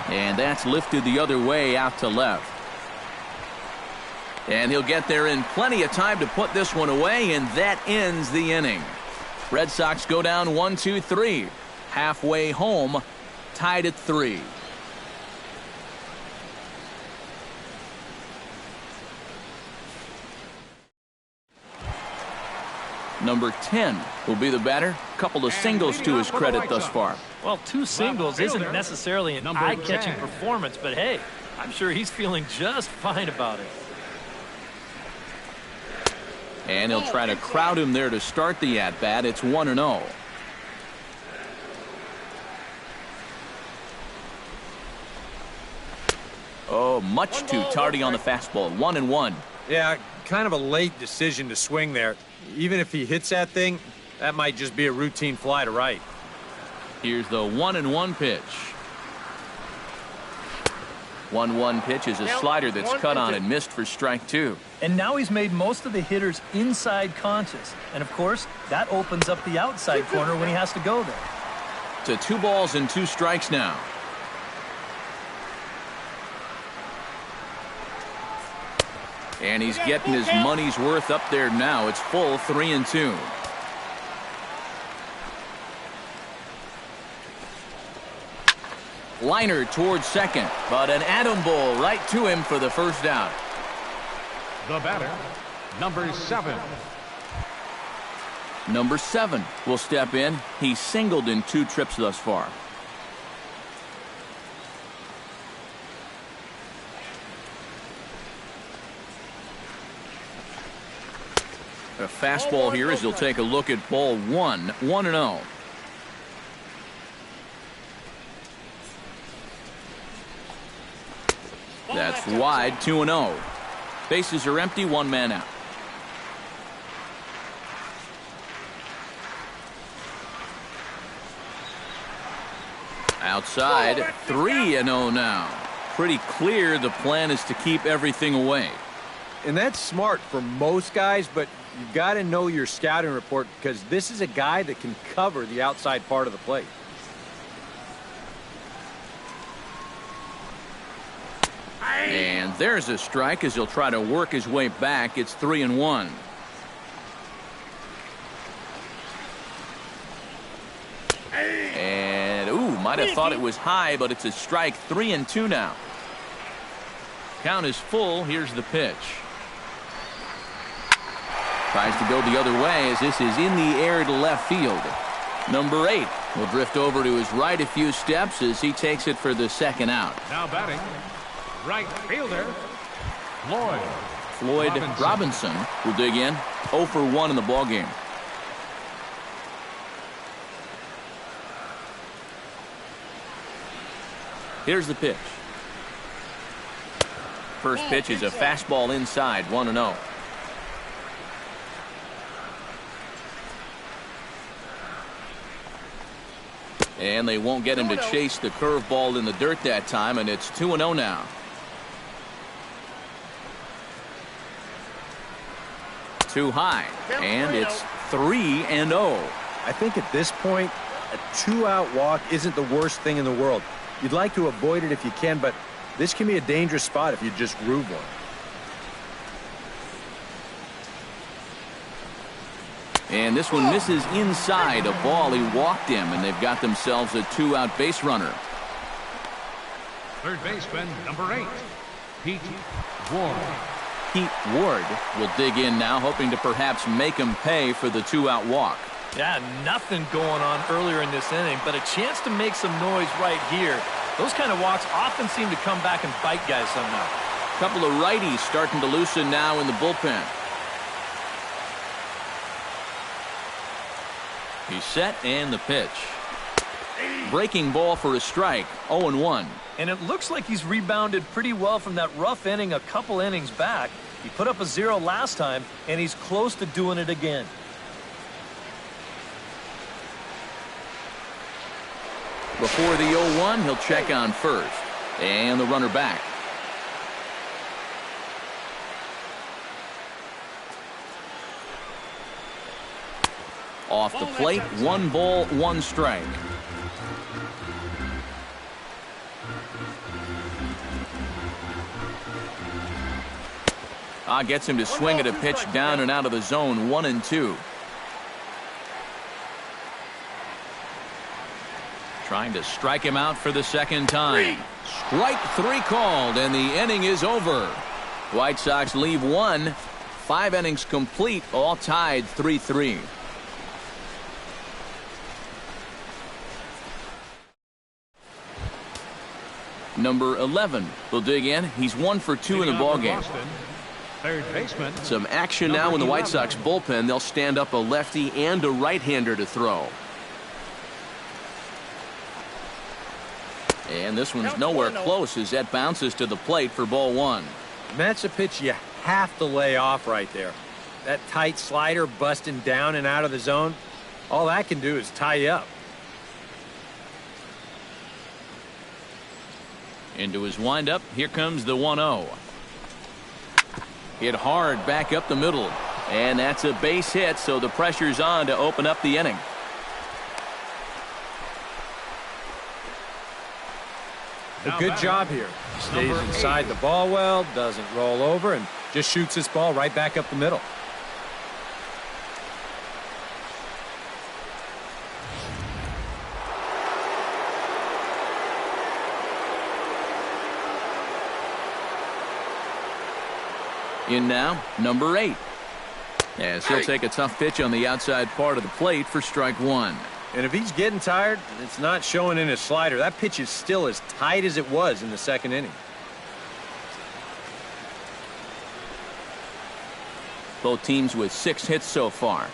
And that's lifted the other way out to left. And he'll get there in plenty of time to put this one away, and that ends the inning. Red Sox go down 1-2-3. Halfway home, tied at 3. Number 10 will be the batter. Couple of singles to his credit thus far. Well, 2 singles isn't necessarily an eye-catching performance, but hey, I'm sure he's feeling just fine about it. And he'll try to crowd him there to start the at-bat. It's 1-0. Oh, much too tardy on the fastball. 1-1. Yeah, kind of a late decision to swing there. Even if he hits that thing, that might just be a routine fly to right. Here's the 1-1 pitch. 1-1 pitch is a slider that's cut on and missed for strike 2. And now he's made most of the hitters inside conscious. And of course, that opens up the outside corner when he has to go there. To 2 balls and 2 strikes now. And he's getting his money's worth up there now. It's full 3-2. Liner towards second, but an atom ball right to him for the first out. The batter, number 7. Number 7 will step in. He's singled in 2 trips thus far. A fastball here as he'll take a look at ball 1. 1-0. That's wide, 2-0. Bases are empty, one man out. Outside, 3-0 now. Pretty clear the plan is to keep everything away. And that's smart for most guys, but you've got to know your scouting report because this is a guy that can cover the outside part of the plate. And there's a strike as he'll try to work his way back. It's 3-1. And, might have thought it was high, but it's a strike. 3-2 now. Count is full. Here's the pitch. Tries to go the other way as this is in the air to left field. Number 8 will drift over to his right a few steps as he takes it for the second out. Now batting, right fielder, Floyd. Floyd Robinson will dig in. 0 for 1 in the ballgame. Here's the pitch. First pitch is a fastball inside, 1-0. And they won't get him to chase the curveball in the dirt that time, and it's 2-0 now. Too high, and it's 3-0. I think at this point, a 2-out walk isn't the worst thing in the world. You'd like to avoid it if you can, but this can be a dangerous spot if you just groove one. And this one misses inside a ball. He walked him, and they've got themselves a 2-out base runner. Third baseman, number 8, Pete Ward. Pete Ward will dig in now, hoping to perhaps make him pay for the 2-out walk. Yeah, nothing going on earlier in this inning, but a chance to make some noise right here. Those kind of walks often seem to come back and bite guys somehow. A couple of righties starting to loosen now in the bullpen. He's set, and the pitch. Breaking ball for a strike, 0-1. And it looks like he's rebounded pretty well from that rough inning a couple innings back. He put up a 0 last time, and he's close to doing it again. Before the 0-1, he'll check on first. And the runner back. Off the plate, 1 ball, 1 strike. Gets him to swing at a pitch down and out of the zone, 1-2. Trying to strike him out for the second time. Strike 3 called, and the inning is over. White Sox leave 1. 5 innings complete, all tied 3-3. Number 11 will dig in. He's 1 for 2 in the ballgame. Third baseman. Some action now in the White Sox bullpen. They'll stand up a lefty and a right-hander to throw. And this one's nowhere close as that bounces to the plate for ball 1. And that's a pitch you have to lay off right there. That tight slider busting down and out of the zone, all that can do is tie you up. Into his windup, here comes the 1-0. Hit hard back up the middle. And that's a base hit, so the pressure's on to open up the inning. A good job here. Stays inside the ball well, doesn't roll over, and just shoots this ball right back up the middle. In now, number 8. As he'll take a tough pitch on the outside part of the plate for strike 1. And if he's getting tired, it's not showing in his slider. That pitch is still as tight as it was in the second inning. Both teams with 6 hits so far.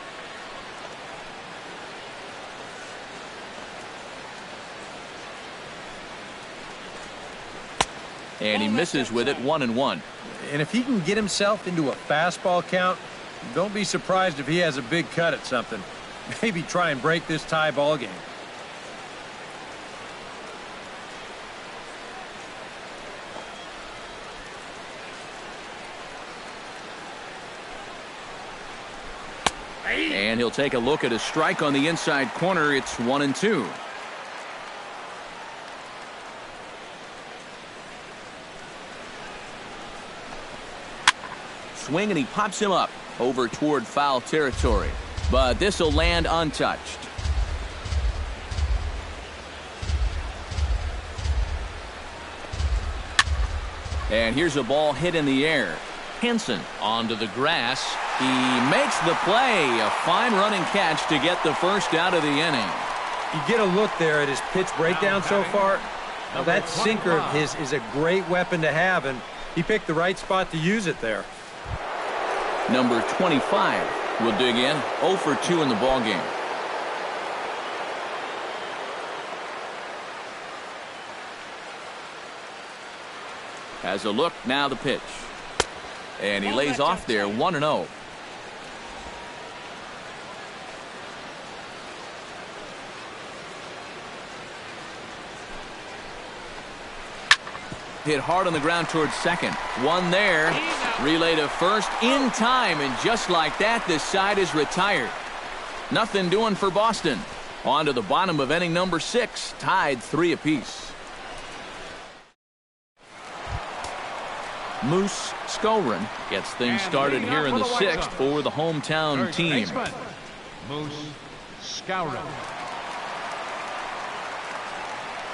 And he misses with it, 1-1. And if he can get himself into a fastball count, don't be surprised if he has a big cut at something. Maybe try and break this tie ball game. And he'll take a look at a strike on the inside corner. It's 1-2. Swing, and he pops him up over toward foul territory. But this will land untouched. And here's a ball hit in the air. Henson onto the grass. He makes the play. A fine running catch to get the first out of the inning. You get a look there at his pitch breakdown so far. Now that sinker of his is a great weapon to have, and he picked the right spot to use it there. Number 25 will dig in. 0 for 2 in the ballgame. Has a look, now the pitch. And he lays off there, 1-0. Hit hard on the ground towards second. One there. Relay to first in time, and just like that, this side is retired. Nothing doing for Boston. On to the bottom of inning number 6, tied 3 apiece. Moose Skowron gets things started here in the 6th for the hometown team. Moose Skowron.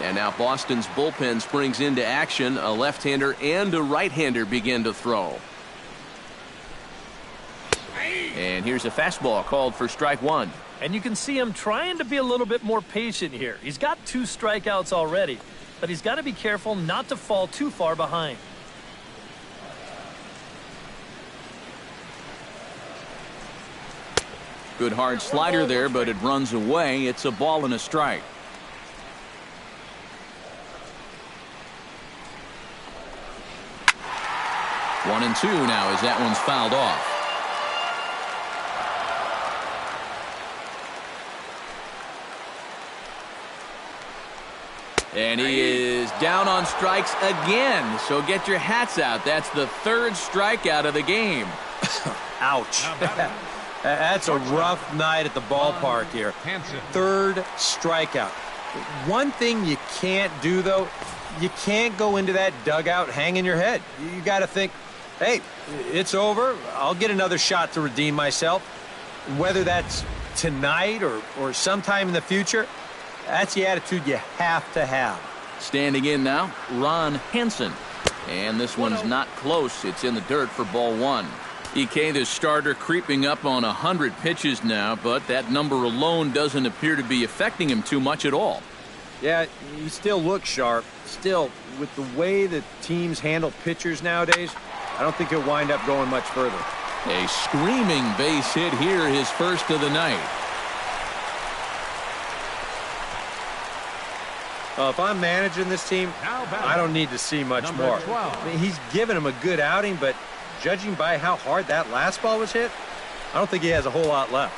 And now Boston's bullpen springs into action. A left-hander and a right-hander begin to throw. And here's a fastball called for strike 1. And you can see him trying to be a little bit more patient here. He's got 2 strikeouts already, but he's got to be careful not to fall too far behind. Good hard slider there, but it runs away. It's a ball and a strike. One and 2 now as that one's fouled off. And he is down on strikes again. So get your hats out. That's the 3rd strikeout of the game. Ouch. That's a rough night at the ballpark here. 3rd strikeout. One thing you can't do, though, you can't go into that dugout hanging your head. You got to think, hey, it's over. I'll get another shot to redeem myself. Whether that's tonight or sometime in the future, that's the attitude you have to have. Standing in now, Ron Henson. And this one's not close. It's in the dirt for ball 1. EK, the starter, creeping up on 100 pitches now, but that number alone doesn't appear to be affecting him too much at all. Yeah, he still looks sharp. Still, with the way that teams handle pitchers nowadays, I don't think he'll wind up going much further. A screaming base hit here, his first of the night. Well, if I'm managing this team, I don't need to see much more. I mean, he's given him a good outing, but judging by how hard that last ball was hit, I don't think he has a whole lot left.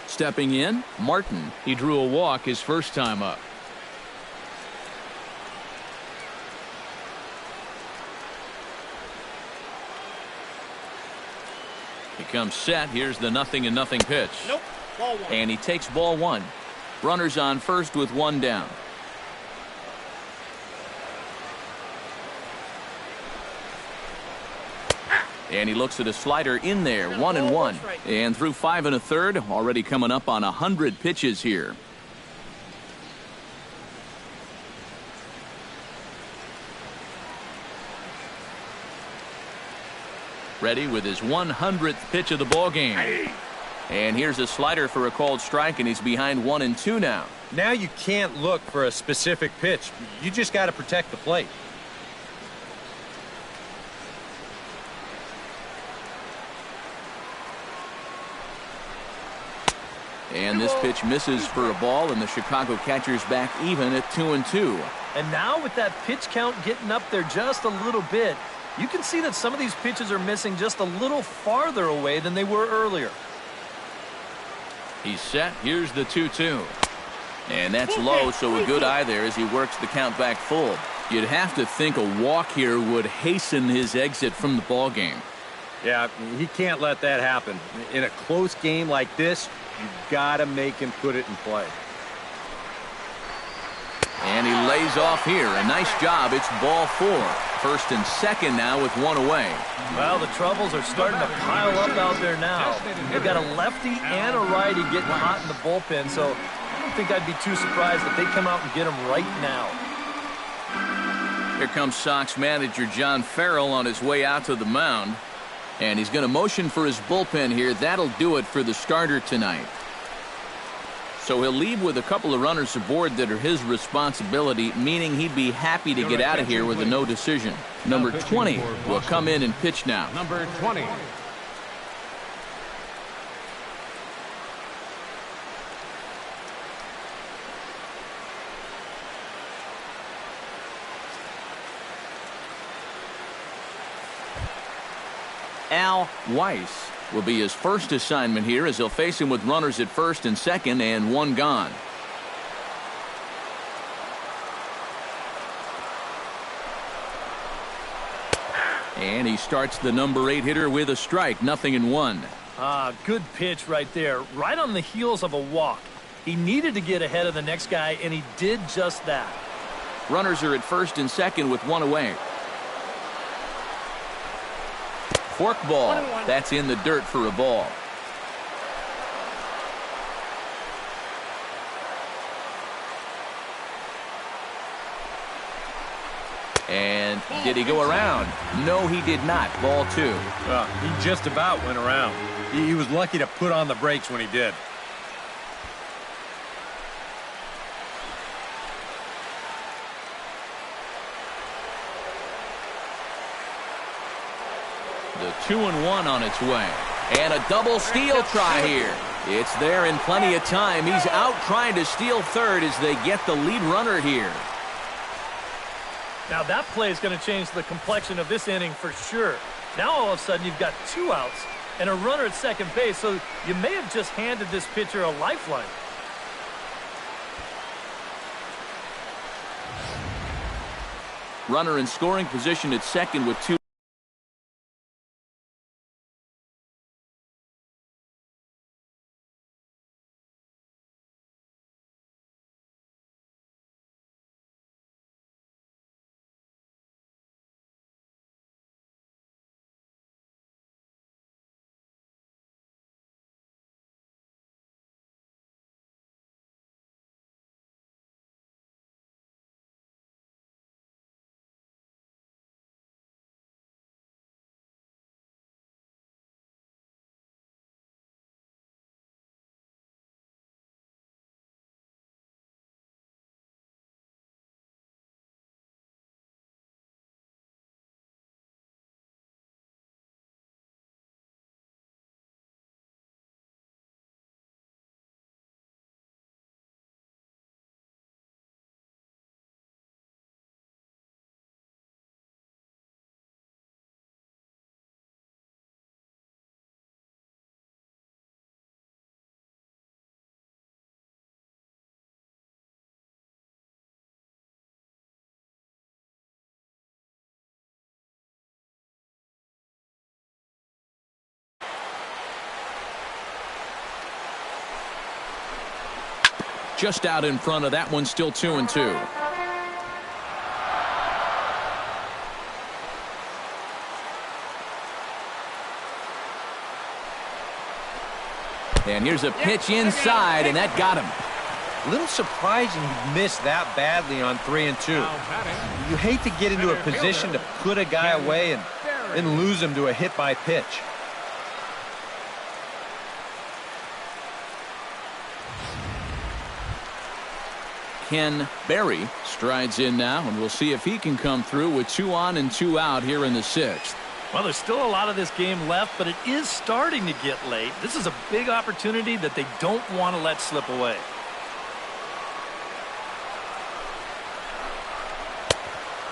Stepping in, Martin. He drew a walk his first time up. He comes set. Here's the 0-0 pitch. Nope. Ball 1. And he takes ball 1. Runners on first with 1 down. And he looks at a slider in there, 1-1. And through 5 1/3, already coming up on 100 pitches here. Ready with his 100th pitch of the ball game. And here's a slider for a called strike, and he's behind 1-2 now. Now you can't look for a specific pitch. You just got to protect the plate. And this pitch misses for a ball, and the Chicago catcher's back even at 2-2. And now with that pitch count getting up there just a little bit, you can see that some of these pitches are missing just a little farther away than they were earlier. He's set. Here's the 2-2. And that's low, so a good eye there as he works the count back full. You'd have to think a walk here would hasten his exit from the ball game. Yeah, he can't let that happen. In a close game like this, you've got to make him put it in play. And he lays off here. A nice job. It's ball 4. First and second now with one away. Well, the troubles are starting to pile up out there now. They've got a lefty and a righty getting hot in the bullpen, so I don't think I'd be too surprised if they come out and get him right now. Here comes Sox manager John Farrell on his way out to the mound. And he's going to motion for his bullpen here. That'll do it for the starter tonight. So he'll leave with a couple of runners aboard that are his responsibility, meaning he'd be happy to get out of here with a no decision. Number 20 will come in and pitch now. Number 20. Al Weiss will be his first assignment here as he'll face him with runners at first and second and one gone. And he starts the number 8 hitter with a strike, 0-1. Good pitch right there, right on the heels of a walk. He needed to get ahead of the next guy, and he did just that. Runners are at first and second with one away. Forkball. That's in the dirt for a ball. And did he go around? No, he did not. Ball 2. Well, he just about went around. He was lucky to put on the brakes when he did. The 2-1 on its way. And a double steal try here. It's there in plenty of time. He's out trying to steal third as they get the lead runner here. Now that play is going to change the complexion of this inning for sure. Now all of a sudden you've got 2 outs and a runner at second base, so you may have just handed this pitcher a lifeline. Runner in scoring position at second with 2. Just out in front of that one, still 2-2. And here's a pitch inside, and that got him. A little surprising he missed that badly on 3-2. You hate to get into a position to put a guy away and then lose him to a hit by pitch. Ken Berry strides in now, and we'll see if he can come through with 2 on and 2 out here in the 6th. Well, there's still a lot of this game left, but it is starting to get late. This is a big opportunity that they don't want to let slip away.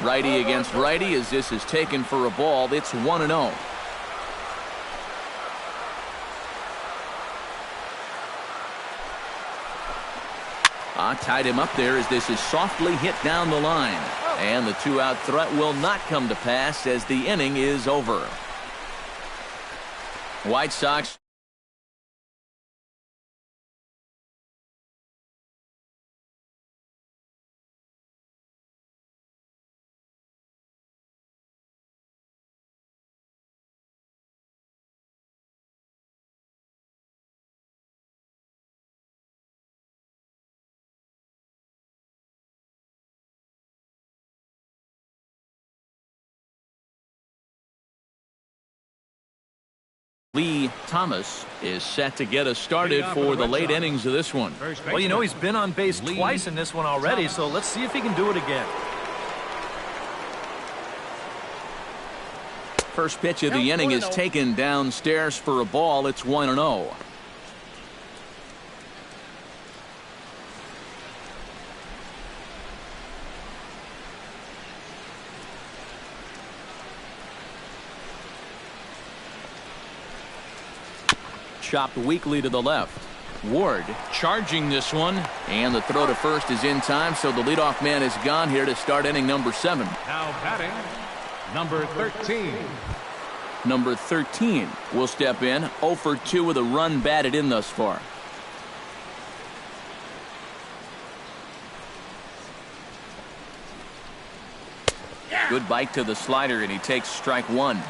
Righty against righty as this is taken for a ball. It's 1-0. Tied him up there as this is softly hit down the line. And the two-out threat will not come to pass as the inning is over. White Sox Lee Thomas is set to get us started for the late innings of this one. Well, you know, he's been on base twice in this one already, so let's see if he can do it again. First pitch of the inning is taken downstairs for a ball. It's 1-0. Chopped weakly to the left. Ward charging this one, and the throw to first is in time, so the leadoff man is gone here to start inning number 7. Now batting, number 13. Number 13 will step in, 0 for 2 with a run batted in thus far. Good bite to the slider, and he takes strike 1.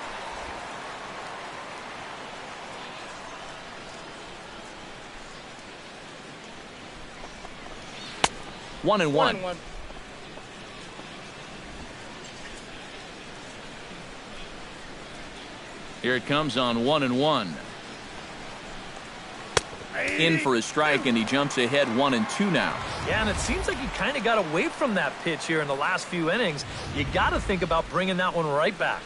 One and one. Here it comes on 1-1. In for a strike, and he jumps ahead 1-2 now. Yeah, and it seems like he kind of got away from that pitch here in the last few innings. You got to think about bringing that one right back.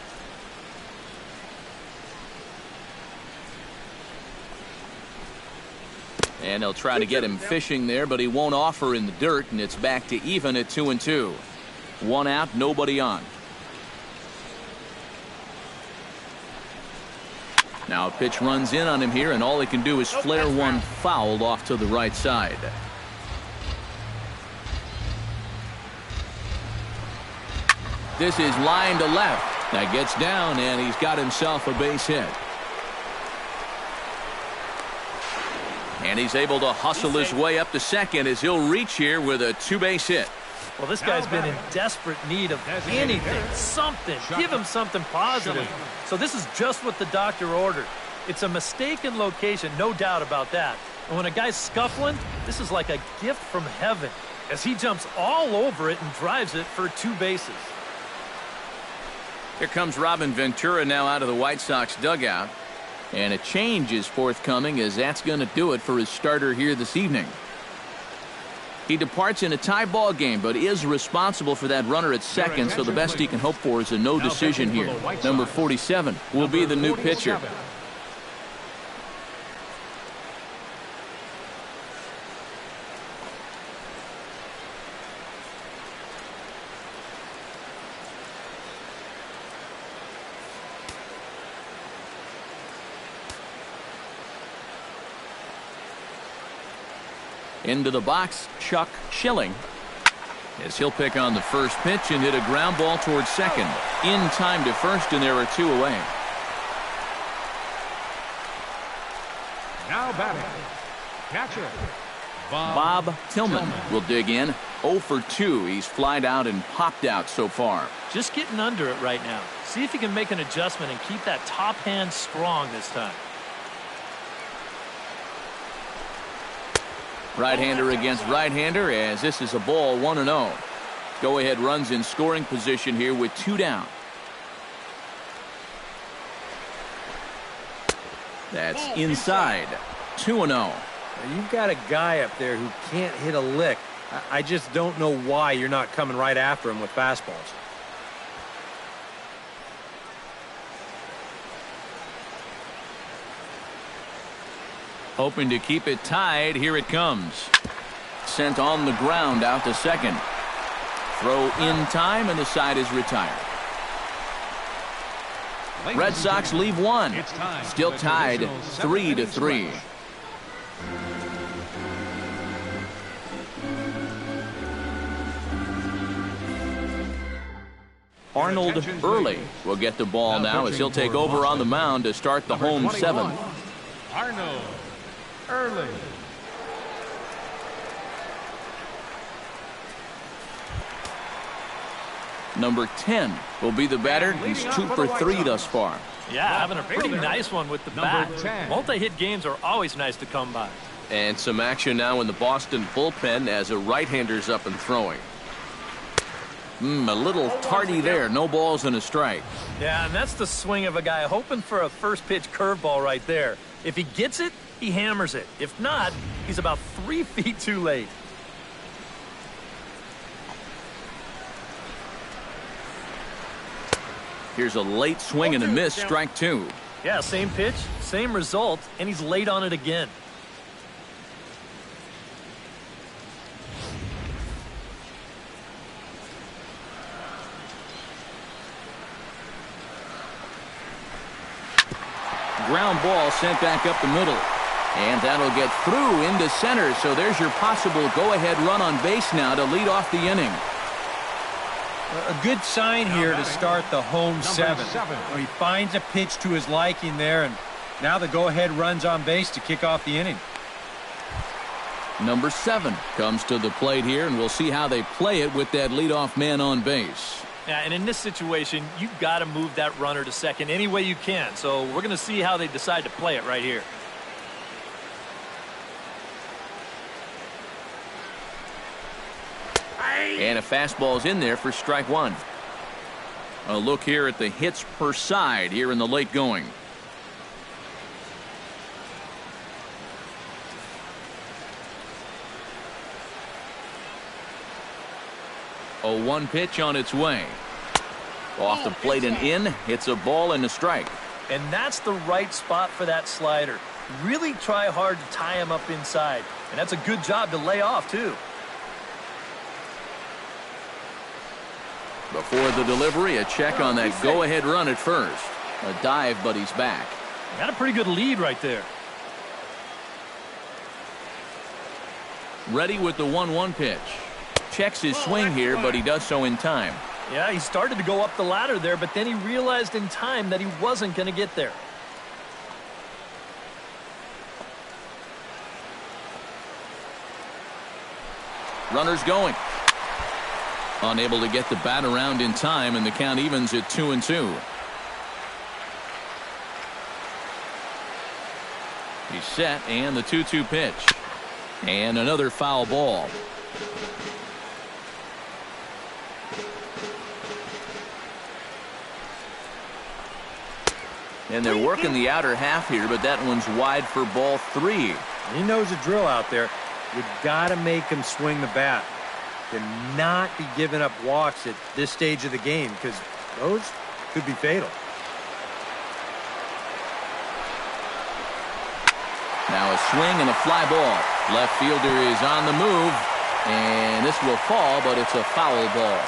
And they'll try to get him fishing there, but he won't offer in the dirt, and it's back to even at 2-2. 1 out, nobody on. Now a pitch runs in on him here, and all he can do is flare one foul off to the right side. This is line to left. That gets down, and he's got himself a base hit. And he's able to hustle his way up to second as he'll reach here with a 2-base hit. Well, this guy's been in desperate need of anything, something. Give him something positive. So this is just what the doctor ordered. It's a mistaken location, no doubt about that. And when a guy's scuffling, this is like a gift from heaven as he jumps all over it and drives it for 2 bases. Here comes Robin Ventura now out of the White Sox dugout. And a change is forthcoming, as that's going to do it for his starter here this evening. He departs in a tie ball game, but is responsible for that runner at second, so the best he can hope for is a no decision here. Number 47 will be the new pitcher. Into the box, Chuck Schilling, as he'll pick on the first pitch and hit a ground ball towards second. In time to first, and there are 2 away. Now batting, catcher, Bob Tillman will dig in. 0 for 2. He's flied out and popped out so far. Just getting under it right now. See if he can make an adjustment and keep that top hand strong this time. Right-hander against right-hander, as this is a ball, 1-0. Go-ahead runs in scoring position here with 2 down. That's inside. 2-0. You've got a guy up there who can't hit a lick. I just don't know why you're not coming right after him with fastballs. Hoping to keep it tied. Here it comes. Sent on the ground out to second. Throw in time, and the side is retired. Red Sox leave one. Still tied 3-3. Arnold Early will get the ball now as he'll take over on the mound to start the home seventh. Arnold Early. Number 10 will be the batter. He's 2 for 3 thus far. Yeah, having a pretty nice one with the bat. Multi-hit games are always nice to come by. And some action now in the Boston bullpen as a right-hander's up and throwing. A little tardy there. No balls and a strike. Yeah, and that's the swing of a guy hoping for a first pitch curveball right there. If he gets it, he hammers it. If not, he's about 3 feet too late. Here's a late swing and a miss. Strike 2. Yeah, same pitch, same result, and he's late on it again. Ground ball sent back up the middle. And that'll get through into center. So there's your possible go-ahead run on base now to lead off the inning. A good sign here to start the home seventh. He finds a pitch to his liking there, and now the go-ahead runs on base to kick off the inning. Number 7 comes to the plate here, and we'll see how they play it with that leadoff man on base. Yeah, and in this situation, you've got to move that runner to second any way you can. So we're going to see how they decide to play it right here. And a fastball's in there for strike 1. A look here at the hits per side here in the late going. A 1 pitch on its way. Off the plate and in. It's a ball and a strike. And that's the right spot for that slider. Really try hard to tie him up inside. And that's a good job to lay off, too. Before the delivery, a check on that go-ahead run at first. A dive, but he's back. Got a pretty good lead right there. Ready with the 1-1 pitch. Checks his swing here, but he does so in time. Yeah, he started to go up the ladder there, but then he realized in time that he wasn't going to get there. Runners going. Unable to get the bat around in time, and the count evens at 2-2. He's set, and the 2-2 pitch. And another foul ball. And they're working the outer half here, but that one's wide for ball 3. He knows the drill out there. You got to make him swing the bat. Cannot be giving up walks at this stage of the game because those could be fatal. Now a swing and a fly ball. Left fielder is on the move, and this will fall, but it's a foul ball.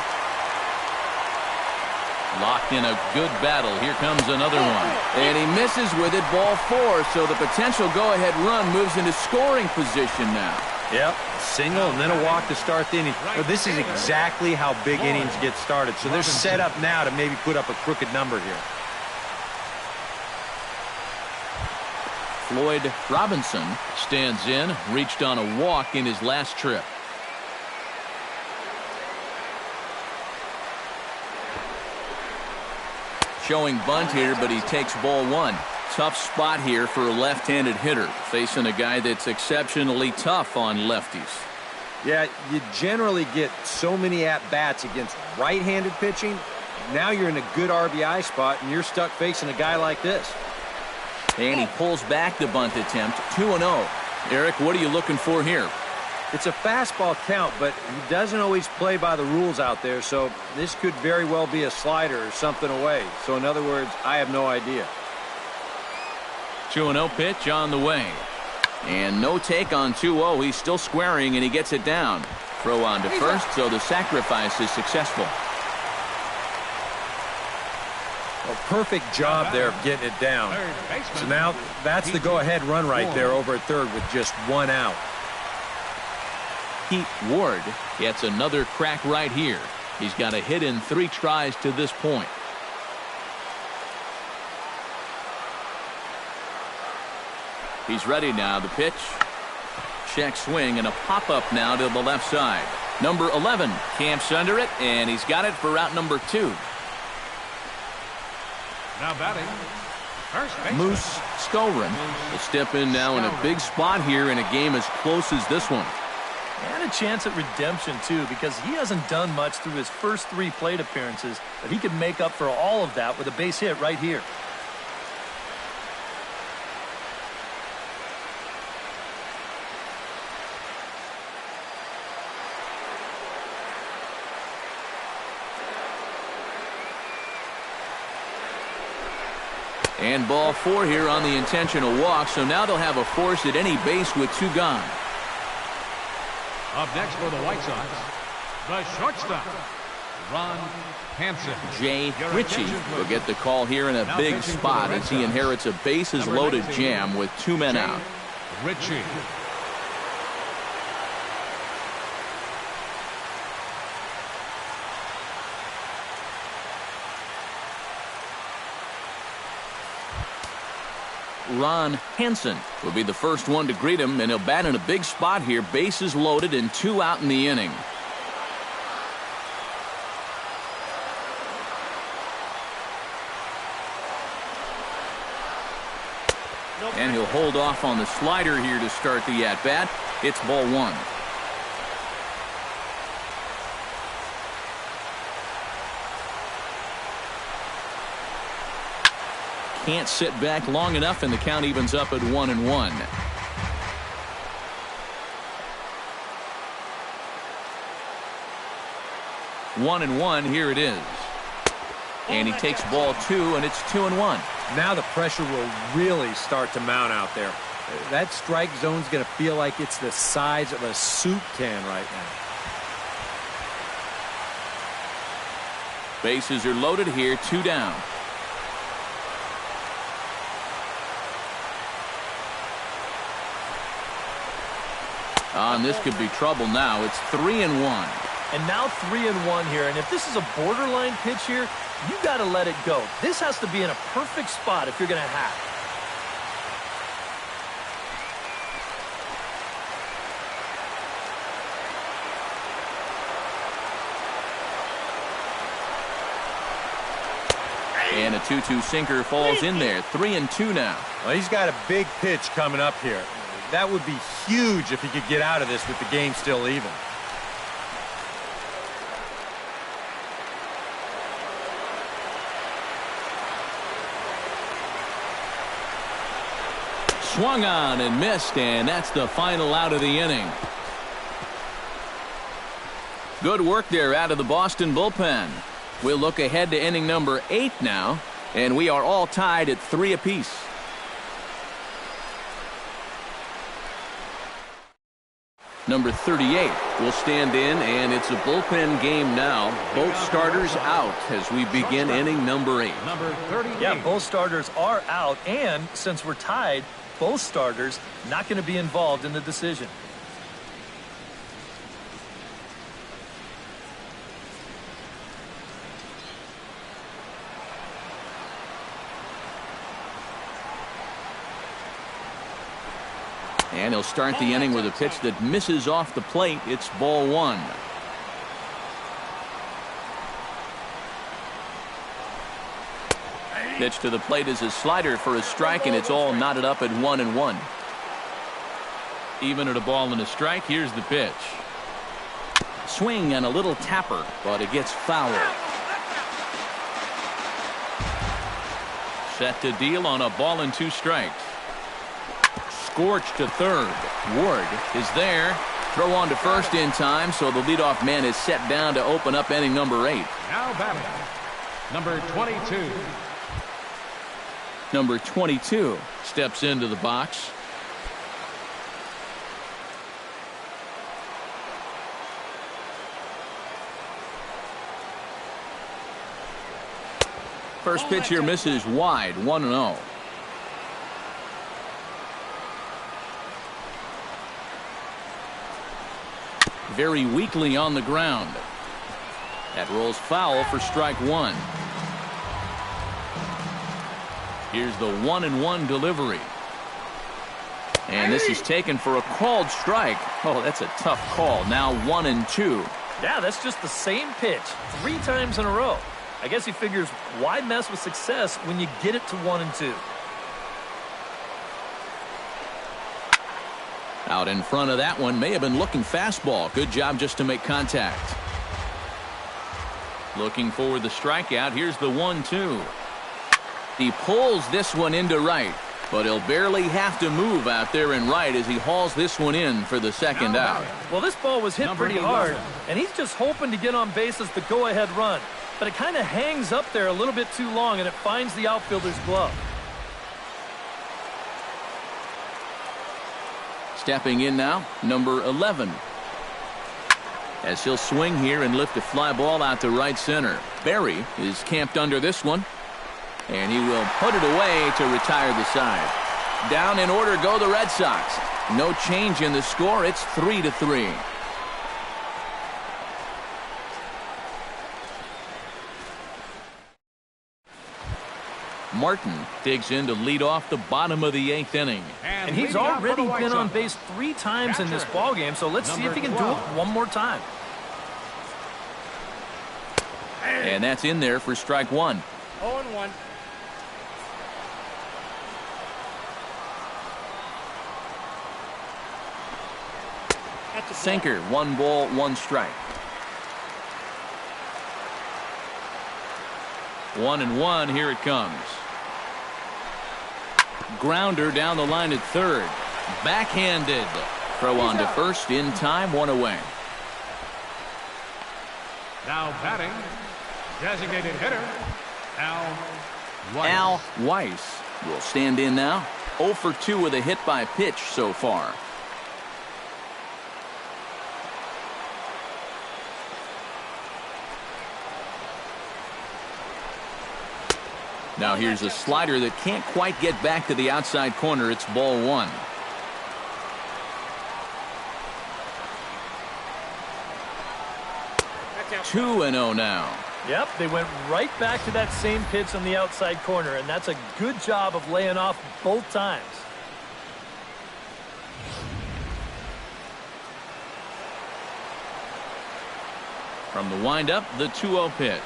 Locked in a good battle. Here comes another one. And he misses with it, ball 4, so the potential go-ahead run moves into scoring position now. Yep, single and then a walk to start the inning. Well, this is exactly how big innings get started, so they're set up now to maybe put up a crooked number here. Floyd Robinson stands in, reached on a walk in his last trip. Showing bunt here, but he takes ball 1. Tough spot here for a left-handed hitter, facing a guy that's exceptionally tough on lefties. Yeah, you generally get so many at-bats against right-handed pitching. Now you're in a good RBI spot, and you're stuck facing a guy like this. And he pulls back the bunt attempt, 2-0. Eric, what are you looking for here? It's a fastball count, but he doesn't always play by the rules out there, so this could very well be a slider or something away. So in other words, I have no idea. 2-0 pitch on the way. And no take on 2-0. He's still squaring, and he gets it down. Throw on to first, so the sacrifice is successful. A perfect job there of getting it down. So now that's the go-ahead run right there over at third with just one out. Pete Ward gets another crack right here. He's got a hit in 3 tries to this point. He's ready now. The pitch. Check swing and a pop-up now to the left side. Number 11 camps under it, and he's got it for out number 2. Now batting, first baseman Moose Skowron will step in now in a big spot here in a game as close as this one. And a chance at redemption, too, because he hasn't done much through his first 3 plate appearances, but he can make up for all of that with a base hit right here. And ball 4 here on the intentional walk, so now they'll have a force at any base with 2 gone. up next for the White Sox, the shortstop, Ron Hansen. Jay Ritchie will get the call here in a big spot as he inherits a bases-loaded jam with 2 men out. Ritchie. Ron Hansen will be the first one to greet him, and he'll bat in a big spot here. Bases loaded and 2 out in the inning. And he'll hold off on the slider here to start the at-bat. It's ball 1. Can't sit back long enough, and the count evens up at 1-1. One and one, here it is. And he takes ball 2, and it's 2-1. Now the pressure will really start to mount out there. That strike zone's going to feel like it's the size of a soup can right now. Bases are loaded here, 2 down. And this could be trouble now. It's 3-1. And now 3-1 here. And if this is a borderline pitch here, you got to let it go. This has to be in a perfect spot if you're going to have. And a 2-2 sinker falls in there. 3-2 now. Well, he's got a big pitch coming up here. That would be huge if he could get out of this with the game still even. Swung on and missed, and that's the final out of the inning. Good work there out of the Boston bullpen. We'll look ahead to inning number 8 now, and we are all tied at 3 apiece. Number 38 will stand in, and it's a bullpen game now. Both starters out as we begin inning number 8. Number 38. Yeah, both starters are out, and since we're tied, both starters not going to be involved in the decision. And he'll start the inning with a pitch that misses off the plate. It's ball 1. Pitch to the plate is a slider for a strike, and it's all knotted up at 1-1. Even at a ball and a strike, here's the pitch. Swing and a little tapper, but it gets foul. Set to deal on a ball and 2 strikes. Scorched to third. Ward is there. Throw on to first in time, so the leadoff man is set down to open up inning number 8. Now batting, number 22. Number 22 steps into the box. First pitch here misses wide, 1-0. Very weakly on the ground. That rolls foul for strike one. Here's the 1-1 delivery. And this is taken for a called strike. Oh, that's a tough call. Now 1-2. Yeah, that's just the same pitch 3 times in a row. I guess he figures, why mess with success when you get it to 1-2? Out in front of that one, may have been looking fastball. Good job just to make contact. Looking for the strikeout. Here's the 1-2. He pulls this one into right, but he'll barely have to move out there in right as he hauls this one in for the second out. Well, this ball was hit pretty hard, and he's just hoping to get on base as the go-ahead run. But it kind of hangs up there a little bit too long, and it finds the outfielder's glove. Stepping in now, number 11. As he'll swing here and lift a fly ball out to right center. Berry is camped under this one. And he will put it away to retire the side. Down in order go the Red Sox. No change in the score. It's 3-3. Martin digs in to lead off the bottom of the 8th inning. And he's already been on base 3 times in this ballgame, so let's see if he can do it one more time. And that's in there for strike one. 0-1. Sinker, 1 ball, 1 strike. 1-1, here it comes. Grounder down the line at third. Backhanded. Throw on to first in time, 1 away. Now batting, designated hitter, Al Weiss. Al Weiss will stand in now. 0 for 2 with a hit by pitch so far. Now here's a slider that can't quite get back to the outside corner. It's ball 1. That's 2-0 now. Yep, they went right back to that same pitch on the outside corner, and that's a good job of laying off both times. From the windup, the 2-0 pitch.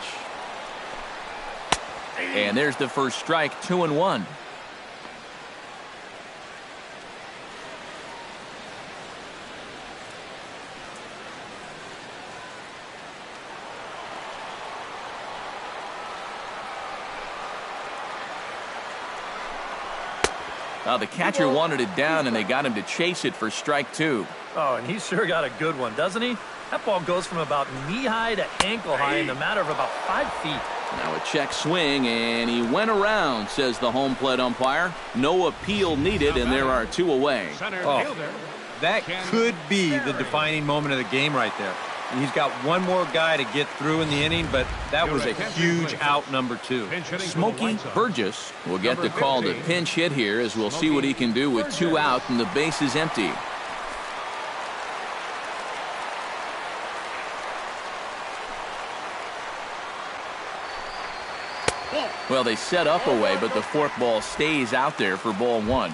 And there's the first strike, 2-1. The catcher wanted it down, and they got him to chase it for strike 2. Oh, and he sure got a good one, doesn't he? That ball goes from about knee-high to ankle-high in a matter of about 5 feet. Now a check swing, and he went around, says the home plate umpire. No appeal needed, and there are 2 away. Oh, that could be the defining moment of the game right there. And he's got one more guy to get through in the inning, but that was a huge out, number 2. Smokey Burgess will get the call to pinch hit here, as we'll see what he can do with 2 out and the base is empty. Well, they set up away, but the forkball stays out there for ball 1.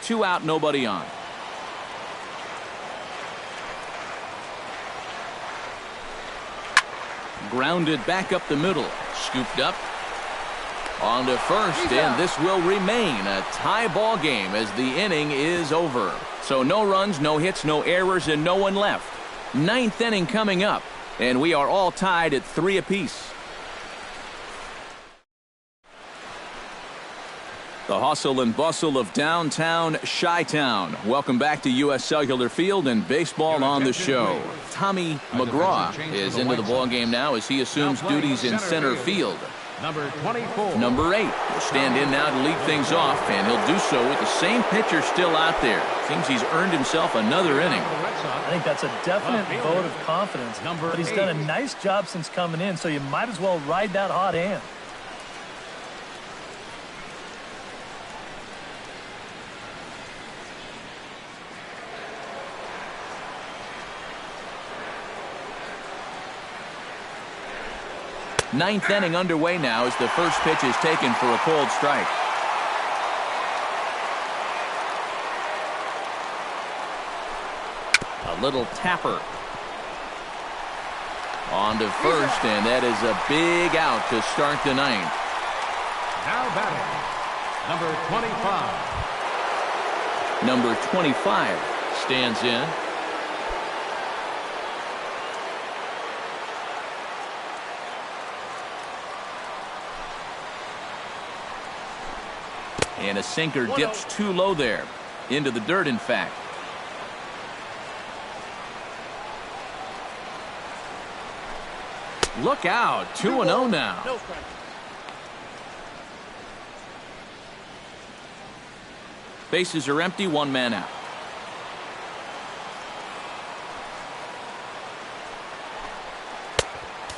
Two out, nobody on. Grounded back up the middle. Scooped up. On to first, and this will remain a tie ball game as the inning is over. So no runs, no hits, no errors, and no one left. 9th inning coming up, and we are all tied at 3 apiece. The hustle and bustle of downtown Chi-Town. Welcome back to U.S. Cellular Field and baseball on the show. Tommy McGraw is into the ballgame now as he assumes duties in center field. Number 24. Number 8 will stand in now to lead things off, and he'll do so with the same pitcher still out there. Seems he's earned himself another inning. I think that's a definite vote of confidence, but he's done a nice job since coming in, so you might as well ride that hot hand. Ninth inning underway now as the first pitch is taken for a called strike. A little tapper. On to first, and that is a big out to start the ninth. Now batting, number 25. Number 25 stands in. And a sinker dips too low there. Into the dirt, in fact. Look out. 2-0 now. Bases are empty. One man out.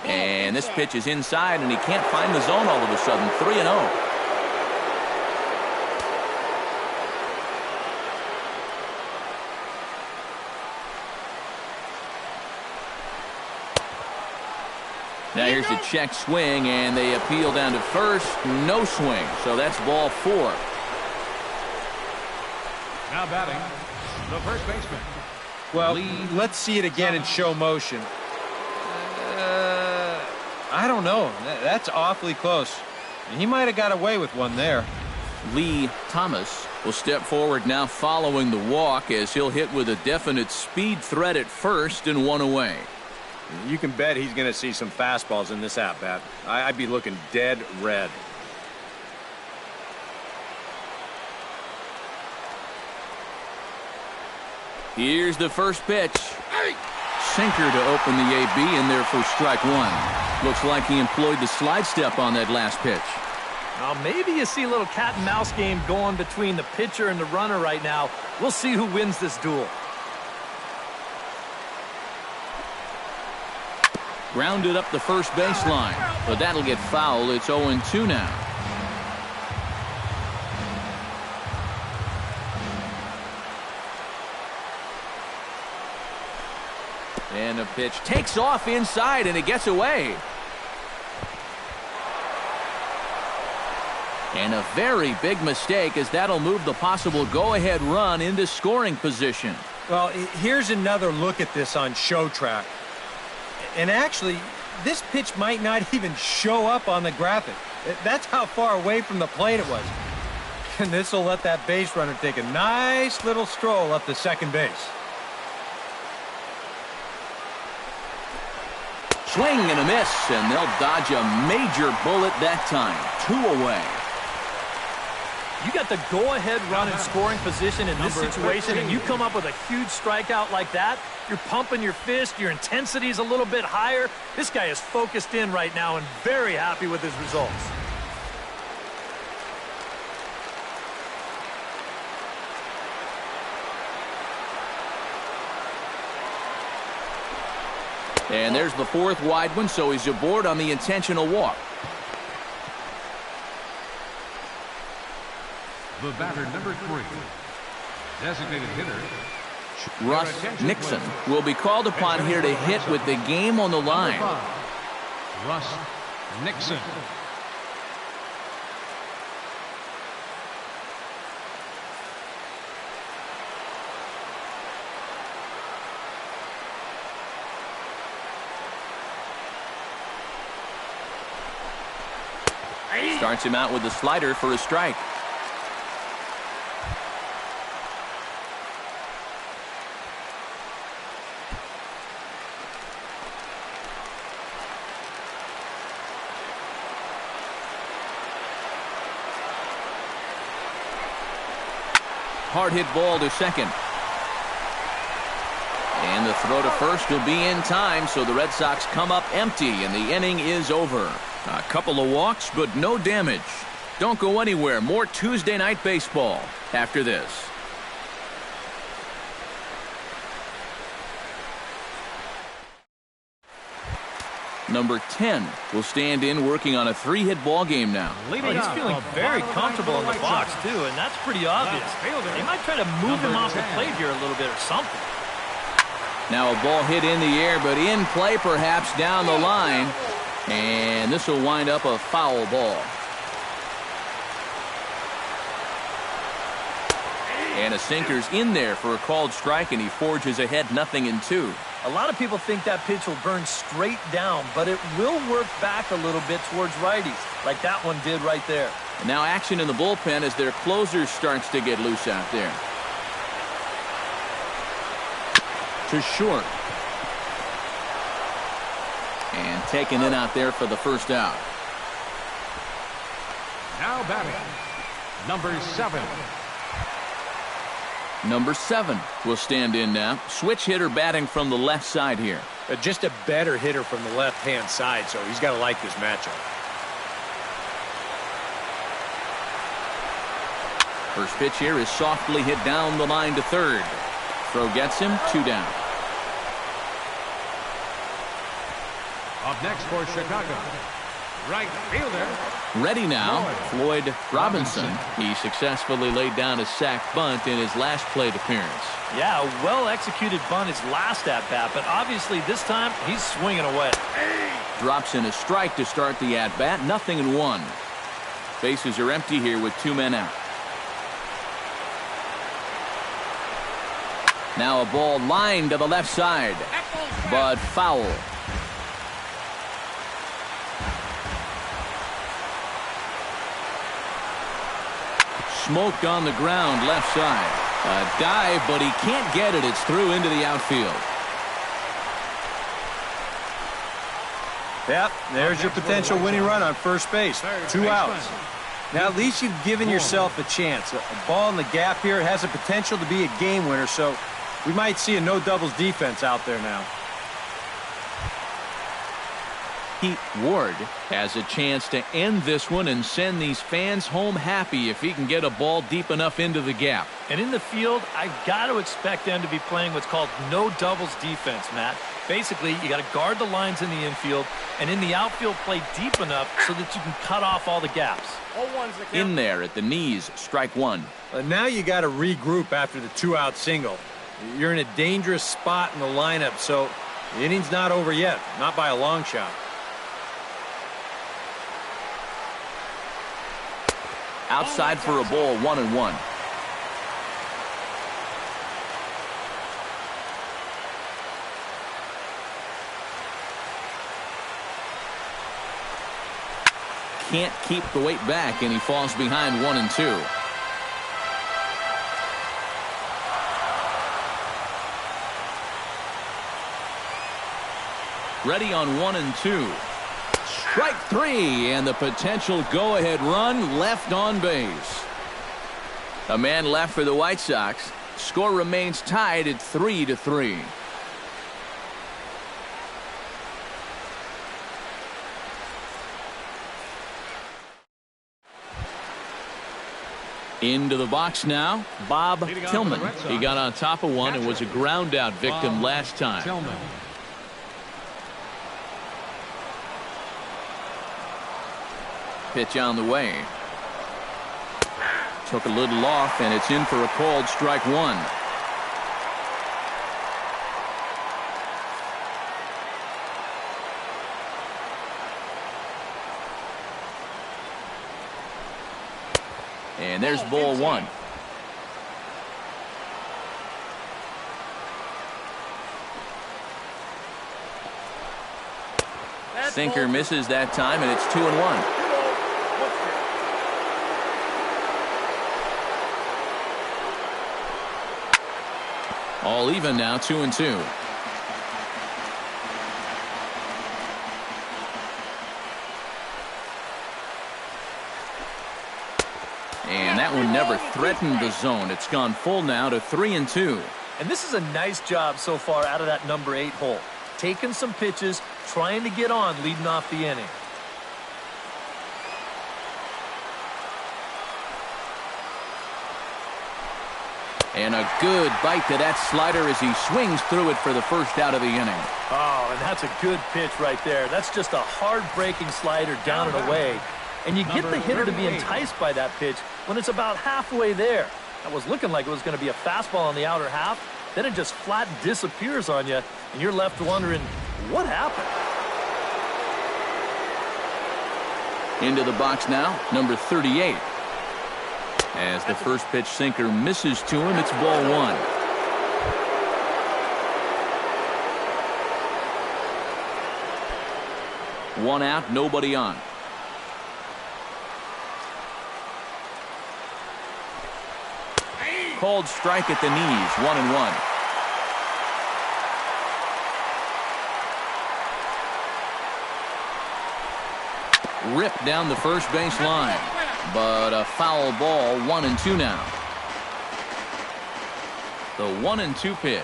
And this pitch is inside, and he can't find the zone all of a sudden. 3-0. Now here's a check swing, and they appeal down to first. No swing, so that's ball 4. Now batting, the first baseman. Well, let's see it again in show motion. I don't know. That's awfully close. He might have got away with one there. Lee Thomas will step forward now following the walk as he'll hit with a definite speed threat at first and one away. You can bet he's going to see some fastballs in this at-bat. I'd be looking dead red. Here's the first pitch. Sinker to open the AB in there for strike one. Looks like he employed the slide step on that last pitch. Now maybe you see a little cat and mouse game going between the pitcher and the runner right now. We'll see who wins this duel. Grounded up the first baseline, but that'll get foul. It's 0-2 now. And the pitch takes off inside, and it gets away. And a very big mistake, as that'll move the possible go-ahead run into scoring position. Well, here's another look at this on Show Track. And actually, this pitch might not even show up on the graphic. That's how far away from the plate it was. And this will let that base runner take a nice little stroll up to second base. Swing and a miss, and they'll dodge a major bullet that time. 2 away. You got the go-ahead run in scoring position in this situation, and you come up with a huge strikeout like that. You're pumping your fist. Your intensity is a little bit higher. This guy is focused in right now and very happy with his results. And there's the fourth wide one, so he's aboard on the intentional walk. The batter, number 3. Designated hitter, Russ Nixon will be called upon here to hit with the game on the line. Russ Nixon. Starts him out with the slider for a strike. Hard hit ball to second. And the throw to first will be in time, so the Red Sox come up empty, and the inning is over. A couple of walks, but no damage. Don't go anywhere. More Tuesday Night Baseball after this. Number 10 will stand in working on a 3-hit ball game now. He's feeling very comfortable in the box, too, and that's pretty obvious. They might try to move him off the plate here a little bit or something. Now a ball hit in the air, but in play perhaps down the line. And this will wind up a foul ball. And a sinker's in there for a called strike, and he forges ahead 0-2. A lot of people think that pitch will burn straight down, but it will work back a little bit towards righties, like that one did right there. And now action in the bullpen as their closer starts to get loose out there. To short. And taken in out there for the first out. Now batting, number 7. Number 7 will stand in now. Switch hitter batting from the left side here. Just a better hitter from the left-hand side, so he's got to like this matchup. First pitch here is softly hit down the line to third. Throw gets him, 2 down. Up next for Chicago, right fielder. Ready now, Floyd Robinson. He successfully laid down a sac bunt in his last plate appearance. Yeah, a well-executed bunt his last at-bat, but obviously this time he's swinging away. Drops in a strike to start the at-bat, 0-1. Bases are empty here with 2 men out. Now a ball lined to the left side, but foul. Smoked on the ground left side. A dive, but he can't get it. It's through into the outfield. Yep, there's your potential winning run on first base. 2 outs. Now, at least you've given yourself a chance. A ball in the gap here has a potential to be a game winner, so we might see a no-doubles defense out there now. Pete Ward has a chance to end this one and send these fans home happy if he can get a ball deep enough into the gap. And in the field, I've got to expect them to be playing what's called no doubles defense, Matt. Basically, you got to guard the lines in the infield, and in the outfield play deep enough so that you can cut off all the gaps. In there at the knees, strike 1. Now you got to regroup after the 2-out single. You're in a dangerous spot in the lineup, so the inning's not over yet, not by a long shot. Outside for a ball, 1-1. Can't keep the weight back, and he falls behind 1-2. Ready on 1-2. Strike 3, and the potential go-ahead run left on base. A man left for the White Sox. Score remains tied at 3-3. Into the box now, Bob Tillman. He got on top of one and was a ground-out victim last time. Tillman. Pitch on the way. Took a little off, and it's in for a called strike 1. And there's ball 1. Sinker misses that time, and it's 2-1. All even now, 2-2. And that one never threatened the zone. It's gone full now to 3-2. And this is a nice job so far out of that number 8 hole. Taking some pitches, trying to get on leading off the inning. And a good bite to that slider as he swings through it for the first out of the inning. Oh, and that's a good pitch right there. That's just a hard-breaking slider down and away. And you get the hitter to be enticed by that pitch when it's about halfway there. That was looking like it was going to be a fastball on the outer half. Then it just flat disappears on you, and you're left wondering, what happened? Into the box now, number 38. As the first pitch sinker misses to him, it's ball one. One out, nobody on. Called strike at the knees, 1-1. Ripped down the first base line. But a foul ball, 1-2 now. The 1-2 pitch.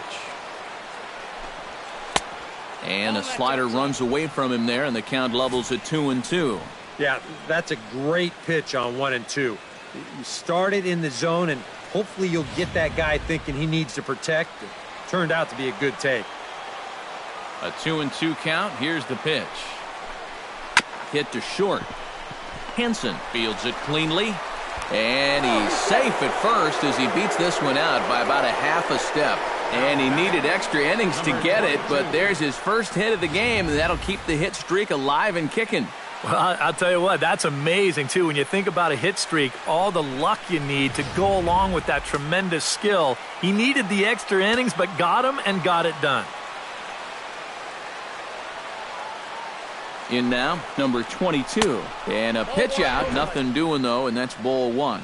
And a slider runs away from him there, and the count levels at 2-2. Yeah, that's a great pitch on 1-2. You start it in the zone, and hopefully you'll get that guy thinking he needs to protect. It turned out to be a good take. A 2-2 count. Here's the pitch. Hit to short. Henson fields it cleanly, and he's safe at first as he beats this one out by about a half a step. And he needed extra innings to get it, but there's his first hit of the game, and that'll keep the hit streak alive and kicking. Well, I'll tell you what, that's amazing, too. When you think about a hit streak, all the luck you need to go along with that tremendous skill. He needed the extra innings, but got them and got it done. In now, number 22. And a pitch out, nothing doing though, and that's ball one.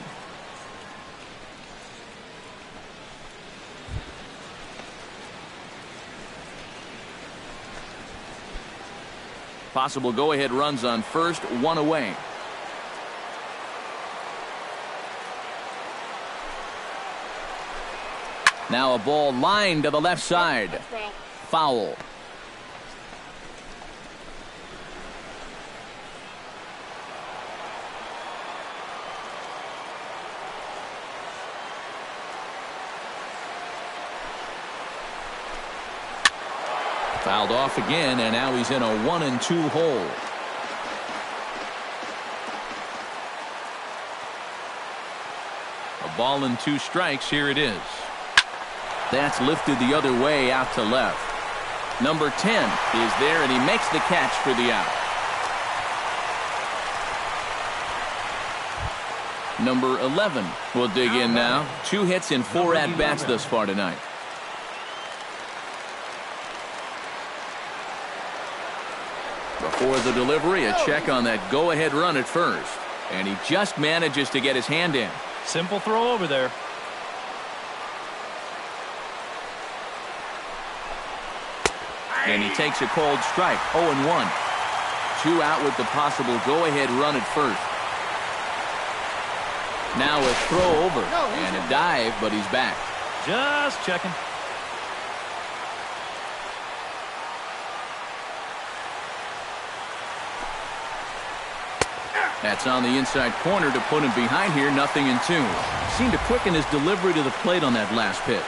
Possible go-ahead runs on first, one away. Now a ball lined to the left side. Foul. Fouled off again, and now he's in a 1-2 hole. A ball and 2 strikes. Here it is. That's lifted the other way out to left. Number 10 is there, and he makes the catch for the out. Number 11 will dig in now. 2 hits and 4 at-bats thus far tonight. Before the delivery, a check on that go-ahead run at first. And he just manages to get his hand in. Simple throw over there. And he takes a cold strike, 0-1. 2 out with the possible go-ahead run at first. Now a throw over and a dive, but he's back. Just checking. That's on the inside corner to put him behind here, 0-2. Seemed to quicken his delivery to the plate on that last pitch.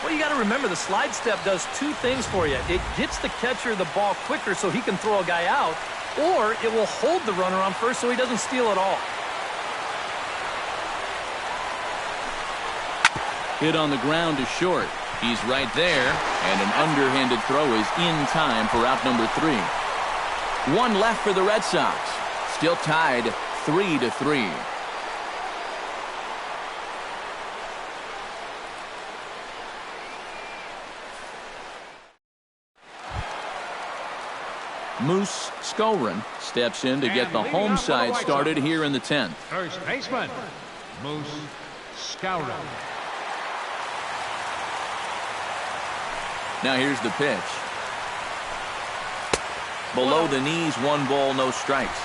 Well, you got to remember the slide step does 2 things for you. It gets the catcher the ball quicker so he can throw a guy out, or it will hold the runner on first so he doesn't steal it all. Hit on the ground to short. He's right there, and an underhanded throw is in time for out number 3. 1 left for the Red Sox. Still tied 3-3. Moose Skowron steps in to get the home side started here in the 10th. First baseman, Moose Skowron. Now here's the pitch. Below the knees, 1 ball, no strikes.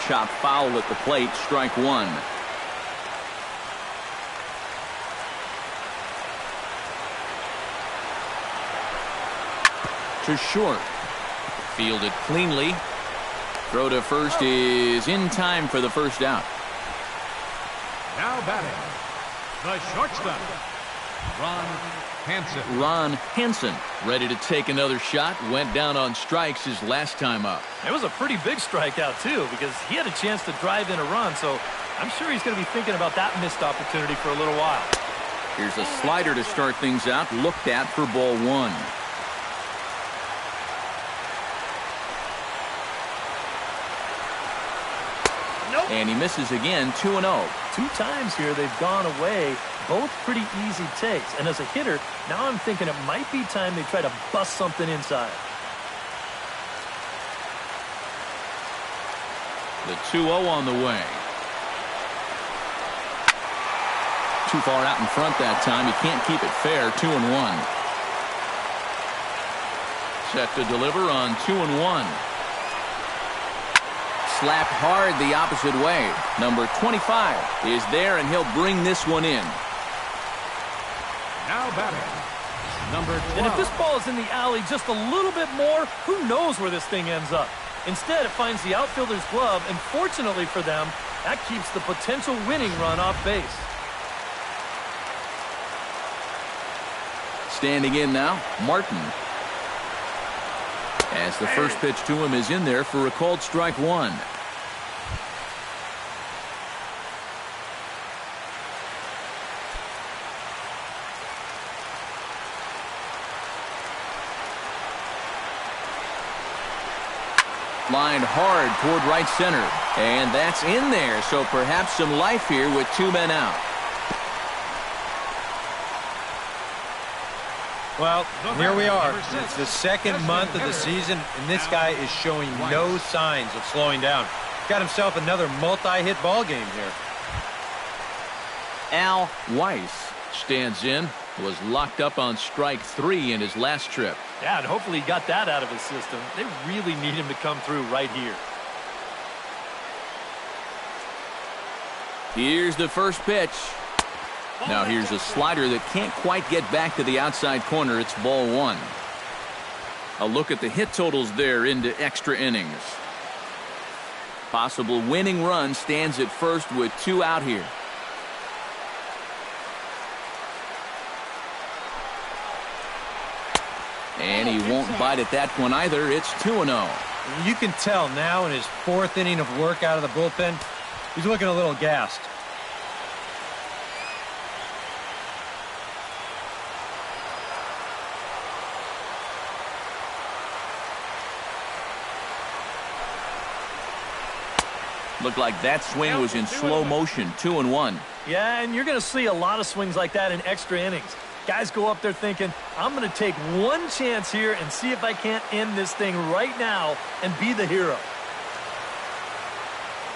Chop foul at the plate, strike 1. To short. Fielded cleanly. Throw to first is in time for the first out. Now batting, the shortstop, Ron Hansen. Ron Hansen ready to take another shot. Went down on strikes his last time up. It was a pretty big strikeout, too, because he had a chance to drive in a run, so I'm sure he's going to be thinking about that missed opportunity for a little while. Here's a slider to start things out. Looked at for ball one. Nope. And he misses again, 2-0. 2 times here they've gone away, both pretty easy takes. And as a hitter, now I'm thinking it might be time they try to bust something inside. The 2-0 on the way. Too far out in front that time. He can't keep it fair. 2-1. Set to deliver on 2-1. Slapped hard the opposite way. Number 25 is there, and he'll bring this one in. Now batting, number 12. And if this ball is in the alley just a little bit more, who knows where this thing ends up. Instead, it finds the outfielder's glove, and fortunately for them, that keeps the potential winning run off base. Standing in now, Martin. As the first pitch to him is in there for a called strike one. Lined hard toward right center. And that's in there, so perhaps some life here with 2 men out. Well, here we are. It's the second month of the season, and this guy is showing no signs of slowing down. Got himself another multi-hit ball game here. Al Weiss stands in. Was locked up on strike 3 in his last trip. Yeah, and hopefully he got that out of his system. They really need him to come through right here. Here's the first pitch. Now here's a slider that can't quite get back to the outside corner. It's ball one. A look at the hit totals there into extra innings. Possible winning run stands at first with 2 out here. And he won't bite at that one either. It's 2-0. You can tell now in his 4th inning of work out of the bullpen, he's looking a little gassed. Looked like that swing was in slow motion. 2-1. Yeah, and you're going to see a lot of swings like that in extra innings. Guys go up there thinking, I'm going to take one chance here and see if I can't end this thing right now and be the hero.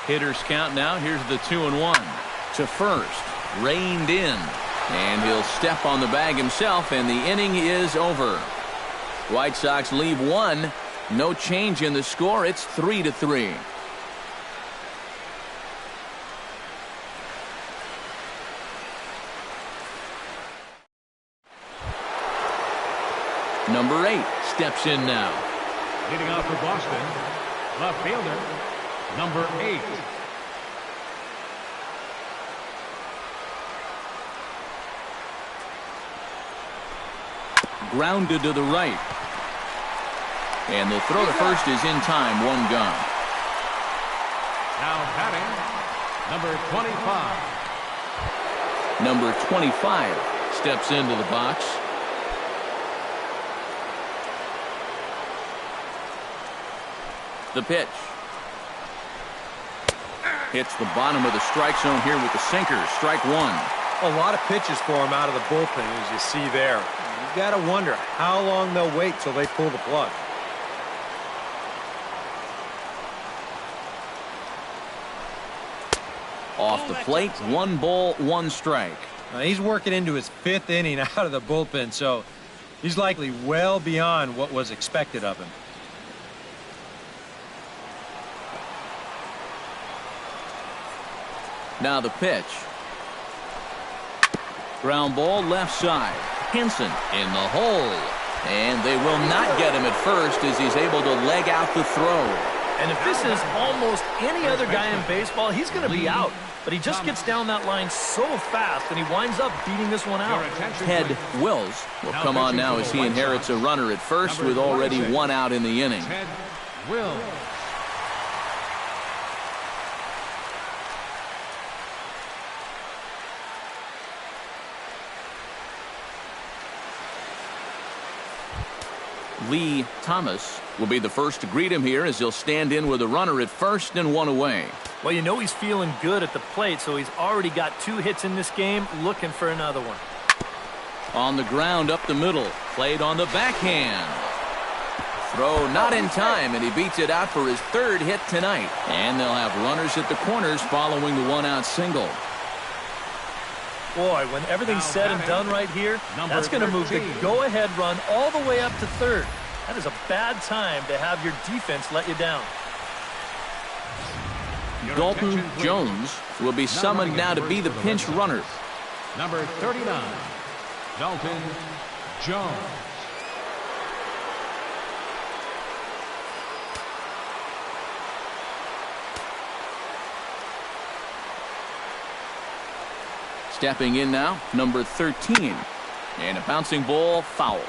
Hitters count now. Here's the 2-1. To first. Reined in. And he'll step on the bag himself, and the inning is over. White Sox leave 1. No change in the score. It's 3-3. Number 8 steps in now. Leading off for Boston, left fielder, number 8. Grounded to the right. And the throw to first is in time. 1 gone. Now batting, number 25. Number 25 steps into the box. The pitch. Hits the bottom of the strike zone here with the sinker. Strike 1. A lot of pitches for him out of the bullpen, as you see there. You got to wonder how long they'll wait till they pull the plug. Off the plate, 1 ball, 1 strike. Now, he's working into his 5th inning out of the bullpen, so he's likely well beyond what was expected of him. Now the pitch. Ground ball left side. Henson in the hole. And they will not get him at first as he's able to leg out the throw. And if this is almost any other guy in baseball, he's going to be out. But he just gets down that line so fast, and he winds up beating this one out. Ted Wills will come on now as he inherits a runner at first with already one out in the inning. Ted Wills. Lee Thomas will be the first to greet him here as he'll stand in with a runner at first and one away. Well, you know he's feeling good at the plate, so he's already got 2 hits in this game, looking for another one. On the ground up the middle, played on the backhand. Throw not in time, and he beats it out for his 3rd hit tonight. And they'll have runners at the corners following the one-out single. Boy, when everything's said and done right here, that's going to move the go-ahead run all the way up to 3rd. That is a bad time to have your defense let you down. Dalton Jones will be summoned now to be the pinch runner. Number 39, Dalton Jones. Stepping in now, number 13. And a bouncing ball, foul.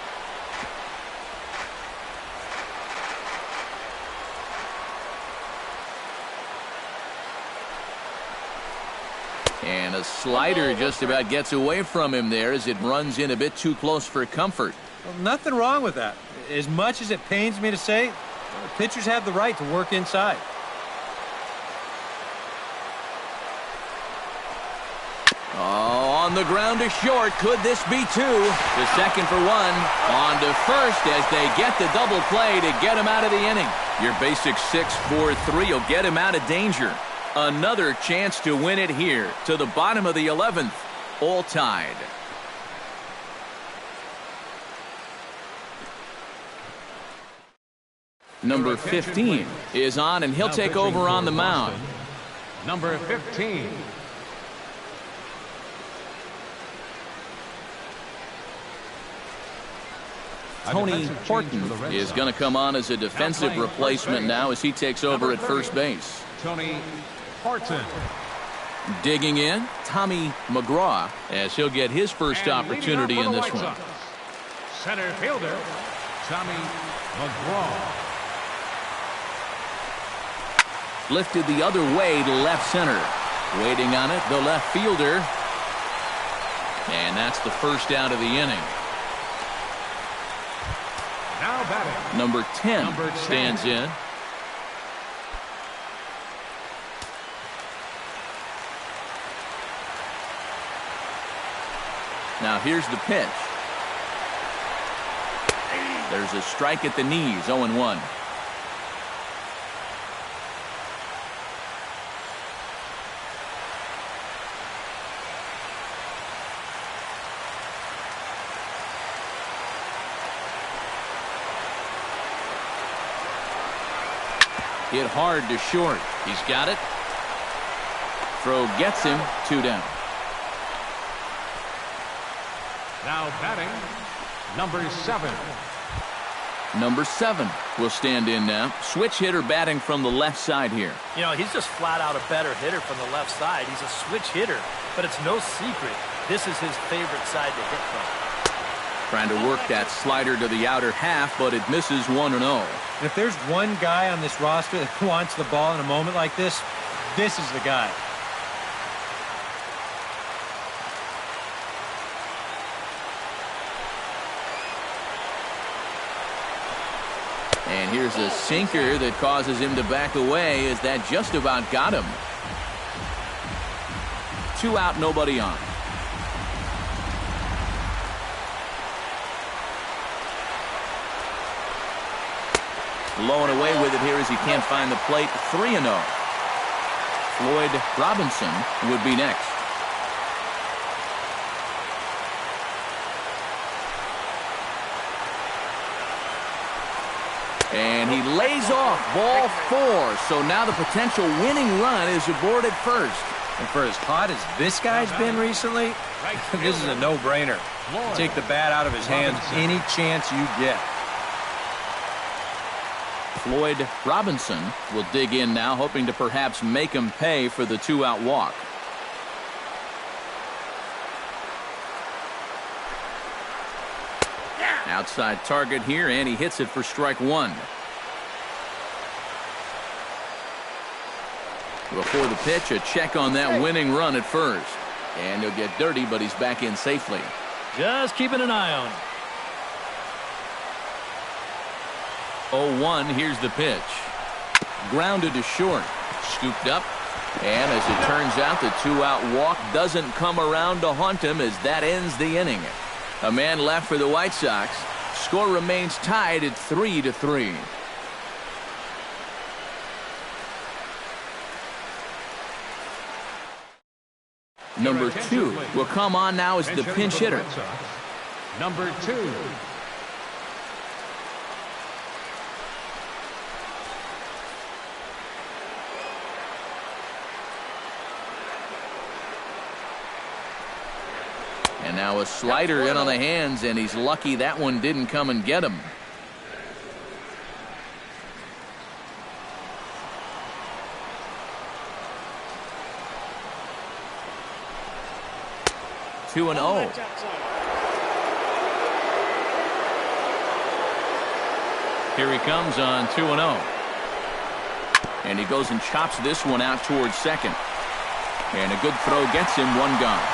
And a slider just about gets away from him there as it runs in a bit too close for comfort. Well, nothing wrong with that. As much as it pains me to say, pitchers have the right to work inside. Oh, on the ground to short. Could this be 2? The second for 1. On to first as they get the double play to get him out of the inning. Your basic 6-4-3 will get him out of danger. Another chance to win it here to the bottom of the 11th. All tied. Number 15 is on, and he'll take over on the mound. Number 15. Tony Horton is going to come on as a defensive replacement now as he takes over at first base. Tony Horton. Digging in, Tommy McGraw, as he'll get his first opportunity in this one. Center fielder, Tommy McGraw. Lifted the other way to left center. Waiting on it, the left fielder. And that's the first out of the inning. Now batting. Number 10 stands in. Now here's the pitch. There's a strike at the knees, 0-1. Hit hard to short. He's got it. Throw gets him, 2 down. Now batting, number 7. Number 7 will stand in now. Switch hitter batting from the left side here. You know, he's just flat out a better hitter from the left side. He's a switch hitter, but it's no secret this is his favorite side to hit from. Trying to work that slider to the outer half, but it misses 1-0. If there's one guy on this roster that wants the ball in a moment like this, this is the guy. And here's a sinker that causes him to back away as that just about got him. 2 out, nobody on. Blowing away with it here as he can't find the plate. 3-0. Floyd Robinson would be next. And he lays off ball 4. So now the potential winning run is aboard at first. And for as hot as this guy's been recently, this is a no-brainer. Take the bat out of his hands any chance you get. Floyd Robinson will dig in now, hoping to perhaps make him pay for the 2-out walk. Outside target here, and he hits it for strike one. Before the pitch, a check on that winning run at first. And he'll get dirty, but he's back in safely. Just keeping an eye on him. 0-1, here's the pitch. Grounded to short. Scooped up. And as it turns out, the 2-out walk doesn't come around to haunt him as that ends the inning. A man left for the White Sox. Score remains tied at 3-3. Number 2 will come on now as the pinch hitter. Number 2. And now a slider in on the hands, and he's lucky that one didn't come and get him. Two and 0. Here he comes on 2-0. And he goes and chops this one out towards second. And a good throw gets him one gone.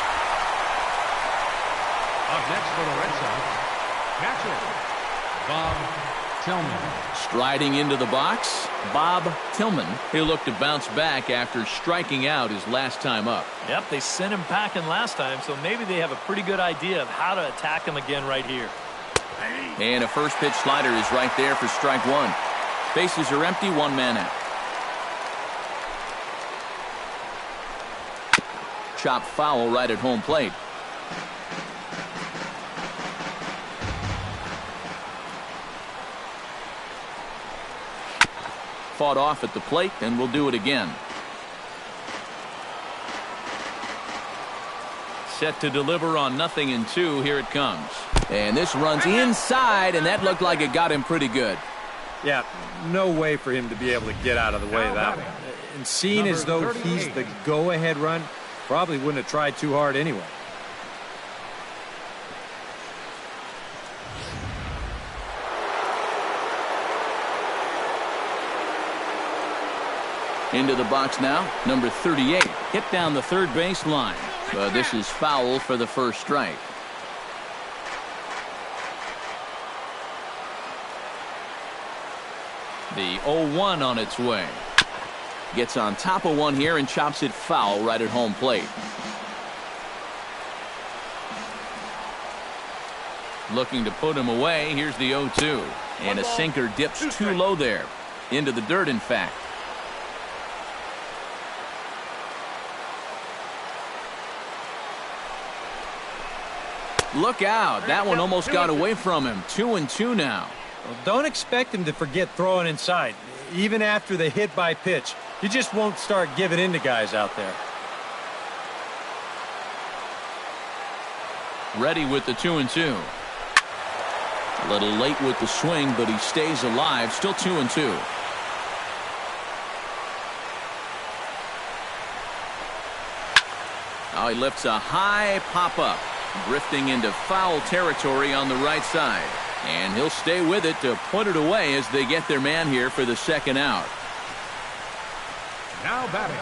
Up next for the Red Sox, catcher Bob Tillman. Striding into the box, Bob Tillman. He'll look to bounce back after striking out his last time up. Yep, they sent him packing last time, so maybe they have a pretty good idea of how to attack him again right here. And a first pitch slider is right there for strike one. Bases are empty, one man out. Chop foul right at home plate. Fought off at the plate, and we'll do it again. Set to deliver on 0-2. Here it comes. And this runs inside, and that looked like it got him pretty good. Yeah, no way for him to be able to get out of the way of that one. And seeing as though he's the go-ahead run, probably wouldn't have tried too hard anyway. Into the box now, number 38. Hit down the third base line. But this is foul for the first strike. The 0-1 on its way. Gets on top of one here and chops it foul right at home plate. Looking to put him away. Here's the 0-2. And a sinker dips too low there. Into the dirt, in fact. Look out. That one almost got away from him. 2-2 now. Well, don't expect him to forget throwing inside. Even after the hit by pitch, you just won't start giving in to guys out there. Ready with the 2-2. A little late with the swing, but he stays alive. Still 2-2. Now he lifts a high pop-up. Drifting into foul territory on the right side. And he'll stay with it to put it away as they get their man here for the second out. Now batting,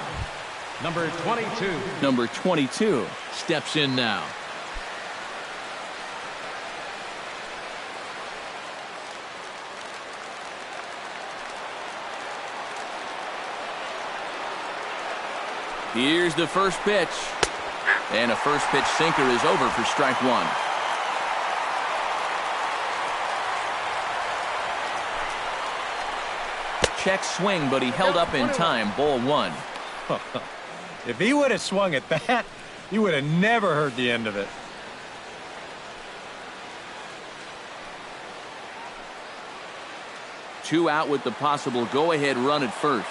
number 22. Number 22 steps in now. Here's the first pitch. And a first pitch sinker is over for strike one. Check swing, but he held up in time. Ball one. If he would have swung at that, you would have never heard the end of it. Two out with the possible go-ahead run at first.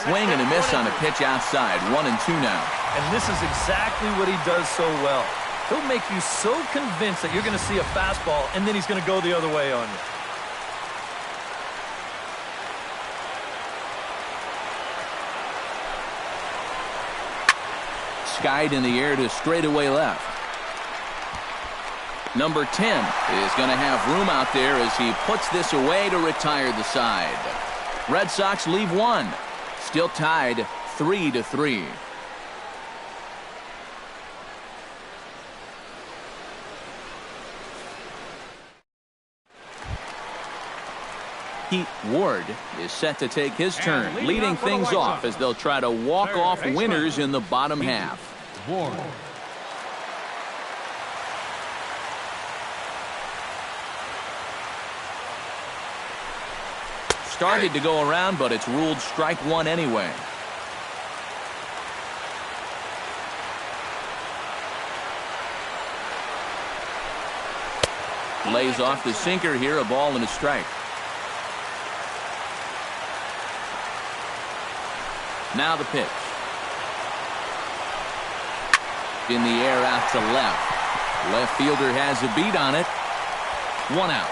Swing and a miss on a pitch outside. 1-2 now. And this is exactly what he does so well. He'll make you so convinced that you're going to see a fastball, and then he's going to go the other way on you. Skied in the air to straightaway left. Number 10 is going to have room out there as he puts this away to retire the side. Red Sox leave one. Still tied 3-3. Pete Ward is set to take his turn, leading things off as they'll try to walk off winners in the bottom half. Ward. Started to go around, but it's ruled strike one anyway. Lays off the sinker here, a ball and a strike. Now the pitch. In the air out to left. Left fielder has a beat on it. One out.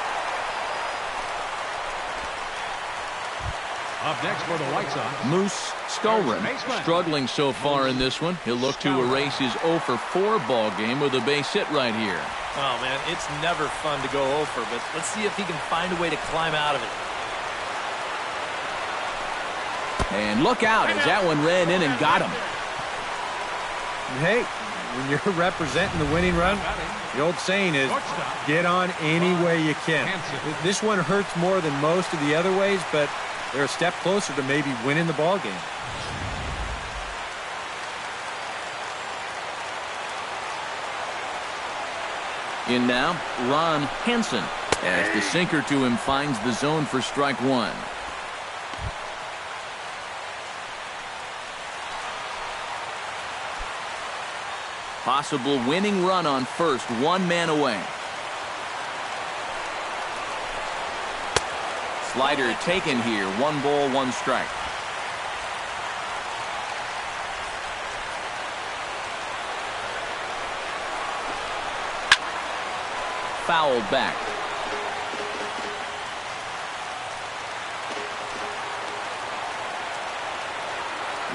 Up next for the White Sox, Moose Skowron struggling so far in this one. He'll look to erase his 0 for 4 ball game with a base hit right here. Oh, man, it's never fun to go over, but let's see if he can find a way to climb out of it. And look out as that one ran in and got him. Hey, when you're representing the winning run, the old saying is, get on any way you can. This one hurts more than most of the other ways, but they're a step closer to maybe winning the ball game. In now, Ron Hansen, as the sinker to him finds the zone for strike one. Possible winning run on first, one man away. Slider taken here, 1 ball, 1 strike. Foul back.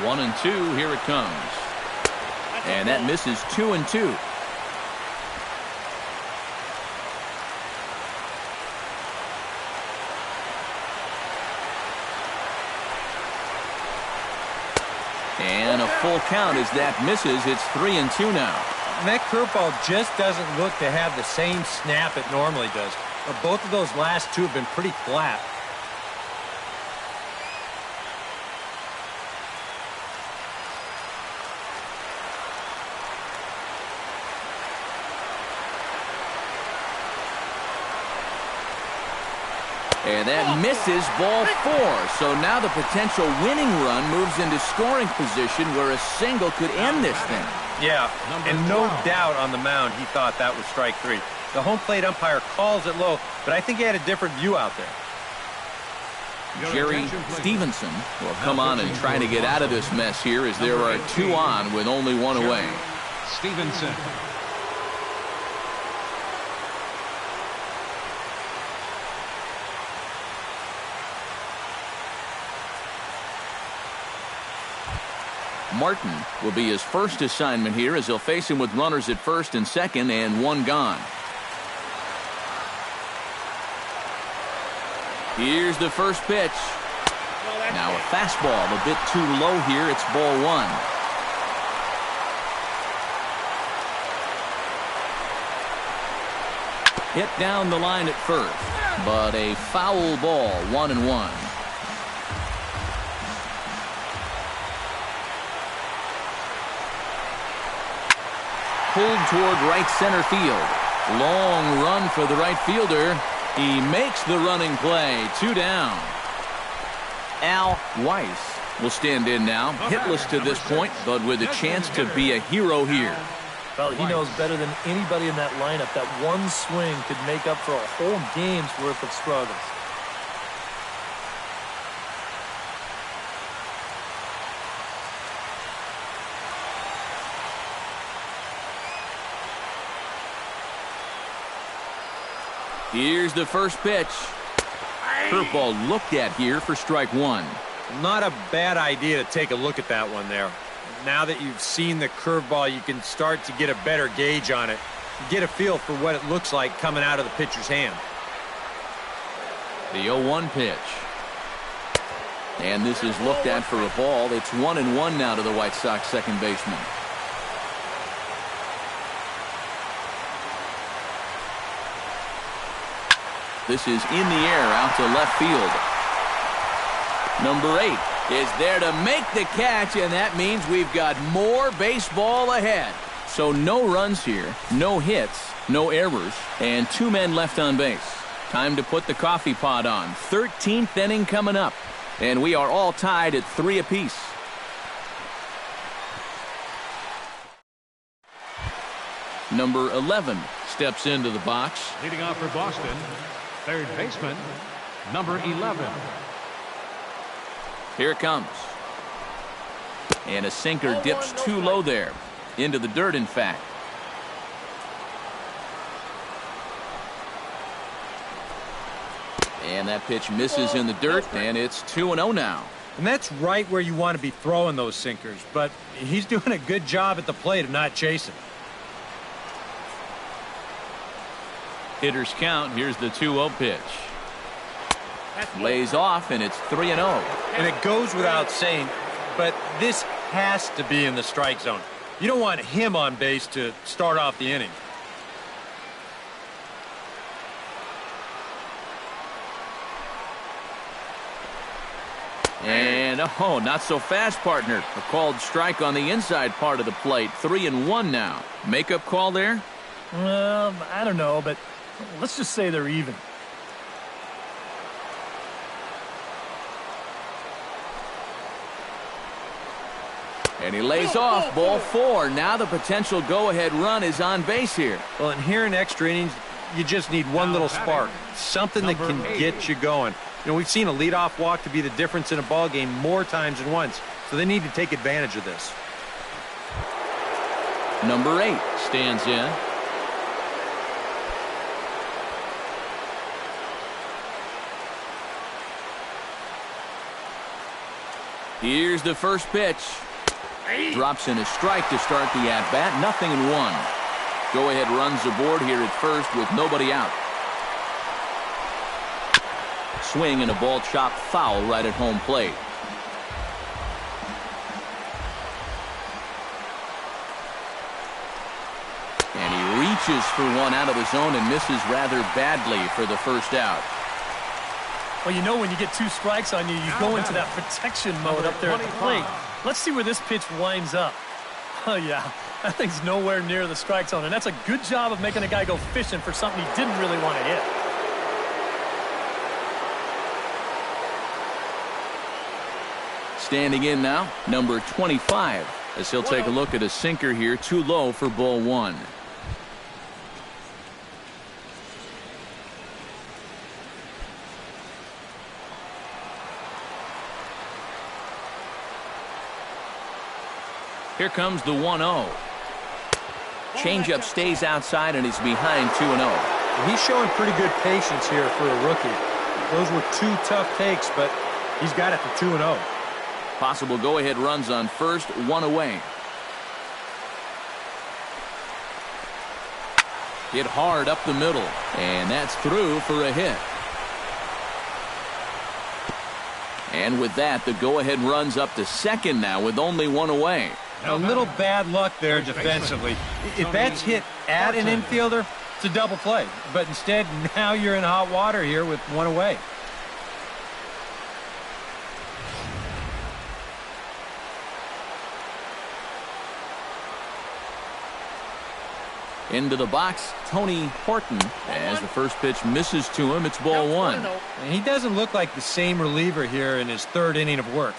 One and two, here it comes. And that misses 2-2. And a full count as that misses. It's 3-2 now. And that curveball just doesn't look to have the same snap it normally does. But both of those last two have been pretty flat. And that misses, ball 4. So now the potential winning run moves into scoring position where a single could end this thing. Yeah, and no doubt on the mound he thought that was strike 3. The home plate umpire calls it low, but I think he had a different view out there. Jerry Stevenson will come on and try to get out of this mess here as there are 2 on with only 1 away. Stevenson. Martin will be his first assignment here as he'll face him with runners at first and second and 1 gone. Here's the first pitch. Now a fastball a bit too low here. It's ball 1. Hit down the line at first, but a foul ball, 1-1. Pulled toward right center field. Long run for the right fielder. He makes the running play. 2 down. Al Weiss will stand in now. Hitless to this point, but with a chance to be a hero here. Well, he knows better than anybody in that lineup that one swing could make up for a whole game's worth of struggles. Here's the first pitch. Curveball looked at here for strike one. Not a bad idea to take a look at that one there. Now that you've seen the curveball, you can start to get a better gauge on it. Get a feel for what it looks like coming out of the pitcher's hand. The 0-1 pitch. And this is looked at for a ball. It's 1-1 now to the White Sox second baseman. This is in the air out to left field. Number 8 is there to make the catch, and that means we've got more baseball ahead. So no runs here, no hits, no errors, and 2 men left on base. Time to put the coffee pot on. 13th inning coming up, and we are all tied at 3 apiece. Number 11 steps into the box. Leading off for Boston, third baseman, number 11. Here it comes. And a sinker dips too low there. Into the dirt, in fact. And that pitch misses in the dirt, and it's 2-0 now. And that's right where you want to be throwing those sinkers, but he's doing a good job at the plate of not chasing. Hitters count. Here's the 2-0 pitch. Lays off, and it's 3-0. And it goes without saying, but this has to be in the strike zone. You don't want him on base to start off the inning. And, oh, not so fast, partner. A called strike on the inside part of the plate. 3-1 now. Makeup call there? I don't know, but let's just say they're even. And he lays off, ball 4. Now the potential go-ahead run is on base here. Well, and here in extra innings, you just need one little spark, something that can get you going. You know, we've seen a leadoff walk to be the difference in a ball game more times than once, so they need to take advantage of this. Number 8 stands in. Here's the first pitch. Drops in a strike to start the at-bat. 0-1. Go-ahead runs aboard here at first with nobody out. Swing and a ball chopped foul right at home plate. And he reaches for one out of the zone and misses rather badly for the first out. Well, you know when you get 2 strikes on you, you go into that protection mode up there at the plate. Let's see where this pitch winds up. Oh, yeah, that thing's nowhere near the strike zone, and that's a good job of making a guy go fishing for something he didn't really want to hit. Standing in now, number 25, as he'll take a look at a sinker here, too low for ball 1. Here comes the 1-0. Changeup stays outside, and he's behind 2-0. He's showing pretty good patience here for a rookie. Those were 2 tough takes, but he's got it for 2-0. Possible go-ahead runs on first, 1 away. Hit hard up the middle, and that's through for a hit. And with that, the go-ahead runs up to second now with only 1 away. A little bad luck there defensively. If that's hit at an infielder, it's a double play. But instead, now you're in hot water here with 1 away. Into the box, Tony Horton, as the first pitch misses to him. It's ball 1. And he doesn't look like the same reliever here in his 3rd inning of work.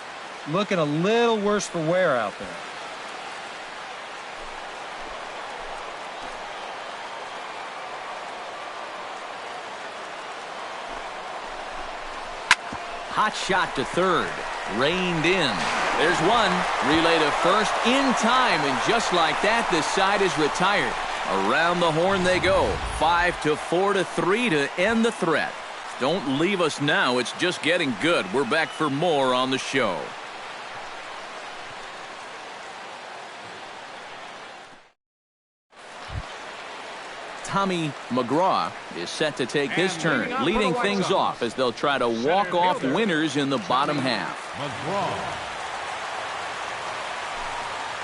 Looking a little worse for wear out there. Hot shot to third. Reined in. There's one. Relay to first in time, and just like that, the side is retired. Around the horn they go. 5-4-3 to end the threat. Don't leave us now. It's just getting good. We're back for more on the show. Tommy McGraw is set to take his turn, leading things off as they'll try to walk off winners in the bottom half.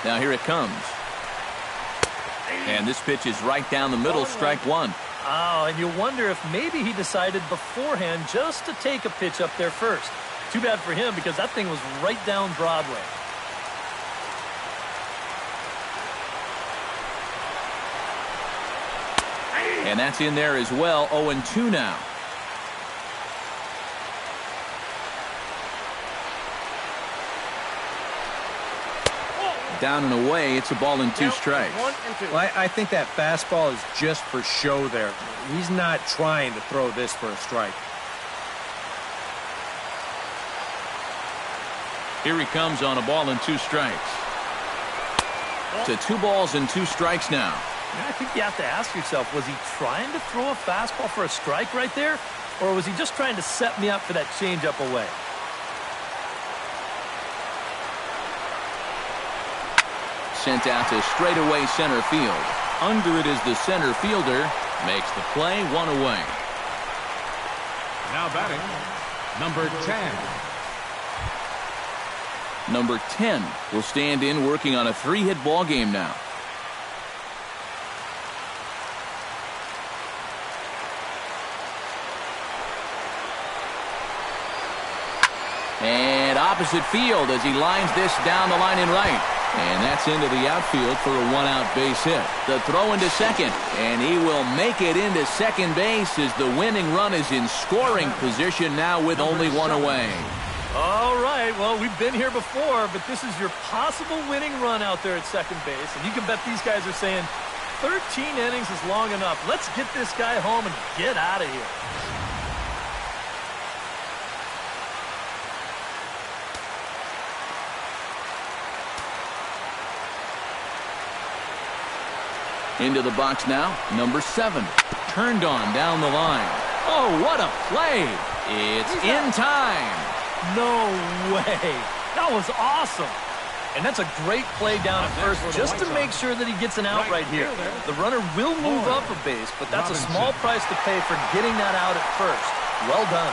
Now here it comes. And this pitch is right down the middle, strike one. Oh, and you wonder if maybe he decided beforehand just to take a pitch up there first. Too bad for him because that thing was right down Broadway. And that's in there as well. 0-2 now. Down and away. It's a ball and 2 strikes. Well, I think that fastball is just for show there. He's not trying to throw this for a strike. Here he comes on a ball and 2 strikes. To 2 balls and 2 strikes now. I think you have to ask yourself, was he trying to throw a fastball for a strike right there? Or was he just trying to set me up for that changeup away? Sent out to straightaway center field. Under it is the center fielder. Makes the play, 1 away. Now batting, number 10. Number 10 will stand in working on a 3-hit ball game now. And opposite field as he lines this down the line in right. And that's into the outfield for a 1-out base hit. The throw into second, and he will make it into second base as the winning run is in scoring position now with only 1 away. All right, well, we've been here before, but this is your possible winning run out there at second base. And you can bet these guys are saying 13 innings is long enough. Let's get this guy home and get out of here. Into the box now, number 7. Turned on down the line. Oh, what a play. It's in time. No way. That was awesome. And that's a great play down at first just to make sure that he gets an out right here. The runner will move up a base, but that's a small price to pay for getting that out at first. Well done.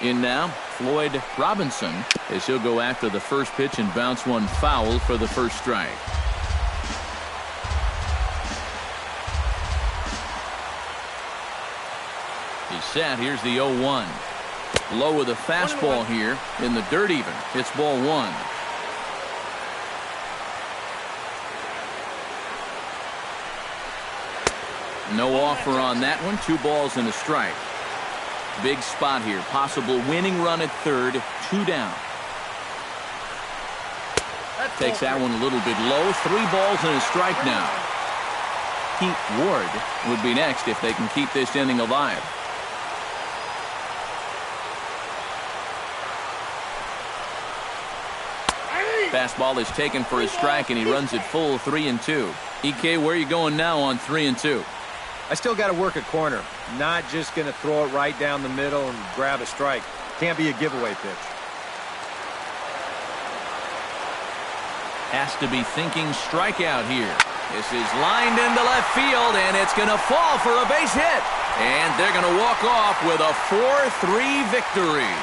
In now, Floyd Robinson, as he'll go after the first pitch and bounce one foul for the first strike. He's set. Here's the 0-1. Low with a fastball here in the dirt even. It's ball 1. No offer on that one. 2 balls and a strike. Big spot here. Possible winning run at third. 2 down. Takes that one a little bit low. 3 balls and a strike now. Pete Ward would be next if they can keep this inning alive. Fastball is taken for a strike, and he runs it full 3-2. EK, where are you going now on 3-2? I still got to work a corner. Not just going to throw it right down the middle and grab a strike. Can't be a giveaway pitch. Has to be thinking strikeout here. This is lined into left field, and it's going to fall for a base hit. And they're going to walk off with a 4-3 victory.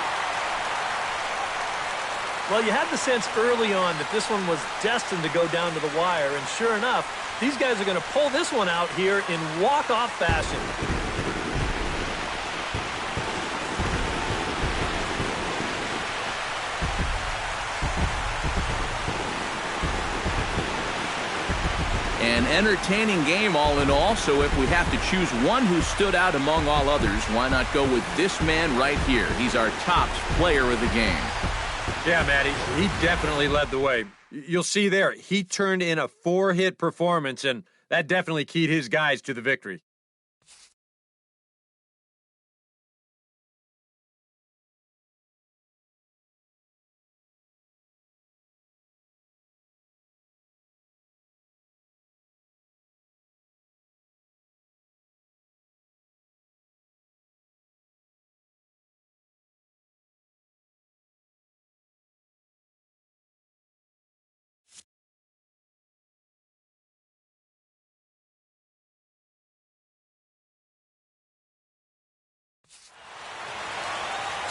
Well, you had the sense early on that this one was destined to go down to the wire, and sure enough, these guys are going to pull this one out here in walk-off fashion. An entertaining game all in all, so if we have to choose one who stood out among all others, why not go with this man right here? He's our top player of the game. Yeah, Matty, he definitely led the way. You'll see there, he turned in a 4-hit performance, and that definitely keyed his guys to the victory.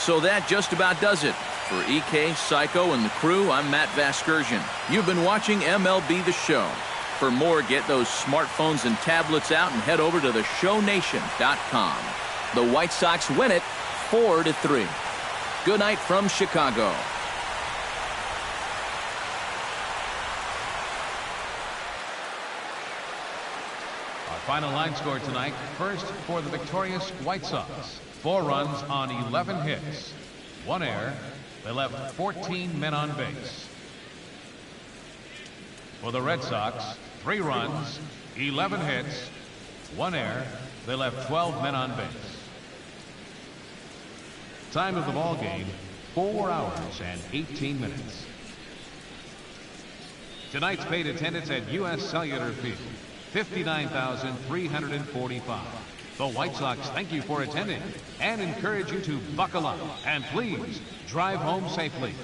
So that just about does it. For EK, Psycho, and the crew, I'm Matt Vasgersian. You've been watching MLB The Show. For more, get those smartphones and tablets out and head over to theshownation.com. The White Sox win it 4-3. Good night from Chicago. Final line score tonight. First for the victorious White Sox. 4 runs on 11 hits. 1 error. They left 14 men on base. For the Red Sox, 3 runs, 11 hits, 1 error. They left 12 men on base. Time of the ball game, 4 hours and 18 minutes. Tonight's paid attendance at U.S. Cellular Field, 59,345. The White Sox thank you for attending and encourage you to buckle up and please drive home safely.